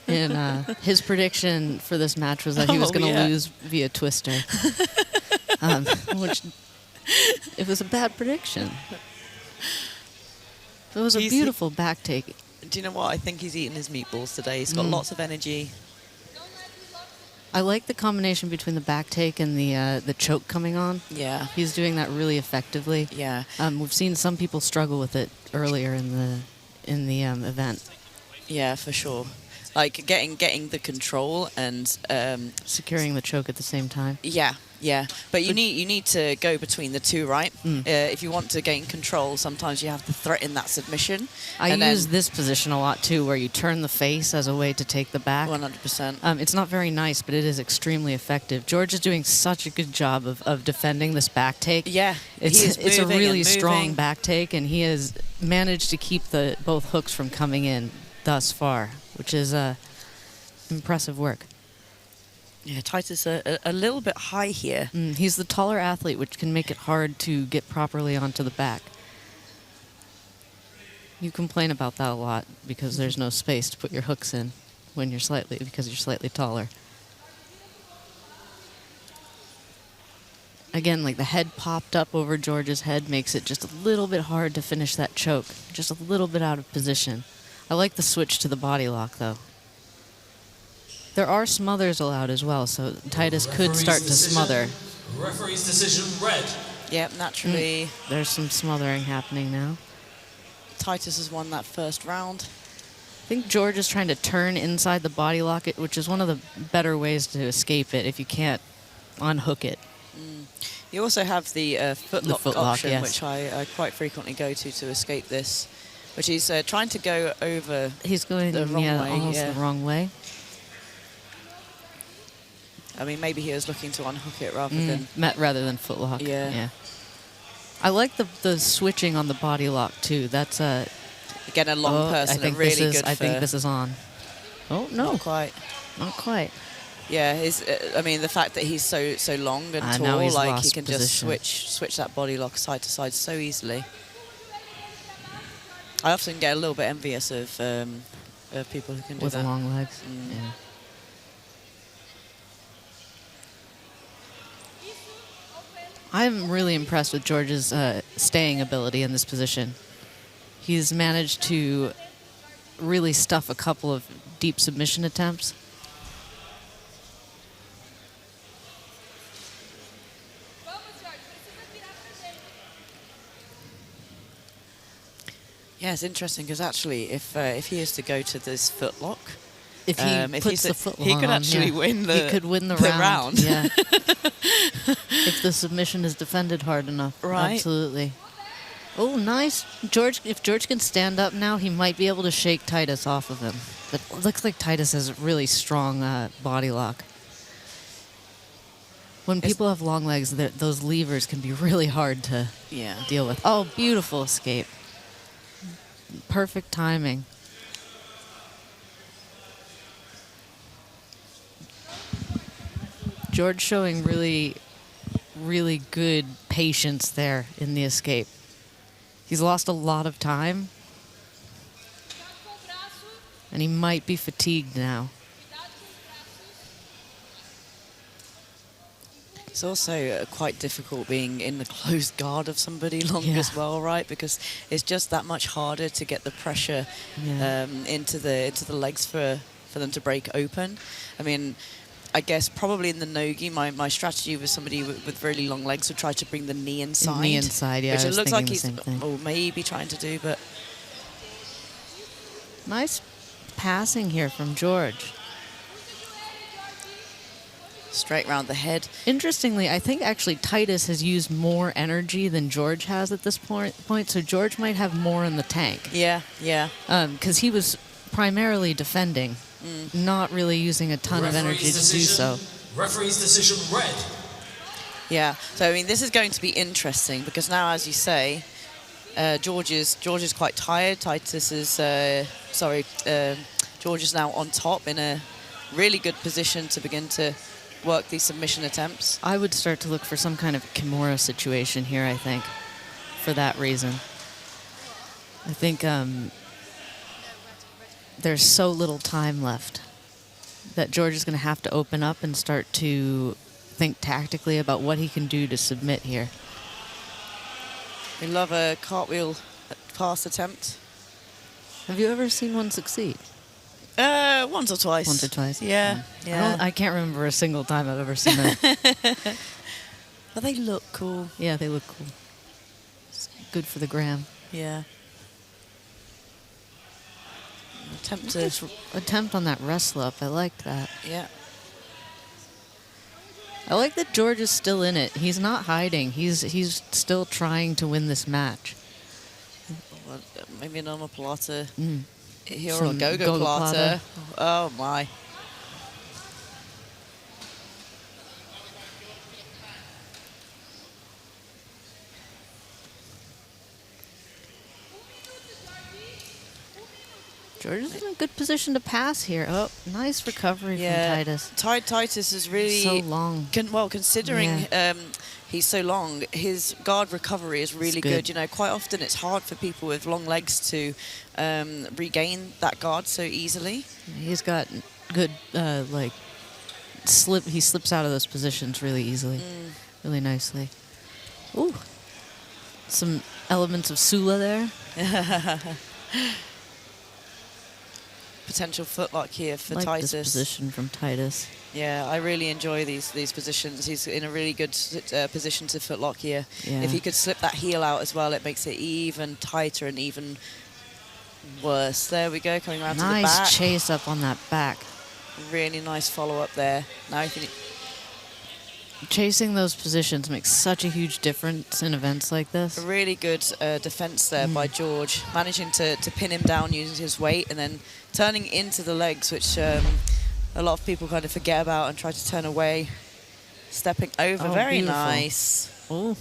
S8: And his prediction for this match was that he was
S7: Oh,
S8: going to
S7: yeah.
S8: lose via twister. Which, it was a bad prediction. It was a
S7: He's-
S8: beautiful back take.
S7: Do you know what? I think he's eating his meatballs today. He's got lots of energy.
S8: I like the combination between the back take and the choke coming on.
S7: Yeah.
S8: He's doing that really effectively.
S7: Yeah.
S8: We've seen some people struggle with it earlier in the event.
S7: Yeah, for sure. Like getting the control and
S8: Securing the choke at the same time.
S7: yeah. But you need to go between the two, right? If you want to gain control, sometimes you have to threaten that submission.
S8: I
S7: and
S8: use
S7: then
S8: this position a lot too, where you turn the face as a way to take the back.
S7: 100%.
S8: It's not very nice, but it is extremely effective. George is doing such a good job of defending this back take.
S7: Yeah,
S8: It's a
S7: moving
S8: really
S7: and
S8: strong
S7: moving.
S8: back take, and he has managed to keep both hooks from coming in thus far, which is impressive work.
S7: Yeah, Titus a little bit high here.
S8: He's the taller athlete, which can make it hard to get properly onto the back. You complain about that a lot because there's no space to put your hooks in because you're slightly taller. Again, like the head popped up over George's head makes it just a little bit hard to finish that choke. Just a little bit out of position. I like the switch to the body lock, though. There are smothers allowed as well, so Titus could
S3: Referee's
S8: start to
S3: decision.
S8: smother.
S3: Referee's decision, red.
S7: Yep, naturally,
S8: There's some smothering happening now.
S7: Titus has won that first round.
S8: I think George is trying to turn inside the body lock, which is one of the better ways to escape it if you can't unhook it.
S7: You also have the footlock
S8: footlock,
S7: option,
S8: yes.
S7: which I quite frequently go to escape this, which is trying to go over.
S8: He's going
S7: The wrong way,
S8: almost
S7: yeah.
S8: the wrong way.
S7: I mean, maybe he was looking to unhook it rather than.
S8: Rather than footlock.
S7: Yeah.
S8: I like the switching on the body lock too. That's
S7: Again, a long person,
S8: I think
S7: really
S8: this is.
S7: good.
S8: I think this is on. Oh no,
S7: Not quite.
S8: not quite.
S7: Yeah, I mean, the fact that he's so long and
S8: Now
S7: tall,
S8: he's
S7: like he
S8: lost
S7: can
S8: position.
S7: just switch that body lock side to side so easily. I often get a little bit envious of people who can do
S8: With
S7: that.
S8: long legs.
S7: Mm.
S8: Yeah. I'm really impressed with George's staying ability in this position. He's managed to really stuff a couple of deep submission attempts.
S7: Yeah, it's interesting because actually, if he is to go to this footlock,
S8: If he puts the foot
S7: he could
S8: on,
S7: actually win the
S8: he could win the round. Yeah. If the submission is defended hard enough.
S7: Right.
S8: Absolutely. Oh, nice. George, if George can stand up now, he might be able to shake Titus off of him. But it looks like Titus has a really strong body lock. When people have long legs, those levers can be really hard to deal with. Oh, beautiful escape. Perfect timing. George showing really, really good patience there in the escape. He's lost a lot of time, and he might be fatigued now.
S7: It's also quite difficult being in the closed guard of somebody long as well, right? Because it's just that much harder to get the pressure into the legs for them to break open. I mean, I guess probably in the nogi, my strategy with somebody with really long legs would try to bring the knee inside.
S8: Knee inside, yeah.
S7: Which it looks like he's
S8: thing.
S7: Maybe trying to do, but...
S8: Nice passing here from George.
S7: Straight round the head.
S8: Interestingly, I think actually Titus has used more energy than George has at this point, so George might have more in the tank.
S7: Yeah.
S8: Because he was primarily defending. Not really using a ton of energy to do so.
S3: Referee's decision red.
S7: Yeah, so I mean, this is going to be interesting because now, as you say, George is quite tired. Titus is, George is now on top in a really good position to begin to work these submission attempts.
S8: I would start to look for some kind of Kimura situation here, I think, for that reason. I think there's so little time left that George is going to have to open up and start to think tactically about what he can do to submit here.
S7: We love a cartwheel pass attempt.
S8: Have you ever seen one succeed?
S7: Once or twice.
S8: Once or twice?
S7: Yeah.
S8: I can't remember a single time I've ever seen that.
S7: But they look cool.
S8: Yeah, they look cool. It's good for the gram.
S7: Yeah.
S8: Attempt on that wrestle up. I liked that.
S7: Yeah.
S8: I like that George is still in it. He's not hiding. He's still trying to win this match.
S7: Well, maybe an omoplata here or a
S8: Some
S7: go-go plata. Oh my.
S8: George is in a good position to pass here. Oh, nice recovery from Titus.
S7: Titus is really...
S8: So long.
S7: Considering he's so long, his guard recovery is really good. You know, quite often it's hard for people with long legs to regain that guard so easily.
S8: He's got good, he slips out of those positions really easily, really nicely. Ooh, some elements of Sula there.
S7: Potential footlock here for
S8: like
S7: Titus.
S8: This position from Titus.
S7: Yeah, I really enjoy these positions. He's in a really good position to footlock here.
S8: Yeah.
S7: If he could slip that heel out as well, it makes it even tighter and even worse. There we go, coming around to the back.
S8: Nice chase up on that back.
S7: Really nice follow-up there. Now if you
S8: Chasing those positions makes such a huge difference in events like this.
S7: A really good defense there by George, managing to pin him down using his weight and then turning into the legs, which a lot of people kind of forget about and try to turn away. Stepping over, very
S8: beautiful.
S7: nice.
S8: Oh.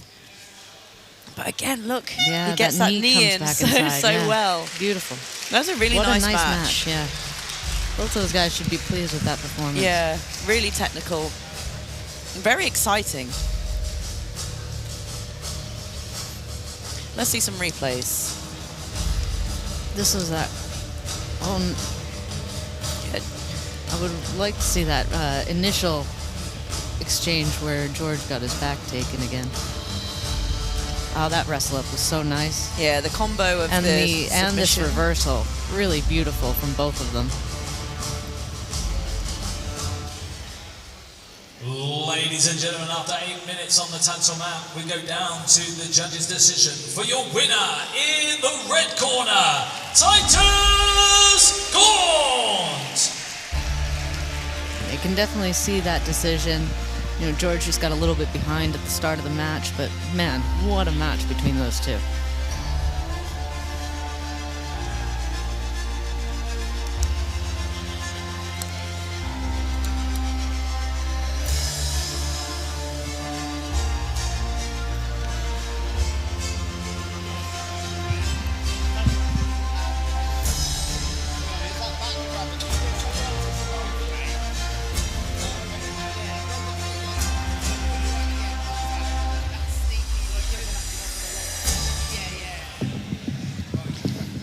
S7: But again, look,
S8: Yeah,
S7: he gets that knee in
S8: comes
S7: so,
S8: back inside, yeah.
S7: well.
S8: Beautiful.
S7: That was a really
S8: What
S7: nice
S8: a nice
S7: match.
S8: Yeah. Both those guys should be pleased with that performance.
S7: Yeah, really technical. Very exciting. Let's see some replays.
S8: This was that. I would like to see that initial exchange where George got his back taken again. Oh, that wrestle up was so nice.
S7: Yeah, the combo of
S8: and
S7: this
S8: reversal, really beautiful from both of them.
S3: Ladies and gentlemen, after 8 minutes on the Tanto mat, we go down to the judge's decision. For your winner in the red corner, Titus Gaunt.
S8: definitely see that decision. You know, George just got a little bit behind at the start of the match, but man, what a match between those two.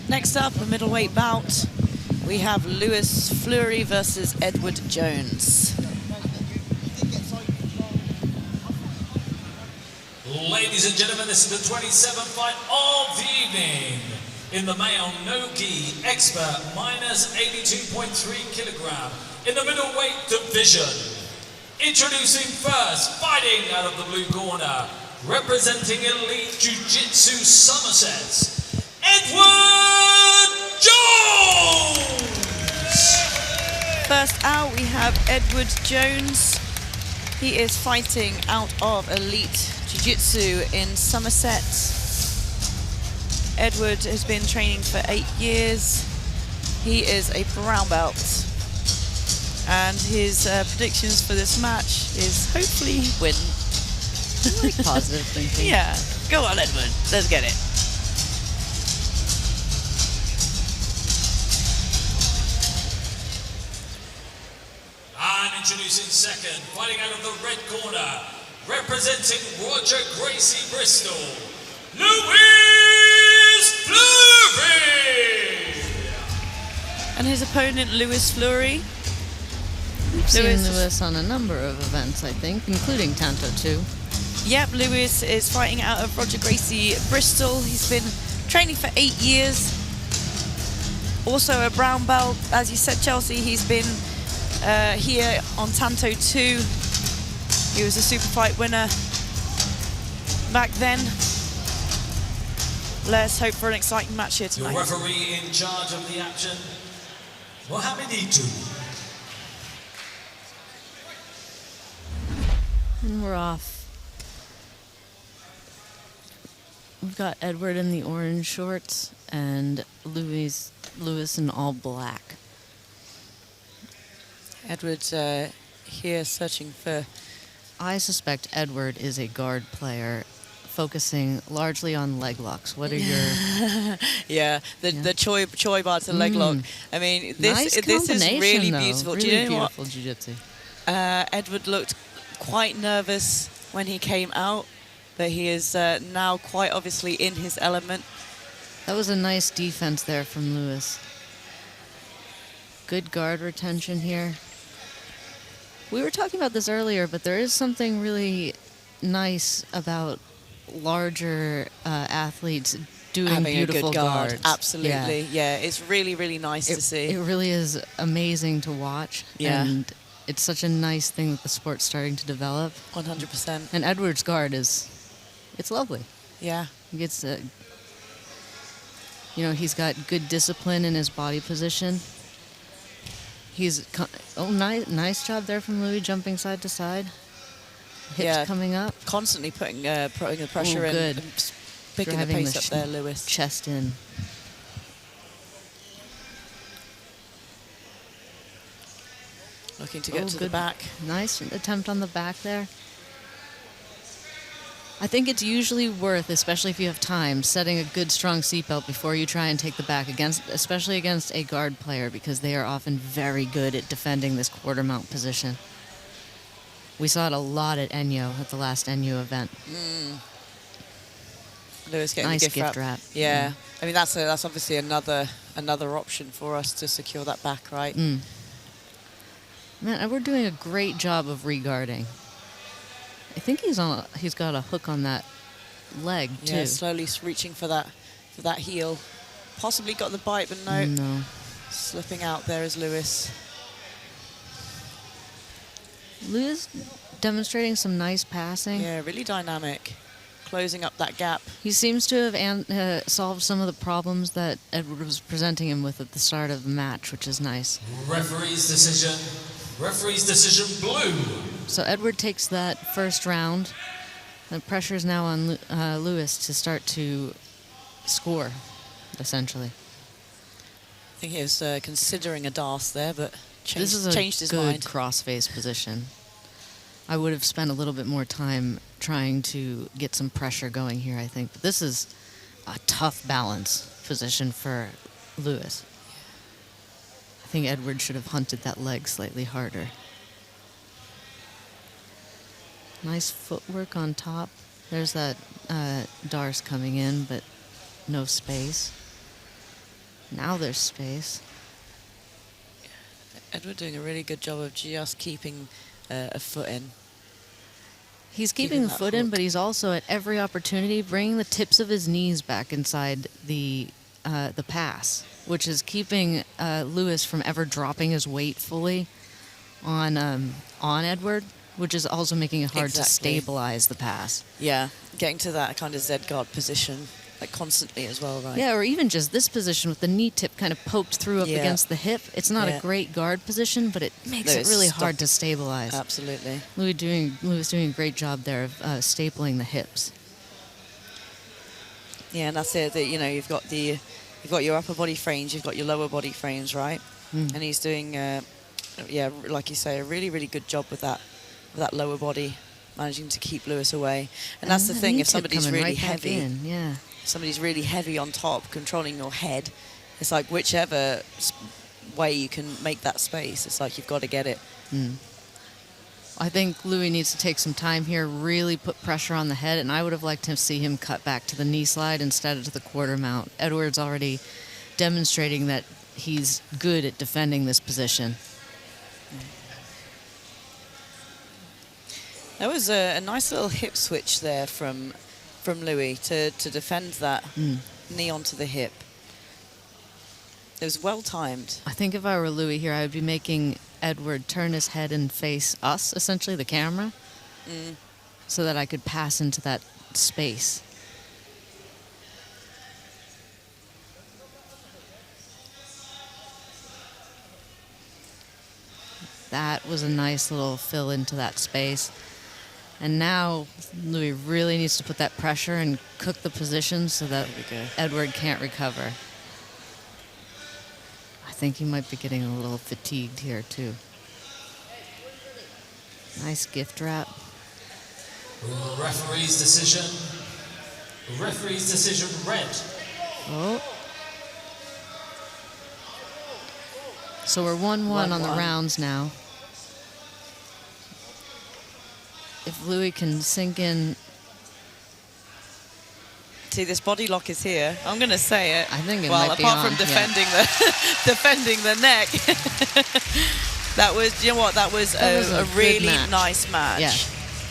S7: Next up, a middleweight bout. We have Lewis Fleury versus Edward Jones.
S3: Ladies and gentlemen, this is the 27th fight of the evening. In the male no-gi expert minus 82.3 kilogram in the middleweight division. Introducing first, fighting out of the blue corner, representing Elite Jiu Jitsu Somerset, Edward Jones!
S7: First out, we have Edward Jones. He is fighting out of Elite Jiu Jitsu in Somerset. Edward has been training for 8 years. He is a brown belt. And his predictions for this match is hopefully win.
S8: I like positive thinking.
S7: Yeah, go on Edward, let's get it.
S3: And introducing second, fighting out of the red corner, representing Roger Gracie Bristol, Lewis Fleury!
S7: And his opponent, Lewis Fleury.
S8: We've seen Lewis on a number of events, I think, including Tanto too.
S7: Yep, Lewis is fighting out of Roger Gracie Bristol. He's been training for 8 years. Also a brown belt, as you said, Chelsea. He's been here on Tanto 2. He was a super fight winner back then. Let's hope for an exciting match here tonight.
S3: Your referee in charge of the action, Mohamed Itu.
S8: And we're off. We've got Edward in the orange shorts and Lewis in all black.
S7: Edward's here searching for...
S8: I suspect Edward is a guard player focusing largely on leg locks. What are your...
S7: Yeah, the Choi bar to leg lock. I mean, this is really beautiful.
S8: Really
S7: Do you know
S8: beautiful
S7: what?
S8: jiu-jitsu.
S7: Edward looked quite nervous when he came out, but he is now quite obviously in his element.
S8: That was a nice defense there from Lewis. Good guard retention here. We were talking about this earlier, but there is something really nice about larger athletes doing
S7: Having
S8: beautiful
S7: a good guard.
S8: guards.
S7: Absolutely, yeah. It's really, really nice to see.
S8: It really is amazing to watch.
S7: Yeah.
S8: And it's such a nice thing that the sport's starting to develop.
S7: 100%.
S8: And Edward's guard it's lovely.
S7: Yeah.
S8: He gets he's got good discipline in his body position. Nice job there from Louis, jumping side to side. Hips coming up.
S7: Constantly putting the pressure in.
S8: Good.
S7: And picking the pace up there, Lewis.
S8: Chest in.
S7: Looking to get to the back.
S8: Nice attempt on the back there. I think it's usually worth, especially if you have time, setting a good strong seatbelt before you try and take the back, especially against a guard player, because they are often very good at defending this quarter mount position. We saw it a lot at Enyo, at the last Enyo event.
S7: Lewis getting
S8: nice
S7: the gift
S8: wrap.
S7: Yeah. I mean, that's obviously another option for us to secure that back, right?
S8: Man, we're doing a great job of regarding. I think he's got a hook on that leg too.
S7: Yeah, slowly reaching for that heel. Possibly got the bite, but no. Slipping out there is Lewis.
S8: Lewis demonstrating some nice passing.
S7: Yeah, really dynamic. Closing up that gap.
S8: He seems to have solved some of the problems that Edward was presenting him with at the start of the match, which is nice.
S3: Referee's decision, Referee's decision, blue.
S8: So Edward takes that first round. The pressure is now on Lewis to start to score, essentially.
S9: I think he was considering a dart there, but
S8: This is a
S9: changed his
S8: good
S9: mind.
S8: cross-face position. I would have spent a little bit more time trying to get some pressure going here, I think. But this is a tough balance position for Lewis. I think Edward should have hunted that leg slightly harder. Nice footwork on top. There's that Darce coming in, but no space. Now there's space.
S9: Edward doing a really good job of just keeping a foot in.
S8: He's keeping the
S9: that
S8: foot in,
S9: hook.
S8: but he's also at every opportunity bringing the tips of his knees back inside the pass, which is keeping Lewis from ever dropping his weight fully on Edward, which is also making it hard to
S9: Exactly.
S8: stabilize the pass.
S9: Yeah, getting to that kind of Z guard position, like constantly as well, right?
S8: Yeah, or even just this position with the knee tip kind of poked through up
S9: Yeah.
S8: against the hip. It's not
S9: Yeah.
S8: a great guard position, but it makes
S9: No,
S8: it
S9: it's
S8: really
S9: stuck-
S8: hard to stabilize.
S9: Absolutely.
S8: Lewis doing a great job there of stapling the hips.
S9: Yeah, and that's it. That you've got your upper body frames, you've got your lower body frames, right? And he's doing, yeah, like you say, a really, really good job with that lower body, managing to keep Lewis away. And that's the
S8: that
S9: thing.
S8: knee
S9: If
S8: tip
S9: somebody's
S8: coming
S9: really
S8: right back
S9: heavy,
S8: in, yeah.
S9: somebody's really heavy on top, controlling your head, it's like whichever way you can make that space, it's like you've got to get it.
S8: I think Louis needs to take some time here, really put pressure on the head, and I would have liked to see him cut back to the knee slide instead of to the quarter mount. Edward's already demonstrating that he's good at defending this position.
S9: That was a nice little hip switch there from Louis to defend that knee onto the hip. It was well timed.
S8: I think if I were Louis here, I would be making Edward turn his head and face us, essentially the camera, so that I could pass into that space. That was a nice little fill into that space. And now Louis really needs to put that pressure and cook the position so that Edward can't recover. I think he might be getting a little fatigued here too. Nice gift wrap.
S3: Referee's decision. Referee's decision, red.
S8: Oh. So we're 1-1 on the
S9: 1-1.
S8: rounds now. If Louis can sink in,
S9: See, this body lock is here. I'm going to say it.
S8: I think it
S9: well,
S8: might be
S9: apart
S8: on,
S9: from defending defending the neck, that was, you know what? That was
S8: That was a
S9: a
S8: good
S9: really
S8: match.
S9: nice match.
S8: Yeah.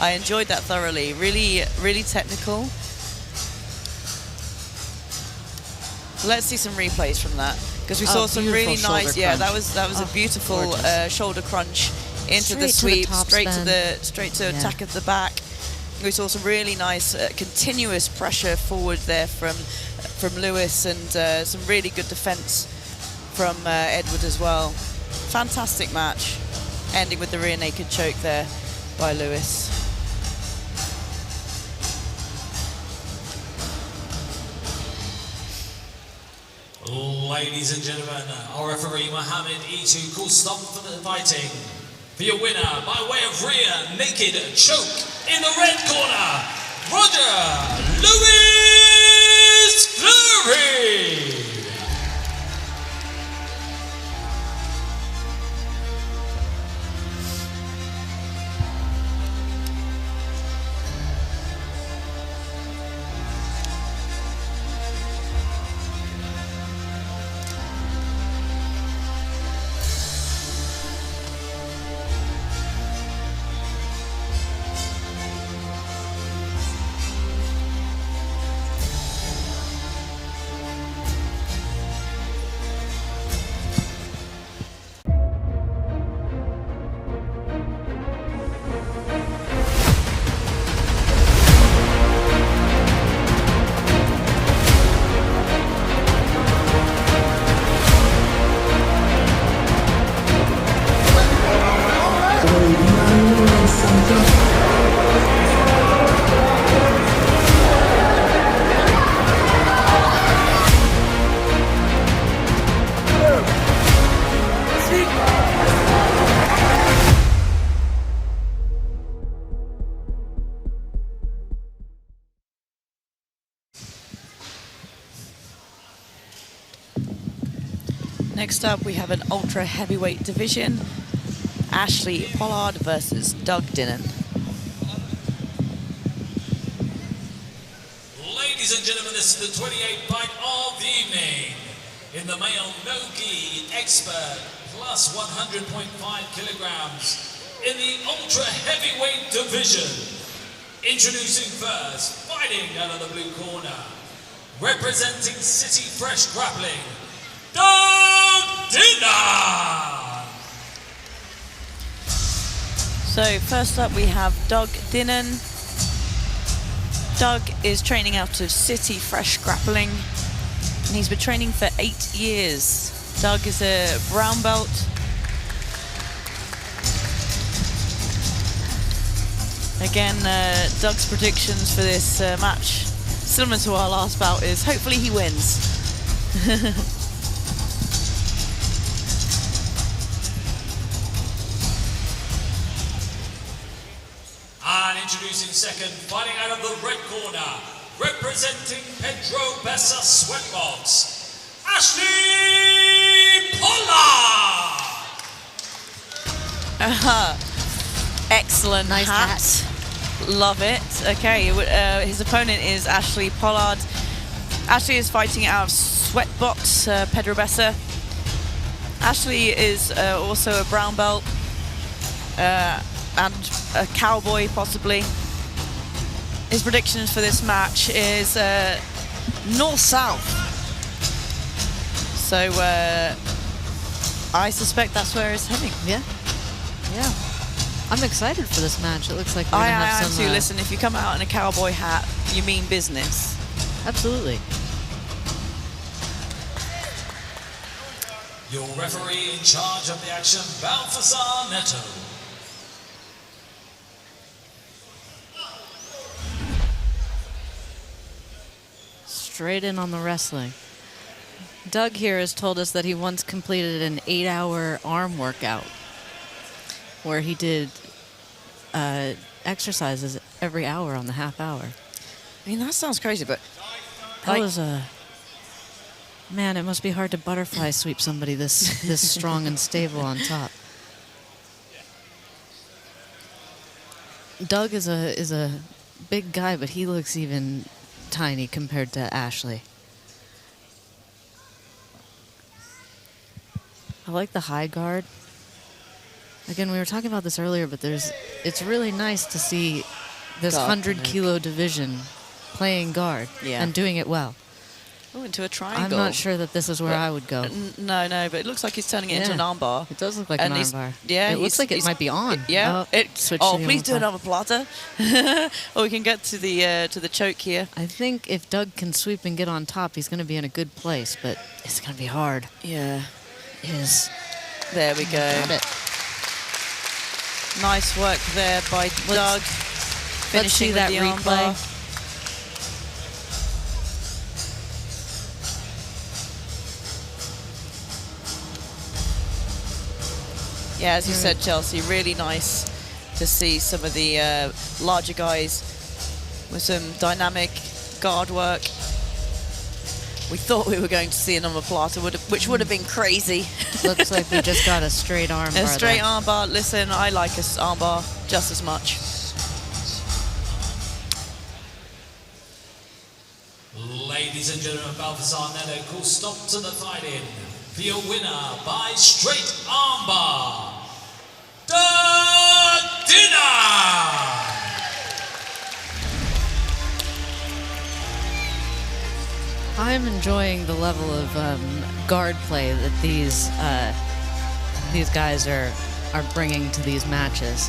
S9: I enjoyed that thoroughly. Really, really technical. Let's see some replays from that because we
S8: Oh,
S9: saw some really
S8: beautiful
S9: nice.
S8: shoulder
S9: Yeah, that
S8: crunch.
S9: was a beautiful
S8: gorgeous.
S9: shoulder crunch into the
S8: Straight to the
S9: sweep,
S8: top
S9: straight
S8: spin.
S9: straight to
S8: Yeah.
S9: attack at the back. We saw some really nice continuous pressure forward there from Lewis, and some really good defense from Edward as well. Fantastic match, ending with the rear naked choke there by Lewis.
S3: Ladies and gentlemen, our referee Mohammed Itu calls stop for the fighting. For your winner, by way of rear naked choke in the red corner, Roger Lewis Fleury.
S9: Next up, we have an ultra heavyweight division. Ashley Pollard versus Doug Dinnan.
S3: Ladies and gentlemen, this is the 28th fight of the evening. In the male no-gi expert plus 100.5 kilograms in the ultra heavyweight division. Introducing first, fighting out of the blue corner, representing City Fresh Grappling, Doug Dinnan.
S9: So first up, we have Doug Dinnan. Doug is training out of City Fresh Grappling, and he's been training for 8 years. Doug is a brown belt. Again, Doug's predictions for this match, similar to our last bout, is hopefully he wins.
S3: And introducing second, fighting out of the red corner, representing Pedro Bessa Sweatbox, Ashley Pollard.
S9: Excellent
S8: Nice
S9: hat. Love it. Okay, his opponent is Ashley Pollard. Ashley is fighting out of Sweatbox, Pedro Bessa. Ashley is also a brown belt and a cowboy, possibly. His predictions for this match is north-south. So I suspect that's where it's heading.
S8: Yeah. Yeah. I'm excited for this match. It looks like we're going to have
S9: am
S8: some...
S9: too. Listen, if you come out in a cowboy hat, you mean business.
S8: Absolutely.
S3: Your referee in charge of the action, Balthazar Neto.
S8: Straight in on the wrestling. Doug here has told us that he once completed an 8-hour arm workout where he did exercises every hour on the half hour.
S9: I mean, that sounds crazy, but
S8: That was a... Man, it must be hard to butterfly sweep somebody this strong and stable on top. Doug is a big guy, but he looks even tiny compared to Ashley. I like the high guard. Again, we were talking about this earlier, but it's really nice to see this 100-kilo division playing guard and doing it well.
S9: Oh, into a triangle.
S8: I'm not sure that this is where I would go.
S9: No, but it looks like he's turning it into an armbar.
S8: It does look like an armbar.
S9: Yeah,
S8: it looks like it might be on.
S9: Yeah. Please do another plata. Or we can get to the choke here.
S8: I think if Doug can sweep and get on top, he's going to be in a good place, but it's going to be hard.
S9: Yeah.
S8: Yes.
S9: There we go.
S8: Got it.
S9: Nice work there by Doug.
S8: Let's see that replay.
S9: Yeah, as you said, Chelsea, really nice to see some of the larger guys with some dynamic guard work. We thought we were going to see an omoplata, which would have been crazy.
S8: Looks like we just got a straight arm bar.
S9: A straight arm bar. Listen, I like a arm bar just as much.
S3: Ladies and gentlemen, Balthazar Neto calls stop to the fighting for your winner by straight armbar, Doug Dinnan.
S8: I'm enjoying the level of guard play that these guys are bringing to these matches.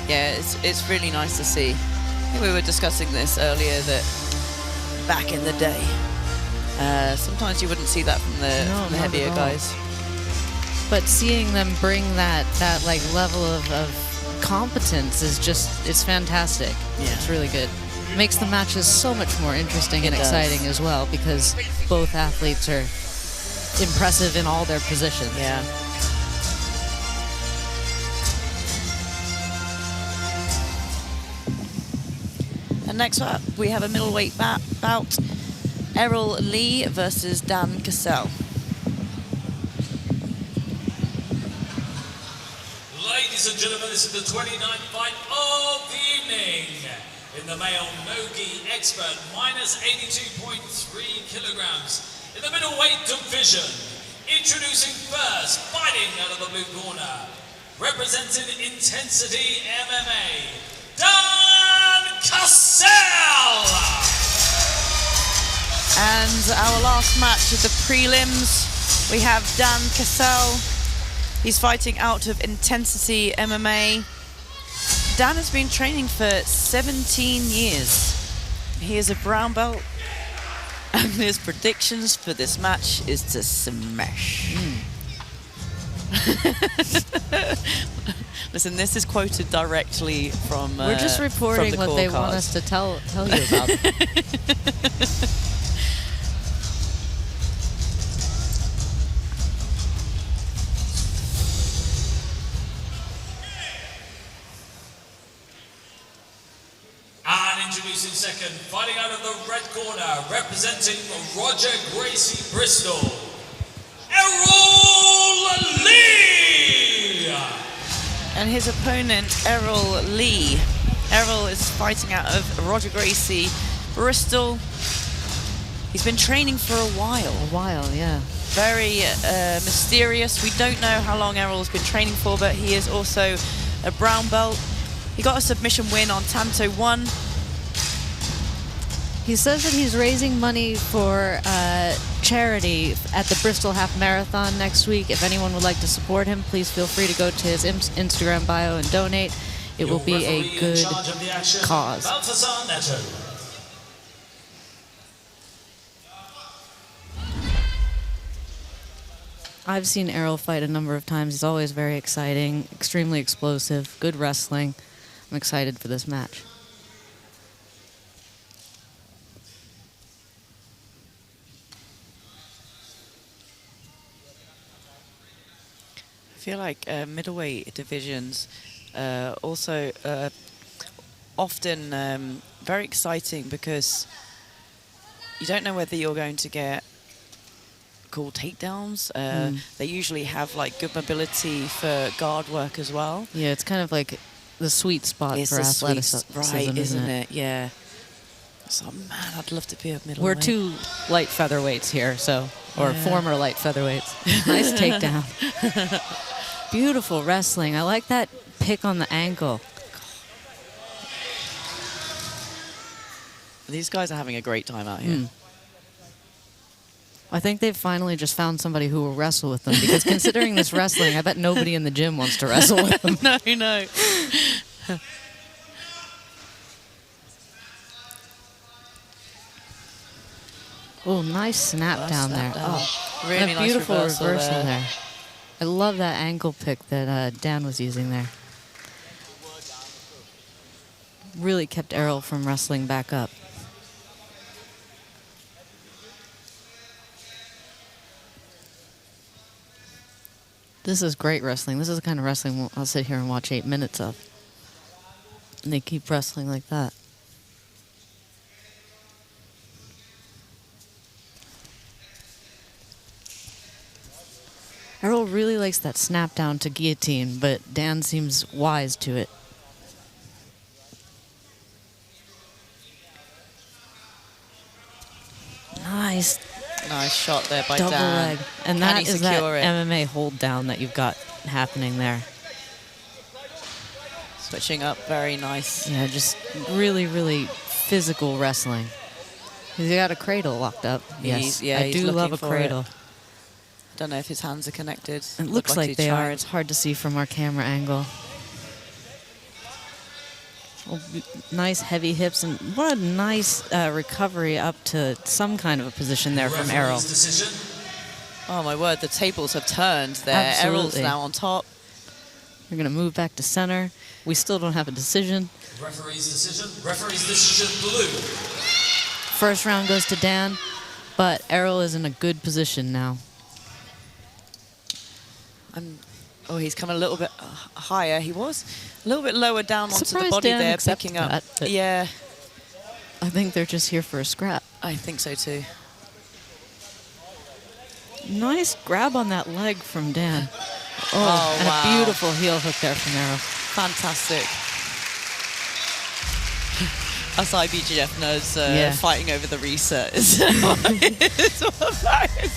S9: Yeah, it's really nice to see. I think we were discussing this earlier, that back in the day, sometimes you wouldn't see that from the heavier guys.
S8: But seeing them bring that like level of competence is fantastic.
S9: Yeah.
S8: It's really good. Makes the matches so much more interesting and exciting as well, because both athletes are impressive in all their positions.
S9: Yeah. And next up, we have a middleweight bout. Errol Lee versus Dan Cassell.
S3: Ladies and gentlemen, this is the 29th fight of the evening. In the male no-gi expert, minus 82.3 kilograms. In the middleweight division, introducing first, fighting out of the blue corner, representing Intensity MMA, Dan Cassell!
S9: And our last match of the prelims, we have Dan Cassell. He's fighting out of Intensity MMA. Dan has been training for 17 years. He is a brown belt, and his predictions for this match is to smash. Listen, this is quoted directly from
S8: We're just reporting what they want us to tell you about.
S3: And introducing second, fighting out of the red corner, representing Roger Gracie Bristol, Errol Lee!
S9: And his opponent, Errol Lee. Errol is fighting out of Roger Gracie Bristol. He's been training for a while.
S8: Yeah.
S9: Very mysterious. We don't know how long Errol's been training for, but he is also a brown belt. He got a submission win on Tanto 1.
S8: He says that he's raising money for charity at the Bristol Half Marathon next week. If anyone would like to support him, please feel free to go to his Instagram bio and donate. It will be a good cause. I've seen Errol fight a number of times. He's always very exciting, extremely explosive, good wrestling. I'm excited for this match.
S9: I feel like middleweight divisions also often very exciting because you don't know whether you're going to get cool takedowns. They usually have like good mobility for guard work as well.
S8: Yeah, it's kind of like the sweet spot for athleticism,
S9: right, isn't it? Yeah. So, man, I'd love to be a middleweight.
S8: We're two light featherweights here, or former light featherweights. Nice takedown. Beautiful wrestling. I like that pick on the ankle.
S9: These guys are having a great time out here.
S8: I think they've finally just found somebody who will wrestle with them, because considering this wrestling, I bet nobody in the gym wants to wrestle with them.
S9: No.
S8: Oh, nice snap down there. Oh,
S9: really nice
S8: beautiful
S9: reversal
S8: there. I love that ankle pick that Dan was using there. Really kept Errol from wrestling back up. This is great wrestling. This is the kind of wrestling I'll sit here and watch 8 minutes of. And they keep wrestling like that. Errol really likes that snap down to guillotine, but Dan seems wise to it. Nice.
S9: Nice shot there by
S8: double
S9: Dan.
S8: leg. And that is that MMA hold down that you've got happening there.
S9: Switching up, very nice.
S8: Yeah, just really, really physical wrestling. He's got a cradle locked up. Yes, I do love a cradle.
S9: Don't know if his hands are connected.
S8: It looks like they are. It's hard to see from our camera angle. Oh, nice heavy hips, and what a nice recovery up to some kind of a position there from Errol.
S9: Oh my word, the tables have turned there.
S8: Absolutely.
S9: Errol's now on top.
S8: We're going to move back to center. We still don't have a decision.
S3: Referee's decision blue.
S8: First round goes to Dan, but Errol is in a good position now.
S9: Oh, he's come a little bit higher. He was a little bit lower down onto the body
S8: Dan
S9: there, picking up.
S8: that,
S9: yeah.
S8: I think they're just here for a scrap.
S9: I think so too.
S8: Nice grab on that leg from Dan.
S9: Oh,
S8: and
S9: wow.
S8: a beautiful heel hook there from Errol.
S9: Fantastic. Us IBGF nerds
S8: Yeah.
S9: fighting over the reset. It's all about it.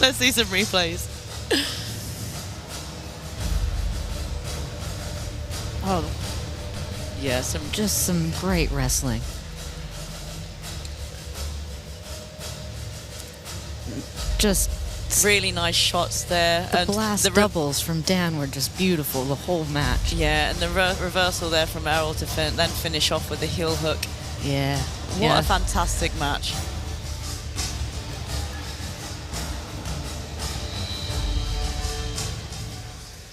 S9: Let's see some replays.
S8: Oh,
S9: Yeah,
S8: just some great wrestling. Just
S9: really nice shots there.
S8: the blast doubles from Dan were just beautiful the whole match.
S9: Yeah, and the reversal there from Errol to then finish off with the heel hook.
S8: Yeah.
S9: What a fantastic match.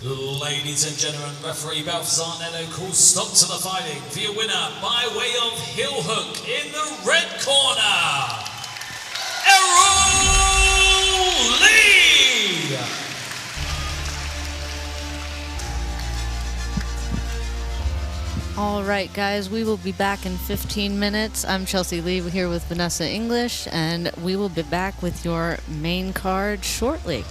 S3: Ladies and gentlemen, referee Balthazar Neto calls stop to the fighting for your winner by way of heel hook in the red corner, Errol Lee!
S8: All right, guys, we will be back in 15 minutes. I'm Chelsea Lee here with Vanessa English, and we will be back with your main card shortly.